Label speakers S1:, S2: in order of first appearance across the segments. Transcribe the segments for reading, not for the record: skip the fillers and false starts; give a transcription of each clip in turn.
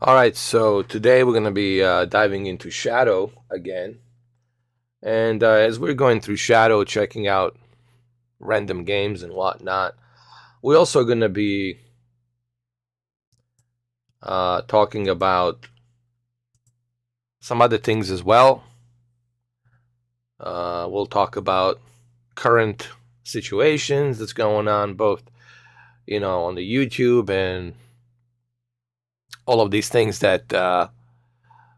S1: All right, so today we're going to be diving into Shadow again. And as we're going through Shadow, checking out random games and whatnot, we're also going to be talking about some other things as well. We'll talk about current situations that's going on, both, on the YouTube and all of these things that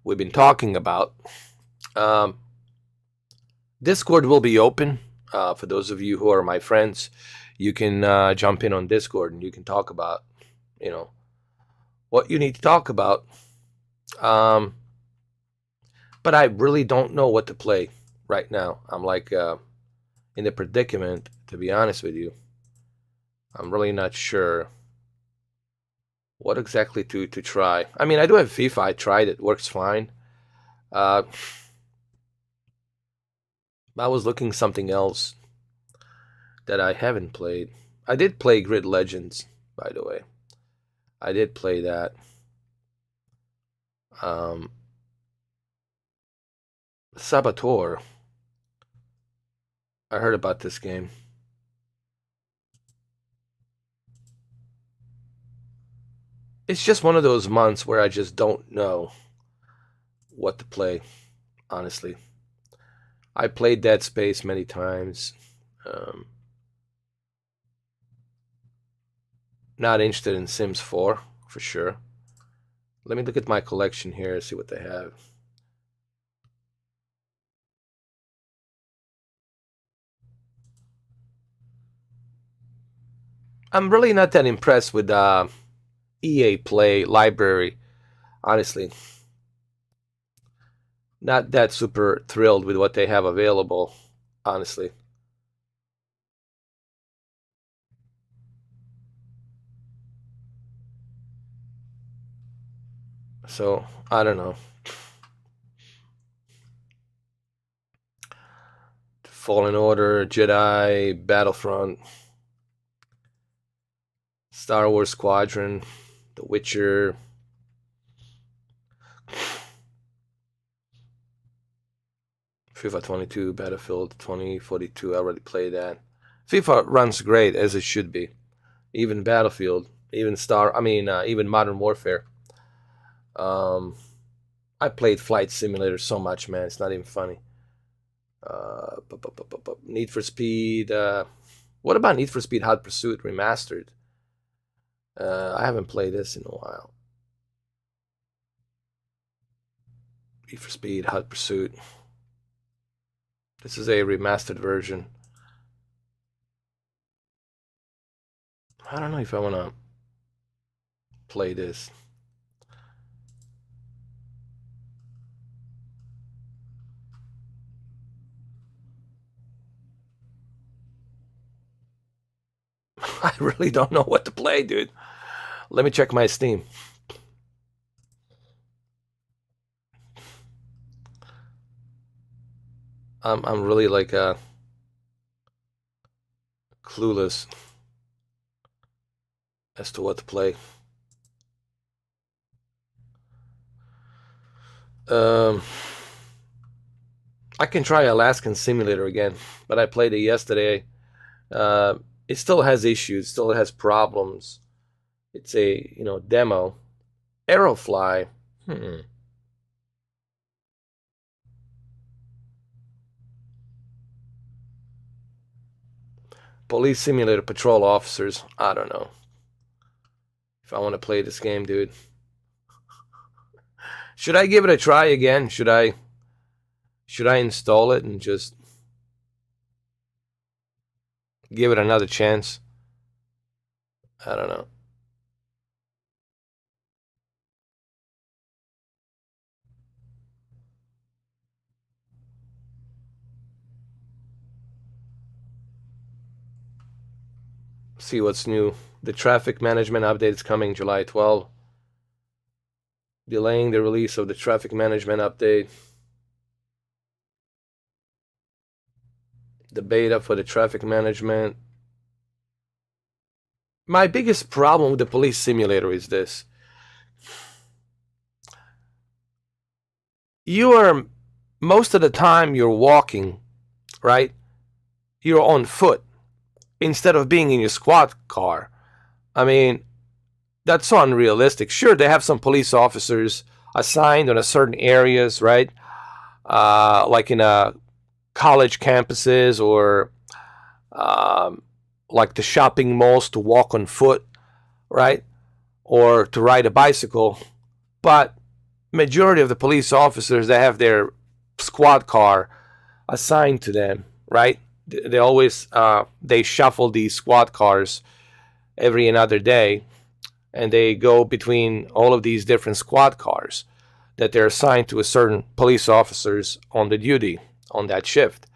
S1: we've been talking about. Um, Discord will be open for those of you who are my friends. You can jump in on Discord and you can talk about, you know, what you need to talk about. Um, but I really don't know what to play right now. I'm like in the predicament, to be honest with you. I'm really not sure what exactly to try. I mean, I do have FIFA. I tried it. Works fine. Uh, I was looking something else that I haven't played. I did play Grid Legends, by the way. I did play that. Um, Saboteur. I heard about this game. It's just one of those months where I just don't know what to play, honestly. I played Dead Space many times. Um, Not interested in Sims 4, for sure. Let me look at my collection here, see what they have. I'm really not that impressed with EA Play library, honestly. Not that super thrilled with what they have available, honestly. So, I don't know. Fallen Order, Jedi, Battlefront, Star Wars Squadron, The Witcher. FIFA 22, Battlefield 2042. I already played that. FIFA runs great as it should be. Even Battlefield, even even Modern Warfare. Um, I played Flight Simulator so much, man. It's not even funny. Need for Speed. What about Need for Speed Hot Pursuit Remastered? I haven't played this in a while. Need for Speed Hot Pursuit. This is a remastered version. I don't know if I want to play this. I really don't know what to play, dude. Let me check my Steam. I'm really like clueless as to what to play. Um, I can try Alaskan Simulator again, but I played it yesterday. Uh, it still has issues, still has problems. It's a demo. Aerofly. Hmm. Police Simulator Patrol Officers. I don't know if I want to play this game, dude. Should I give it a try again? Should I install it and just give it another chance? I don't know. See what's new. The traffic management update is coming July 12th. Delaying the release of the traffic management update. The beta for the traffic management. My biggest problem with the police simulator is this. you are, most of the time you're walking, right? You're on foot instead of being in your squad car. I mean, that's so unrealistic. Sure, they have some police officers assigned on a certain areas, right? Like in college campuses or like the shopping malls to walk on foot, right? Or to ride a bicycle. But majority of the police officers, they have their squad car assigned to them, right? They always they shuffle these squad cars every another day, and they go between all of these different squad cars that they're assigned to a certain police officers on the duty on that shift.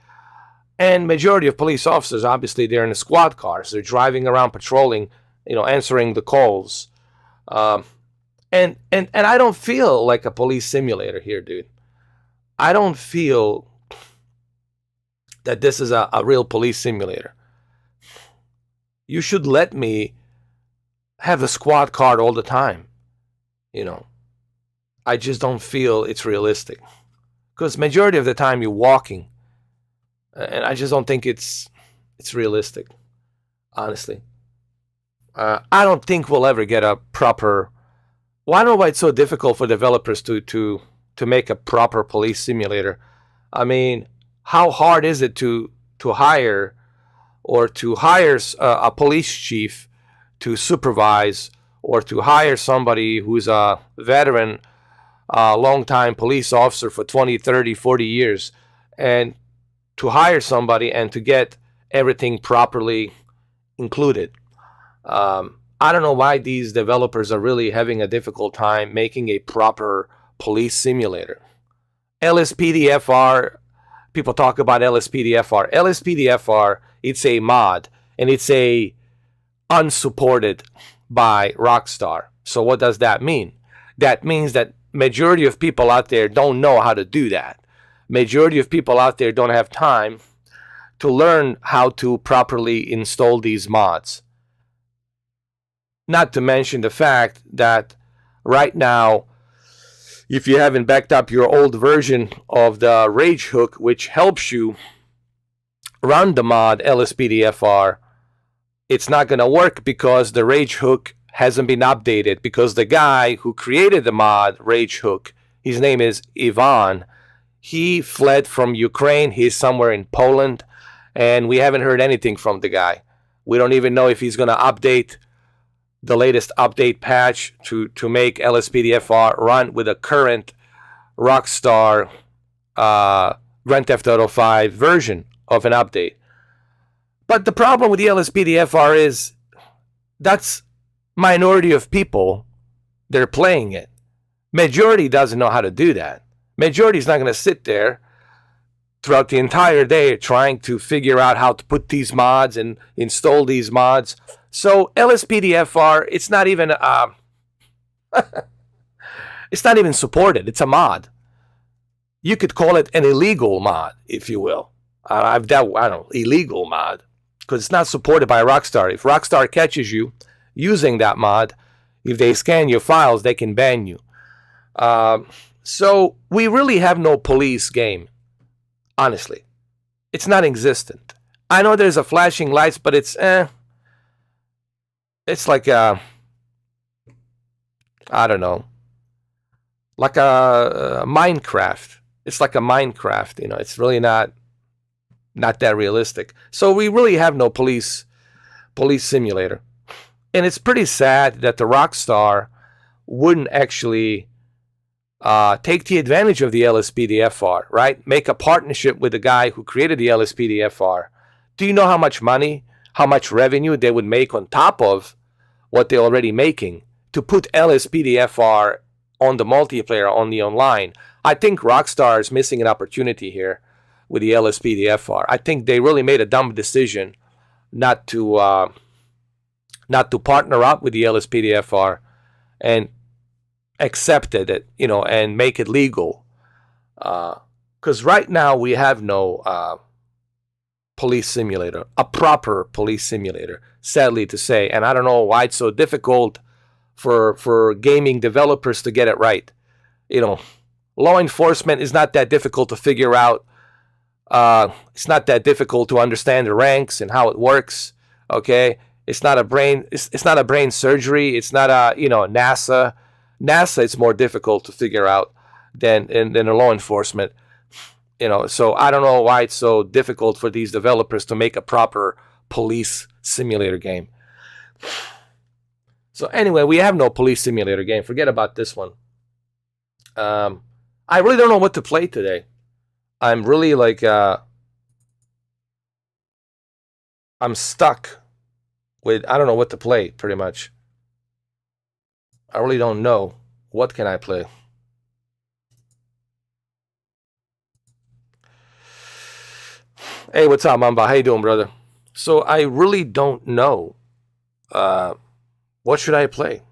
S1: And majority of police officers, obviously, they're in the squad cars. They're driving around patrolling, answering the calls. And I don't feel like a police simulator here, dude. I don't feel that this is a real police simulator. You should let me have the squad car all the time. I just don't feel it's realistic. Because majority of the time you're walking. And I just don't think it's realistic, honestly. I don't think we'll ever get a proper... Well, I don't know why it's so difficult for developers to make a proper police simulator. I mean, how hard is it to hire a police chief to supervise, or to hire somebody who's a veteran, long-time police officer for 20, 30, 40 years, and to hire somebody and to get everything properly included. I don't know why these developers are really having a difficult time making a proper police simulator. LSPDFR, people talk about LSPDFR. LSPDFR, it's a mod, and it's unsupported by Rockstar. So what does that mean? That means that majority of people out there don't know how to do that. Majority of people out there don't have time to learn how to properly install these mods. Not to mention the fact that right now, if you haven't backed up your old version of the Rage Hook, which helps you run the mod LSPDFR, it's not going to work because the Rage Hook hasn't been updated, because the guy who created the mod Rage Hook, his name is Ivan, he fled from Ukraine. He's somewhere in Poland, and we haven't heard anything from the guy. We don't even know if he's going to update the latest update patch to make LSPDFR run with a current Rockstar Grand Theft Auto 5 version of an update. But the problem with the LSPDFR is that's minority of people, they're playing it. Majority doesn't know how to do that. Majority is not going to sit there throughout the entire day trying to figure out how to put these mods and install these mods. So LSPDFR, it's not even it's not even supported. It's a mod. You could call it an illegal mod, if you will. I don't know, illegal mod, because it's not supported by Rockstar. If Rockstar catches you using that mod, if they scan your files, they can ban you. So we really have no police game, honestly. It's not existent. I know there's a flashing lights, but it's like I don't know, like a Minecraft. It's like a Minecraft, it's really not that realistic. So we really have no police simulator. And it's pretty sad that the Rockstar wouldn't actually take the advantage of the LSPDFR, right? Make a partnership with the guy who created the LSPDFR. Do you know how much money, how much revenue they would make on top of what they're already making to put LSPDFR on the multiplayer, on the online? I think Rockstar is missing an opportunity here with the LSPDFR. I think they really made a dumb decision not to partner up with the LSPDFR and accepted it, and make it legal. Because right now we have no police simulator, a proper police simulator, sadly to say. And I don't know why it's so difficult for gaming developers to get it right. law enforcement is not that difficult to figure out. It's not that difficult to understand the ranks and how it works. Okay, it's not a brain. It's not a brain surgery. It's not a NASA. NASA is more difficult to figure out than a law enforcement. So I don't know why it's so difficult for these developers to make a proper police simulator game. So anyway, we have no police simulator game. Forget about this one. I really don't know what to play today. I'm really like I'm stuck with I don't know what to play pretty much. I really don't know what can I play. Hey, what's up, Mamba? How you doing, brother? So I really don't know. What should I play?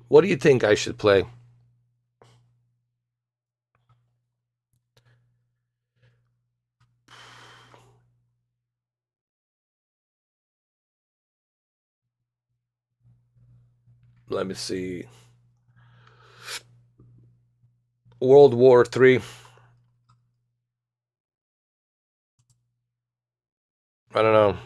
S1: What do you think I should play? Let me see. World War III. I don't know.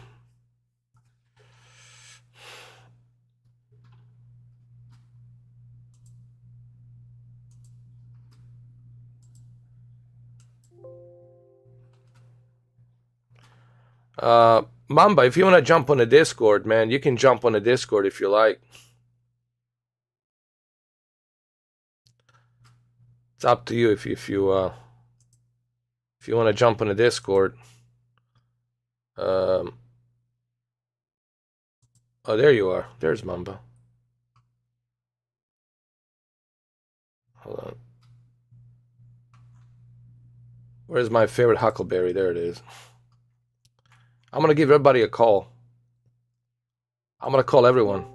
S1: Mamba, if you want to jump on the Discord, man, you can jump on the Discord if you like. It's up to you if you want to jump on the Discord. Oh, there you are. There's Mamba. Hold on. Where's my favorite Huckleberry? There it is. I'm going to give everybody a call. I'm going to call everyone.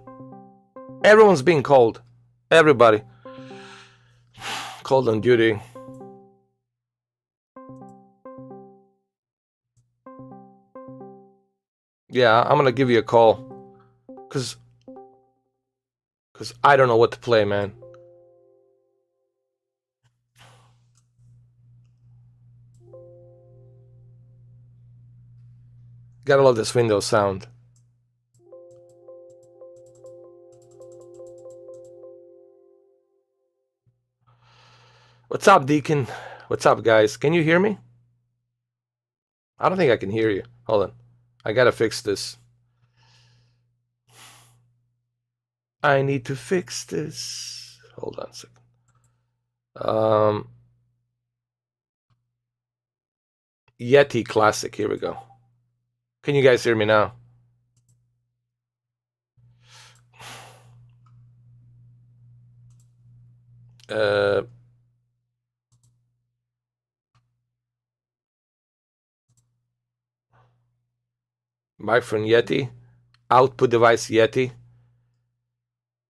S1: Everyone's being called. Everybody. Called on duty. Yeah, I'm going to give you a call. Because I don't know what to play, man. Gotta love this Windows sound. What's up, Deacon? What's up, guys? Can you hear me? I don't think I can hear you. Hold on. I gotta fix this. I need to fix this. Hold on a second. Yeti Classic. Here we go. Can you guys hear me now? Microphone Yeti. Output device Yeti.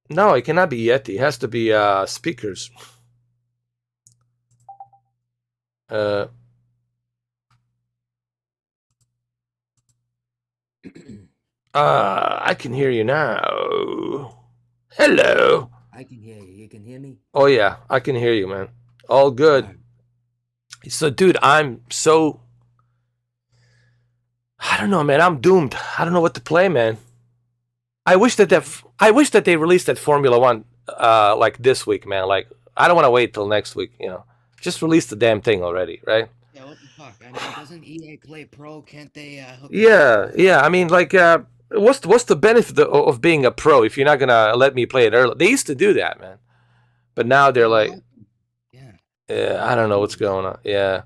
S1: No, it cannot be Yeti. It has to be speakers. I can hear you now. Hello.
S2: I can hear you. You can hear me?
S1: Oh, yeah. I can hear you, man. All good. So, dude, I don't know, man. I'm doomed. I don't know what to play, man. I wish that they released that Formula One like this week, man. Like, I don't want to wait till next week. Just release the damn thing already, right?
S2: Yeah, what the fuck? I mean, doesn't EA Play Pro? Can't they hook
S1: Yeah. I mean, like, what's the benefit of being a pro if you're not gonna let me play it early? They used to do that, man, but now they're like, yeah, I don't know what's going on. Yeah,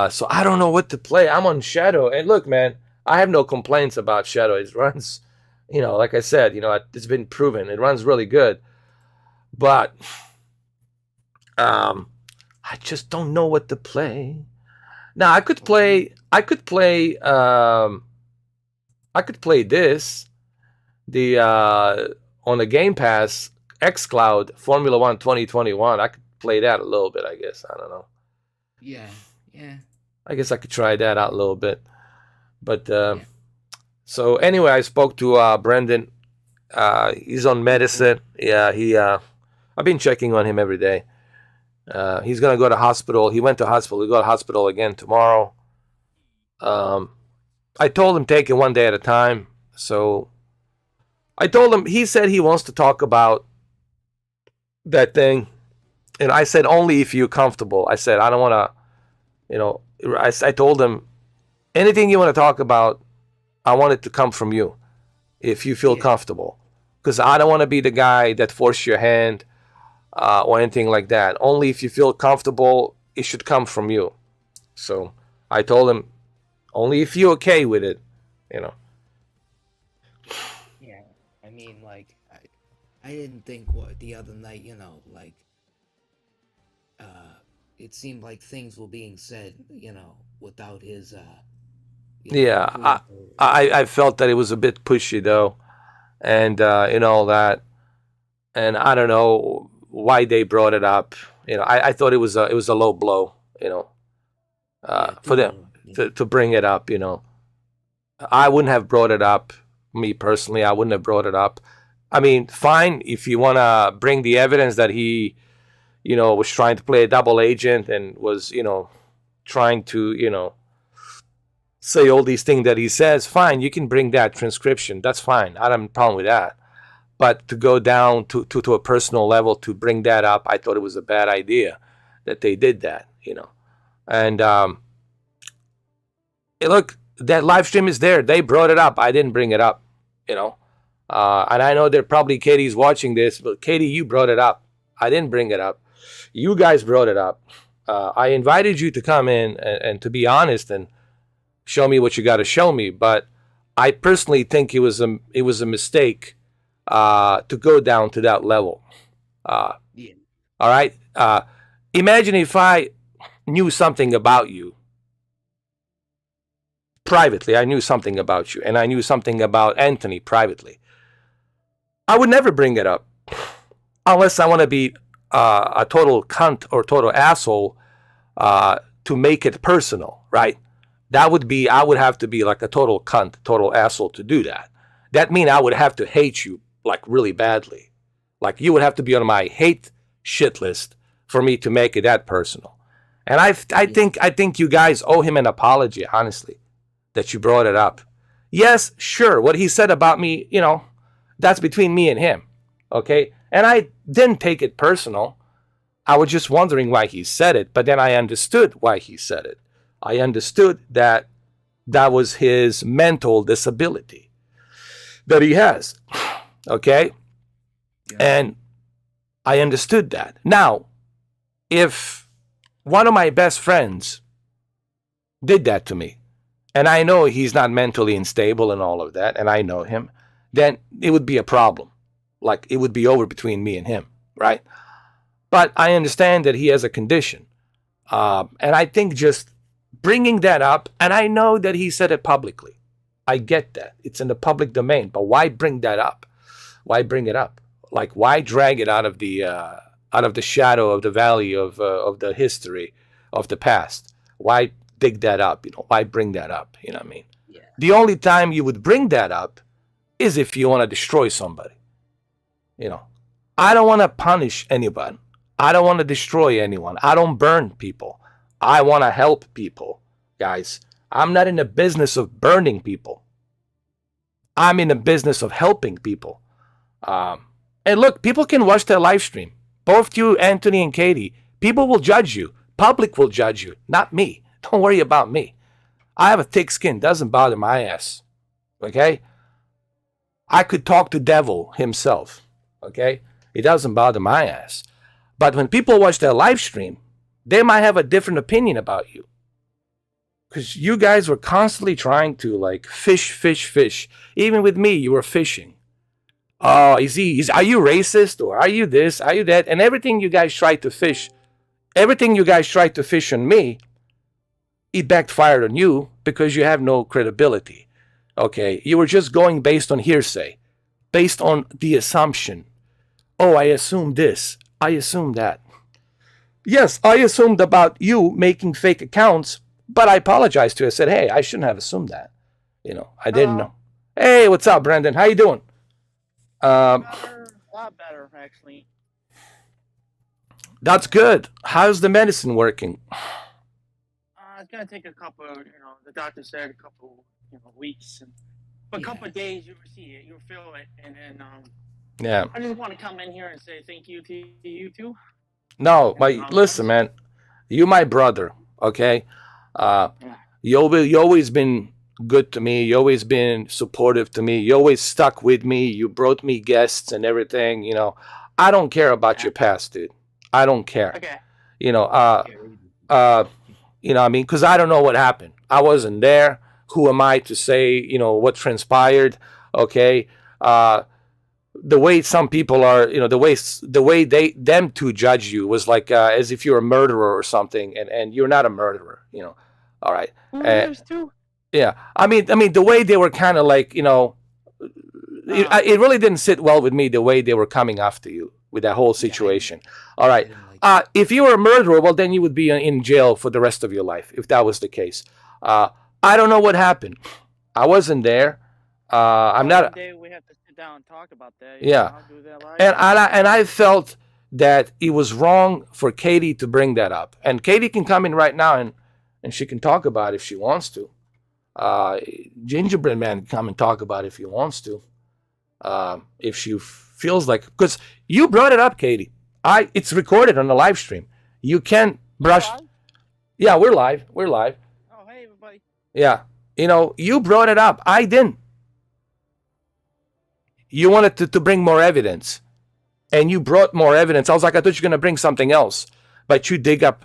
S1: so I don't know what to play. I'm on Shadow, and look, man, I have no complaints about Shadow. It runs, like I said, it's been proven it runs really good, but I just don't know what to play. Now I could play this, the on the Game Pass xCloud Formula One 2021. I could play that a little bit, I guess. I don't know.
S2: Yeah.
S1: I guess I could try that out a little bit. But so anyway, I spoke to Brendan. He's on medicine. Yeah, I've been checking on him every day. He's gonna go to hospital. He went to hospital. He'll go to hospital again tomorrow. Um, I told him take it one day at a time. So I told him. He said he wants to talk about that thing, and I said only if you're comfortable. I said I don't want to. I told him anything you want to talk about, I want it to come from you if you feel
S2: Yeah.
S1: comfortable, because I don't want to be the guy that forces your hand or anything like that. Only if you feel comfortable, it should come from you. So I told him only if you're okay with it, you know.
S2: Yeah. I mean, like, I didn't think what the other night, like, uh, it seemed like things were being said, without his,
S1: Yeah,
S2: approval.
S1: I felt that it was a bit pushy though, and that, and I don't know why they brought it up. I thought it was a low blow,
S2: Yeah,
S1: for
S2: too
S1: them
S2: low. Yeah.
S1: to bring it up. I wouldn't have brought it up. Me personally, I wouldn't have brought it up. I mean, fine if you want to bring the evidence that he, was trying to play a double agent and was, trying to, say all these things that he says. Fine, you can bring that transcription. That's fine. I don't have a problem with that. But to go down to a personal level to bring that up, I thought it was a bad idea that they did that. And look, that live stream is there. They brought it up. I didn't bring it up, you know. And I know that probably Katie's watching this, but Katie, you brought it up. I didn't bring it up. You guys brought it up. I invited you to come in and to be honest and show me what you got to show me. But I personally think it was a mistake to go down to that level.
S2: Yeah.
S1: All right. Imagine if I knew something about you privately. I knew something about you, and I knew something about Anthony privately. I would never bring it up unless I want to be a total cunt or total asshole to make it personal, right? I would have to be like a total cunt, total asshole to do that. That means I would have to hate you like really badly. Like you would have to be on my hate shit list for me to make it that personal. And
S2: Yeah.
S1: I think you guys owe him an apology, honestly, that you brought it up. Yes, sure, what he said about me, that's between me and him, okay? And I didn't take it personal. I was just wondering why he said it, but then I understood why he said it. I understood that that was his mental disability that he has, okay?
S2: Yeah.
S1: And I understood that. Now, if one of my best friends did that to me, and I know he's not mentally unstable and all of that, and I know him, then it would be a problem. Like it would be over between me and him, right? But I understand that he has a condition. And I think just bringing that up, and I know that he said it publicly. I get that. It's in the public domain, but why bring that up? Why bring it up? Like, why drag it out of the shadow of the valley of the history of the past? Why dig that up? Why bring that up? You know what I mean?
S2: Yeah.
S1: The only time you would bring that up is if you want to destroy somebody. I don't want to punish anyone. I don't want to destroy anyone. I don't burn people. I want to help people, guys. I'm not in the business of burning people. I'm in the business of helping people. And look, people can watch their live stream. Both you, Anthony, and Katie. People will judge you. Public will judge you, not me. Don't worry about me. I have a thick skin. Doesn't bother my ass. Okay? I could talk to devil himself. Okay? It doesn't bother my ass. But when people watch their live stream, they might have a different opinion about you. Because you guys were constantly trying to like fish, fish, fish. Even with me, you were fishing. Oh, are you racist? Or are you this? Are you that? And everything you guys tried to fish, on me, it backfired on you because you have no credibility. Okay? You were just going based on hearsay, based on the assumption. Oh, I assumed this. I assumed that. Yes, I assumed about you making fake accounts, but I apologized to you. I said, hey, I shouldn't have assumed that. I didn't know. Hey, what's up, Brandon? How you doing? Um,
S3: Better, a lot better, actually.
S1: that's good. How's the medicine working?
S3: It's gonna take a couple. The doctor said a couple, weeks, but a
S2: Yeah.
S3: couple of days you will see it, you'll feel it, and then
S1: Yeah.
S3: I just want to come in here and say thank you to you too.
S1: No,
S3: And,
S1: but listen, man. You my brother, okay? You always been good to me. You always been supportive to me. You always stuck with me. You brought me guests and everything. I don't care about your past, dude. I don't care.
S3: Okay.
S1: You know, I mean, because I don't know what happened. I wasn't there. Who am I to say, what transpired? Okay. The way some people are, the way them to judge you was like as if you're a murderer or something, and you're not a murderer. All right.
S3: Yours too.
S1: Yeah. I mean, the way they were kind of like, it really didn't sit well with me the way they were coming after you with that whole situation. All right. If you were a murderer, well, then you would be in jail for the rest of your life if that was the case. I don't know what happened. I wasn't there. I'm not.
S3: One day we have to sit down and talk about that.
S1: Yeah.
S3: I'll do that live.
S1: And I felt that it was wrong for Katie to bring that up. And Katie can come in right now and she can talk about it if she wants to. Gingerbread Man can come and talk about it if he wants to. If she feels like, because you brought it up, Katie. It's recorded on the live stream. You can brush. Yeah, we're live. We're live.
S3: Oh, hey, everybody.
S1: Yeah. You brought it up. I didn't. You wanted to bring more evidence. And you brought more evidence. I was like, I thought you were going to bring something else. But you dig up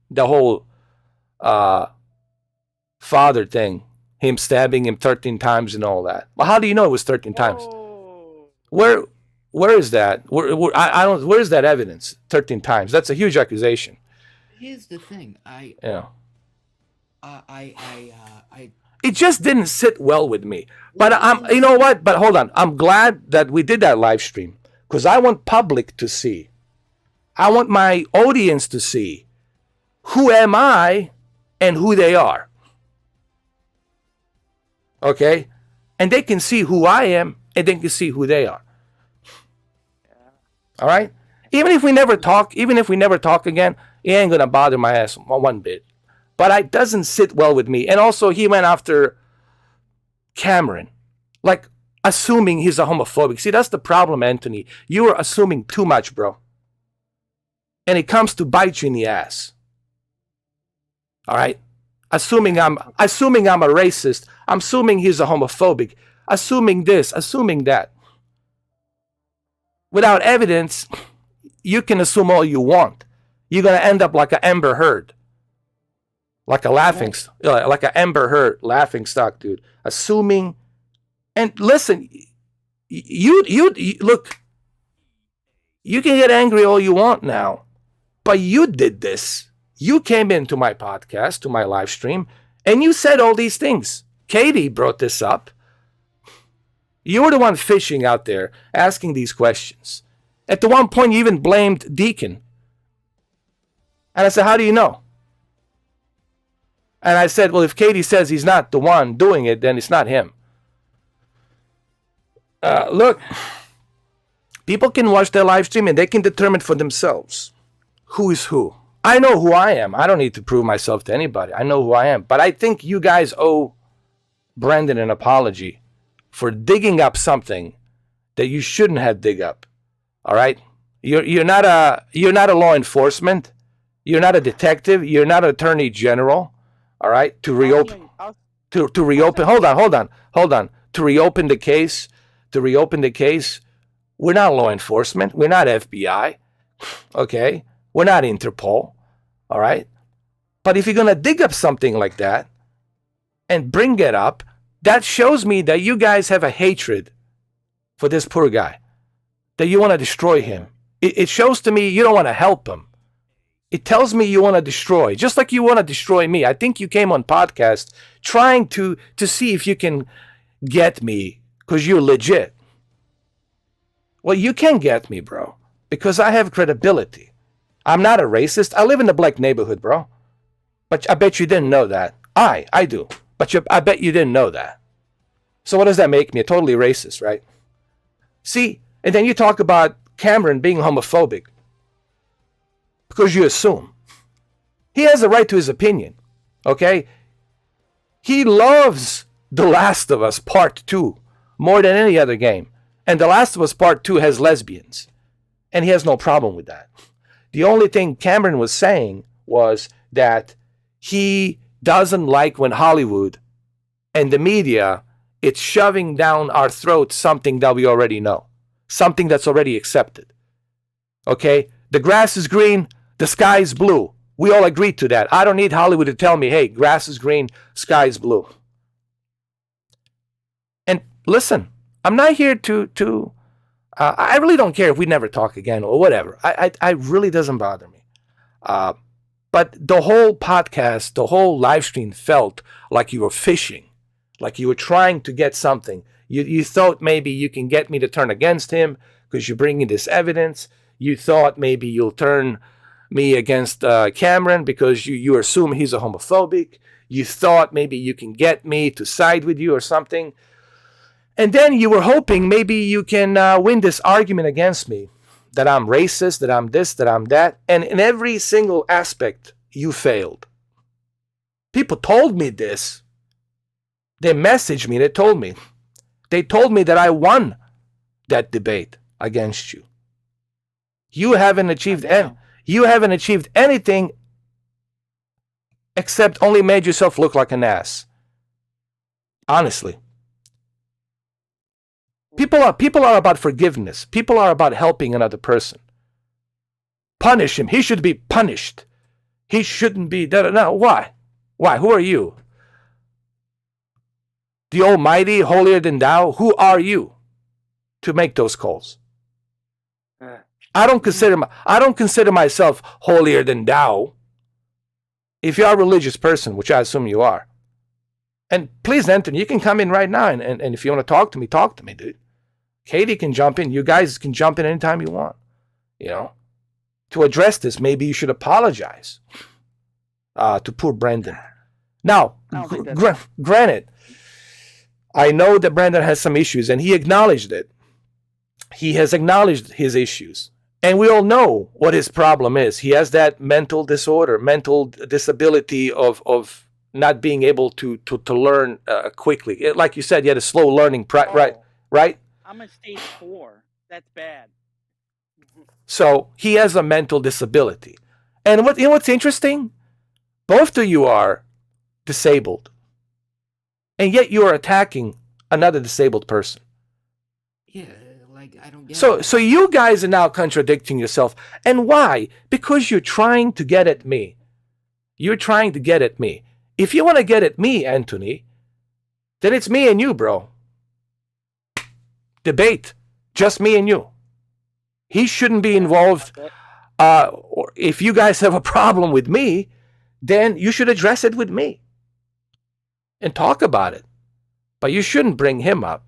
S1: the whole father thing. Him stabbing him 13 times and all that. Well, how do you know it was 13 times? Where is that? Where's that evidence? 13 times. That's a huge accusation.
S2: Here's the thing.
S1: It just didn't sit well with me. But you know what? But hold on. I'm glad that we did that live stream because I want public to see. I want my audience to see who am I and who they are. Okay? And they can see who I am and they can see who they are. All right? Even if we never talk again, it ain't going to bother my ass one bit. But it doesn't sit well with me. And also, he went after Cameron, like assuming he's a homophobic. See, that's the problem, Anthony. You are assuming too much, bro. And it comes to bite you in the ass. All right? Assuming I'm a racist. I'm assuming he's a homophobic. Assuming this, assuming that. Without evidence, you can assume all you want. You're going to end up like an Amber Heard. Like an Amber Heard laughing stock, dude. Assuming, and listen, you look, you can get angry all you want now, but you did this. You came into my podcast, to my live stream, and you said all these things. Katie brought this up. You were the one fishing out there, asking these questions. At the one point, you even blamed Deacon. And I said, how do you know? And I said, well, if Katie says he's not the one doing it, then it's not him. Look, people can watch their live stream and they can determine for themselves who is who. I know who I am. I don't need to prove myself to anybody. I know who I am. But I think you guys owe Brandon an apology for digging up something that you shouldn't have dig up. All right? You're not a law enforcement. You're not a detective. You're not an attorney general. All right? To reopen. Hold on. To reopen the case. We're not law enforcement. We're not FBI. Okay? We're not Interpol. All right? But if you're going to dig up something like that and bring it up, that shows me that you guys have a hatred for this poor guy. That you want to destroy him. It shows to me you don't want to help him. It tells me you want to destroy, just like you want to destroy me. I think you came on podcast trying to see if you can get me because you're legit. Well, you can get me, bro, because I have credibility. I'm not a racist. I live in a black neighborhood, bro. But I bet you didn't know that. I do. But I bet you didn't know that. So what does that make me? A totally racist, right? See, and then you talk about Cameron being homophobic because you assume. He has a right to his opinion, okay? He loves The Last of Us Part 2 more than any other game. And The Last of Us Part 2 has lesbians. And he has no problem with that. The only thing Cameron was saying was that he doesn't like when Hollywood and the media, it's shoving down our throats something that we already know. Something that's already accepted. Okay? The grass is green, the sky is blue. We all agreed to that. I don't need Hollywood to tell me, hey, grass is green, sky is blue. And listen, I'm not here to I really don't care if we never talk again or whatever. I really doesn't bother me. But the whole podcast, the whole live stream felt like you were fishing, like you were trying to get something. You thought maybe you can get me to turn against him because you're bringing this evidence. You thought maybe you'll turn me against Cameron because you assume he's a homophobic. You thought maybe you can get me to side with you or something. And then you were hoping maybe you can win this argument against me, that I'm racist, that I'm this, that I'm that. And in every single aspect, you failed. People told me this. They messaged me. They told me. They told me that I won that debate against you. You haven't achieved anything except only made yourself look like an ass. Honestly. People are about forgiveness. People are about helping another person. Punish him. He should be punished. He shouldn't be. No, why? Why? Who are you? The Almighty, holier than thou? Who are you to make those calls? I don't consider myself holier than thou. If you are a religious person, which I assume you are, and please, Anthony, you can come in right now, and if you want to talk to me, dude. Katie can jump in. You guys can jump in anytime you want. You know, to address this, maybe you should apologize to poor Brendan. Now, granted, I know that Brendan has some issues, and he acknowledged it. He has acknowledged his issues. And we all know what his problem is. He has that mental disorder, mental disability of not being able to learn quickly. Like you said, he had a slow learning, right?
S3: I'm at stage 4. That's bad.
S1: So he has a mental disability. And what's interesting? Both of you are disabled. And yet you are attacking another disabled person.
S2: Yeah, like I don't get
S1: So
S2: it.
S1: so you guys are now contradicting yourself. And why? Because you're trying to get at me. You're trying to get at me. If you want to get at me, Anthony, then it's me and you, bro. Debate. Just me and you. He shouldn't be involved. Or if you guys have a problem with me, then you should address it with me and talk about it. But you shouldn't bring him up.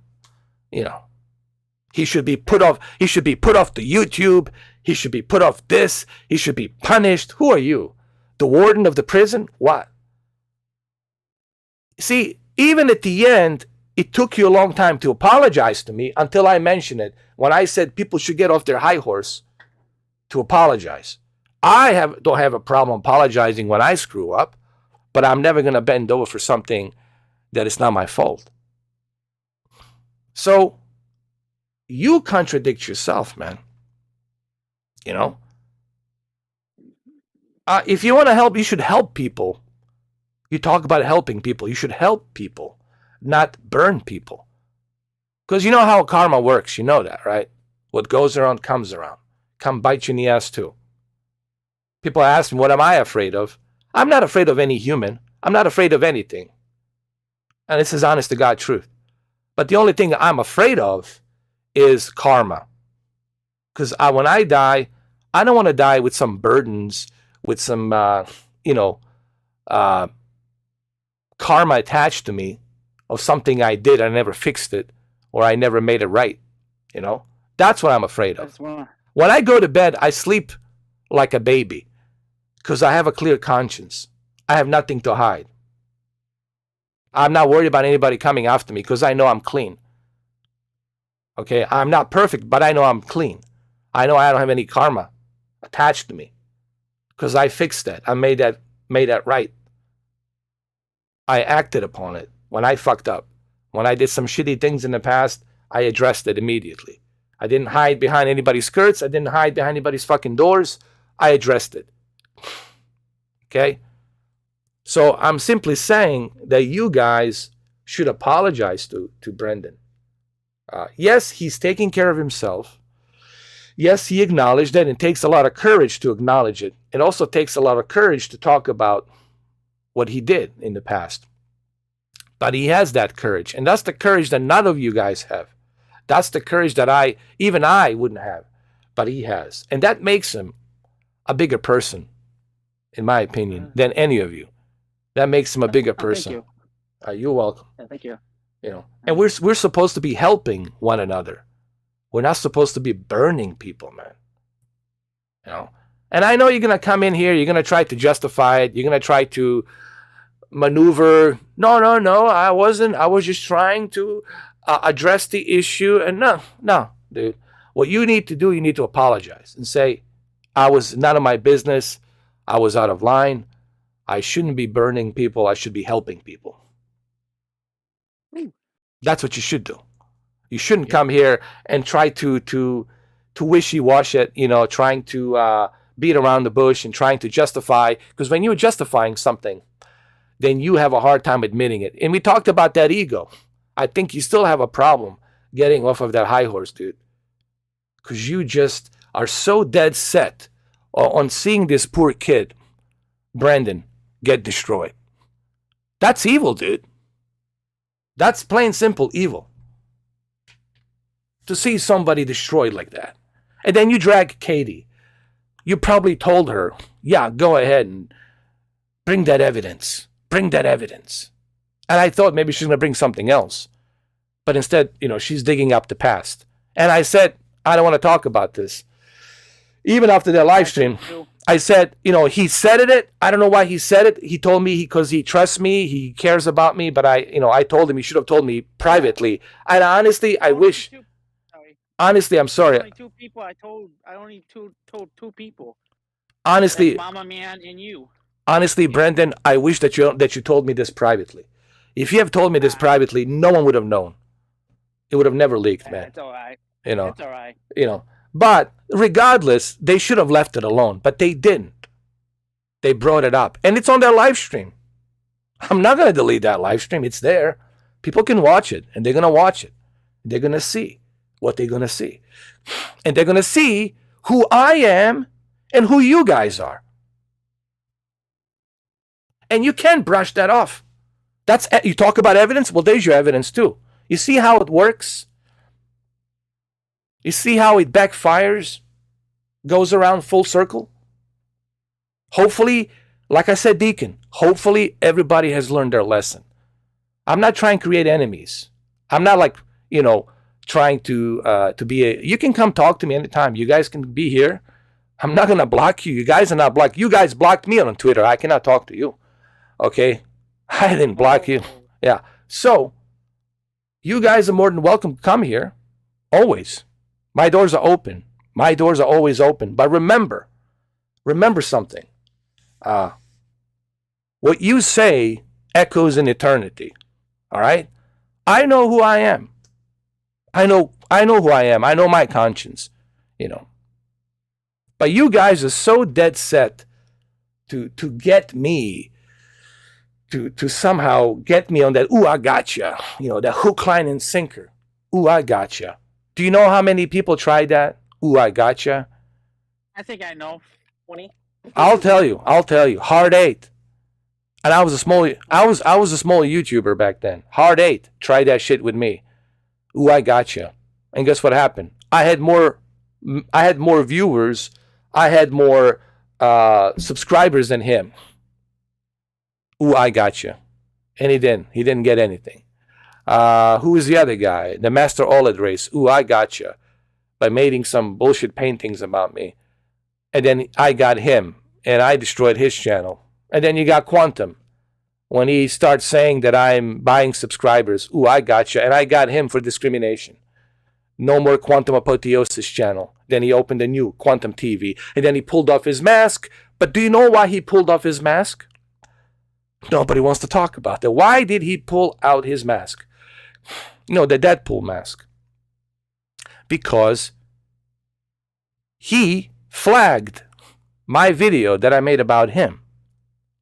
S1: You know, he should be put off. He should be put off the YouTube. He should be put off this. He should be punished. Who are you? The warden of the prison? What? See, even at the end, it took you a long time to apologize to me until I mentioned it when I said people should get off their high horse to apologize. I don't have a problem apologizing when I screw up, but I'm never going to bend over for something that is not my fault. So you contradict yourself, man. You know? If you want to help, you should help people. You talk about helping people. You should help people, not burn people. Because you know how karma works. You know that, right? What goes around comes around. Come bite you in the ass too. People ask me, what am I afraid of? I'm not afraid of any human. I'm not afraid of anything. And this is honest to God truth. But the only thing I'm afraid of is karma. Because when I die, I don't want to die with some burdens, with some, karma attached to me of something I did, I never fixed it, or I never made it right. You know, that's what I'm afraid of. When I go to bed, I sleep like a baby because I have a clear conscience. I have nothing to hide. I'm not worried about anybody coming after me because I know I'm clean. Okay, I'm not perfect, but I know I'm clean. I know I don't have any karma attached to me because I fixed that. I made that right. I acted upon it when I fucked up. When I did some shitty things in the past, I addressed it immediately. I didn't hide behind anybody's skirts. I didn't hide behind anybody's fucking doors. I addressed it. Okay? So I'm simply saying that you guys should apologize to Brendan. Yes, he's taking care of himself. Yes, he acknowledged it. It takes a lot of courage to acknowledge it. It also takes a lot of courage to talk about what he did in the past. But he has that courage. And that's the courage that none of you guys have. That's the courage that even I wouldn't have. But he has. And that makes him a bigger person, in my opinion, than any of you. That makes him a bigger person.
S3: Thank you.
S1: You're welcome.
S3: Yeah, thank you.
S1: You know, and we're supposed to be helping one another. We're not supposed to be burning people, man. You know, and I know you're gonna come in here. You're gonna try to justify it. You're gonna try to maneuver. No, I wasn't. I was just trying to address the issue. And no, dude. What you need to do, you need to apologize and say, I was none of my business. I was out of line. I shouldn't be burning people. I should be helping people. That's what you should do. You shouldn't come here and try to wishy-wash it, you know, trying to beat around the bush and trying to justify. Because when you're justifying something, then you have a hard time admitting it. And we talked about that ego. I think you still have a problem getting off of that high horse, dude. Because you just are so dead set on seeing this poor kid, Brandon, get destroyed. That's evil, dude. That's plain simple evil. To see somebody destroyed like that. And then you drag Katie. You probably told her, yeah, go ahead and bring that evidence. Bring that evidence. And I thought maybe she's going to bring something else. But instead, you know, she's digging up the past. And I said, I don't want to talk about this. Even after that live stream, I said, you know, he said it. I don't know why he said it. He told me because he trusts me. He cares about me. But I told him he should have told me privately. And honestly, I wish. Honestly, I'm sorry.
S3: Only two people I only told two people.
S1: Honestly,
S3: Mama Man and you.
S1: Honestly, Brendan, I wish that you told me this privately. If you have told me this privately, no one would have known. It would have never leaked, man.
S3: That's all right.
S1: You know.
S3: That's all right.
S1: You know. But regardless, they should have left it alone. But they didn't. They brought it up. And it's on their live stream. I'm not going to delete that live stream. It's there. People can watch it. And they're going to watch it. They're going to see what they're going to see. And they're going to see who I am and who you guys are. And you can't brush that off. You talk about evidence? Well, there's your evidence too. You see how it works? You see how it backfires? Goes around full circle? Hopefully, like I said, Deacon, hopefully everybody has learned their lesson. I'm not trying to create enemies. I'm not like, trying to be you can come talk to me anytime. You guys can be here. I'm not going to block you. You guys are not blocked. You guys blocked me on Twitter. I cannot talk to you. Okay? I didn't block you. Yeah. So, you guys are more than welcome to come here. Always. My doors are open. My doors are always open. But remember something. What you say echoes in eternity. All right? I know who I am. I know who I am. I know my conscience. But you guys are so dead set to get me, to somehow get me on that, ooh, I gotcha. That hook, line, and sinker. Ooh, I gotcha. Do you know how many people tried that? Ooh, I gotcha.
S3: I think I know. 20.
S1: I'll tell you. Hard 8. And I was a small YouTuber back then. Hard 8. Tried that shit with me. Ooh, I gotcha. And guess what happened? I had more viewers. I had more subscribers than him. Ooh, I gotcha. And he didn't get anything. Who is the other guy? The Master OLED race. Ooh, I gotcha. By making some bullshit paintings about me. And then I got him. And I destroyed his channel. And then you got Quantum. When he starts saying that I'm buying subscribers. Ooh, I gotcha. And I got him for discrimination. No more Quantum Apotheosis channel. Then he opened a new Quantum TV. And then he pulled off his mask. But do you know why he pulled off his mask? Nobody wants to talk about that. Why did he pull out his mask? No, the Deadpool mask. Because he flagged my video that I made about him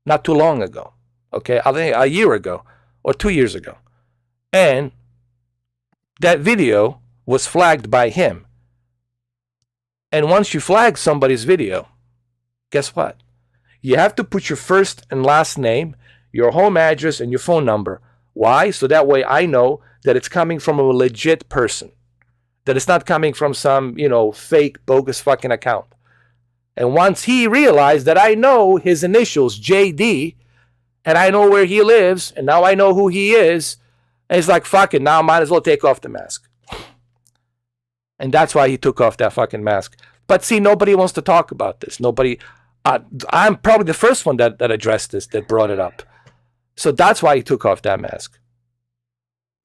S1: not too long ago. Okay, I think a year ago or 2 years ago. And that video was flagged by him. And once you flag somebody's video, guess what? You have to put your first and last name, your home address, and your phone number. Why? So that way I know that it's coming from a legit person. That it's not coming from some, fake, bogus fucking account. And once he realized that I know his initials, JD, and I know where he lives, and now I know who he is, and he's like, fuck it, now I might as well take off the mask. And that's why he took off that fucking mask. But see, nobody wants to talk about this. Nobody, I'm probably the first one that addressed this, that brought it up. So that's why he took off that mask.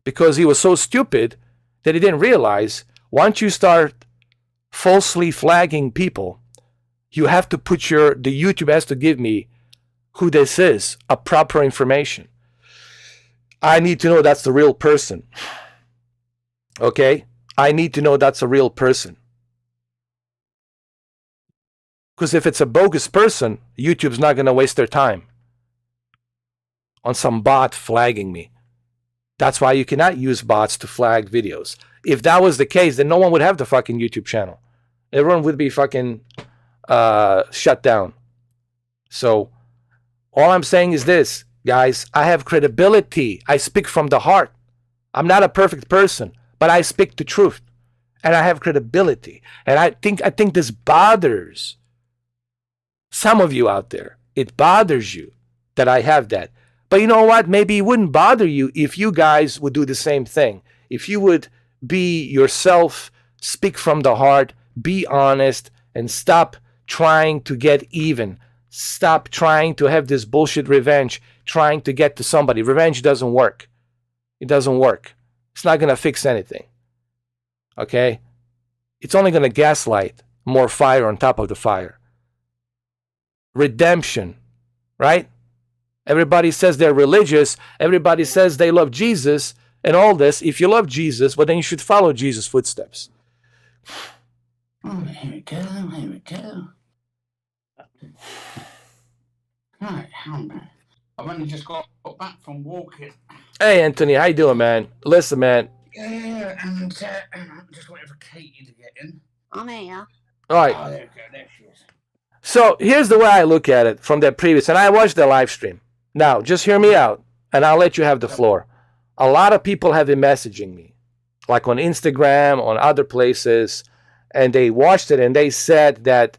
S1: Because he was so stupid that he didn't realize once you start falsely flagging people, you have to put the YouTube has to give me who this is, a proper information. I need to know that's the real person. Okay? I need to know that's a real person. Because if it's a bogus person, YouTube's not going to waste their time on some bot flagging me. That's why you cannot use bots to flag videos. If that was the case, then no one would have the fucking YouTube channel. Everyone would be fucking shut down. So all I'm saying is this, guys. I have credibility. I speak from the heart. I'm not a perfect person, but I speak the truth. And I have credibility. And I think this bothers some of you out there. It bothers you that I have that. But you know what? Maybe it wouldn't bother you if you guys would do the same thing. If you would be yourself, speak from the heart, be honest, and stop trying to get even. Stop trying to have this bullshit revenge, trying to get to somebody. Revenge doesn't work. It doesn't work. It's not going to fix anything. Okay? It's only going to gaslight more fire on top of the fire. Redemption, right? Everybody says they're religious. Everybody says they love Jesus and all this. If you love Jesus, well, then you should follow Jesus' footsteps.
S4: Oh, here we go. Here we go. Right, I've only just got back from walking.
S1: Hey, Anthony, how you doing, man? Listen, man.
S4: Yeah, and I'm just waiting for Katie to get in.
S5: I'm here.
S1: All right.
S4: Oh, there we go. There she is.
S1: So here's the way I look at it from that previous, and I watched the live stream. Now, just hear me out, and I'll let you have the floor. A lot of people have been messaging me, like on Instagram, on other places, and they watched it, and they said that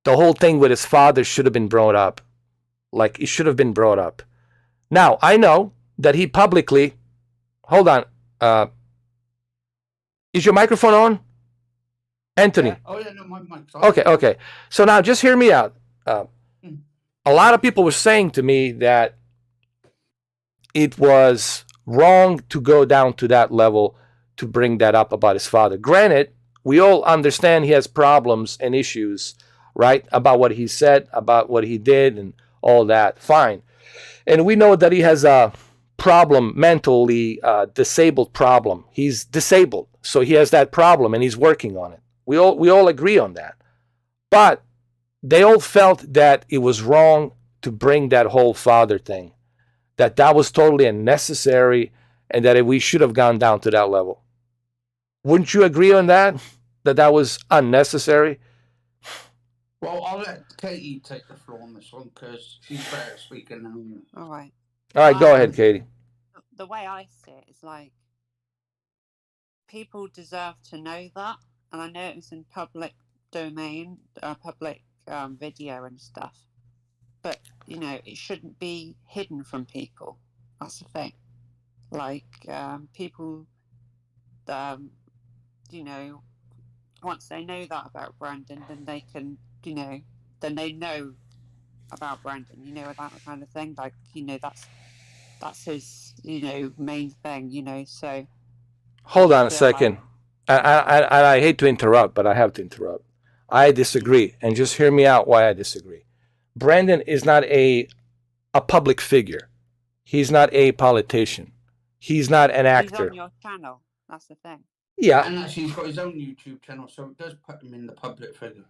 S1: the whole thing with his father should have been brought up. Like, it should have been brought up. Now, I know that he publicly... Hold on. Is your microphone on? Anthony?
S4: Yeah. Oh, yeah, no, my mic's on.
S1: Okay. So now, just hear me out. A lot of people were saying to me that it was wrong to go down to that level to bring that up about his father. Granted, we all understand he has problems and issues, right? About what he said, about what he did, and all that. Fine. And we know that he has a problem, mentally disabled problem. He's disabled, so he has that problem, and he's working on it. We all agree on that. But they all felt that it was wrong to bring that whole father thing, that was totally unnecessary, and that we should have gone down to that level. Wouldn't you agree on that? That was unnecessary?
S4: Well, I'll let Katie take the floor on this one because she's better at speaking than you.
S5: All right.
S1: All right, go ahead, Katie.
S5: The way I see it is like people deserve to know that, and I know it's in public domain, public video and stuff, but it shouldn't be hidden from people. That's the thing. Like people, once they know that about Brandon, then they can, then they know about Brandon. That kind of thing. Like that's his, main thing. So.
S1: Hold on a
S5: Still,
S1: second. I hate to interrupt, but I have to interrupt. I disagree, and just hear me out why I disagree. Brandon is not a public figure. He's not a politician. He's not an
S5: he's
S1: actor.
S5: on your channel. That's the thing.
S1: Yeah,
S4: And actually, he's got his own YouTube channel, so it does put him in the public figure.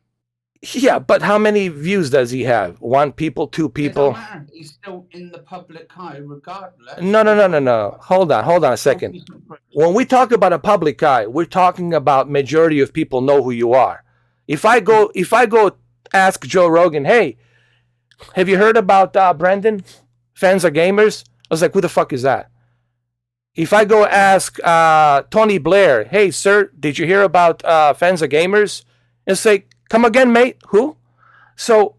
S1: yeah, but how many views does he have? 1 people, 2
S4: It
S1: people?
S4: doesn't matter. He's still in the public eye, regardless.
S1: No. Hold on a second. When we talk about a public eye, we're talking about majority of people know who you are. If I go ask Joe Rogan, hey, have you heard about Brandon? Fans are gamers? I was like, who the fuck is that? If I go ask Tony Blair, hey, sir, did you hear about Fans are gamers? It's like, come again, mate? Who? So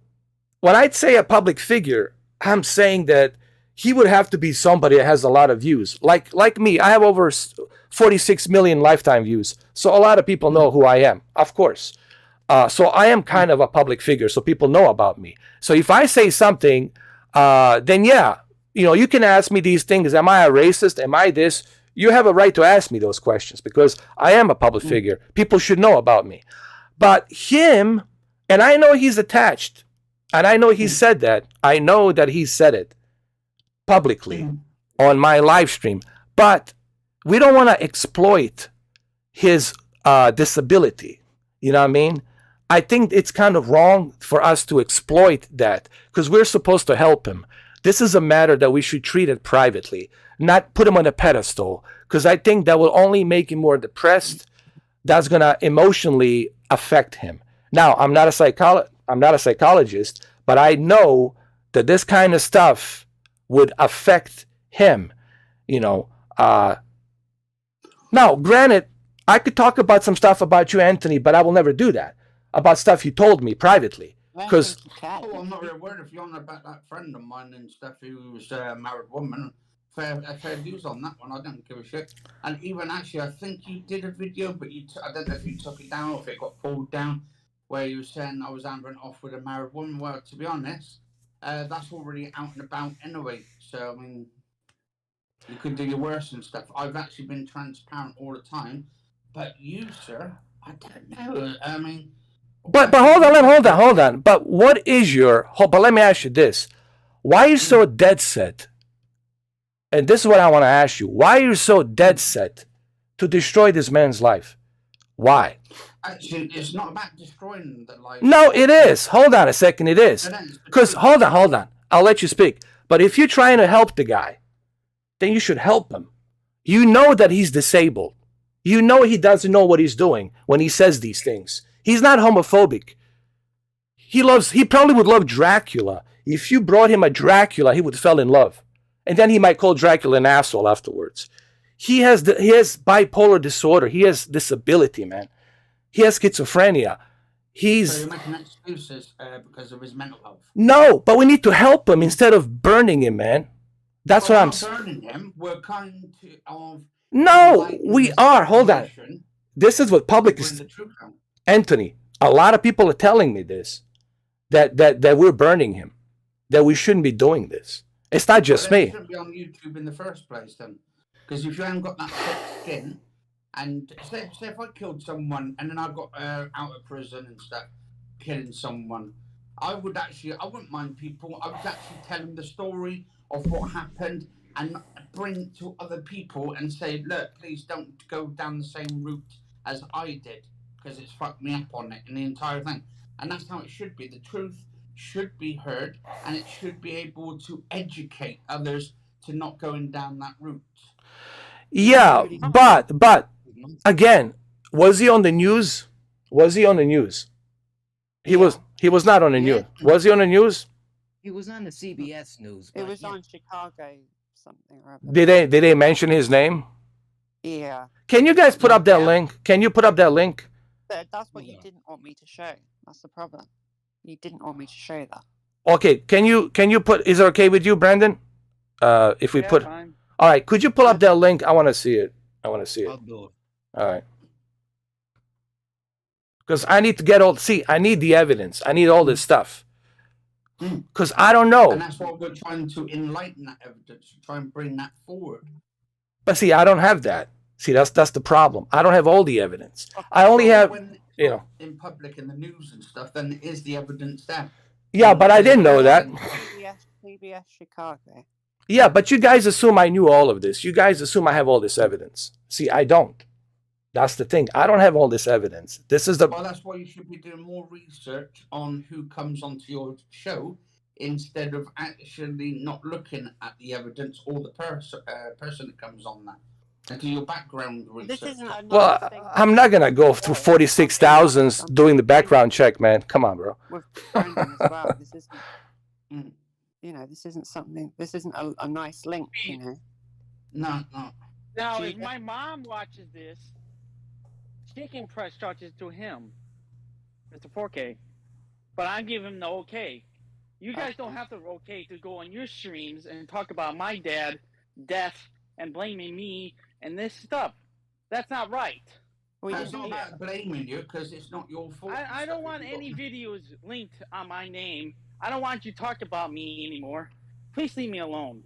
S1: when I'd say a public figure, I'm saying that he would have to be somebody that has a lot of views. Like me, I have over 46 million lifetime views. So a lot of people know who I am, of course. So I am kind of a public figure, so people know about me. So if I say something, then yeah, you can ask me these things. Am I a racist? Am I this? You have a right to ask me those questions because I am a public figure. People should know about me. But him, and I know he's attached, and I know he said that. I know that he said it publicly on my live stream. But we don't want to exploit his disability. You know what I mean? I think it's kind of wrong for us to exploit that because we're supposed to help him. This is a matter that we should treat it privately, not put him on a pedestal, because I think that will only make him more depressed. That's going to emotionally affect him. Now, I'm not a psychologist, but I know that this kind of stuff would affect him. Now, granted, I could talk about some stuff about you, Anthony, but I will never do that. About stuff you told me privately. Because
S4: Oh, I'm not really worried if you're on about that friend of mine and stuff who was a married woman. Fair views on that one. I don't give a shit. And even actually, I think you did a video, but I don't know if you took it down or if it got pulled down, where you were saying I was ambering off with a married woman. Well, to be honest, that's already out and about anyway. So I mean, you could do your worst and stuff. I've actually been transparent all the time, but you, sir, I don't know. I mean.
S1: But hold on. But what is but let me ask you this. Why are you so dead set? And this is what I want to ask you. Why are you so dead set to destroy this man's life? Why?
S4: Actually, it's not about destroying the life.
S1: No, it is. Hold on a second. It is. Because, hold on. I'll let you speak. But if you're trying to help the guy, then you should help him. You know that he's disabled. You know he doesn't know what he's doing when he says these things. He's not homophobic. He probably would love Dracula. If you brought him a Dracula, he would fall in love. And then he might call Dracula an asshole afterwards. He has bipolar disorder. He has disability, man. He has schizophrenia.
S4: So you're making excuses because of his mental health?
S1: No, but we need to help him instead of burning him, man. That's what I'm saying.
S4: Burning him. We're kind of.
S1: No, we are. Hold on. This is what public is. Anthony, a lot of people are telling me this, that we're burning him, that we shouldn't be doing this. It's not just me.
S4: You shouldn't be on YouTube in the first place, then, because if you haven't got that thick skin, and say if I killed someone and then I got out of prison and stuff, killing someone, I wouldn't mind people. I would actually tell them the story of what happened and bring it to other people and say, look, please don't go down the same route as I did, because it's fucked me up on it and the entire thing. And that's how it should be. The truth should be heard, and it should be able to educate others to not going down that route.
S1: Yeah, but again, was he on the news? Was he on the news? He was not on the news. Was he on the news?
S2: He was on the CBS News.
S5: It was on Chicago something or other.
S1: Did they mention his name?
S5: Yeah.
S1: Can you guys put up that link? Can you put up that link?
S5: That's what you didn't want me to show. That's the problem. You didn't want me to show that.
S1: Okay, can you put? Is it okay with you, Brandon? If we put.
S3: Fine.
S1: All right, could you pull up that link? I want to see it.
S2: I'll do it.
S1: All right. Because I need to get I need the evidence. I need all this stuff. Because I don't know.
S4: And that's what we're trying to enlighten that evidence, to try and bring that forward.
S1: But see, I don't have that. See, that's the problem. I don't have all the evidence. I only have,
S4: When
S1: you know.
S4: in public in the news and stuff, then is the evidence there?
S1: Yeah, but I didn't know that.
S5: CBS Chicago.
S1: Yeah, but you guys assume I knew all of this. You guys assume I have all this evidence. See, I don't. That's the thing. I don't have all this evidence. This is the.
S4: Well, that's why you should be doing more research on who comes onto your show instead of actually not looking at the evidence or the person that comes on that. And do your background research.
S5: This isn't a
S1: Well,
S5: nice thing to
S1: I'm not gonna go through 46,000 doing the background check, man. Come on, bro.
S5: with Brendan as well. This isn't,
S4: Mm.
S5: you know, this isn't something. This isn't a nice link, you know.
S4: No.
S3: Now,
S4: See,
S3: if my mom watches this, she can press charges to him, Mr. 4K. But I'm giving him the okay. You guys don't have the okay to go on your streams and talk about my dad, death, and blaming me and this stuff. That's not right.
S5: We
S4: it's
S5: didn't
S4: not
S5: do
S4: about blaming you because it's not your fault.
S3: I don't want any videos linked on my name. I don't want you to talk about me anymore. Please leave me alone.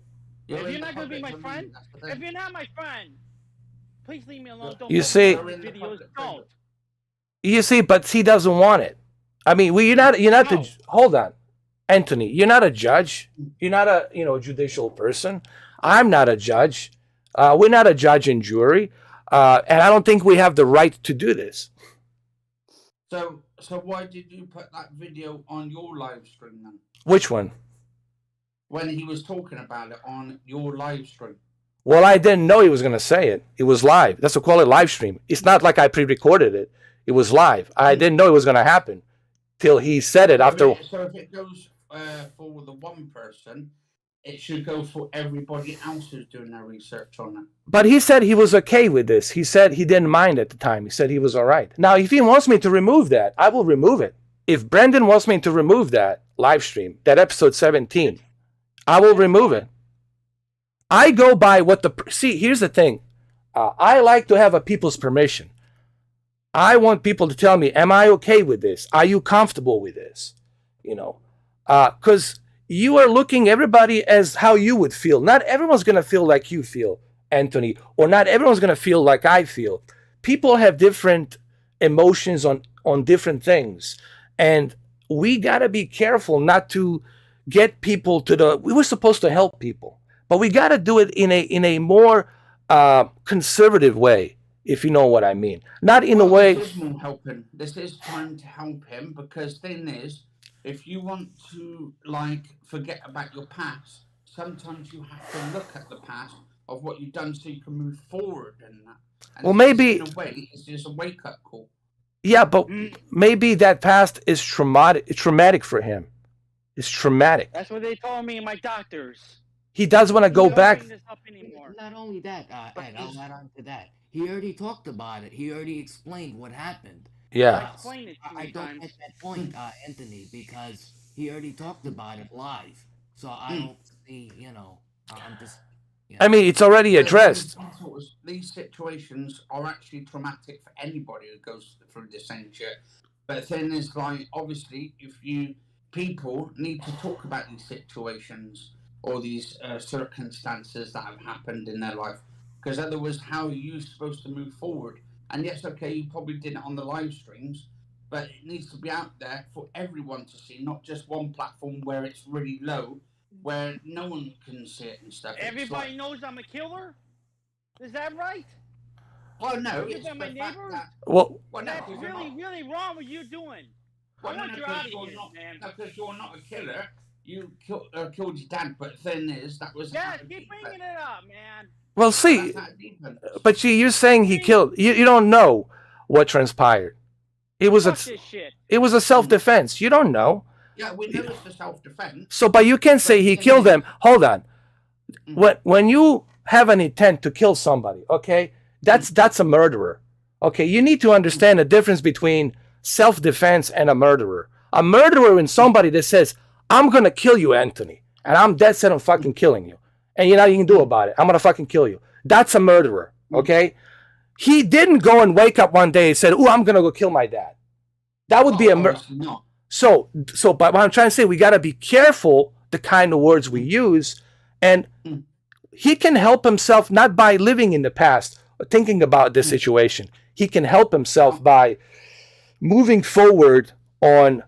S3: If you're not going to be my friend, if you're not my friend, please leave me alone. Don't
S1: You
S3: post
S1: see-
S3: my videos. Don't.
S1: You see, but he doesn't want it. I mean, you're not
S3: No.
S1: the. Hold on, Anthony. You're not a judge. You're not a judicial person. I'm not a judge. We're not a judge and jury, and I don't think we have the right to do this.
S4: So why did you put that video on your live stream then?
S1: Which one?
S4: When he was talking about it on your live stream.
S1: Well, I didn't know he was going to say it. It was live. That's what we call it, live stream. It's not like I pre-recorded it. It was live. I didn't know it was going to happen till he said it after.
S4: So if it goes for the one person, it should go for everybody else who's doing their research on it.
S1: But he said he was okay with this. He said he didn't mind at the time. He said he was all right. Now, if he wants me to remove that, I will remove it. If Brendan wants me to remove that live stream, that episode 17, I will remove it. I go by what the... See, here's the thing. I like to have a people's permission. I want people to tell me, am I okay with this? Are you comfortable with this? Because you are looking everybody as how you would feel. Not everyone's going to feel like you feel, Anthony, or not everyone's going to feel like I feel. People have different emotions on different things. And we got to be careful not to get people to we were supposed to help people, but we got to do it in a more conservative way, if you know what I mean. Not in a way.
S4: This is more helping. This is trying to help him because thing is, if you want to forget about your past, sometimes you have to look at the past of what you've done so you can move forward in that. And
S1: well, maybe
S4: in a way, it's just a wake up call.
S1: Yeah, but maybe that past is traumatic for him. It's traumatic.
S3: That's what they told me, my doctors.
S1: He does want to go
S3: Don't
S1: back.
S3: bring this up anymore.
S2: Not only that, Ed, I'll add on to that. He already talked about it. He already explained what happened.
S1: Yeah.
S3: Explain it to
S2: I
S3: me
S2: don't
S3: times.
S2: get that point, Anthony, because he already talked about it live. So I don't see, I'm just.
S1: I mean, it's already addressed.
S4: These situations are actually traumatic for anybody who goes through the same shit. But the thing is, obviously, people need to talk about these situations or these circumstances that have happened in their life. Because otherwise, how are you supposed to move forward? And yes, okay, you probably did it on the live streams, but it needs to be out there for everyone to see, not just one platform where it's really low, where no one can see it and stuff.
S3: Everybody knows I'm a killer? Is that right?
S4: Well, no,
S3: Is
S4: it's
S3: that my
S4: the fact
S3: neighbor?
S4: that...
S1: Well,
S4: no,
S3: That's
S4: 'cause you're
S3: really,
S4: not-
S3: really wrong what you're doing.
S4: well,
S3: I want you out of here, man.
S4: Because you're not a killer. You killed your dad, but the thing is, that was...
S3: Yeah, keep bringing it up, man.
S1: well, see,
S4: That's not defense.
S1: but see, you're saying he killed. You don't know what transpired. It was
S3: Fuck this shit.
S1: It was a self-defense. You don't know.
S4: Yeah, we know it's a self-defense.
S1: So, but you can say he killed them. Hold on. When you have an intent to kill somebody, okay, that's a murderer. Okay, you need to understand the difference between self-defense and a murderer. A murderer is somebody that says, I'm going to kill you, Anthony, and I'm dead set on fucking killing you. And you know you can do about it. I'm going to fucking kill you. That's a murderer, okay? He didn't go and wake up one day and said, oh, I'm going to go kill my dad. That would be a murder.
S4: No.
S1: So, but what I'm trying to say, we got to be careful the kind of words we use. And he can help himself not by living in the past. thinking about this situation. He can help himself by moving forward on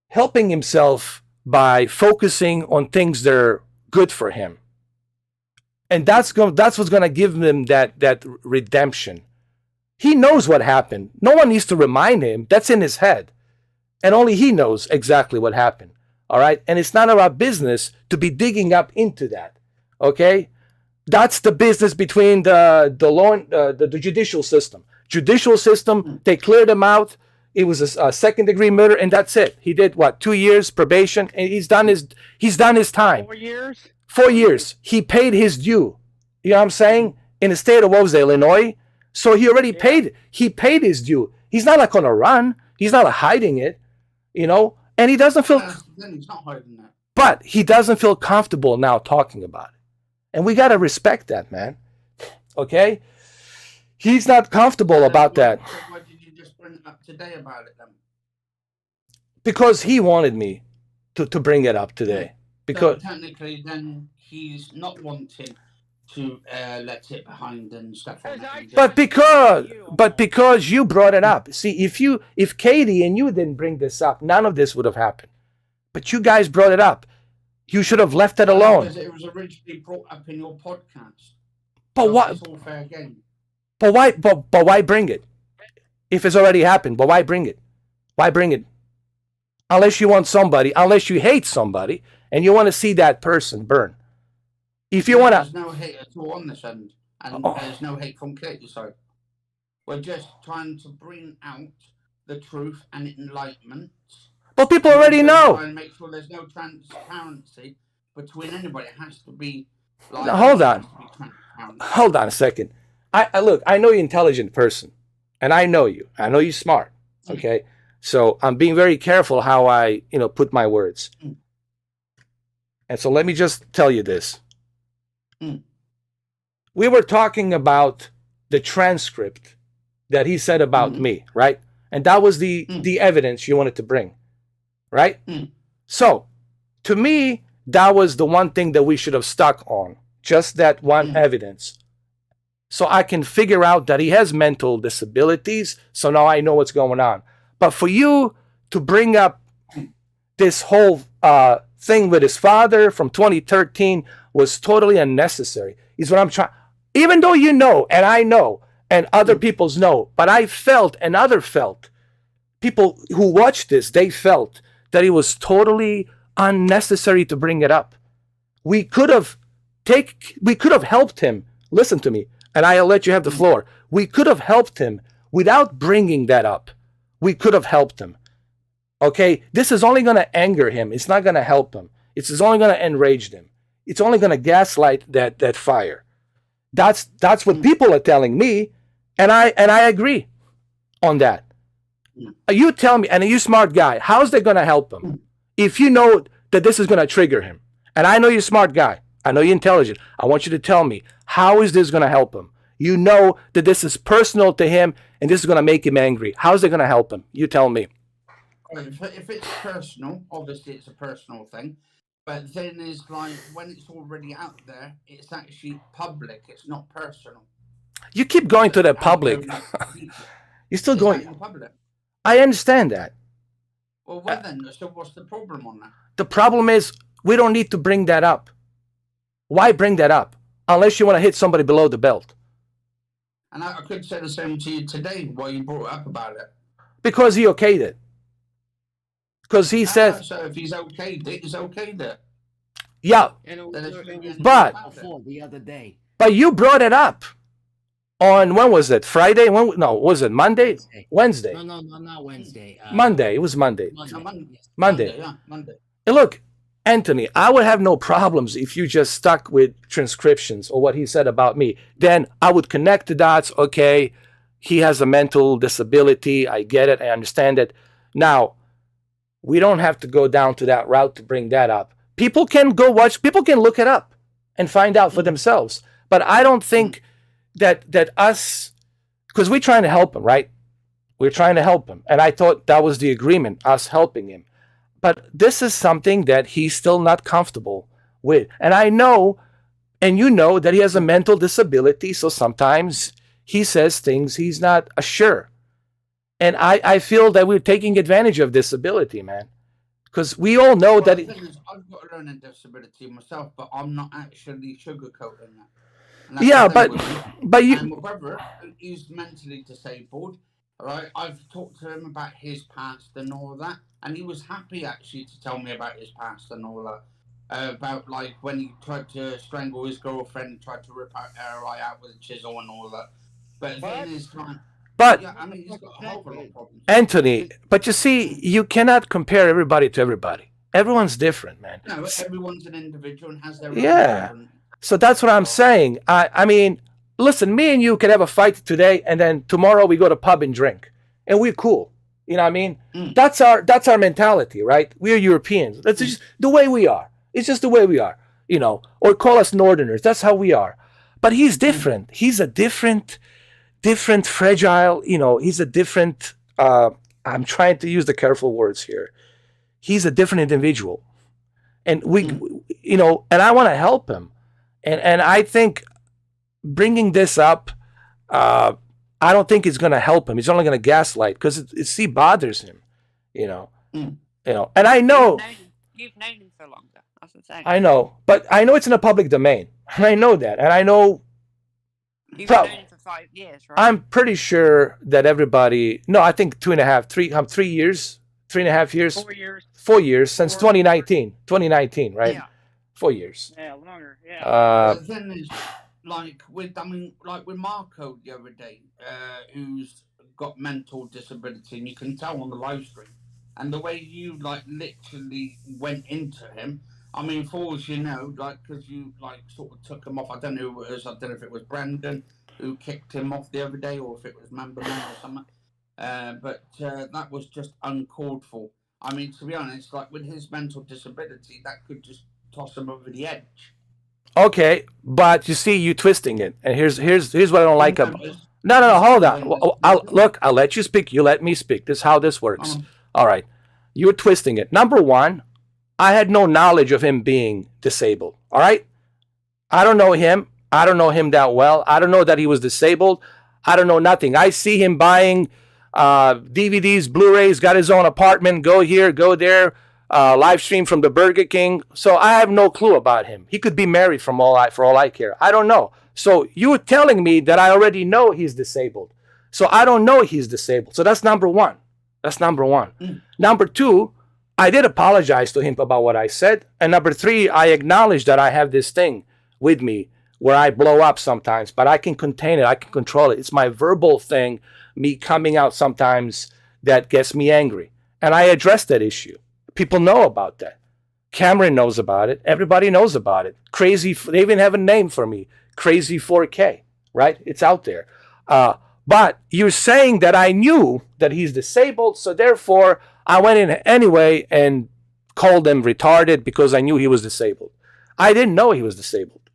S1: helping himself by focusing on things that are good for him. And that's what's going to give him that redemption. He knows what happened. No one needs to remind him. That's in his head. And only he knows exactly what happened. All right? And it's not our business to be digging up into that. Okay? That's the business between the law, the judicial system. Judicial system, they cleared him out. It was a second-degree murder, and that's it. He did, 2 years probation, and he's done his time.
S3: 4 years?
S1: 4 years. He paid his due. You know what I'm saying? In the state of, Illinois. So he already paid. He paid his due. He's not like on a run. He's not hiding it, And he doesn't feel.
S4: Then he's not hiding that.
S1: But he doesn't feel comfortable now talking about it, and we gotta respect that, man. Okay? He's not comfortable about that.
S4: Why did you just bring it up today about it then?
S1: Because he wanted me to bring it up today. Because
S4: so technically, then he's not wanting to let it behind and stuff like that.
S1: But because you brought it up. See, if Katie and you didn't bring this up, none of this would have happened. But you guys brought it up. You should have left it alone.
S4: Because it was originally brought up in your podcast.
S1: But
S4: so
S1: what?
S4: It's all fair game.
S1: But why? But why bring it? If it's already happened, but why bring it? Why bring it? Unless you want somebody, unless you hate somebody, and you want to see that person burn. If you want to,
S4: there's no hate at all on this end, and there's no hate from Katie's side. We're just trying to bring out the truth and enlightenment.
S1: But people already know.
S4: And make sure there's no transparency between anybody. It has to be.
S1: Now, hold on. Hold on a second. I look. I know you're an intelligent person, and I know you. I know you're smart. Okay, so I'm being very careful how I, put my words. And so let me just tell you this. We were talking about the transcript that he said about me, right? And that was the evidence you wanted to bring, right? So, to me, that was the one thing that we should have stuck on, just that one evidence. So I can figure out that he has mental disabilities, so now I know what's going on. But for you to bring up this whole thing with his father from 2013 was totally unnecessary, is what I'm trying. Even though you know, and I know, and other people's know, but I felt, and other felt, people who watched this, they felt that it was totally unnecessary to bring it up. We could have helped him. Listen to me, and I'll let you have the floor. We could have helped him without bringing that up. We could have helped him. Okay, this is only going to anger him. It's not going to help him. It's only going to enrage him. It's only going to gaslight that fire. That's what people are telling me, and I agree on that. You tell me, and you're a smart guy, how's that going to help him? If you know that this is going to trigger him, and I know you're a smart guy, I know you're intelligent, I want you to tell me, how is this going to help him? You know that this is personal to him, and this is going to make him angry. How's it going to help him? You tell me.
S4: If it's personal, obviously it's a personal thing. But then is like when it's already out there, it's actually public. It's not personal.
S1: You keep going to the public. You're still going.
S4: Public.
S1: I understand that.
S4: Well, then, so what's the problem on that?
S1: The problem is we don't need to bring that up. Why bring that up? Unless you want to hit somebody below the belt.
S4: And I could say the same to you today, why you brought up about it.
S1: Because he okayed it. Because he said.
S4: So if he's okay, he's okay there.
S1: Yeah. But
S2: the other day.
S1: But you brought it up on, when was it? Friday? Was it Monday? Wednesday.
S2: No, not Wednesday.
S1: Monday. It was Monday.
S4: Monday. Yeah, Monday.
S1: And look, Anthony, I would have no problems if you just stuck with transcriptions or what he said about me. Then I would connect the dots. Okay, he has a mental disability. I get it. I understand it. Now, we don't have to go down to that route to bring that up. People can go watch, people can look it up and find out for themselves. But I don't think that us, because we're trying to help him, right? We're trying to help him. And I thought that was the agreement, us helping him. But this is something that he's still not comfortable with. And I know and you know that he has a mental disability, so sometimes he says things he's not sure. And I feel that we're taking advantage of this ability, man. Because we all know
S4: Well,
S1: that.
S4: the thing is, I've got a learning disability myself, but I'm not actually sugarcoating that. And that's
S1: Yeah,
S4: the thing
S1: but
S4: with me.
S1: but you.
S4: And my brother, he's mentally disabled. All right, I've talked to him about his past and all that, and he was happy actually to tell me about his past and all that. About like when he tried to strangle his girlfriend, tried to rip her eye out with a chisel and all that. But then his time,
S1: But
S4: yeah, I mean, he's got a whole lot of problems.
S1: Anthony, but you see, you cannot compare everybody to everybody. Everyone's different, man.
S4: No, everyone's an individual and has their own
S1: Yeah.
S4: different.
S1: So that's what I'm saying. I mean, listen, me and you could have a fight today, and then tomorrow we go to pub and drink, and we're cool. You know what I mean? That's our mentality, right? We're Europeans. That's just the way we are. It's just the way we are, you know. Or call us Northerners. That's how we are. But he's different. He's a different, fragile. You know, he's a different. I'm trying to use the careful words here. He's a different individual, and you know, and I want to help him. And I think bringing this up, I don't think it's going to help him. He's only going to gaslight because it bothers him, you know. You know, and I know
S5: You've known him for longer. That's the thing.
S1: I know, but I know it's in a public domain. I know that, and I know.
S5: You've known him for 5 years, right?
S1: I'm pretty sure that everybody. No, I think 2.5, 3. 3 years, 3.5 years.
S3: 4 years.
S1: 4 years since 2019. 2019, right?
S5: Yeah.
S1: 4 years.
S3: Yeah, longer. Yeah.
S4: The thing is, like with Marco the other day, who's got mental disability, and you can tell on the live stream, and the way you like literally went into him. I mean, for all you know, like because you like sort of took him off. I don't know who it was. I don't know if it was Brandon who kicked him off the other day, or if it was Mamba Man or something. But that was just uncalled for. I mean, to be honest, like with his mental disability, that could just toss him over the edge.
S1: Okay, but you see, you twisting it, and here's what I don't like about. No, hold on. I'll let you speak. You let me speak. This is how this works. All right, you're twisting it. Number one, I had no knowledge of him being disabled. All right, I don't know him. I don't know him that well. I don't know that he was disabled. I don't know nothing. I see him buying DVDs, Blu-rays, got his own apartment. Go here, go there. Live stream from the Burger King. So I have no clue about him. He could be married for all I care. I don't know. So you're telling me that I already know he's disabled. So I don't know he's disabled. So that's number one. Number two, I did apologize to him about what I said. And number three, I acknowledge that I have this thing with me where I blow up sometimes, but I can contain it. I can control it. It's my verbal thing, me coming out sometimes that gets me angry. And I address that issue. People know about that. Cameron knows about it. Everybody knows about it. Crazy. They even have a name for me. Crazy 4K, right? It's out there. But you're saying that I knew that he's disabled, so therefore I went in anyway and called him retarded because I knew he was disabled. I didn't know he was disabled.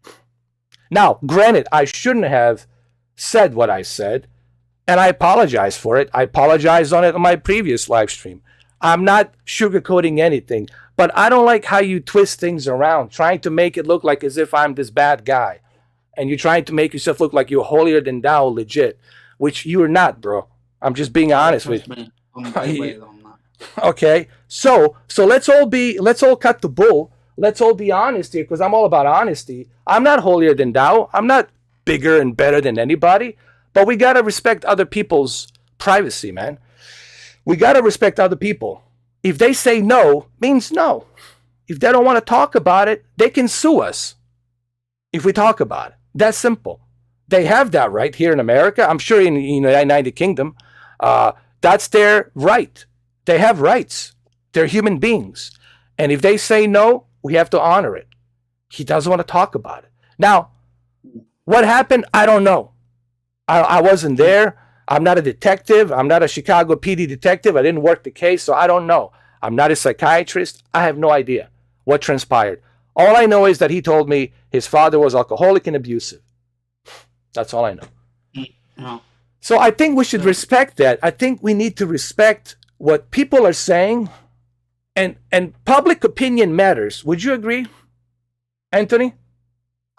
S1: Now, granted, I shouldn't have said what I said, and I apologize for it. I apologized on it on my previous live stream. I'm not sugarcoating anything, but I don't like how you twist things around, trying to make it look like as if I'm this bad guy. And you're trying to make yourself look like you're holier than thou legit, which you're not, bro. I'm just being honest with you.
S4: I'm way on that.
S1: Okay, so let's all cut the bull. Let's all be honest here, because I'm all about honesty. I'm not holier than thou. I'm not bigger and better than anybody, but we gotta respect other people's privacy, man. We gotta respect other people. If they say no, means no. If they don't want to talk about it, they can sue us. If we talk about it, that's simple. They have that right here in America. I'm sure in the United Kingdom, that's their right. They have rights. They're human beings. And if they say no, we have to honor it. He doesn't want to talk about it. Now, what happened? I don't know. I wasn't there. I'm not a detective. I'm not a Chicago PD detective. I didn't work the case, so I don't know. I'm not a psychiatrist. I have no idea what transpired. All I know is that he told me his father was alcoholic and abusive. That's all I know.
S4: No.
S1: So I think we should respect that. I think we need to respect what people are saying, and public opinion matters. Would you agree, Anthony?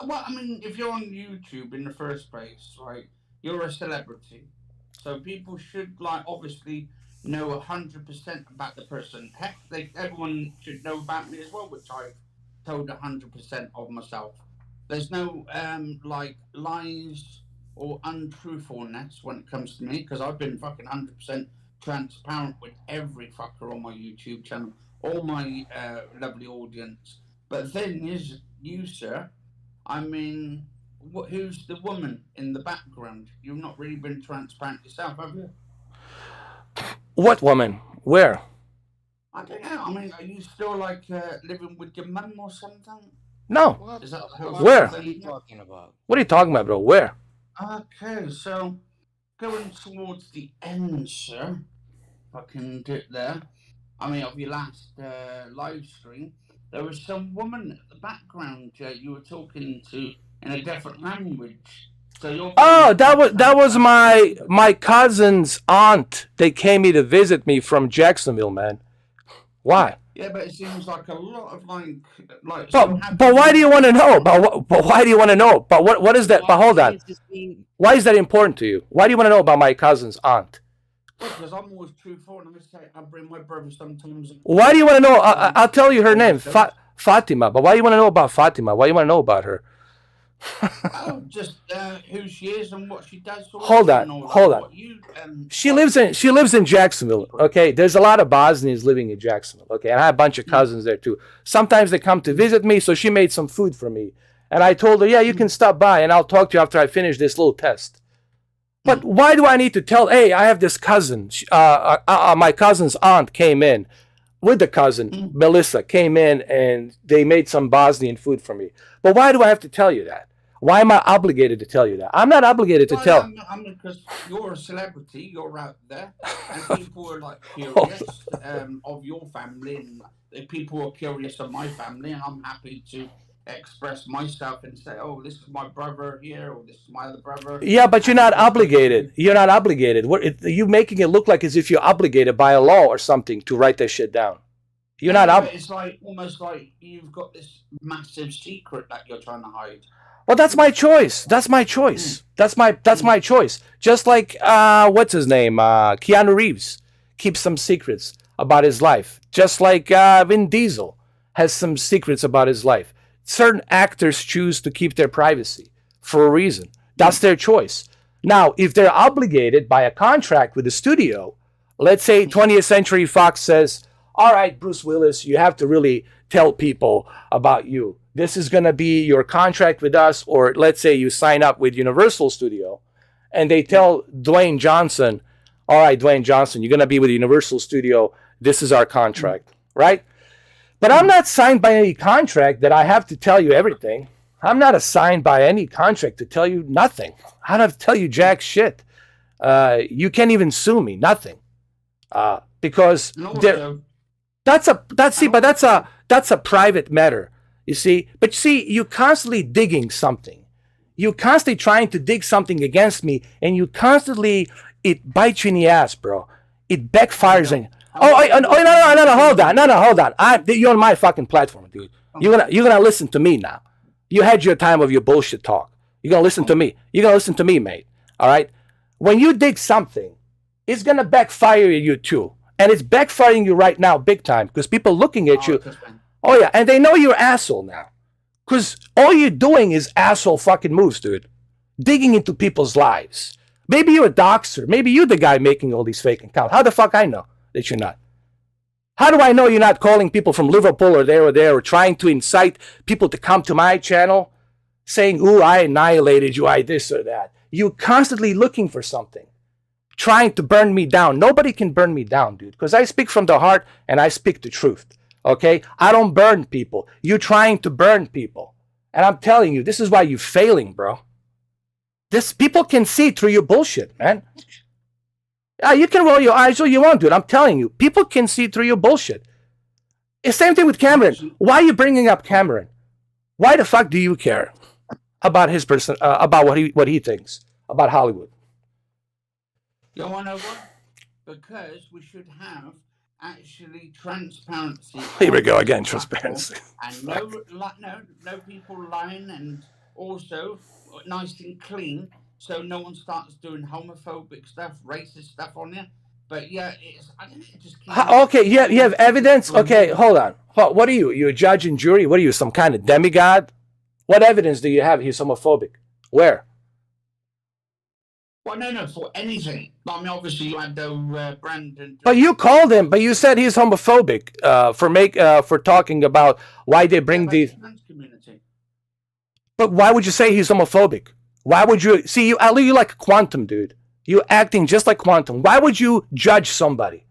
S4: Well, I mean, if you're on YouTube in the first place, right, you're a celebrity, so people should like obviously know 100% about the person. Heck, everyone should know about me as well, which I've told 100% of myself. There's no like lies or untruthfulness when it comes to me because I've been fucking 100% transparent with every fucker on my YouTube channel, all my lovely audience. But the thing is, you, sir, I mean, who's the woman in the background? You've not really been transparent yourself, have you?
S1: What woman? Where?
S4: I don't know. I mean, are you still like living with your mum or something?
S1: No.
S2: What
S4: Is that
S2: the
S1: Where?
S2: fuck are you talking about?
S1: What are you talking about, bro? Where?
S4: Okay, so going towards the end, sir. If I can do it there. I mean, of your last live stream, there was some woman at the background you were talking to in a different language. So you're
S1: Oh, that was my cousin's aunt. They came here to visit me from Jacksonville, man. Why?
S4: Yeah, but it seems like a lot of like.
S1: But why do you want to know? But why do you want to know? But what is that? But hold on. Why is that important to you? Why do you want to know about my cousin's aunt?
S4: Because I'm always truthful, and I bring my brother sometimes.
S1: Why do you want to know? I'll tell you her name, Fatima. But why do you want to know about Fatima? Why do you want to know about her?
S4: Oh, just who she is and what she does.
S1: Hold on. She lives in Jacksonville. Okay, there's a lot of Bosnians living in Jacksonville. Okay, and I have a bunch of cousins there too. Sometimes they come to visit me, so she made some food for me, and I told her, yeah, you can stop by, and I'll talk to you after I finish this little test. But why do I need to tell? Hey, I have this cousin. My cousin's aunt came in with the cousin, Melissa, came in, and they made some Bosnian food for me. But why do I have to tell you that? Why am I obligated to tell you that? I'm not obligated to tell.
S4: Because you're a celebrity, you're out there, and people are like curious of your family, and people are curious of my family, and I'm happy to express myself and say, oh, this is my brother here, or this is my other brother.
S1: Yeah, but you're not obligated. You're not obligated. You making it look like as if you're obligated by a law or something to write that shit down. You're not obligated.
S4: It's like almost like you've got this massive secret that you're trying to hide.
S1: Well, that's my choice. That's my choice. That's my choice. Just like what's his name? Keanu Reeves keeps some secrets about his life. Just like Vin Diesel has some secrets about his life. Certain actors choose to keep their privacy for a reason. That's their choice. Now, if they're obligated by a contract with the studio, let's say 20th Century Fox says, all right, Bruce Willis, you have to really tell people about you. This is going to be your contract with us, or let's say you sign up with Universal Studio, and they tell Dwayne Johnson, all right, Dwayne Johnson, you're going to be with Universal Studio. This is our contract, right? But I'm not signed by any contract that I have to tell you everything. I'm not assigned by any contract to tell you nothing. I don't have to tell you jack shit. You can't even sue me, nothing, because that's a private matter. You see, but see, you're constantly digging something. You're constantly trying to dig something against me, and it bites you in the ass, bro. It backfires on you. No, hold on. You're on my fucking platform, dude. You're gonna listen to me now. You had your time of your bullshit talk. You're gonna listen to me. You're gonna listen to me, mate. All right? When you dig something, it's gonna backfire you too. And it's backfiring you right now big time because people looking at you. Oh yeah, and they know you're an asshole now. Because all you're doing is asshole fucking moves, dude. Digging into people's lives. Maybe you're a doxer. Maybe you're the guy making all these fake accounts. How the fuck I know that you're not? How do I know you're not calling people from Liverpool or there or trying to incite people to come to my channel saying, ooh, I annihilated you, I this or that. You're constantly looking for something. Trying to burn me down. Nobody can burn me down, dude. Because I speak from the heart and I speak the truth. Okay? I don't burn people. You're trying to burn people. And I'm telling you, this is why you're failing, bro. People can see through your bullshit, man. You can roll your eyes all you want, dude. I'm telling you, people can see through your bullshit. It's the same thing with Cameron. Why are you bringing up Cameron? Why the fuck do you care about his person, about what he thinks about Hollywood?
S4: You want to know what? Because we should have actually transparency.
S1: Here we go again, transparency.
S4: And no people lying and also nice and clean, so no one starts doing homophobic stuff, racist stuff on you. But yeah, I don't know, it just keeps.
S1: Okay, you have evidence? Okay, hold on. What are you? You a judge and jury? What are you, some kind of demigod? What evidence do you have he's homophobic? Where?
S4: Well, no, for anything. I mean, obviously you had Brandon.
S1: But you called him, but you said he's homophobic for talking about why they bring these.
S4: Trans community.
S1: But why would you say he's homophobic? Why would you see you? You like Quantum, dude. You acting just like Quantum. Why would you judge somebody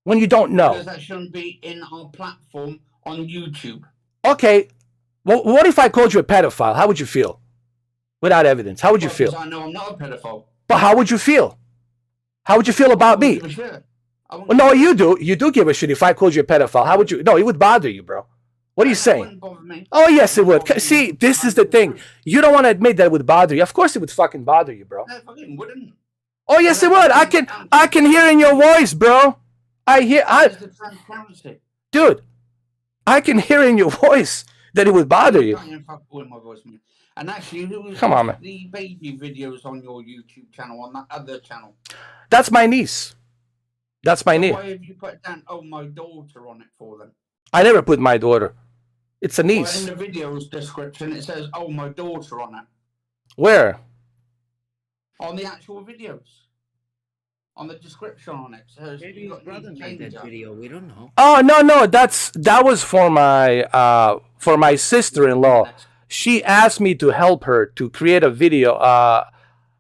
S1: when you don't know?
S4: Because that shouldn't be in our platform on YouTube.
S1: Okay, well, what if I called you a pedophile? How would you feel? Without evidence, how would you feel?
S4: Because I know I'm not a pedophile.
S1: But how would you feel? How would you feel about me? Well, no, you do. You do give a shit if I called you a pedophile. How would you? No, it would bother you, bro. What are you saying? Oh, yes, it would. See, this is the thing. You don't want to admit that it would bother you. Of course, it would fucking bother you, bro.
S4: No, it fucking wouldn't.
S1: Oh, yes, it would. I can hear in your voice, bro.
S4: The transparency.
S1: Dude, I can hear in your voice that it would bother you.
S4: And actually,
S1: Come on, man.
S4: The baby videos on your YouTube channel, on that other channel?
S1: That's my niece. That's my niece.
S4: Why have you put down, oh, my daughter on it for them?
S1: I never put my daughter. It's a niece.
S4: Well, in the video's description, it says, oh, my daughter on it.
S1: Where?
S2: On the actual videos. On the description on it. So maybe his brother made that video. We don't know.
S1: Oh, no. That was for my sister-in-law. She asked me to help her to create a video,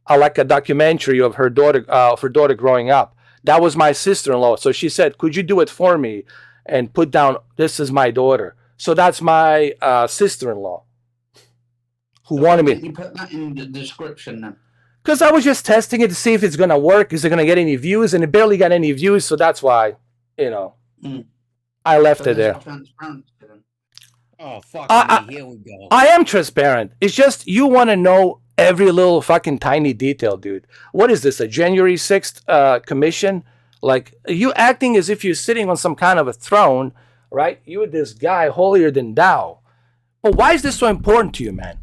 S1: like a documentary of her daughter growing up. That was my sister-in-law. So she said, could you do it for me and put down, this is my daughter. So that's my sister-in-law who wanted me.
S4: You put that in the description then?
S1: Because I was just testing it to see if it's going to work. Is it going to get any views? And it barely got any views. So that's why, I left it there.
S2: Oh, fuck me. Here we go.
S1: I am transparent. It's just you want to know every little fucking tiny detail, dude. What is this, a January 6th commission? Like, you acting as if you're sitting on some kind of a throne, right? You're this guy holier than thou. But why is this so important to you, man?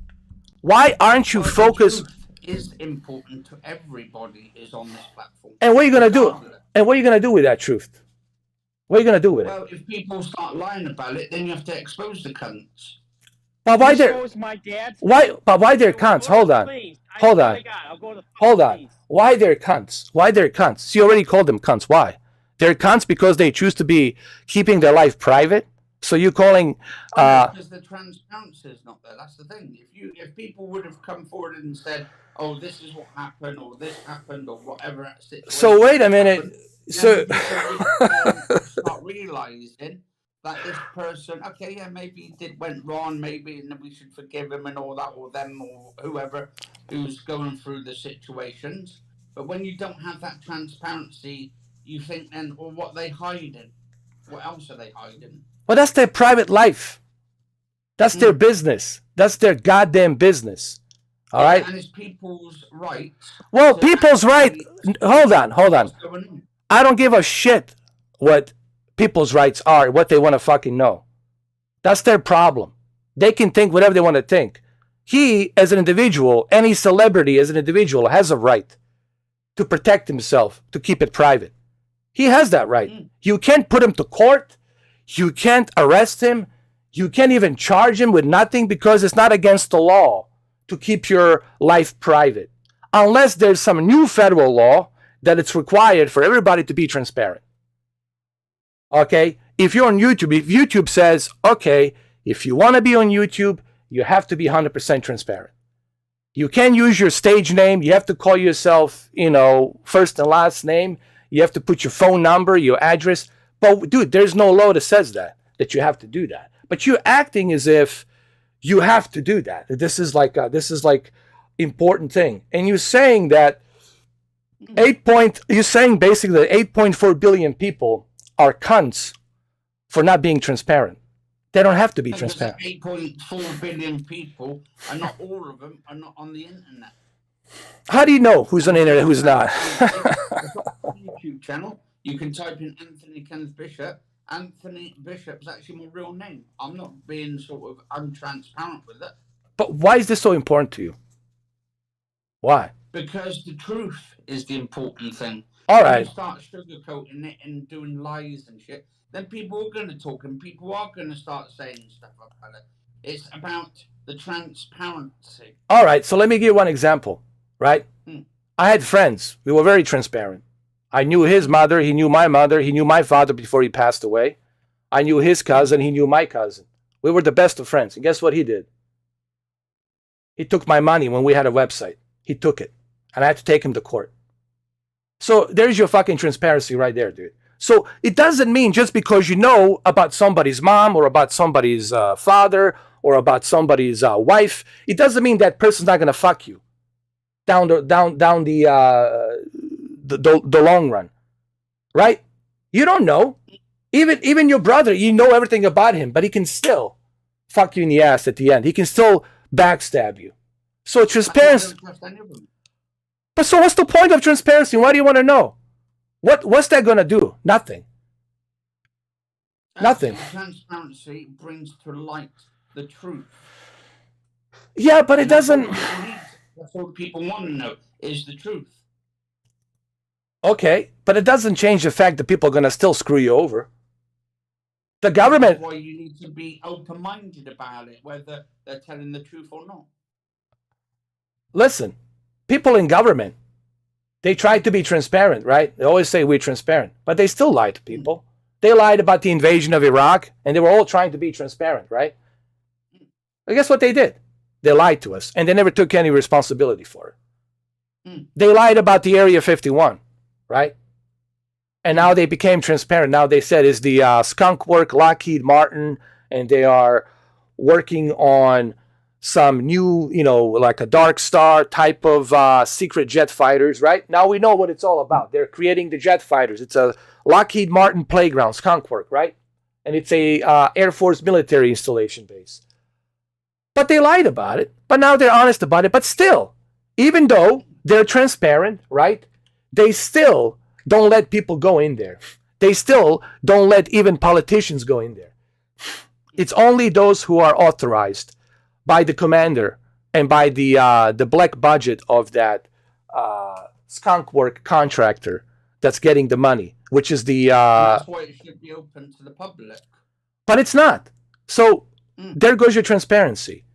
S1: Why aren't you focused?
S4: Is important to everybody is on this platform.
S1: And what are you going to do? And what are you going to do with that truth? What are you going to do with it?
S4: Well, if people start lying about it, then you have to expose the cunts.
S1: But why they're cunts? Hold on. Why they're cunts? So you already called them cunts. Why? They're cunts because they choose to be keeping their life private. So you calling?
S4: Because the transparency is not there. That's the thing. If people would have come forward and said, "Oh, this is what happened," or "This happened," or whatever.
S1: So wait a minute.
S4: Start realizing that this person, okay, yeah, maybe went wrong, maybe, and we should forgive him and all that, or them, or whoever who's going through the situations. But when you don't have that transparency, you think then, well, what are they hiding? What else are they hiding?
S1: Well, that's their private life. That's their business. That's their goddamn business. All right?
S4: And it's people's rights.
S1: Well, people's right. Hold on. I don't give a shit what people's rights are, what they want to fucking know. That's their problem. They can think whatever they want to think. He, as an individual, any celebrity as an individual, has a right to protect himself, to keep it private. He has that right. You can't put him to court. You can't arrest him. You can't even charge him with nothing because it's not against the law to keep your life private. Unless there's some new federal law that it's required for everybody to be transparent. Okay? If you're on YouTube, if YouTube says, okay, if you want to be on YouTube, you have to be 100% transparent. You can't use your stage name. You have to call yourself, first and last name. You have to put your phone number, your address. But dude, there's no law that says that you have to do that. But you're acting as if you have to do that. This is like important thing. And you're saying that you're saying basically that 8.4 billion people are cunts for not being transparent. They don't have to be transparent.
S4: 8.4 billion people, and not all of them are not on the internet.
S1: How do you know who's on the internet, who's not?
S4: YouTube channel. You can type in Anthony Kenneth Bishop. Anthony Bishop's actually my real name. I'm not being sort of untransparent with it.
S1: But why is this so important to you? Why?
S4: Because the truth is the important thing.
S1: All
S4: When
S1: right.
S4: you start sugarcoating it and doing lies and shit, then people are going to talk and people are going to start saying stuff about it. It's about the transparency.
S1: All right. So let me give you one example, right?
S4: Hmm.
S1: I had friends. We were very transparent. I knew his mother. He knew my mother. He knew my father before he passed away. I knew his cousin. He knew my cousin. We were the best of friends. And guess what he did? He took my money when we had a website. He took it. And I had to take him to court. So there's your fucking transparency right there, dude. So it doesn't mean just because you know about somebody's mom or about somebody's father or about somebody's wife, it doesn't mean that person's not gonna fuck you down the long run, right? You don't know. Even your brother, you know everything about him, but he can still fuck you in the ass at the end. He can still backstab you. So transparency. But so what's the point of transparency? Why do you want to know? What's that gonna do? Nothing. Nothing.
S4: Transparency brings to light the truth.
S1: Yeah, but it doesn't.
S4: That's all people want to know is the truth.
S1: Okay, but it doesn't change the fact that people are gonna still screw you over. The government.
S4: That's why you need to be open-minded about it, whether they're telling the truth or not.
S1: Listen, people in government, they try to be transparent, right? They always say we're transparent, but they still lie to people. They lied about the invasion of Iraq, and they were all trying to be transparent, right? But guess what they did? They lied to us, and they never took any responsibility for it. They lied about the Area 51, right? And now they became transparent. Now they said it's the skunk work, Lockheed Martin, and they are working on some new, like a Dark Star type of secret jet fighters, right? Now we know what it's all about. They're creating the jet fighters. It's a Lockheed Martin playground, skunk work, right? And it's a Air Force military installation base. But they lied about it. But now they're honest about it. But still, even though they're transparent, right? They still don't let people go in there. They still don't let even politicians go in there. It's only those who are authorized by the commander and by the black budget of that skunk work contractor that's getting the money, which is the.
S4: That's why it should be open to the public.
S1: But it's not. So there goes your transparency.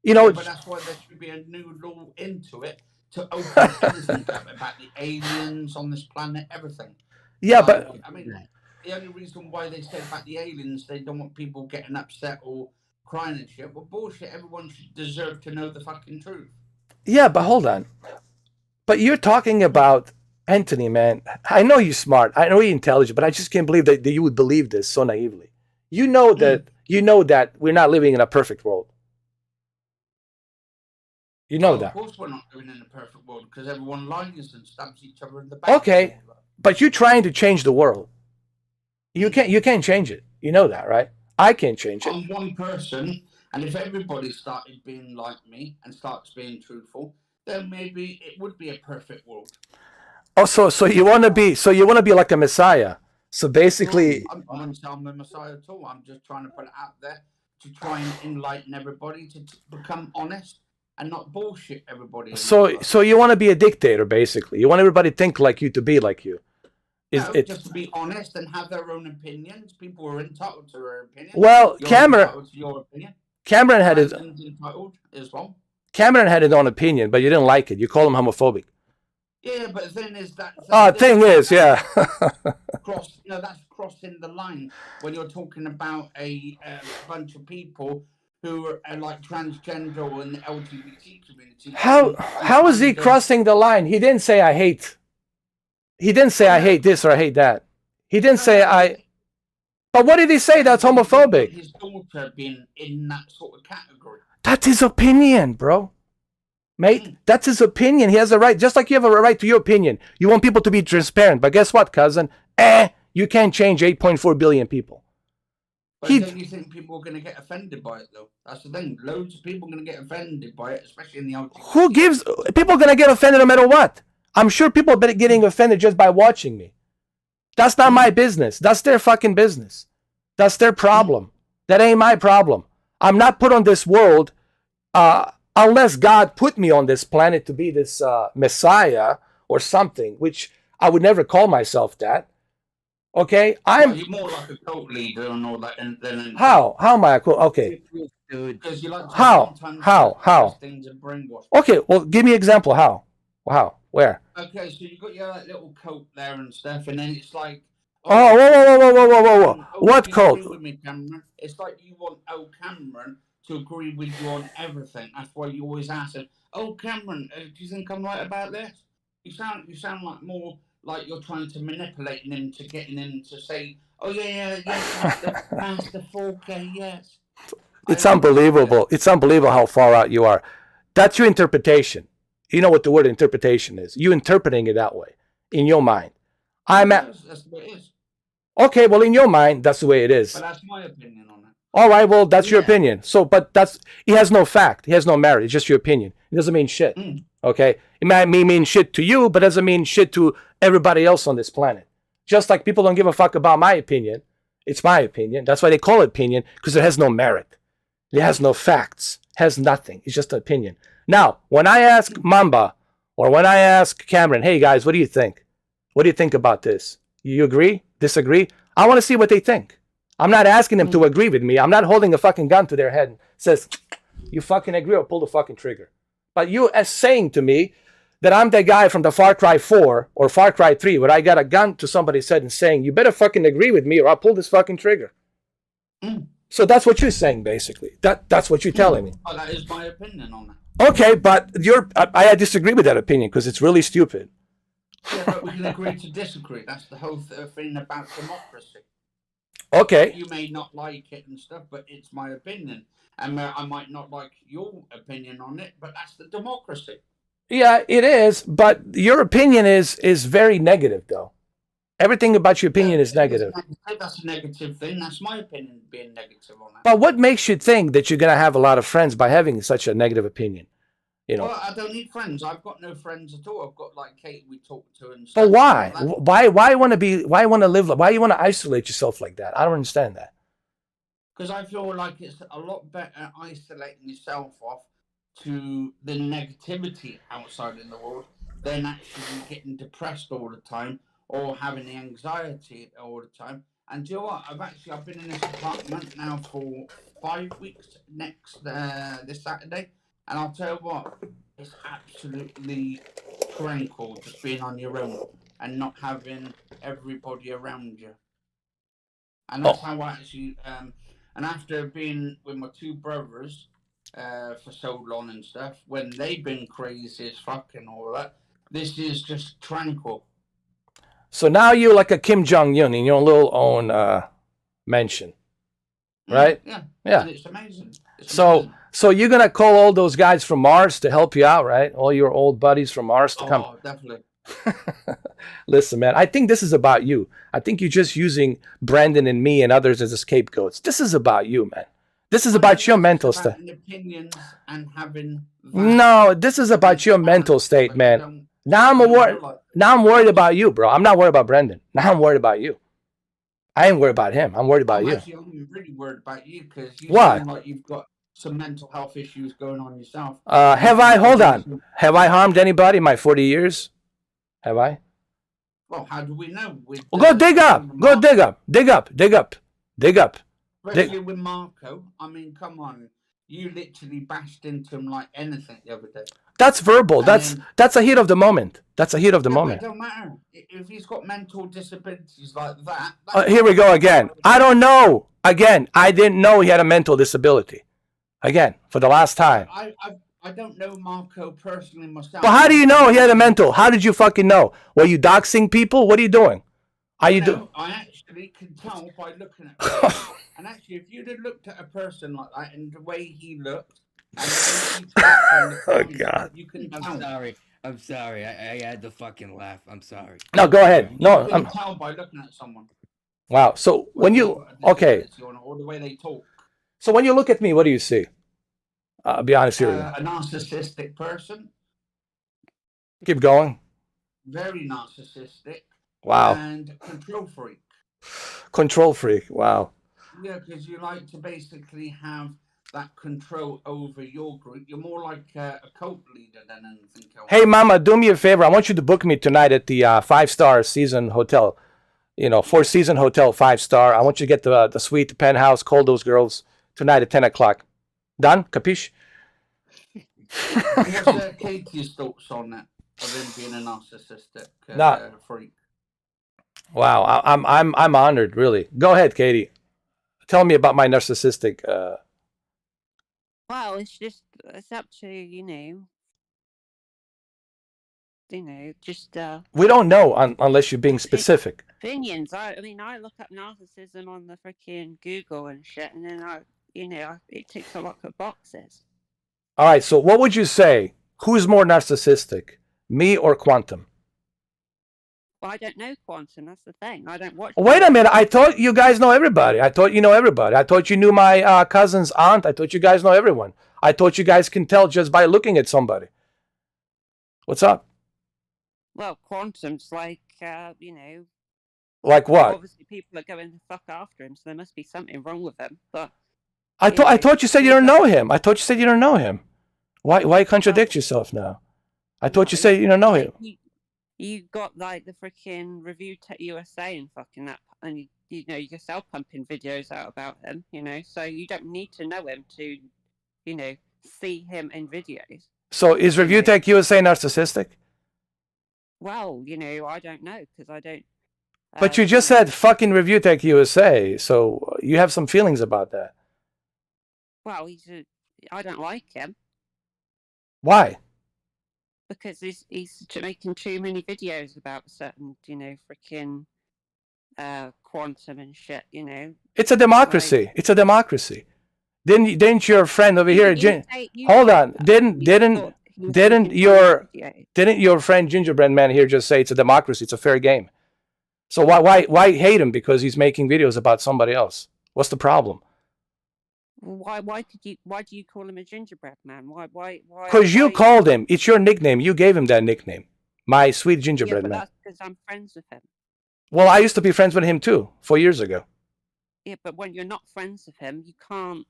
S4: But that's why there should be a new law into it to open everything up about the aliens on this planet, everything.
S1: Yeah, but
S4: I mean, the only reason why they said about the aliens, they don't want people getting upset or crying and shit. Well, bullshit. Everyone should deserve to know the fucking truth.
S1: Yeah, but hold on. But you're talking about Anthony, man. I know you're smart. I know you're intelligent, but I just can't believe that you would believe this so naively. You know that we're not living in a perfect world. You know that.
S4: Of course, we're not living in a perfect world because everyone lies and stabs each other in the back.
S1: Okay, but you're trying to change the world. You can't change it. You know that, right? I can't change it.
S4: I'm one person, and if everybody started being like me and starts being truthful, then maybe it would be a perfect world.
S1: Oh, so you want to be like a messiah. So basically,
S4: I'm the messiah at all. I'm just trying to put it out there to try and enlighten everybody to become honest and not bullshit everybody.
S1: So you want to be a dictator, basically. You want everybody to think like you, to be like you.
S4: Just to be honest and have their own opinions. People are entitled to their opinion.
S1: Well,
S4: You're
S1: Cameron
S4: entitled to your opinion.
S1: Cameron had his
S4: entitled as well.
S1: Cameron had his own opinion, but you didn't like it. You call him homophobic.
S4: Yeah, but the thing is that. That's crossing the line when you're talking about a bunch of people who are like transgender or in the LGBT community.
S1: How is he crossing the line? He didn't say I hate. He didn't say I hate this or I hate that. He didn't say I. But what did he say that's homophobic?
S4: His daughter being in that sort of category.
S1: That's his opinion, bro. Mate, that's his opinion. He has a right, just like you have a right to your opinion. You want people to be transparent, but guess what, cousin? You can't change 8.4 billion people.
S4: But don't you think people are going to get offended by it, though? That's the thing. Loads of people are going to get offended by it, especially in the LGBT.
S1: Who gives? People are going to get offended no matter what. I'm sure people are getting offended just by watching me. That's not my business. That's their fucking business. That's their problem. That ain't my problem. I'm not put on this world unless God put me on this planet to be this Messiah or something, which I would never call myself that. Okay,
S4: Well, you're more like a cult leader and all that than
S1: how am I a cool? Okay,
S2: Dude.
S4: because you like to
S1: how
S4: sometimes twist things and brainwash.
S1: Okay, well, give me an example. How? Where?
S4: Okay, so you got your little coat there and stuff, and then it's like,
S1: Oh, whoa. What
S4: you
S1: cult?
S4: agree with me, Cameron? It's like you want Cameron to agree with you on everything. That's why you always ask him, Cameron, do you think I'm right about this? You sound like more like you're trying to manipulate him to getting him to say, yes, Master 4K, yes.
S1: It's unbelievable. It's unbelievable how far out you are. That's your interpretation. You know what the word interpretation is. You interpreting it that way in your mind.
S4: That's the way it is.
S1: Okay, well, in your mind, that's the way it is.
S4: But that's my opinion on it.
S1: All right, well, that's your opinion. So, but it has no fact. It has no merit. It's just your opinion. It doesn't mean shit. Okay? It might mean shit to you, but doesn't mean shit to everybody else on this planet. Just like people don't give a fuck about my opinion. It's my opinion. That's why they call it opinion, because it has no merit. It has no facts. It has nothing. It's just an opinion. Now, when I ask Mamba or when I ask Cameron, hey guys, what do you think? What do you think about this? You agree? Disagree? I want to see what they think. I'm not asking them to agree with me. I'm not holding a fucking gun to their head and says, you fucking agree or pull the fucking trigger. But you as saying to me that I'm the guy from the Far Cry 4 or Far Cry 3 where I got a gun to somebody's head and saying, you better fucking agree with me or I'll pull this fucking trigger. So that's what you're saying, basically. That's what you're telling me.
S4: Oh, that is my opinion on that.
S1: Okay, but I disagree with that opinion because it's really stupid.
S4: Yeah, but we can agree to disagree. That's the whole thing about democracy.
S1: Okay.
S4: You may not like it and stuff, but it's my opinion. And I might not like your opinion on it, but that's the democracy.
S1: Yeah, it is. But your opinion is very negative, though. Everything about your opinion is negative.
S4: That's a negative thing. That's my opinion being negative on that.
S1: But what makes you think that you're going to have a lot of friends by having such a negative opinion? You know.
S4: Well, I don't need friends. I've got no friends at all. I've got like Kate we talk to and stuff.
S1: But why? Why want to live? Why you want to isolate yourself like that? I don't understand that.
S4: Because I feel like it's a lot better isolating yourself off to the negativity outside in the world than actually getting depressed all the time or having the anxiety all the time. And do you know what? I've been in this apartment now for 5 weeks this Saturday. And I'll tell you what, it's absolutely tranquil just being on your own and not having everybody around you. And that's how I actually, and after being with my two brothers for so long and stuff, when they've been crazy as fuck and all that, this is just tranquil.
S1: So now you're like a Kim Jong-un in your little own mansion, right?
S4: Yeah. And it's amazing.
S1: So you're going to call all those guys from Mars to help you out, right? All your old buddies from Mars to come.
S4: Oh, definitely.
S1: Listen, man, I think this is about you. I think you're just using Brandon and me and others as scapegoats. This is about you, man. This is about your mental state.
S4: Opinions and having
S1: no, this is about your mental state, man. Now I'm worried about you, bro. I'm not worried about Brendan. Now I'm worried about you. I ain't worried about him. I'm worried about you.
S4: Actually, I'm really worried about you because you
S1: Why?
S4: seem like you've got some mental health issues going on yourself.
S1: Hold on. Have I harmed anybody in my 40 years? Have I?
S4: Well, how do we know?
S1: Go dig up.
S4: Especially with Marco. I mean, come on. You literally bashed into him like anything the other day.
S1: That's verbal. That's a heat of the moment. That's a heat of the moment.
S4: It don't matter. If he's got mental disabilities like that.
S1: Here we go again. I don't know. Again, I didn't know he had a mental disability. Again, for the last time.
S4: I don't know Marco personally myself.
S1: Well, how do you know he had a mental? How did you fucking know? Were you doxing people? What are you doing?
S4: I actually can tell by looking at him. And actually, if you'd have looked at a person like that and the way he looked, and the way he talked,
S1: oh God!
S4: You can tell.
S2: I'm sorry. I had to fucking laugh. I'm sorry.
S1: No, go ahead. No,
S4: you can tell by looking at someone.
S1: Wow. So when you
S4: or the way they talk.
S1: So when you look at me, what do you see? I'll be honest here.
S4: A narcissistic person.
S1: Keep going.
S4: Very narcissistic.
S1: Wow.
S4: And control freak.
S1: Control freak. Wow.
S4: Yeah, because you like to basically have that control over your group. You're more like a cult leader than anything else.
S1: Hey, Mama, do me a favor. I want you to book me tonight at the 5-star season hotel. 4-season hotel, 5-star. I want you to get the suite, the penthouse, call those girls tonight at 10 o'clock. Done? Capiche?
S4: What's Katie's thoughts on that? Of him being a narcissistic freak.
S1: Wow, I'm honored, really. Go ahead, Katie. Tell me about my narcissistic.
S5: Well, it's up to just
S1: We don't know unless you're being specific.
S5: opinions. I mean, I look up narcissism on the freaking Google and shit, and then it ticks a lot of boxes.
S1: All right, so what would you say? Who's more narcissistic, me or Quantum?
S5: Well, I don't know Quantum. That's the thing. I don't watch.
S1: Wait a minute. I thought you guys know everybody. I thought you know everybody. I thought you knew my cousin's aunt. I thought you guys know everyone. I thought you guys can tell just by looking at somebody. What's up?
S5: Well, Quantum's like,
S1: Like what?
S5: obviously people are going to fuck after him, so there must be something wrong with him. But
S1: I thought you said you don't know him. I thought you said you don't know him. Why contradict yourself now? I thought you said you don't know him.
S5: You got like the freaking Review Tech USA and fucking that, and you yourself pumping videos out about him, so you don't need to know him to, see him in videos.
S1: So is Review Tech USA narcissistic?
S5: Well, I don't know because I don't.
S1: But you just said fucking Review Tech USA, so you have some feelings about that.
S5: Well, I don't like him.
S1: Why?
S5: Because he's making too many videos about certain, freaking Quantum and shit,
S1: It's a democracy. It's a democracy. Didn't your friend over here, hold on, didn't your friend Gingerbread Man here just say it's a democracy, it's a fair game? So why hate him because he's making videos about somebody else? What's the problem?
S5: Why do you call him a gingerbread man? Why?
S1: Because you called him. It's your nickname. You gave him that nickname. My sweet gingerbread man.
S5: That's because I'm friends with him.
S1: Well, I used to be friends with him too, 4 years ago.
S5: Yeah, but when you're not friends with him, you can't,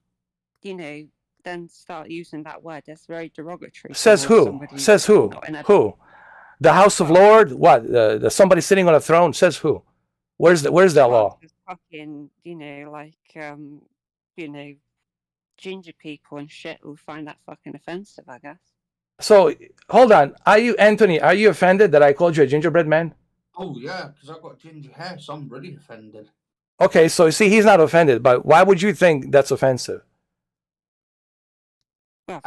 S5: then start using that word. That's very derogatory.
S1: Says who? Says who? Who? The House of Lord? What? The somebody sitting on a throne? Says who? Where's that law?
S5: Fucking, ginger people and shit will find that fucking offensive, I guess.
S1: So, hold on. Anthony, are you offended that I called you a gingerbread man?
S4: Oh, yeah, because I've got ginger hair, so I'm really offended.
S1: Okay, so see, he's not offended, but why would you think that's offensive?
S5: Well,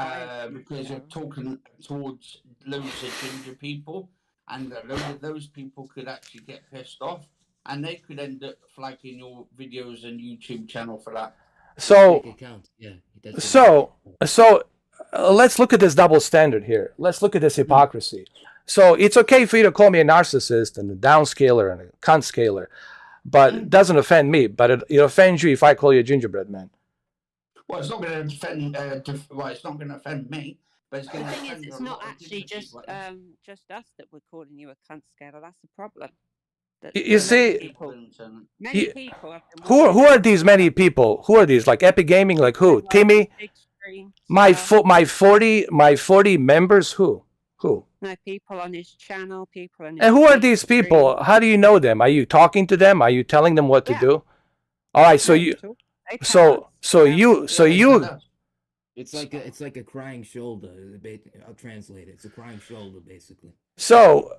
S4: because you're talking towards loads of ginger people, and a load of those people could actually get pissed off, and they could end up flagging your videos and YouTube channel for that.
S1: So let's look at this double standard here. Let's look at this hypocrisy. So it's okay for you to call me a narcissist and a downscaler and a cunt scaler, but it doesn't offend me. But it offends you if I call you a gingerbread man.
S4: Well, it's not going to offend. It's not going to offend me, but it's going to.
S5: The thing is, it's not actually just us that we're calling you a cunt scaler. That's the problem.
S1: You see,
S5: many people
S1: who are these many people? Who are these? Like Epic Gaming? Like who? Timmy? My 40 members? Who?
S5: No, people on his channel, people on his
S1: and who are these people? How do you know them? Are you talking to them? Are you telling them what to do? All right, so you It's
S2: like a crying shoulder. I'll translate it. It's a crying shoulder, basically.
S1: So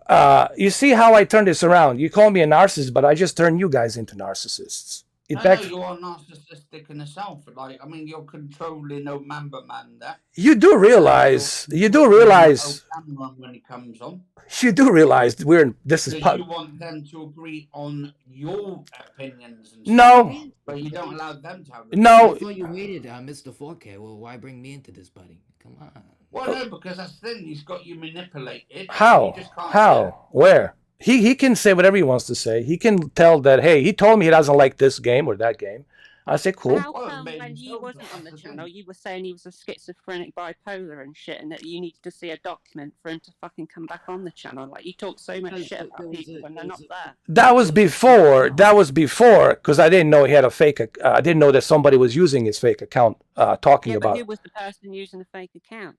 S1: you see how I turn this around. You call me a narcissist, but I just turn you guys into narcissists.
S4: You are narcissistic in yourself. You're controlling no member man there.
S1: You do realize when it comes on. You do realize this is
S4: you want them to agree on your opinions and
S1: stuff. No.
S4: But you don't allow them to have
S1: it. No.
S2: I thought you waited, Mr. 4K. Well, why bring me into this, buddy? Come on.
S4: Well, no, because that's the thing. He's got you manipulated.
S1: How? How? Where? He can say whatever he wants to say. He can tell that, hey, he told me he doesn't like this game or that game. I say, cool.
S5: How
S4: Well,
S5: come
S4: maybe
S5: when he
S4: so,
S5: wasn't
S4: but
S5: on the
S4: that's the
S5: channel,
S4: thing.
S5: you were saying he was a schizophrenic, bipolar and shit, and that you needed to see a document for him to fucking come back on the channel? Like, you talk so much
S2: No,
S5: shit
S2: there
S5: about
S2: was
S5: people
S2: a-
S5: when they're
S2: there
S5: not
S2: was a-
S5: there.
S1: That was before. That was before, because I didn't know he had a fake. I didn't know that somebody was using his fake account, talking
S5: Yeah, but
S1: about.
S5: who was the person using the fake account?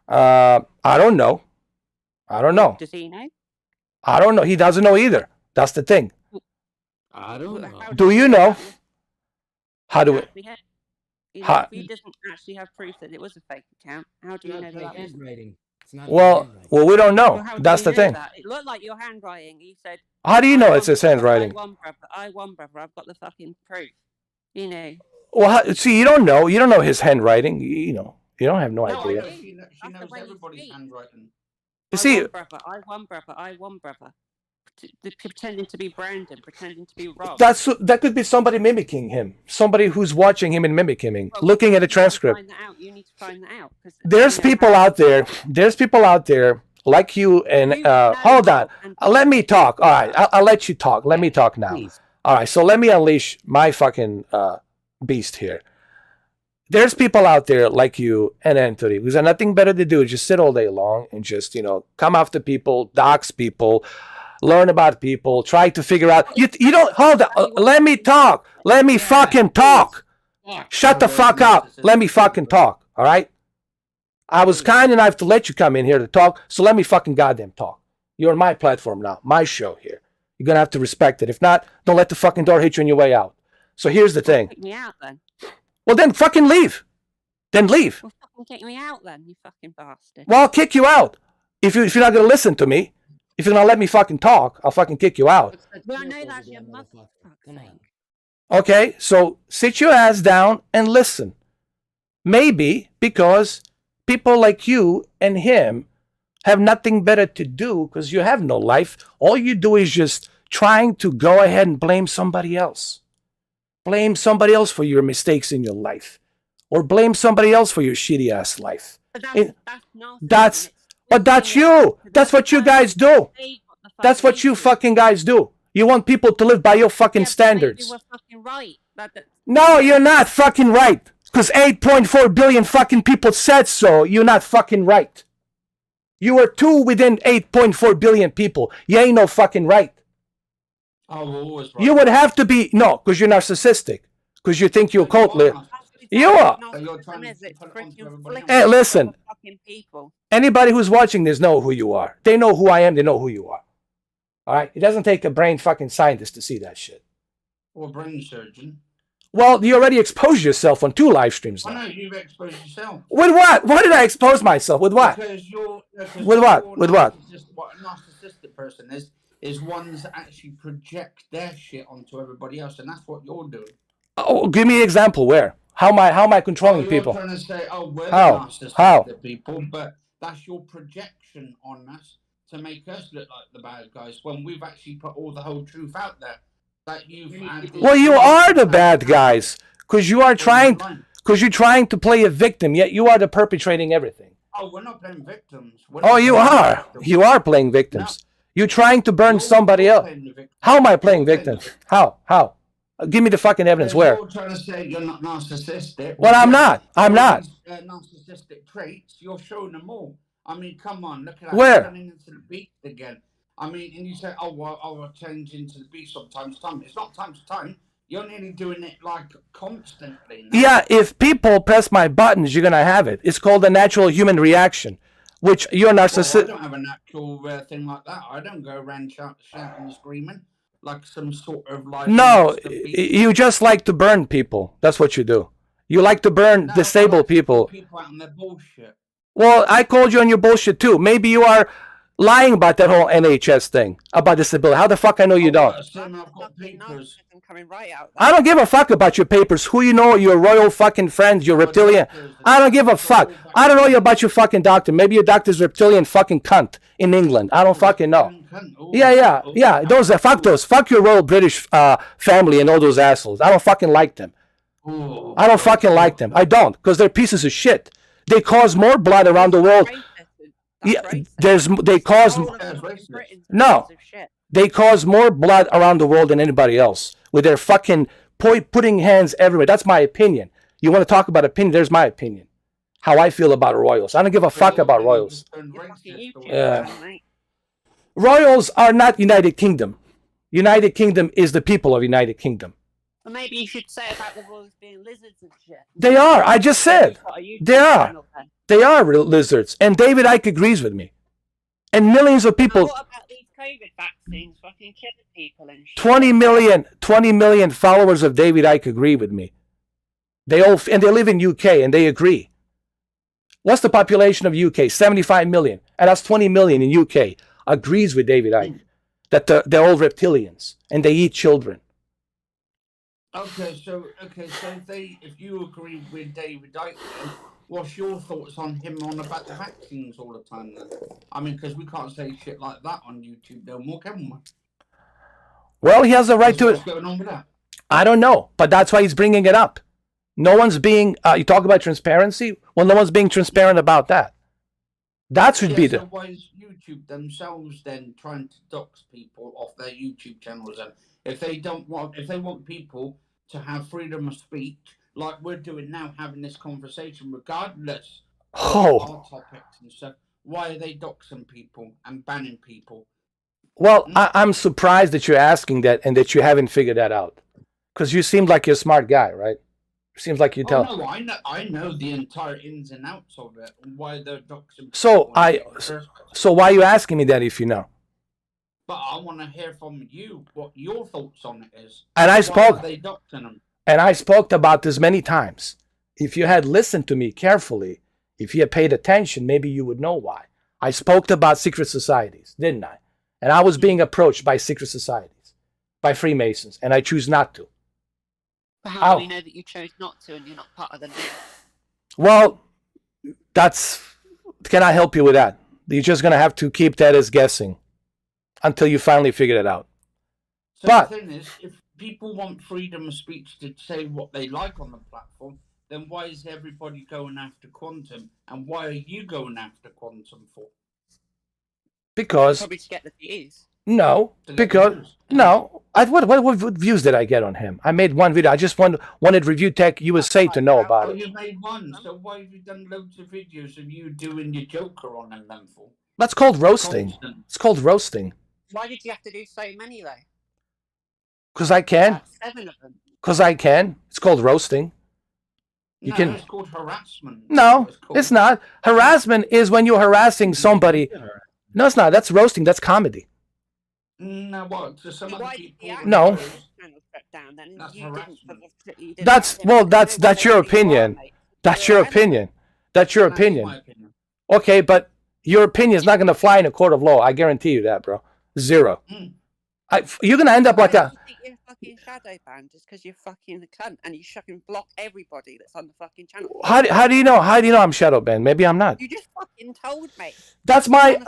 S1: I don't know. I don't know.
S5: Does he know?
S1: I don't know. He doesn't know either. That's the thing.
S2: I don't know.
S5: How
S1: Do you know?
S5: that was
S1: How do we?
S5: actually him? You know,
S1: How,
S5: if he doesn't actually have proof that it was a fake account, how do you know
S2: It's
S5: that
S2: not
S5: that was?
S2: handwriting. It's not
S1: well,
S2: handwriting.
S1: well, we don't
S5: Well,
S1: know.
S5: how do
S1: That's
S5: you
S1: the
S5: know
S1: thing.
S5: that? It looked like your handwriting. You said,
S1: How do you
S5: I
S1: know
S5: won,
S1: it's his
S5: brother,
S1: handwriting?
S5: I won, brother. I've got the fucking proof. You know.
S1: Well, see, you don't know. You don't know his handwriting. You know, you don't have no
S5: No, I
S1: idea.
S5: do.
S4: She
S5: That's the
S4: knows
S5: way you
S4: everybody's
S5: speak.
S4: handwriting.
S1: You see,
S5: I won, brother. I won, brother. Pretending to be Brandon, pretending to be Rob.
S1: that could be somebody mimicking him. Somebody who's watching him and mimicking him,
S5: Well,
S1: looking at a
S5: you need to
S1: transcript.
S5: find that out. You need to find that out.
S1: There's people out there. There's people out there like you. And hold on. Let me talk. All right, I'll let you talk. Let me talk now.
S2: Please.
S1: All right, so let me unleash my fucking beast here. There's people out there like you and Anthony who's got nothing better to do, just sit all day long and just, come after people, dox people, learn about people, try to figure out. You don't, hold on, let me talk. Let me fucking talk. Shut the fuck up. Let me fucking talk, all right? I was kind enough to let you come in here to talk, so let me fucking goddamn talk. You're on my platform now, my show here. You're gonna have to respect it. If not, don't let the fucking door hit you on your way out. So here's the thing.
S5: Kick me out then.
S1: Well, then fucking leave. Then leave.
S5: Well, fucking kick me out then, you fucking bastard.
S1: Well, I'll kick you out. If you're not gonna listen to me, if you're gonna let me fucking talk, I'll fucking kick you out.
S5: Well, I know that's your mother.
S2: Come on.
S1: Okay, so sit your ass down and listen. Maybe because people like you and him have nothing better to do because you have no life. All you do is just trying to go ahead and blame somebody else. Blame somebody else for your mistakes in your life. Or blame somebody else for your shitty ass life.
S5: But
S1: But that's you. That's what you guys do. That's what you fucking guys do. You want people to live by your fucking standards.
S5: You were fucking right.
S1: No, you're not fucking right. Because 8.4 billion fucking people said so. You're not fucking right. You are two within 8.4 billion people. You ain't no fucking right.
S4: Oh, we're always right.
S1: You would have to be, no, because you're narcissistic. Because you think you're cult leader. You are. Hey, listen. Anybody who's watching this know who you are. They know who I am. They know who you are. All right? It doesn't take a brain fucking scientist to see that shit.
S4: Or a brain surgeon.
S1: Well, you already exposed yourself on 2 live streams now.
S4: I know, you've exposed yourself.
S1: With what? What did I expose myself? With what?
S4: Because
S1: With what? With what?
S4: What a narcissistic person is ones that actually project their shit onto everybody else, and that's what you're doing.
S1: Oh, give me an example. Where? How am I controlling people?
S4: You're trying to say, we're
S1: How?
S4: narcissistic people, but that's your projection on us to make us look like the bad guys when we've actually put all the whole truth out there. That you've
S1: well, you are the bad guys because you're trying to play a victim, yet you are the perpetrating everything.
S4: Oh, we're not playing victims.
S1: You are. You are playing victims. No. You're trying to burn somebody else. How am I playing victims? How? Give me the fucking evidence. Where?
S4: You're trying to say you're not narcissistic.
S1: Well, I'm not. I'm not.
S4: Narcissistic traits. You're showing them all. I mean, come on. Look at that.
S1: Where?
S4: Turning into the beast again. I mean, and you say, I'll change into the beast from time to time. It's not time to time. You're nearly doing it like constantly. Now.
S1: Yeah, if people press my buttons, you're gonna have it. It's called a natural human reaction, which you're narcissistic.
S4: Well, I don't have a natural thing like that. I don't go around shouting and screaming like some sort of like.
S1: No, you just like to burn people. That's what you do. You like to burn disabled people.
S4: People out on their bullshit.
S1: Well, I called you on your bullshit too. Maybe you are lying about that whole NHS thing about disability. How the fuck I know you don't? I don't give a fuck about your papers. Who you know, your royal fucking friends, your reptilian. I don't give a fuck. I don't know about your fucking doctor. Maybe your doctor's reptilian fucking cunt in England. I don't fucking know. Yeah. Fuck those. Fuck your royal British family and all those assholes. I don't fucking like them. I don't fucking like them. I don't, because they're pieces of shit. They cause more blood around the world. Yeah, they cause more blood around the world than anybody else with their fucking
S6: putting hands everywhere. That's my opinion. You want to talk about opinion? There's my opinion. How I feel about royals. I don't give a fuck about royals. Yeah. Royals are not United Kingdom. United Kingdom is the people of United Kingdom.
S5: Well, maybe you should say about the royals being lizards and shit.
S6: They are. I just said. They are. They are lizards. And David Icke agrees with me. And millions of people.
S5: What about these COVID vaccines fucking killing people and shit?
S6: 20 million followers of David Icke agree with me. They live in UK and they agree. What's the population of UK? 75 million. And that's 20 million in UK. Agrees with David Icke that they're all reptilians and they eat children.
S4: Okay, so if you agree with David Icke, what's your thoughts on him on about the vaccines all the time then? I mean, because we can't say shit like that on YouTube no more, can we?
S6: Well, he has a right to it.
S4: What's going on with that?
S6: I don't know, but that's why he's bringing it up. No one's being, you talk about transparency? Well, no one's being transparent about that. That should be
S4: so
S6: the...
S4: why is YouTube themselves then trying to dox people off their YouTube channels? And if they want people to have freedom of speech, like we're doing now, having this conversation, regardless of our topics and stuff, why are they doxing people and banning people?
S6: Well, I'm surprised that you're asking that and that you haven't figured that out. Because you seem like you're a smart guy, right? Seems like you tell.
S4: No, I know the entire ins and outs of it and why they're doxing.
S6: So why are you asking me that if you know?
S4: But I want to hear from you what your thoughts on it is.
S6: And I spoke.
S4: Why are they doxing them?
S6: And I spoke about this many times. If you had listened to me carefully, if you had paid attention, maybe you would know why. I spoke about secret societies, didn't I? And I was being approached by secret societies, by Freemasons, and I choose not to.
S5: But how do we know that you chose not to and you're not part of the net?
S6: Well, can I help you with that? You're just going to have to keep that as guessing until you finally figure it out.
S4: So
S6: but
S4: the thing is, if people want freedom of speech to say what they like on the platform, then why is everybody going after quantum? And why are you going after quantum for?
S6: Because...
S5: Probably to get the views.
S6: No, because... No. What views did I get on him? I made one video. I just wanted Review Tech USA to know about it.
S4: You made one, so why have you done loads of videos of you doing your Joker on them then for?
S6: That's called roasting.
S4: Constant.
S6: It's called roasting.
S5: Why did you have to do so many, though?
S6: Because I can.
S5: 7 of them.
S6: Because I can. It's called roasting.
S4: It's called harassment.
S6: No, it's not. Harassment is when you're harassing somebody. No, it's not. That's roasting. That's comedy.
S4: No, what? To some other people.
S6: No. That's your opinion. That's your opinion. That's your opinion. Okay, but your opinion is not going to fly in a court of law. I guarantee you that, bro. Zero. You're going to end up like that.
S5: You're fucking shadow banned just because you're fucking a cunt and you fucking block everybody that's on the fucking channel.
S6: How do you know? How do you know I'm shadow banned? Maybe I'm not.
S5: You just fucking told me.
S6: That's my.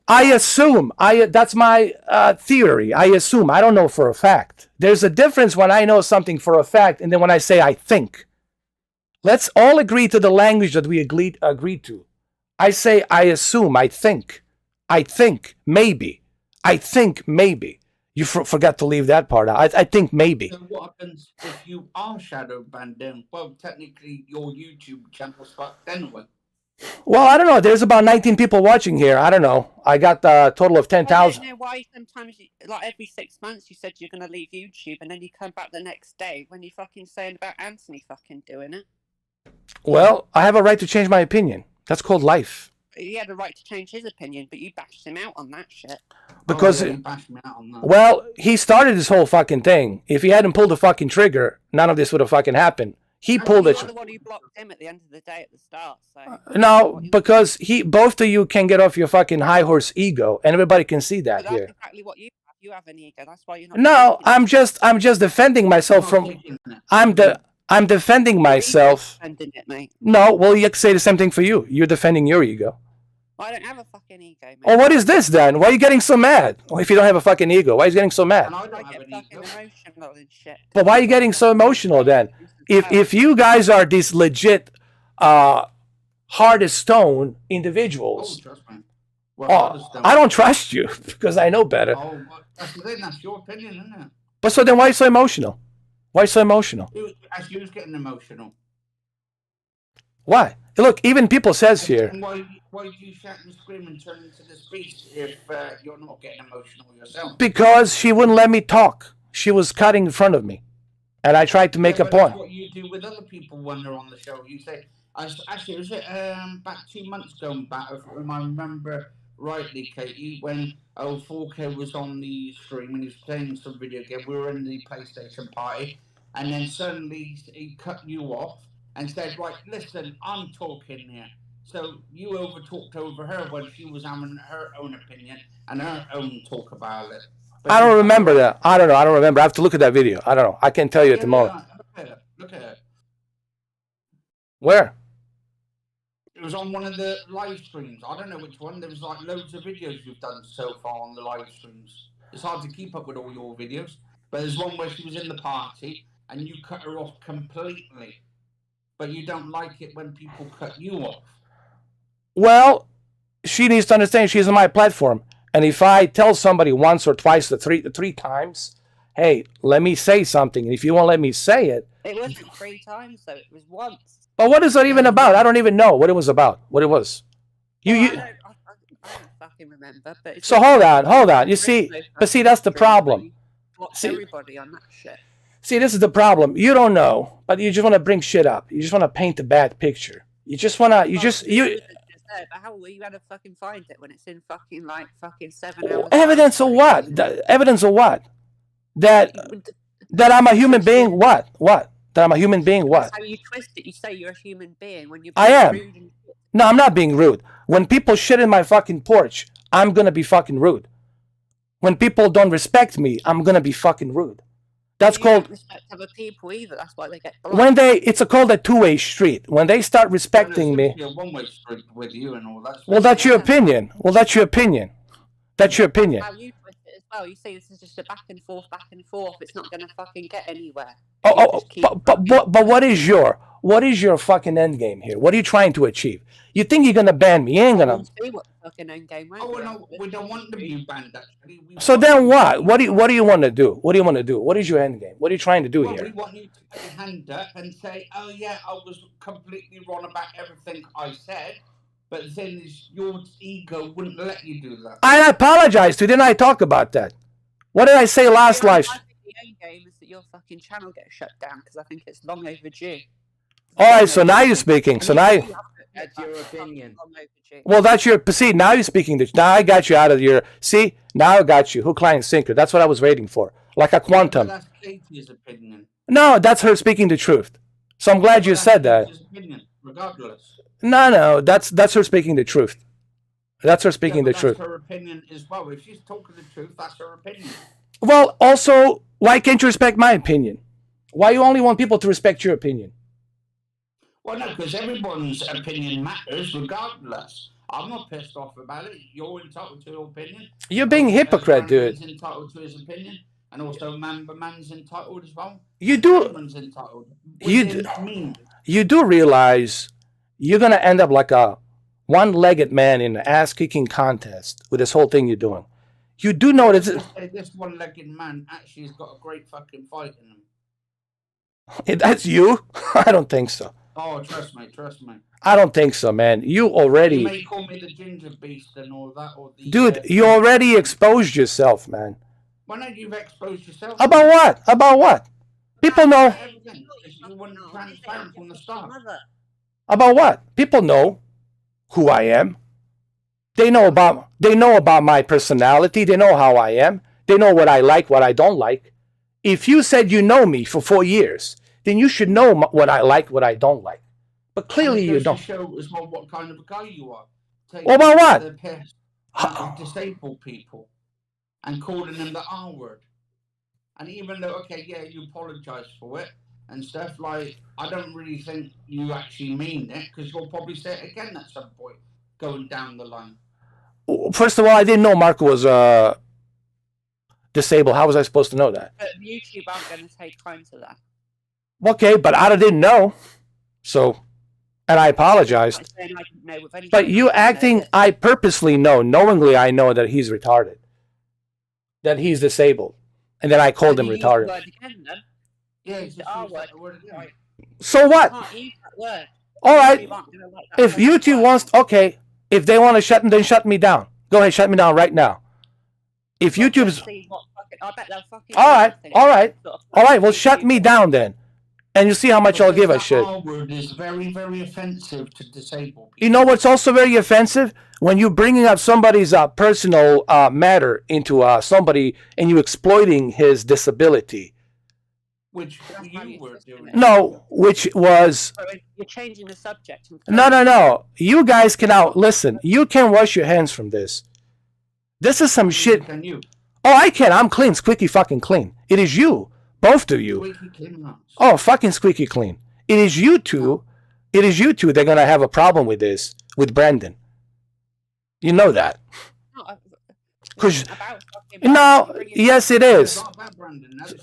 S6: I assume. That's my theory. I assume. I don't know for a fact. There's a difference when I know something for a fact and then when I say I think. Let's all agree to the language that we agreed to. I say I assume. I think. I think maybe. I think maybe. You forgot to leave that part out. I think maybe.
S4: So what happens if you are shadow banned then? Well, technically your YouTube channel's fucked anyway.
S6: Well, I don't know. There's about 19 people watching here. I don't know. I got a total of 10,000.
S5: I don't know why sometimes, like every 6 months, you said you're going to leave YouTube and then you come back the next day when you're fucking saying about Anthony fucking doing it.
S6: Well, I have a right to change my opinion. That's called life.
S5: He had a right to change his opinion, but you bashed him out on that shit.
S6: Because,
S4: you bashed me out on that.
S6: Well, he started this whole fucking thing. If he hadn't pulled the fucking trigger, none of this would have fucking happened. He pulled it.
S5: You're the one who blocked him at the end of the day at the start. So.
S6: No, because both of you can get off your fucking high horse ego, and everybody can see that
S5: that's
S6: here.
S5: Exactly what you have. You have an ego. That's why you're not.
S6: No, I'm just defending myself from. I'm defending myself.
S5: Defending it, mate.
S6: No, well, you say the same thing for you. You're defending your ego.
S5: I don't have a fucking ego, mate.
S6: Oh, what is this then? Why are you getting so mad? Well, if you don't have a fucking ego, why are you getting so mad?
S5: I get fucking emotional and shit.
S6: But why are you getting so emotional then? If you guys are these legit, hard as stone individuals, I don't trust you because I know better.
S4: That's your opinion, isn't it?
S6: But so then why are you so emotional? Why so emotional?
S4: Actually, who's getting emotional?
S6: Why? Look, even people says here.
S4: And why do you shout and scream and turn into this beast if you're not getting emotional yourself?
S6: Because she wouldn't let me talk. She was cutting in front of me. And I tried to make a point.
S4: That's what you do with other people when they're on the show. You say, actually, was it back 2 months ago back, if I remember rightly, Katie, when 4K was on the stream and he was playing some video game. We were in the PlayStation party, and then suddenly he cut you off and said, right, listen, I'm talking here. So you overtalked over her when she was having her own opinion and her own talk about it. But
S6: I don't remember that. I don't know. I don't remember. I have to look at that video. I don't know. I can't tell you at the moment.
S4: Look at it.
S6: Where?
S4: It was on one of the live streams. I don't know which one. There was like loads of videos you've done so far on the live streams. It's hard to keep up with all your videos. But there's one where she was in the party and you cut her off completely. But you don't like it when people cut you off.
S6: Well, she needs to understand she's on my platform. And if I tell somebody once or twice, the three times, hey, let me say something. And if you won't let me say it.
S5: It wasn't 3 times, though. It was once.
S6: But what is that even about? I don't even know what it was about. What it was.
S5: I don't fucking remember. But
S6: So hold on. You see, but see, that's the problem.
S5: See, everybody on that shit.
S6: See, this is the problem. You don't know, but you just want to bring shit up. You just want to paint a bad picture. You just want to,
S5: But how will you ever fucking find it when it's in fucking 7 hours?
S6: Evidence of what? Evidence of what? That I'm a human being. What? That I'm a human being. What?
S5: How you twist it? You say you're a human being when you're.
S6: I am.
S5: Rude and shit.
S6: No, I'm not being rude. When people shit in my fucking porch, I'm gonna be fucking rude. When people don't respect me, I'm gonna be fucking rude. That's called.
S5: Don't respect other people either. That's why they get.
S6: When it's called a two-way street. When they start respecting me.
S4: A one-way street with you and all that.
S6: Well, that's your opinion. That's your opinion.
S5: How you twist it as well. You say this is just a back and forth. It's not going to fucking get anywhere. But what is your fucking end game here? What are you trying to achieve? You think you're gonna ban me? You ain't gonna. See what the fucking end game.
S4: No, we don't want to be banned. Actually,
S6: so then what? What do you want to do? What is your end game? What are you trying to do here?
S4: We want you to put your hand up and say, "Oh yeah, I was completely wrong about everything I said." But the thing is, your ego wouldn't let you do that.
S6: I apologize to. Didn't I talk about that? What did I say last live?
S5: I think the end game is that your fucking channel gets shut down because I think it's long overdue.
S6: All right, so now you're speaking. So now.
S2: That's your opinion.
S6: Well, that's your. See, now you're speaking. Now I got you out of your. See, now I got you. Hook, line, and sinker. That's what I was waiting for. Like a quantum.
S4: That's Katie's opinion.
S6: No, that's her speaking the truth. So I'm glad you said that.
S4: Opinion, regardless.
S6: No, that's her speaking the truth. That's her speaking the truth.
S4: That's her opinion as well. If she's talking the truth, that's her opinion.
S6: Well, also, why can't you respect my opinion? Why you only want people to respect your opinion?
S4: Well, no, because everyone's opinion matters regardless. I'm not pissed off about it. You're entitled to your opinion.
S6: You're being hypocrite, dude.
S4: Man's entitled to his opinion, and also man's entitled as well.
S6: You do.
S4: Everyone's entitled.
S6: You do realize you're gonna end up like a one-legged man in an ass-kicking contest with this whole thing you're doing. You do know that
S4: this one-legged man actually has got a great fucking fight in him.
S6: That's you? I don't think so.
S4: Oh, trust me.
S6: I don't think so, man. You already.
S4: You may call me the ginger beast and all that, or the.
S6: Dude, you already exposed yourself, man.
S4: Why not you've exposed yourself?
S6: About what? People know.
S4: Everything. You weren't transparent from the start.
S6: About what? People know who I am. They know about my personality. They know how I am. They know what I like, what I don't like. If you said you know me for 4 years, then you should know what I like, what I don't like. But clearly you don't.
S4: Show as well what kind of a guy you are.
S6: Well, about what?
S4: Disabled people and calling them the R word. And even though, okay, yeah, you apologize for it and stuff, like, I don't really think you actually mean it, because you'll probably say it again at some point going down the line.
S6: First of all, I didn't know Marco was disabled. How was I supposed to know that?
S5: But YouTube aren't going to take time to that.
S6: Okay, but I didn't know. So, and I apologized. But you acting, I purposely know, knowingly I know that he's retarded. That he's disabled. And then I called him retarded.
S4: Yeah,
S5: use
S4: just
S5: the R
S4: use
S5: word.
S4: that word again.
S5: Right.
S6: So
S5: You
S6: what?
S5: can't use that word.
S6: All right.
S5: YouTube aren't gonna like that
S6: If
S5: word to
S6: YouTube
S5: work.
S6: wants, okay. If they want to shut me, then shut me down. Go ahead, shut me down right now. If
S5: Well,
S6: YouTube's
S5: let's see what fucking. I bet they'll fucking do
S6: all right,
S5: anything.
S6: all right,
S5: Sort of
S6: all right. Well,
S5: YouTube
S6: shut me
S5: it.
S6: down then, and you see how much I'll
S4: Because
S6: give a
S4: that
S6: shit.
S4: R word is very, very offensive to disabled people.
S6: You know what's also very offensive? When you're bringing up somebody's personal matter into somebody and you exploiting his disability.
S4: Which
S5: That's how
S4: you
S5: you
S4: were
S5: twist
S4: doing.
S5: it.
S6: No, which was
S5: So you're changing the subject. and
S6: no, no, no. You guys can out listen. You can wash your hands from this. This is some shit.
S4: Can you?
S6: Oh, I can. I'm clean, squeaky fucking clean. It is you, both of you.
S4: Squeaky clean nuts.
S6: Oh, fucking squeaky clean. It is you two. It is you two. They're gonna have a problem with this with Brandon. You know that. Because no, yes, it
S4: It's
S6: is.
S4: not about Brandon. That's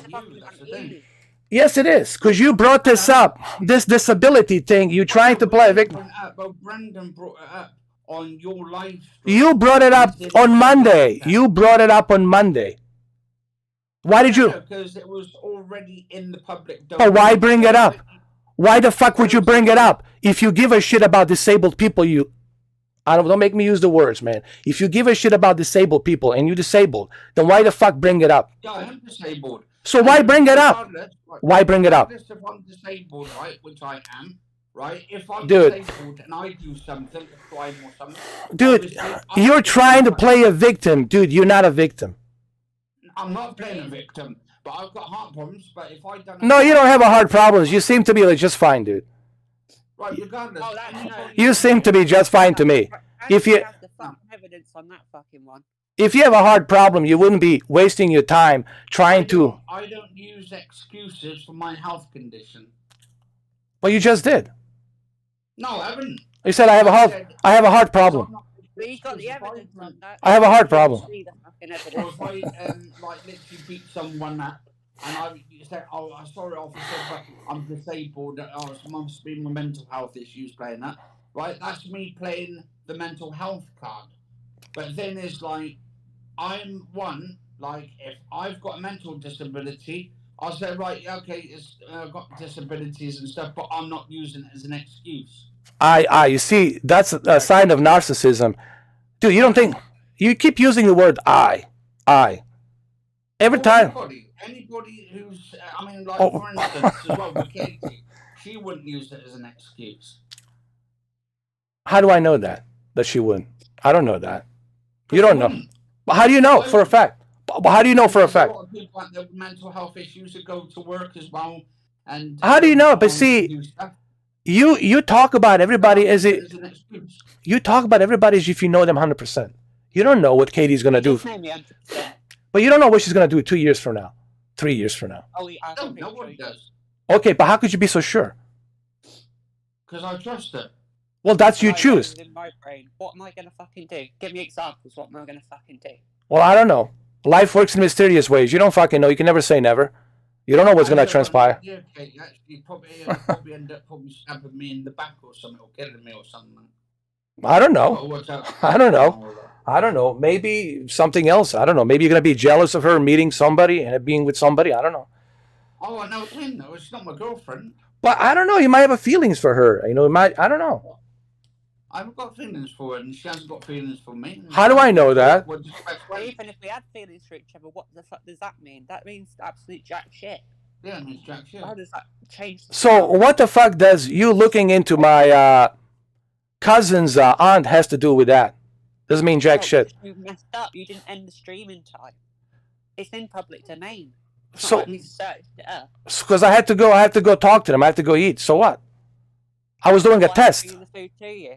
S4: about you. That's the thing.
S6: Yes, it is. Because you brought this up, this disability thing. You trying to play a victim.
S4: Well, Brandon brought it up on your live stream.
S6: You brought it up on Monday. You brought it up on Monday. Why did you?
S4: Because it was already in the public domain.
S6: But why bring it up? Why the fuck would you bring it up? If you give a shit about disabled people, you... don't make me use the words, man. If you give a shit about disabled people and you're disabled, then why the fuck bring it up?
S4: Yeah, I am disabled.
S6: So why bring it up? Why bring it up?
S4: If I'm disabled, right, which I am, right? If I'm
S6: Dude.
S4: disabled and I do something, a crime or something,
S6: Dude,
S4: obviously,
S6: you're trying to play a victim. Dude, you're not a victim.
S4: I'm not playing a victim, but I've got heart problems. But if I don't,
S6: No, you don't have a heart problems. You seem to be like just fine, dude.
S4: right, regardless.
S6: You seem to be just fine to me. If you
S5: have the fucking evidence on that fucking one.
S6: if you have a heart problem, you wouldn't be wasting your time trying to.
S4: I don't use excuses for my health condition.
S6: Well, you just did.
S4: No, I haven't.
S6: You said I have a heart problem.
S5: But you got the evidence on that.
S6: I have a heart problem.
S5: See the fucking
S4: Or
S5: evidence.
S4: if I like literally beat someone up and I say, "Oh, I'm sorry, officer, but I'm disabled. Oh, it must be my mental health issues playing that." Right? That's me playing the mental health card. But then it's like, I'm one. Like, if I've got a mental disability, I'll say, right, okay, I've got disabilities and stuff, but I'm not using it as an excuse.
S6: You see, that's a sign of narcissism. Dude, you don't think... You keep using the word I. Every time...
S4: Anybody who's, I mean, like,
S6: Oh.
S4: for instance, as well, with Katie, she wouldn't use it as an excuse.
S6: How do I know that she wouldn't? I don't know that. You don't know. But how do you know for a fact? But how do you know for a fact?
S4: A lot of people have the mental health issues that go to work as well. And
S6: How do you know? But see, you talk about everybody as it. You talk about everybody as if you know them 100%. You don't know what Katie's gonna do.
S5: Just name me 100%.
S6: But you don't know what she's gonna do 2 years from now, 3 years from now.
S5: Oh, yeah, I
S4: No,
S5: think
S4: nobody does.
S6: Okay, but how could you be so sure?
S4: Because I trust her.
S6: Well, that's you
S5: I know
S6: choose.
S5: within my brain. What am I gonna fucking do? Give me examples. What am I gonna fucking do?
S6: Well, I don't know. Life works in mysterious ways. You don't fucking know. You can never say never. You don't know what's gonna transpire.
S4: Yeah, okay, actually, probably end up stabbing me in the back or something, or killing me or something.
S6: I don't know.
S4: Oh, what's up?
S6: I don't know. I don't know. Maybe something else. I don't know. Maybe you're gonna be jealous of her meeting somebody and being with somebody. I don't know.
S4: Oh, I know what I mean, though. It's not my girlfriend.
S6: But I don't know. You might have a feelings for her. You know, it might. I don't know.
S4: I haven't got feelings for her, and she hasn't got feelings for me.
S6: How do I know that?
S4: What's the best
S5: Well,
S4: way?
S5: even if we had feelings for each other, what the fuck does that mean? That means absolute jack shit.
S4: Yeah, Miss Jack, shit.
S5: How does that change?
S6: So what the fuck does you looking into my cousin's aunt has to do with that? Doesn't mean jack shit.
S5: You messed up. You didn't end the stream in time. It's in public domain. It's
S6: So-
S5: not like we searched it up.
S6: Because I had to go talk to them. I had to go eat. So what? I was doing a
S5: Why
S6: test
S5: bring the food to you?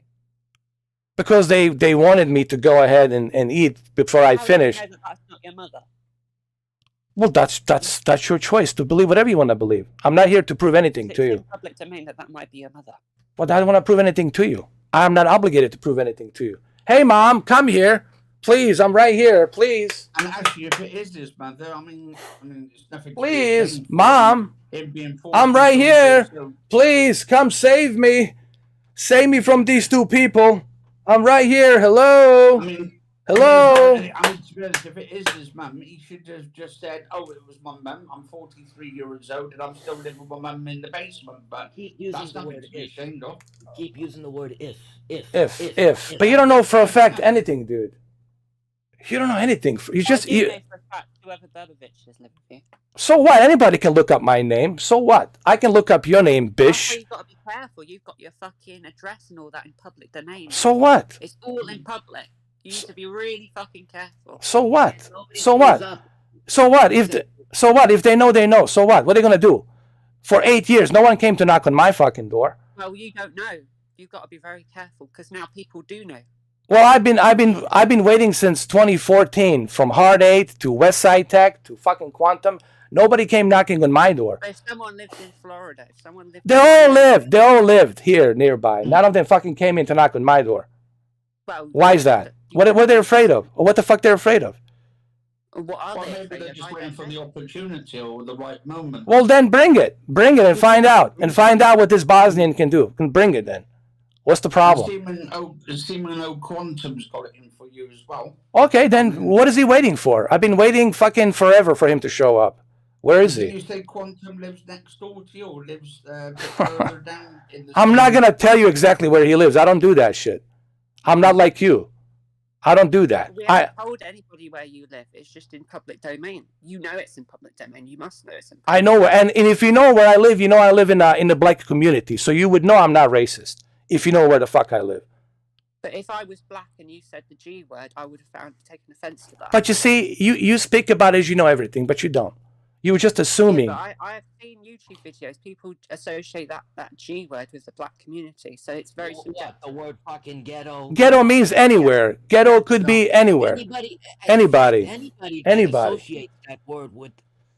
S6: because they wanted me to go ahead and eat before I
S5: How do you
S6: finish.
S5: know that that's not your mother?
S6: Well, that's your choice to believe whatever you want to believe. I'm not here to prove anything
S5: It's
S6: to
S5: in
S6: you.
S5: public domain that might be your mother.
S6: But I don't want to prove anything to you. I'm not obligated to prove anything to you. Hey, Mom, come here. Please, I'm right here. Please.
S4: And actually, if it is his mother, I mean, it's nothing. to be
S6: Please,
S4: ashamed for.
S6: Mom.
S4: Him being
S6: I'm right
S4: 40,
S6: here.
S4: so-
S6: Please, come save me. Save me from these two people. I'm right here. Hello.
S4: I mean,
S6: Hello.
S4: I mean, to be honest, if it is his mum, he should have just said, "Oh, it was my mum. I'm 43 years old, and I'm still living with my mum in the basement." But
S2: Keep using
S4: that's
S2: the
S4: nothing
S2: word
S4: to be
S2: if.
S4: ashamed of.
S2: Keep using the word if.
S6: If. But you don't know for a fact anything, dude. You don't know anything. You just
S5: I do know for a fact whoever Bebovich is living with you.
S6: So what? Anybody can look up my name. So what? I can look up your name,
S5: That's why
S6: Bisch.
S5: you've got to be careful. You've got your fucking address and all that in public domain.
S6: So what?
S5: It's all in public. You need to be really fucking careful.
S6: So what?
S2: Nobody
S6: So
S2: screws
S6: what?
S2: up.
S6: So what? So what? If they know, they know. So what? What are they gonna do? For 8 years, no one came to knock on my fucking door.
S5: Well, you don't know. You've got to be very careful because now people do know.
S6: Well, I've been waiting since 2014, from Hard 8 to West Side Tech to fucking Quantum. Nobody came knocking on my door.
S5: But if someone lived in Florida, if someone lived,
S6: They all lived here nearby. None of them fucking came in to knock on my door.
S5: Well,
S6: Why is that? What are they afraid of? Or what the fuck they're afraid of?
S5: What are
S4: Well,
S5: they
S4: maybe
S5: afraid
S4: they're
S5: of?
S4: just
S5: I
S4: waiting
S5: don't
S4: for
S5: know.
S4: the opportunity or the right moment.
S6: Well, then bring it and find out what this Bosnian can do. Can bring it then. What's the problem?
S4: Seeming Quantum's got it in for you as well.
S6: Okay, then what is he waiting for? I've been waiting fucking forever for him to show up. Where is
S4: Did
S6: he?
S4: you say Quantum lives next door to you or lives a bit further down in the
S6: I'm not gonna tell you exactly where he lives. I don't do that shit. I'm not like you. I don't do that.
S5: We haven't told anybody where you live. It's just in public domain. You know it's in public domain. You must know it's in public
S6: I know, and if you know where I live, you know I live in the black community, so you would know I'm not racist if you know where the fuck I live.
S5: But if I was black and you said the G word, I would have taken offence to that.
S6: But you see, you speak about it as you know everything, but you don't. You were just assuming.
S5: Yeah, but I have seen YouTube videos. People associate that G word with the black community, so it's very subjective.
S2: The word fucking ghetto.
S6: Ghetto means anywhere. Ghetto could be anywhere. Anybody
S2: that associates that word with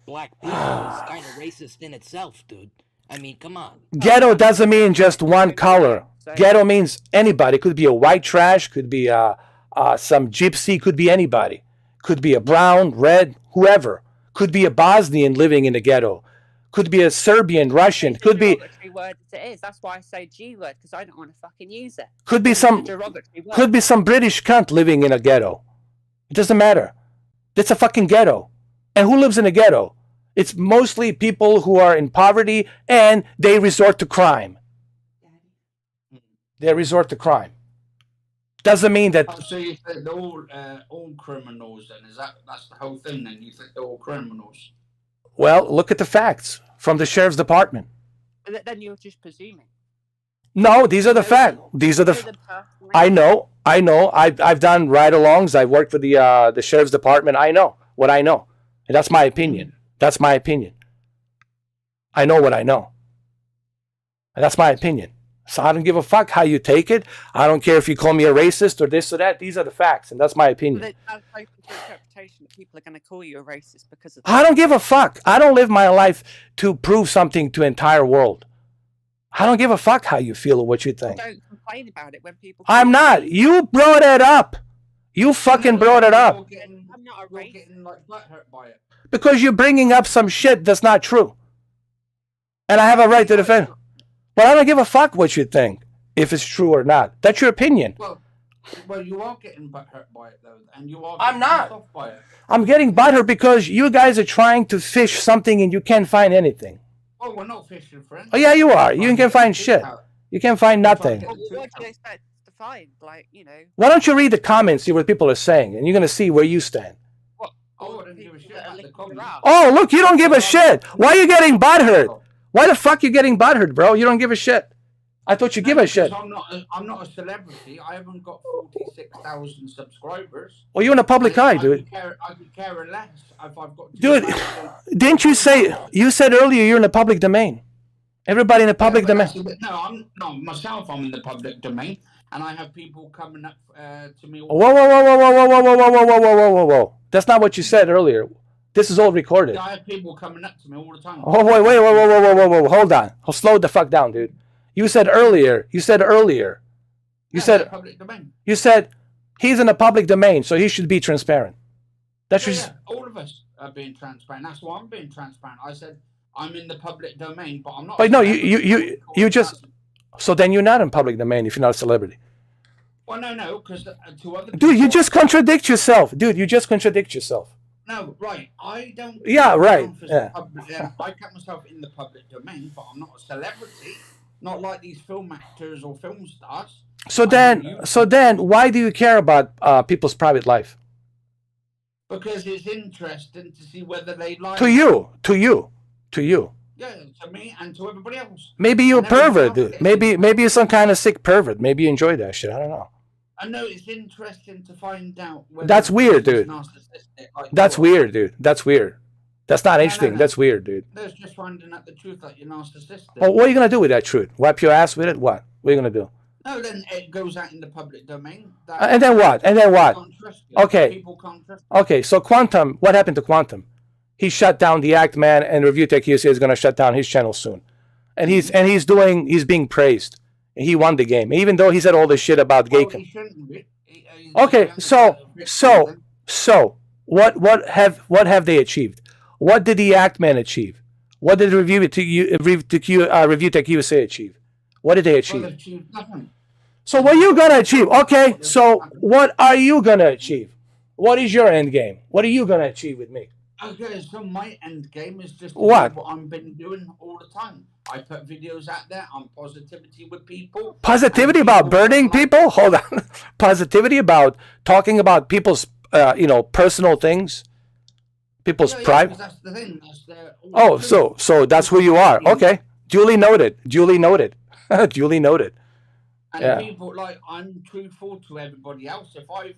S2: black people is kind of racist in itself, dude. I mean, come on.
S6: Ghetto doesn't mean just one color. Ghetto means anybody. Could be a white trash, could be some gypsy, could be anybody. Could be a brown, red, whoever. Could be a Bosnian living in the ghetto. Could be a Serbian, Russian. Could be.
S5: Derogatory word as it is. That's why I say G word, because I don't want to fucking use it.
S6: Could be some.
S5: Derogatory word.
S6: Could be some British cunt living in a ghetto. It doesn't matter. It's a fucking ghetto. And who lives in a ghetto? It's mostly people who are in poverty and they resort to crime. They resort to crime. Doesn't mean that.
S4: Oh, so you think they're all criminals then? That's the whole thing then? You think they're all criminals?
S6: Well, look at the facts from the sheriff's department.
S5: But then you're just presuming.
S6: No, these are the facts. These are the. I know. I've done ride-alongs. I've worked for the sheriff's department. I know what I know, and that's my opinion. That's my opinion. I know what I know, and that's my opinion. So I don't give a fuck how you take it. I don't care if you call me a racist or this or that. These are the facts, and that's my opinion.
S5: That's open to interpretation that people are going to call you a racist because of that.
S6: I don't give a fuck. I don't live my life to prove something to the entire world. I don't give a fuck how you feel or what you think.
S5: Don't complain about it when people.
S6: I'm not. You brought it up. You fucking brought it up.
S5: I'm not a racist.
S4: Getting like butthurt by it.
S6: Because you're bringing up some shit that's not true. And I have a right to defend. But I don't give a fuck what you think, if it's true or not. That's your opinion.
S4: Well, you are getting butthurt by it though, and you are.
S6: I'm not.
S4: Off by it.
S6: I'm getting butthurt because you guys are trying to fish something and you can't find anything.
S4: Oh, we're not fishing, friend.
S6: Oh yeah, you are. You can find shit. You can find nothing.
S5: What do you expect to find? Like, you know.
S6: Why don't you read the comments, see what people are saying, and you're gonna see where you stand.
S4: Oh, I didn't give a shit about the comments.
S6: Oh, look, you don't give a shit. Why are you getting butthurt? Why the fuck you getting butthurt, bro? You don't give a shit. I thought you give a shit.
S4: I'm not a celebrity. I haven't got 46,000 subscribers.
S6: Well, you're in a public eye, dude.
S4: I could care less if I've got.
S6: Dude, didn't you say? You said earlier you're in the public domain. Everybody in the public domain.
S4: No, myself. I'm in the public domain, and I have people coming up to me.
S6: Whoa. That's not what you said earlier. This is all recorded.
S4: I have people coming up to me all the time.
S6: Oh, wait. Hold on. Slow the fuck down, dude. You said earlier. You said
S4: public domain.
S6: You said he's in the public domain, so he should be transparent. That's just.
S4: All of us are being transparent. That's why I'm being transparent. I said I'm in the public domain, but I'm not.
S6: But no, you just. So then you're not in public domain if you're not a celebrity.
S4: Well, no, because to other
S6: Dude, you
S4: people-
S6: just contradict yourself. Dude, you just contradict yourself.
S4: No, right. I don't.
S6: Yeah, right,
S4: myself as
S6: yeah.
S4: I kept myself in the public domain, but I'm not a celebrity. Not like these film actors or film stars.
S6: So
S4: I'm
S6: then,
S4: you-
S6: so then, why do you care about people's private life?
S4: Because it's interesting to see whether they like
S6: To you, to you, to you.
S4: Yeah, to me and to everybody else.
S6: Maybe you're a
S4: And everybody
S6: pervert,
S4: else
S6: dude.
S4: gets
S6: Maybe you're some kind of sick pervert. Maybe you enjoy that shit. I don't know.
S4: I know it's interesting to find out whether
S6: That's
S4: the
S6: weird,
S4: person's
S6: dude.
S4: narcissistic like
S6: That's
S4: you are.
S6: weird, dude. That's weird. That's not interesting.
S4: no.
S6: That's weird, dude.
S4: There's just finding out the truth that you're narcissistic.
S6: Well, what are you gonna do with that truth? Wipe your ass with it? What? What are you gonna do?
S4: No, then it goes out in the public domain.
S6: And then what? And then what?
S4: Can't trust you.
S6: Okay.
S4: People can't trust you.
S6: Okay, so Quantum, what happened to Quantum? He shut down the Act Man, and Review Tech USA is gonna shut down his channel soon. And he's being praised. He won the game, even though he said all this shit about gay.
S4: Well, he shouldn't be. He's
S6: Okay,
S4: young
S6: so
S4: about 15.
S6: what have they achieved? What did the Act Man achieve? What did Review Tech USA achieve? What did they
S4: Well,
S6: achieve?
S4: they've achieved nothing.
S6: So what are you gonna achieve? Okay, so what are you gonna achieve? What is your end game? What are you gonna achieve with me?
S4: Okay, so my end game is just to
S6: What?
S4: do what I've been doing all the time. I put videos out there on positivity with people.
S6: Positivity
S4: And
S6: about
S4: people
S6: burning
S4: like-
S6: people? Hold on. Positivity about talking about people's personal things, people's
S4: Yeah,
S6: private.
S4: 'cause that's the thing. That's the
S6: Oh, so that's who you are. Okay, duly noted. Duly noted. Duly noted.
S4: And
S6: Yeah.
S4: people like I'm truthful to everybody else. If I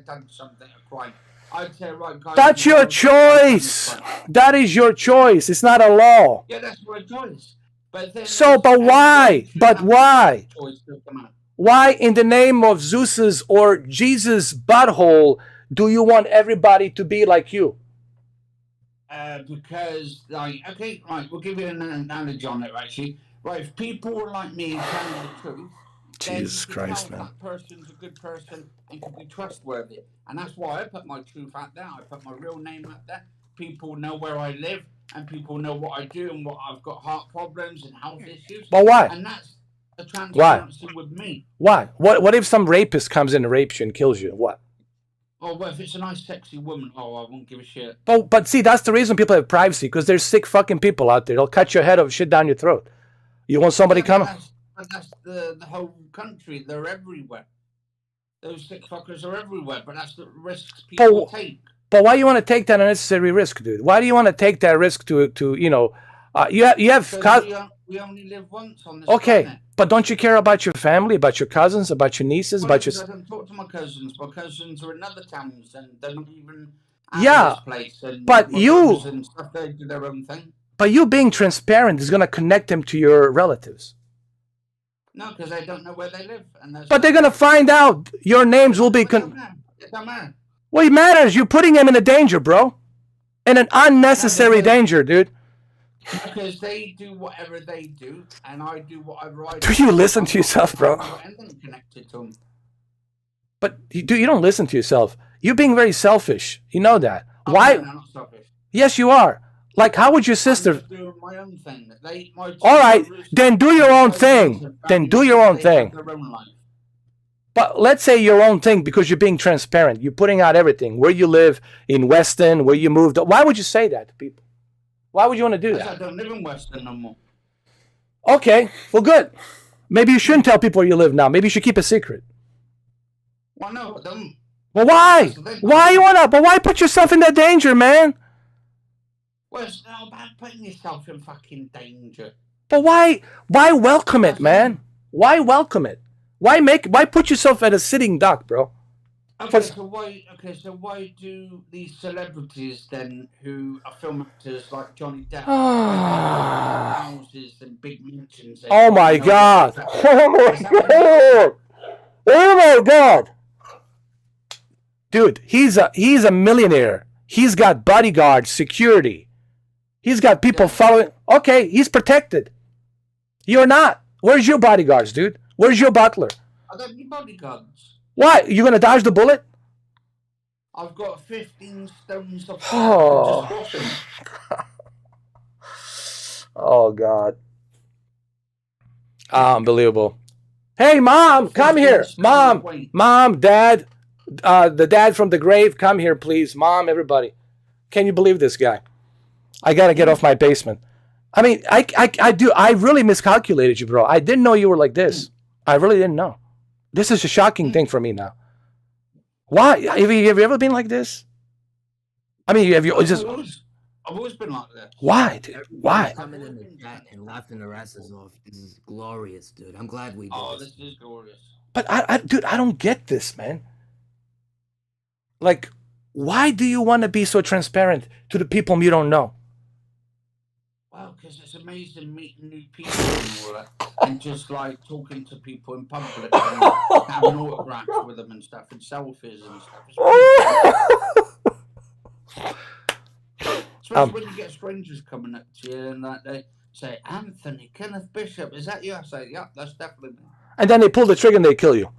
S4: done something a crime, I'd say right guys.
S6: That's
S4: you
S6: your
S4: know, I've done this
S6: choice.
S4: crime.
S6: That is your choice. It's not a law.
S4: Yeah, that's my choice. But then
S6: So, but why?
S4: everybody should
S6: But
S4: have
S6: why?
S4: that choice to come out.
S6: Why, in the name of Zeus's or Jesus' butthole, do you want everybody to be like you?
S4: Because like okay, right, we'll give you an analogy on it actually. Right, if people were like me and tell you the truth, then
S6: Jesus
S4: you could
S6: Christ,
S4: tell
S6: man.
S4: that person's a good person and can be trustworthy. And that's why I put my truth out there. I put my real name out there. People know where I live and people know what I do and what I've got heart problems and health issues.
S6: But why?
S4: And that's the transparency with me.
S6: Why? What if some rapist comes in and rapes you and kills you? What?
S4: Oh, well, if it's a nice, sexy woman, I won't give a shit.
S6: But see, that's the reason people have privacy, because there's sick fucking people out there. They'll cut your head off, shit down your throat. You want somebody
S4: Yeah,
S6: coming?
S4: but that's the whole country. They're everywhere. Those sick fuckers are everywhere, but that's the risks people take.
S6: But why you want to take that unnecessary risk, dude? Why do you want to take that risk to you have
S4: Because we only live once on this
S6: okay,
S4: planet.
S6: but don't you care about your family, about your cousins, about your nieces,
S4: Well,
S6: about your
S4: because I don't talk to my cousins. My cousins are in other towns, and they're not even at
S6: Yeah,
S4: this place. And
S6: but
S4: my
S6: you-
S4: brothers and stuff, they do their own thing.
S6: but you being transparent is gonna connect them to your relatives.
S4: No, because they don't know where they live, and that's
S6: But they're gonna find out. Your names will be
S4: It don't matter. It don't matter.
S6: Well, it matters. You're putting them in a danger, bro. In an unnecessary danger, dude.
S4: Because they do whatever they do, and I do whatever I
S6: Do you listen to yourself, bro?
S4: And then connected to them.
S6: But you don't listen to yourself. You're being very selfish. You know that. Why?
S4: No, not selfish.
S6: Yes, you are. Like, how would your sister?
S4: I'm just doing my own thing.
S6: All right, then do your own thing. Then do your own thing.
S4: Their own life.
S6: But let's say your own thing because you're being transparent. You're putting out everything. Where you live, in Weston, where you moved. Why would you say that to people? Why would you want to do
S4: Because I
S6: that?
S4: don't live in Weston no more.
S6: Okay, well, good. Maybe you shouldn't tell people where you live now. Maybe you should keep a secret.
S4: Well, no, I don't.
S6: Well, why? Why you wanna? But why put yourself in that danger, man?
S4: Well, it's not about putting yourself in fucking danger.
S6: But why? Why welcome it, man? Why welcome it? Why put yourself at a sitting duck, bro?
S4: Okay, so why do these celebrities then, who are film actors like Johnny Depp, houses and big mansions? And
S6: Oh my God! Oh my God! Oh my God! Dude, he's a millionaire. He's got bodyguards, security. He's got people following. Okay, he's protected. You're not. Where's your bodyguards, dude? Where's your butler?
S4: I don't need bodyguards.
S6: Why? You gonna dodge the bullet?
S4: I've got 15 stones of
S6: Oh.
S4: just watching.
S6: Oh God! Unbelievable. Hey, Mom, come here. Mom,
S4: Wait.
S6: Mom, Dad, the dad from the grave, come here, please. Mom, everybody. Can you believe this guy? I got to get off my basement. I mean, I really miscalculated you, bro. I didn't know you were like this. I really didn't know. This is a shocking thing for me now. Why? Have you ever been like this? I mean, have you just...
S4: I've always been like that.
S6: Why, dude? Why?
S2: Coming in the chat and laughing their asses off. This is glorious, dude. I'm glad we did
S4: Oh,
S2: this.
S4: this is glorious.
S6: But dude, I don't get this, man. Like, why do you want to be so transparent to the people you don't know?
S4: Well, because it's amazing meeting new people and all that, and just like talking to people in public and having autographs with them and stuff, and selfies and stuff. It's really especially when you get strangers coming up to you and like they say, Anthony, Kenneth Bishop, is that you? I say, yeah, that's definitely me.
S6: And then they pull the trigger and they kill you,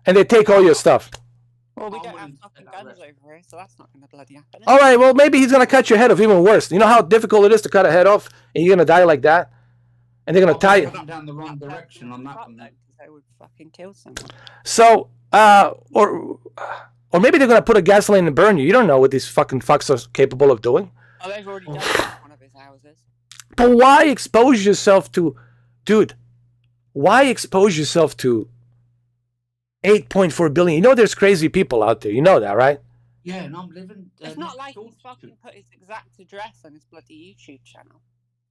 S6: and they take all your stuff.
S5: Well, we
S4: I
S5: don't have
S4: wouldn't
S5: fucking
S4: say that
S5: guns
S4: risk.
S5: over here, so that's not going to bloody happen.
S6: All right, well, maybe he's gonna cut your head off. Even worse. You know how difficult it is to cut a head off, and you're gonna die like that, and they're gonna tie you.
S4: I've down the wrong direction on that one. Then.
S5: Because I would fucking kill someone.
S6: So, or maybe they're gonna put a gasoline and burn you. You don't know what these fucking fucks are capable of doing.
S5: Oh, they've already done that in one of his houses.
S6: But why expose yourself to, dude? Why expose yourself to 8.4 billion? You know there's crazy people out there. You know that, right?
S4: Yeah, and I'm living.
S5: It's not like
S4: next
S5: he's
S4: door to-
S5: fucking put his exact address on his bloody YouTube channel.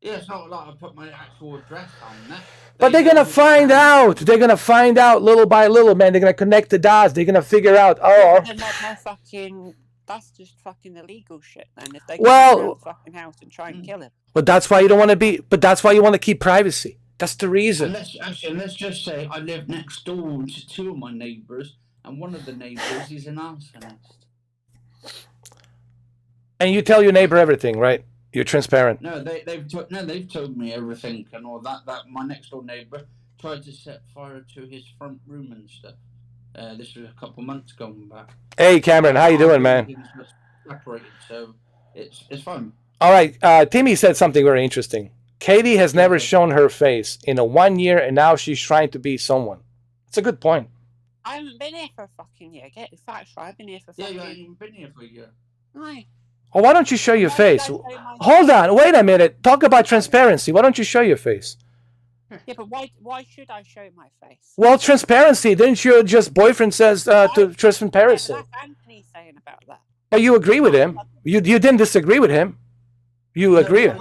S4: Yeah, it's not like I put my actual address on there.
S6: But they're gonna find out. They're gonna find out little by little, man. They're gonna connect the dots. They're gonna figure out. Oh,
S5: Then they're fucking. That's just fucking illegal shit. Then if they
S6: Well-
S5: go around the fucking house and try and kill him.
S6: but that's why you don't want to be. But that's why you want to keep privacy. That's the reason.
S4: Let's just say I live next door to two of my neighbours, and one of the neighbours is an arsonist.
S6: And you tell your neighbor everything, right? You're transparent.
S4: No, they've told me everything and all that. That my next door neighbour tried to set fire to his front room and stuff. This was a couple months going back.
S6: Hey, Cameron, how you doing, man?
S4: Separated, so it's fun.
S6: All right, Timmy said something very interesting. Katie has never shown her face in a 1 year, and now she's trying to be someone. It's a good point.
S5: I haven't been here for a fucking year. Get the facts right. I've been here for
S4: Yeah,
S5: fucking.
S4: you haven't even been here for a year.
S5: Aye.
S6: Well, why don't you show your
S5: Why did I
S6: face?
S5: show my
S6: Hold on, wait a minute. Talk about transparency. Why don't you show your face?
S5: Yeah, but why should I show my face?
S6: Well, transparency. Didn't your just boyfriend says to transparency?
S5: Yeah, but that's Anthony saying about that.
S6: But you agree with him. You didn't disagree with him. You
S4: No,
S6: agree.
S4: but-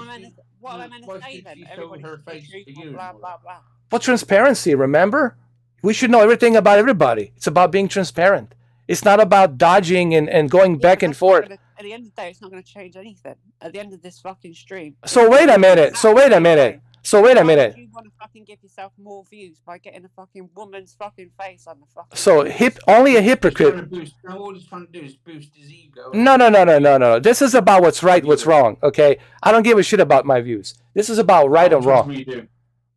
S5: What am I meant
S4: Why
S5: to say
S4: should
S5: then?
S4: she show
S5: Everybody
S4: her
S5: should be
S4: face to
S5: truthful,
S4: you?
S5: blah blah blah.
S6: Well, transparency. Remember, we should know everything about everybody. It's about being transparent. It's not about dodging and going
S5: Yeah,
S6: back
S5: but
S6: and
S5: that's not
S6: forth.
S5: gonna- at the end of the day, it's not going to change anything. At the end of this fucking stream.
S6: So wait a minute. So wait a minute. So wait a
S5: Why would
S6: minute.
S5: you want to fucking give yourself more views by getting a fucking woman's fucking face on the fucking?
S6: So only a
S4: He's
S6: hypocrite.
S4: trying to boost. No, all he's trying to do is boost his ego.
S6: No. This is about what's right, what's wrong. Okay, I don't give a shit about my views. This is about right and
S4: Trust
S6: wrong.
S4: me, you do.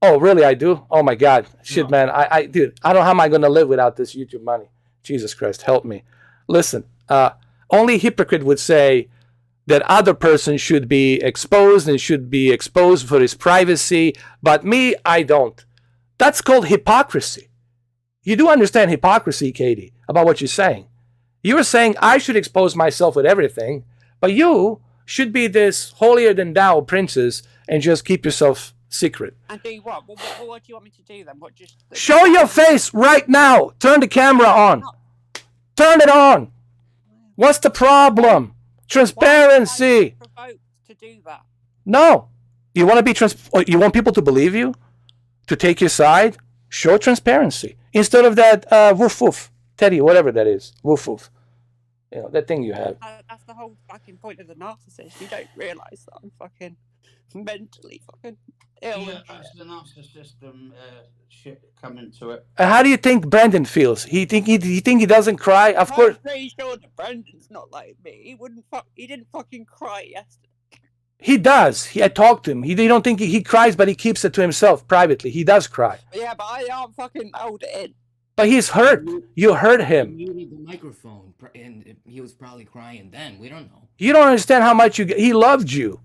S6: Oh, really? I do? Oh my God, shit,
S4: No.
S6: man. Dude, I don't know how am I gonna live without this YouTube money. Jesus Christ, help me. Listen, only a hypocrite would say that other person should be exposed and should be exposed for his privacy, but me, I don't. That's called hypocrisy. You do understand hypocrisy, Katie, about what you're saying. You're saying I should expose myself with everything, but you should be this holier than thou princess and just keep yourself secret.
S5: And do what? What do you want me to do then? What just?
S6: Show your face right now. Turn the camera on. Turn it on. What's the problem? Transparency.
S5: Provoked to do that.
S6: No. You want to be you want people to believe you? To take your side? Show transparency. Instead of that woof woof, Teddy, whatever that is. Woof woof. You know, that thing you have.
S5: That's the whole fucking point of the narcissist. You don't realise that I'm fucking mentally fucking ill.
S4: Yeah,
S5: and
S4: that's
S5: shit.
S4: the narcissist shit coming to it.
S6: And how do you think Brandon feels? He think he doesn't cry? Of course.
S5: I'm pretty sure that Brendan's not like me. He didn't fucking cry yesterday.
S6: He does. I talked to him. He don't think he cries, but he keeps it to himself privately. He does cry.
S5: Yeah, but I can't fucking hold it in.
S6: But he's hurt. You hurt him.
S2: Muted the microphone, and he was probably crying then. We don't know.
S6: You don't understand how much he loved you.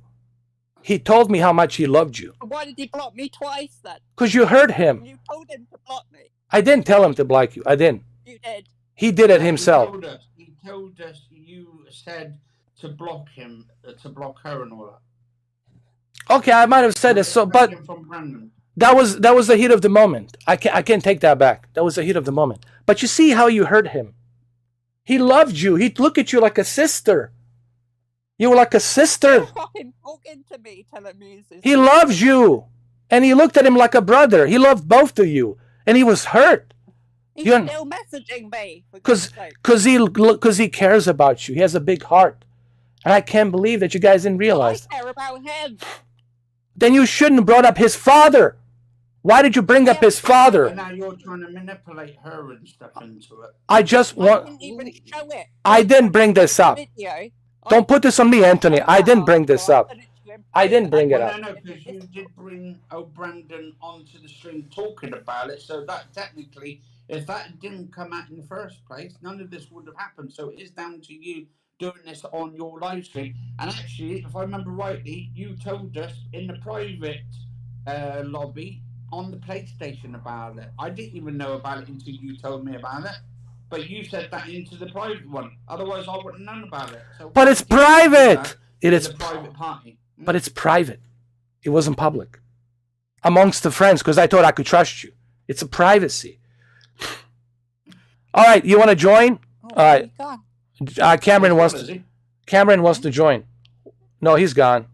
S6: He told me how much he loved you.
S5: Why did he block me twice then?
S6: Because you hurt him.
S5: You told him to block me.
S6: I didn't tell him to block you. I didn't.
S5: You did.
S6: He did it himself.
S4: He told us you said to block him, to block her and all that.
S6: Okay, I might have said it. So, but
S4: From Brandon.
S6: that was the heat of the moment. I can't take that back. That was the heat of the moment. But you see how you hurt him. He loved you. He'd look at you like a sister. You were like a sister.
S5: You're fucking talking to me, telling me his
S6: He loves you. And he looked at him like a brother. He loved both of you. And he was hurt.
S5: He's
S6: You're-
S5: still messaging me. for God's sake.
S6: Because he cares about you. He has a big heart. And I can't believe that you guys didn't realize.
S5: I care about him.
S6: Then you shouldn't have brought up his father. Why did you bring up his
S4: And
S6: father?
S4: now you're trying to manipulate her and stuff into it.
S6: I just
S5: I
S6: want.
S5: didn't even show it.
S6: I didn't bring this up.
S5: Video.
S6: Don't put this on me, Anthony. I didn't bring this up. I didn't bring it up.
S4: No, because you did bring Brandon onto the stream talking about it. So that technically, if that didn't come out in the first place, none of this would have happened. So it is down to you doing this on your live stream. And actually, if I remember rightly, you told us in the private lobby on the PlayStation about it. I didn't even know about it until you told me about it. But you said that into the private one. Otherwise, I wouldn't have known about it. So
S6: But it's private. It is.
S4: a private party.
S6: But it's private. It wasn't public. Amongst the friends, because I thought I could trust you. It's a privacy. All right, you want to join?
S5: Oh,
S6: All right.
S5: God.
S6: Cameron wants to join. No, he's gone.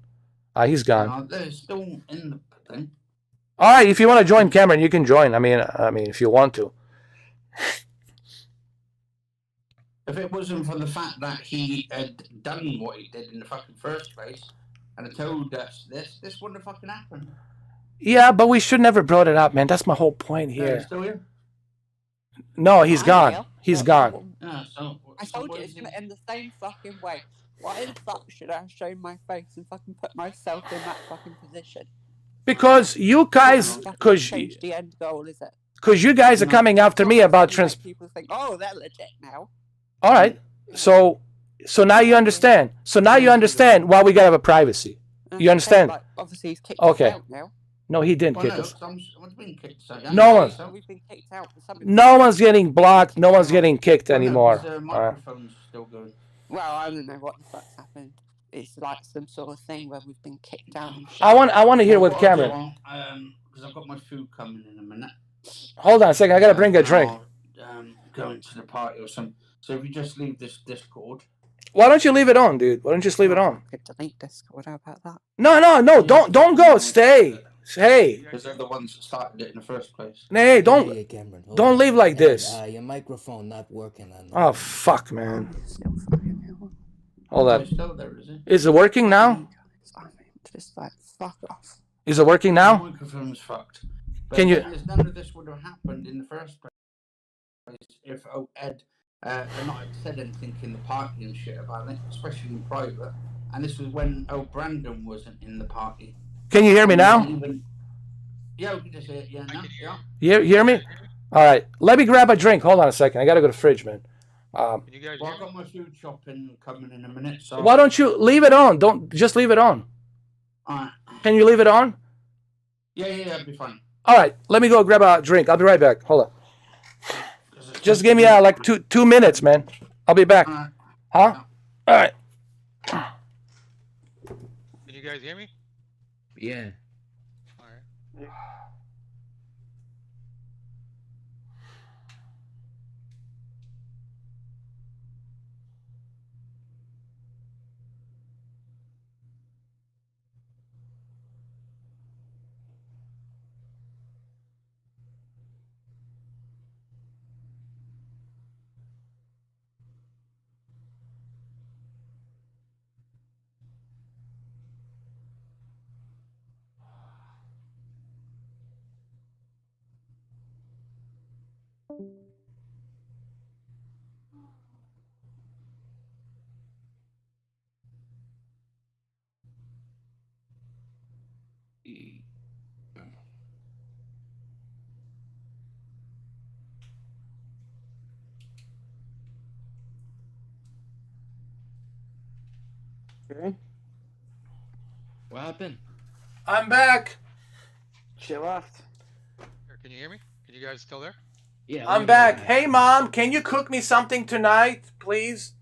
S6: He's gone.
S4: They're still in the thing.
S6: All right, if you want to join, Cameron, you can join. I mean, if you want to.
S4: If it wasn't for the fact that he had done what he did in the fucking first place and had told us this wouldn't have fucking happened.
S6: Yeah, but we should never brought it up, man. That's my whole point
S4: Yeah,
S6: here.
S4: he's still here?
S6: No, he's
S5: I
S6: gone.
S5: will.
S6: He's gone.
S4: Yeah, so,
S5: I told you it's gonna end the same fucking way. Why the fuck should I have shown my face and fucking put myself in that fucking position?
S6: Because you guys,
S5: Fucking
S6: because
S5: change the end goal, is it?
S6: you guys are coming after me about
S5: Suddenly make people think, oh, they're legit now.
S6: All right. So now you understand. So now you understand why we gotta have a privacy.
S5: And
S6: You understand?
S5: Like, obviously, he's kicked
S6: Okay.
S5: us out now.
S6: No, he didn't
S4: Well,
S6: kick
S4: no,
S6: us.
S4: someone's been kicked. So
S6: No one.
S5: So we've been kicked out for something.
S6: No one's getting blocked. No one's getting kicked anymore.
S4: The
S6: All right.
S4: microphone's still going.
S5: Well, I don't know what the fuck's happened. It's like some sort of thing where we've been kicked out and shit.
S6: I want to hear what Cameron.
S4: Because I've got my food coming in a minute.
S6: Hold on a second. I gotta bring a drink.
S4: Going to the party or something. So if you just leave this Discord.
S6: Why don't you leave it on, dude? Why don't you just leave it on?
S5: I could delete Discord. How about that?
S6: No. Don't go. Stay. Hey.
S4: Because they're the ones that started it in the first place.
S6: Hey,
S2: Yeah,
S6: don't
S2: Cameron, hold
S6: don't
S2: on.
S6: leave like
S2: And,
S6: this.
S2: your microphone not working on.
S6: Oh fuck, man.
S5: Still fucking hell.
S6: Hold
S4: Oh,
S6: on.
S4: it's still there, is it?
S6: Is it working now?
S5: I mean, just like fuck off.
S6: Is it working
S4: The
S6: now?
S4: microphone's fucked. But
S6: Can you-
S4: the thing is, none of this would have happened in the first place if Ed had not said anything in the party and shit about it, especially in private. And this was when Brandon wasn't in the party.
S6: Can you hear me now?
S4: Yeah, we can just hear it. Yeah, now, yeah.
S6: You hear me? All right. Let me grab a drink. Hold on a second. I gotta go to the fridge, man.
S7: Can you guys
S4: Well,
S7: hear
S4: I've
S7: me?
S4: got my food shopping coming in a minute. So
S6: Why don't you leave it on? Don't just leave it on.
S4: Alright.
S6: Can you leave it on?
S4: Yeah, it'll be fine.
S6: All right. Let me go grab a drink. I'll be right back. Hold on. Just give me like two minutes, man. I'll be back.
S4: Alright.
S6: Huh? All right.
S7: Can you guys hear me?
S2: Yeah.
S7: All right.
S2: What happened?
S6: I'm back.
S2: She left.
S7: Here, can you hear me? Can you guys still there?
S2: Yeah.
S6: I'm back. Hey, Mom, can you cook me something tonight, please?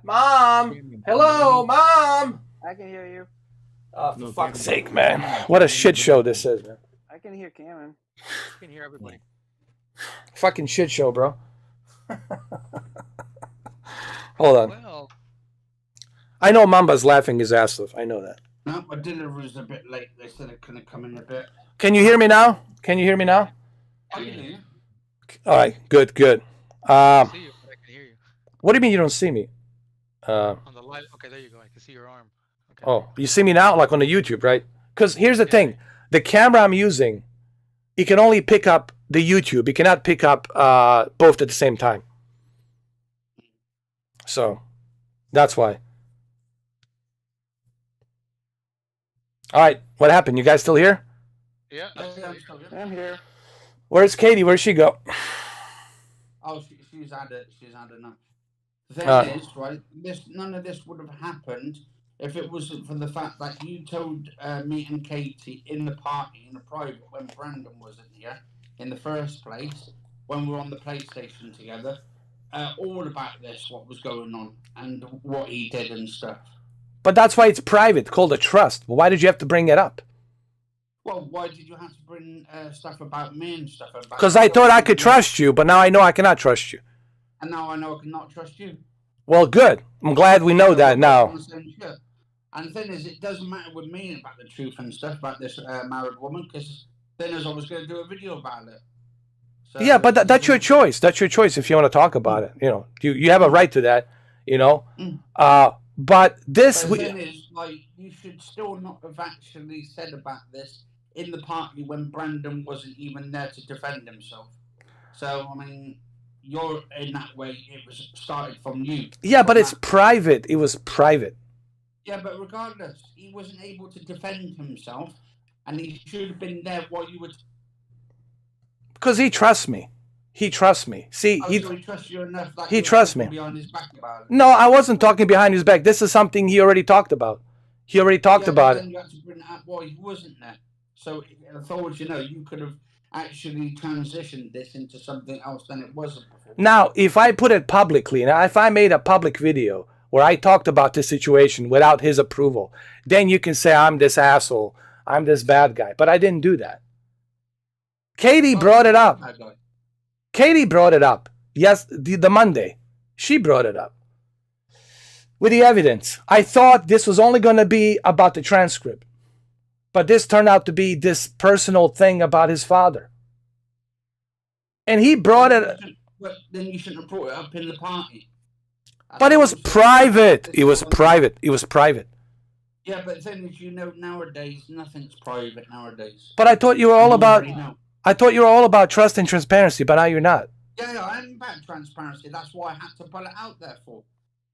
S6: Mom! Hello, Mom!
S3: I can hear you.
S6: Oh, for fuck's sake, man. What a shit show this is, man.
S3: I can hear Cameron.
S7: I can hear everybody.
S6: Fucking shit show, bro. Hold on.
S7: Well,
S6: I know Mamba's laughing his ass off. I know that.
S4: No, my dinner was a bit late. They said it couldn't come in a bit.
S6: Can you hear me now? Can you hear me now?
S4: I can hear you.
S6: All right, good, good.
S7: I see you, but I can hear you.
S6: What do you mean you don't see me?
S7: On the live. Okay, there you go. I can see your arm. Okay.
S6: Oh, you see me now, like on the YouTube, right? Because here's the thing: the camera I'm using, it can only pick up the YouTube. It cannot pick up both at the same time. So that's why. All right, what happened? You guys still here?
S7: Yeah.
S4: Yeah, I'm still here.
S3: I'm here.
S6: Where's Katie? Where'd she go?
S4: Oh, she's had it. She's had enough. The thing is, right? None of this would have happened if it wasn't for the fact that you told me and Katie in the party in the private when Brandon wasn't here in the first place when we were on the PlayStation together, all about this, what was going on and what he did and stuff.
S6: But that's why it's private, called a trust. Why did you have to bring it up?
S4: Well, why did you have to bring stuff about me and stuff about?
S6: Because I thought I could trust you, but now I know I cannot trust you.
S4: And now I know I cannot trust you.
S6: Well, good. I'm glad we know that now.
S4: And the thing is, it doesn't matter with me about the truth and stuff about this married woman, because then I was going to do a video about it. So,
S6: Yeah, but that's your choice. That's your choice if you want to talk about it. You know, you have a right to that. You know, but this.
S4: But the thing is, like, you should still not have actually said about this in the party when Brandon wasn't even there to defend himself. So I mean, you're in that way. It was started from you.
S6: Yeah, but it's private. It was private.
S4: Yeah, but regardless, he wasn't able to defend himself, and he should have been there while you were.
S6: Because he trusts me. He trusts me. See,
S4: So he trusts you enough that
S6: he
S4: you're
S6: trusts me.
S4: talking behind his back about it.
S6: No, I wasn't talking behind his back. This is something he already talked about. He already talked
S4: Yeah,
S6: about
S4: but
S6: it.
S4: then you had to bring it up while he wasn't there. So I thought, you could have actually transitioned this into something else than it wasn't before.
S6: Now, if I put it publicly, now if I made a public video where I talked about this situation without his approval, then you can say I'm this asshole, I'm this bad guy. But I didn't do that. Katie brought it up. Katie brought it up. Yes, the Monday. She brought it up. With the evidence. I thought this was only going to be about the transcript. But this turned out to be this personal thing about his father. And he brought it.
S4: But then you shouldn't have brought it up in the party.
S6: But it was private. It was private. It was private.
S4: Yeah, but the thing is, nowadays, nothing's private nowadays.
S6: But I thought you were all about. I thought you were all about trust and transparency, but now you're not.
S4: Yeah, I'm about transparency. That's why I had to put it out there for.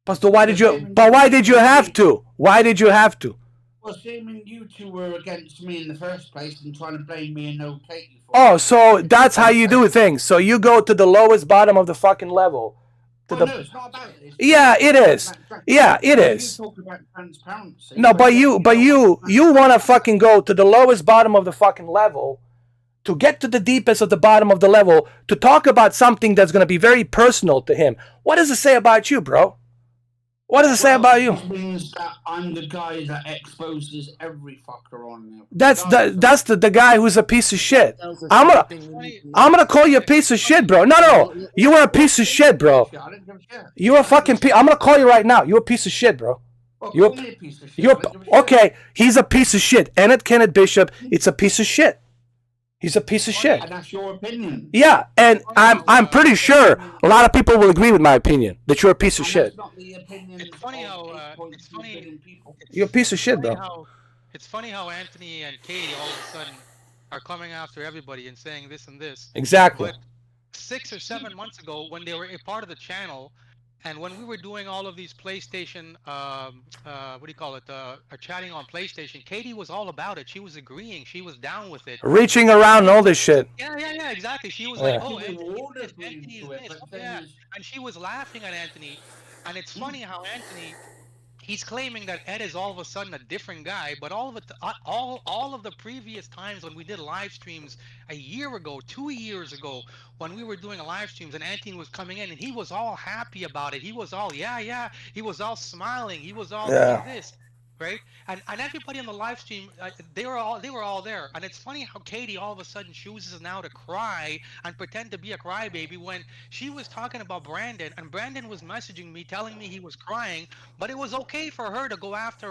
S6: But why did you? But why did you have to? Why did you have to?
S4: Well, seeming you two were against me in the first place and trying to blame me and no Katie for.
S6: Oh, so that's how you do things. So you go to the lowest bottom of the fucking level.
S4: No, it's not about it.
S6: Yeah, it is. Yeah, it is.
S4: You talk about transparency.
S6: No, but you want to fucking go to the lowest bottom of the fucking level to get to the deepest of the bottom of the level to talk about something that's going to be very personal to him. What does it say about you, bro? What does it say about you?
S4: It means that I'm the guy that exposes every fucker on there.
S6: That's the guy who's a piece of shit. I'm gonna call you a piece of shit, bro. No. You are a piece of shit, bro. You're a fucking piece. I'm gonna call you right now. You're a piece of shit, bro.
S4: You're a piece of shit.
S6: Okay. He's a piece of shit. Kenneth Bishop, it's a piece of shit. He's a piece of shit.
S4: And that's your opinion.
S6: Yeah, and I'm pretty sure a lot of people will agree with my opinion that you're a piece of shit.
S7: It's funny how
S6: You're a piece of shit, bro.
S7: It's funny how Anthony and Katie all of a sudden are coming after everybody and saying this and this.
S6: Exactly.
S7: But 6 or 7 months ago, when they were a part of the channel, and when we were doing all of these PlayStation, chatting on PlayStation, Katie was all about it. She was agreeing. She was down with it.
S6: Reaching around and all this shit.
S7: Yeah, exactly. She was like, oh, Anthony is this. Yeah. And she was laughing at Anthony. And it's funny how Anthony, he's claiming that Ed is all of a sudden a different guy, but all of the previous times when we did live streams a year ago, 2 years ago, when we were doing live streams and Anthony was coming in and he was all happy about it. He was all yeah. He was all smiling. He was all doing
S6: Yeah.
S7: this, right? And everybody in the live stream, they were all there. And it's funny how Katie all of a sudden chooses now to cry and pretend to be a crybaby when she was talking about Brandon, and Brandon was messaging me telling me he was crying, but it was okay for her to go after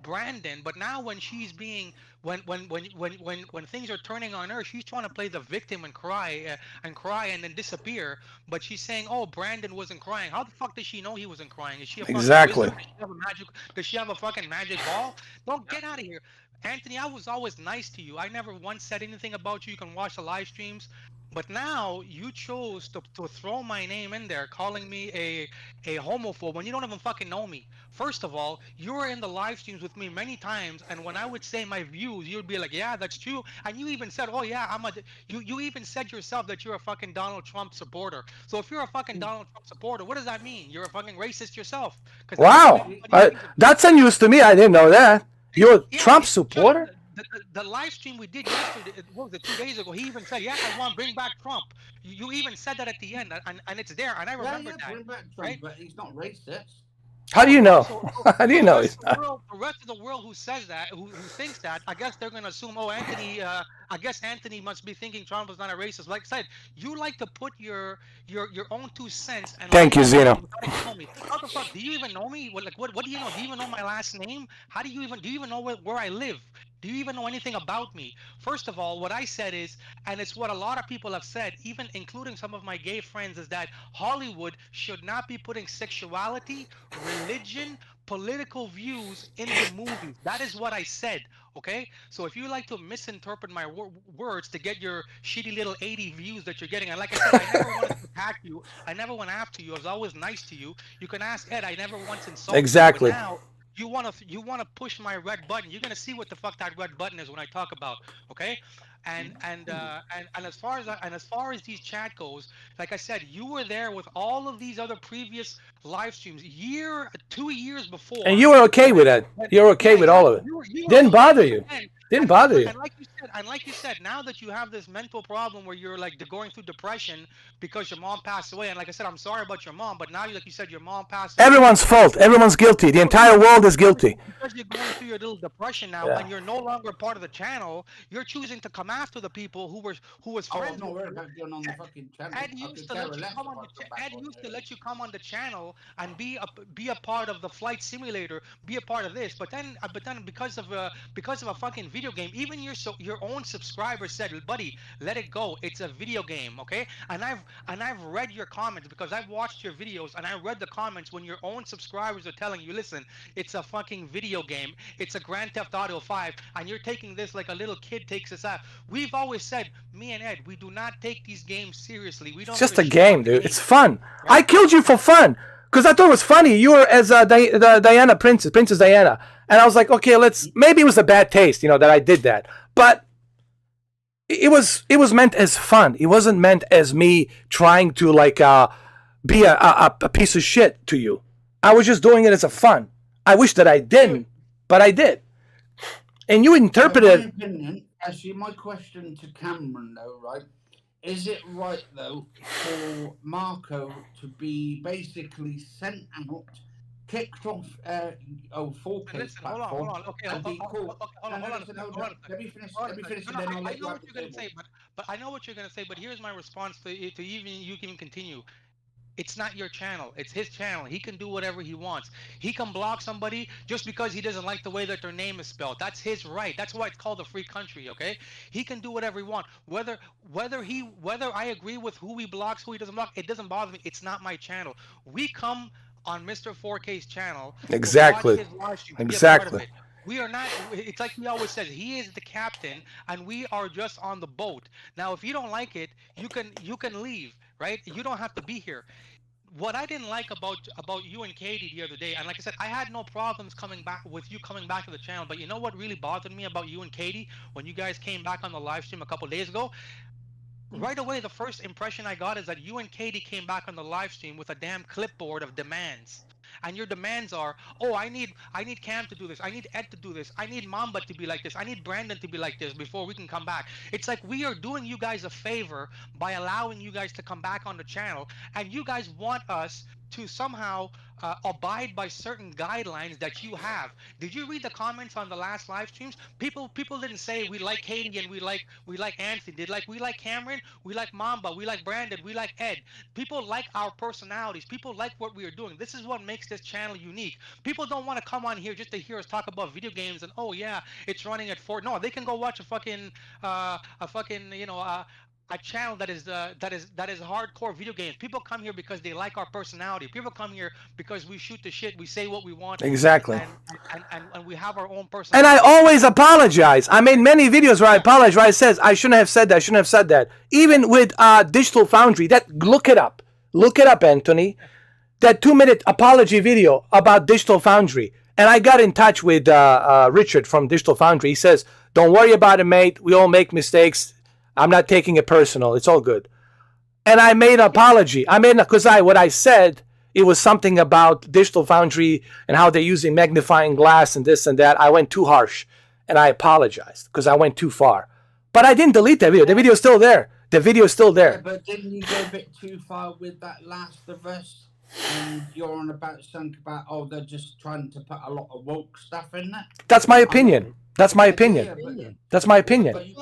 S7: Brandon. But now when she's being when things are turning on her, she's trying to play the victim and cry and then disappear. But she's saying, "Oh, Brandon wasn't crying." How the fuck does she know he wasn't crying? Is she a fucking
S6: Exactly.
S7: wizard? Does she have a magic? Does she have a fucking magic ball? Don't get out of here, Anthony. I was always nice to you. I never once said anything about you. You can watch the live streams. But now you chose to throw my name in there, calling me a homophobe when you don't even fucking know me. First of all, you were in the live streams with me many times, and when I would say my views, you'd be like, "Yeah, that's true," and you even said, "Oh yeah, You even said yourself that you're a fucking Donald Trump supporter. So if you're a fucking Donald Trump supporter, what does that mean? You're a fucking racist yourself. Because
S6: Wow. That's a news to me. I didn't know that. You're a
S7: yeah,
S6: Trump
S7: just
S6: supporter?
S7: the live stream we did yesterday, what was it, 2 days ago? He even said, "Yeah, I want to bring back Trump." You even said that at the end, and it's there, and I remember that,
S4: bring back Trump,
S7: right?
S4: but he's not racist.
S6: How do you know?
S7: So
S6: How do you
S7: the
S6: know?
S7: rest of the world, the rest of the world who says that, who thinks that, I guess they're gonna assume, oh, Anthony, I guess Anthony must be thinking Trump is not a racist. Like I said, you like to put your own 2 cents and
S6: Thank you,
S7: lie about
S6: Zeno.
S7: me without even know me. How the fuck do you even know me? What do you know? Do you even know my last name? How do you even know where I live? Do you even know anything about me? First of all, what I said is, and it's what a lot of people have said, even including some of my gay friends, is that Hollywood should not be putting sexuality, religion, political views in the movies. That is what I said. Okay, so if you like to misinterpret my words to get your shitty little 80 views that you're getting, and like I said, I never wanted to attack you. I never went after you. I was always nice to you. You can ask Ed. I never once insulted
S6: Exactly.
S7: you. But now you wanna push my red button. You're gonna see what the fuck that red button is when I talk about. Okay, and as far as these chat goes, like I said, you were there with all of these other previous live streams 2 years before.
S6: And you were okay with it. You're okay with all of it. Didn't bother you. Didn't bother you.
S7: And like you said, now that you have this mental problem where you're like going through depression because your mom passed away, and like I said, I'm sorry about your mom, but now, like you said, your mom passed away.
S6: Everyone's fault. Everyone's guilty. The entire world is guilty.
S7: Because you're going through your little depression now, and you're no longer part of the channel, you're choosing to come after the people who was
S4: I was
S7: friends.
S4: not worried about going on the fucking channel.
S7: Ed used to let you come on the channel and be a part of the flight simulator, be a part of this. But then because of a fucking video game, even your own subscribers said, "Buddy, let it go. It's a video game, okay?" And I've read your comments because I've watched your videos and I read the comments when your own subscribers are telling you, "Listen, it's a fucking video game. It's a Grand Theft Auto 5, and you're taking this like a little kid takes this out." We've always said, me and Ed, we do not take these games seriously. We don't.
S6: It's just a game, dude. It's fun. Right? I killed you for fun because I thought it was funny. You were as Diana Princess Diana, and I was like, okay, maybe it was a bad taste, that I did that, but it was meant as fun. It wasn't meant as me trying to be a piece of shit to you. I was just doing it as a fun. I wish that I didn't, but I did. And you interpreted.
S4: In my opinion, actually, my question to Cameron, though, right? Is it right, though, for Marco to be basically sent out, kicked off 4K platform?
S7: Hold on. Okay,
S4: and be cool?
S7: hold on.
S4: Let me finish, and then I'll let you
S7: I know
S4: have
S7: what
S4: the
S7: you're gonna
S4: table.
S7: say, but I know what you're gonna say. But here's my response to even you can continue. It's not your channel. It's his channel. He can do whatever he wants. He can block somebody just because he doesn't like the way that their name is spelled. That's his right. That's why it's called a free country, okay? He can do whatever he wants. Whether I agree with who he blocks, who he doesn't block, it doesn't bother me. It's not my channel. We come on Mr. 4K's channel.
S6: Exactly.
S7: To watch his live stream,
S6: exactly.
S7: We are not. It's like he always says. He is the captain, and we are just on the boat. Now, if you don't like it, you can leave. Right? You don't have to be here. What I didn't like about you and Katie the other day, and like I said, I had no problems coming back to the channel. But you know what really bothered me about you and Katie when you guys came back on the live stream a couple days ago? Right away, the first impression I got is that you and Katie came back on the live stream with a damn clipboard of demands. and your demands are, oh, I need Cam to do this, I need Ed to do this, I need Mamba to be like this, I need Brandon to be like this before we can come back. It's like we are doing you guys a favor by allowing you guys to come back on the channel, and you guys want us to somehow abide by certain guidelines that you have. Did you read the comments on the last live streams? People didn't say we like Katie and we like Anthony. Did like we like Cameron, we like Mamba, we like Brandon, we like Ed. People like our personalities. People like what we are doing. This is what makes this channel unique. People don't want to come on here just to hear us talk about video games and oh yeah, it's running at 4. No, they can go watch a fucking a channel that is hardcore video games. People come here because they like our personality. People come here because we shoot the shit, we say what we want,
S6: Exactly.
S7: and we have our own
S6: And
S7: personality.
S6: I always apologize. I made many videos where I apologize, where I says I shouldn't have said that, I shouldn't have said that. Even with Digital Foundry, look it up. Look it up, Anthony. That 2-minute apology video about Digital Foundry. And I got in touch with Richard from Digital Foundry. He says, don't worry about it, mate. We all make mistakes. I'm not taking it personal. It's all good. And I made an apology. Because what I said, it was something about Digital Foundry and how they're using magnifying glass and this and that. I went too harsh. And I apologized because I went too far. But I didn't delete that video. The video is still there. The video is still
S4: Yeah,
S6: there.
S4: but didn't you go a bit too far with that Last of Us? And you're on about something about, oh, they're just trying to put a lot of woke stuff in there.
S6: That's my opinion. That's my
S4: Yeah,
S6: opinion.
S4: but-
S6: That's my opinion.
S4: but you-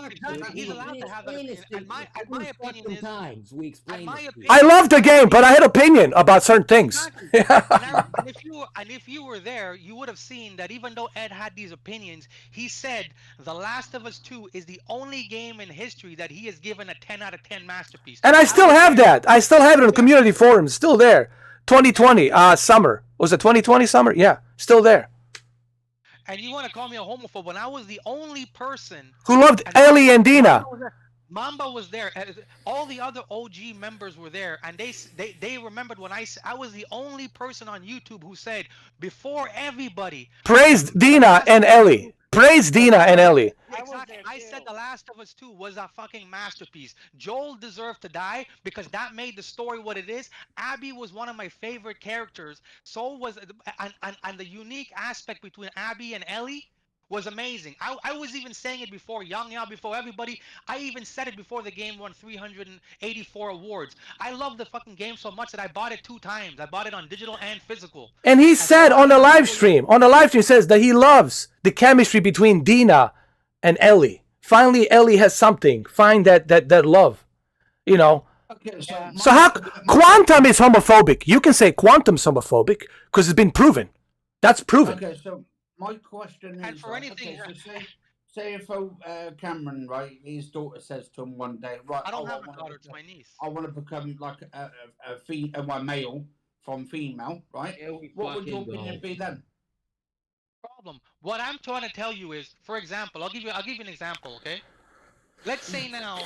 S7: He's allowed to have that opinion. And my opinion is,
S2: Sometimes we explain
S7: and my
S2: this to you.
S7: opinion-
S6: I love the game, but I had opinion about certain things.
S7: And if you were there, you would have seen that even though Ed had these opinions, he said The Last of Us 2 is the only game in history that he has given a 10 out of 10 masterpiece.
S6: And I still have that. I still have it on the community forums. Still there. 2020 summer. Was it 2020 summer? Yeah, still there.
S7: And you want to call me a homophobe when I was the only person
S6: Who loved Ellie and Dina.
S7: Mamba was there. All the other OG members were there, and they remembered when I was the only person on YouTube who said before everybody.
S6: Praised Dina and Ellie. Praise Dina and Ellie.
S7: Exactly. I said The Last of Us 2 was a fucking masterpiece. Joel deserved to die because that made the story what it is. Abby was one of my favorite characters. So was and the unique aspect between Abby and Ellie was amazing. I was even saying it before Young Yao, before everybody. I even said it before the game won 384 awards. I love the fucking game so much that I bought it 2 times. I bought it on digital and physical.
S6: And he said on the live stream, says that he loves the chemistry between Dina and Ellie. Finally, Ellie has something. Find that love. You know.
S4: Okay,
S6: So how Quantum is homophobic? You can say Quantum's homophobic because it's been proven. That's proven.
S4: Okay, so my question is,
S7: And for anything,
S4: okay, so say if Cameron, right, his daughter says to him one day, right,
S7: I don't have a
S4: wanna
S7: daughter, it's
S4: become-
S7: my niece.
S4: I want to become like a male from female, right?
S2: Here we
S4: What would your
S2: fucking
S4: opinion
S2: go.
S4: be then?
S7: Problem. What I'm trying to tell you is, for example, I'll give you an example, okay? Let's say now,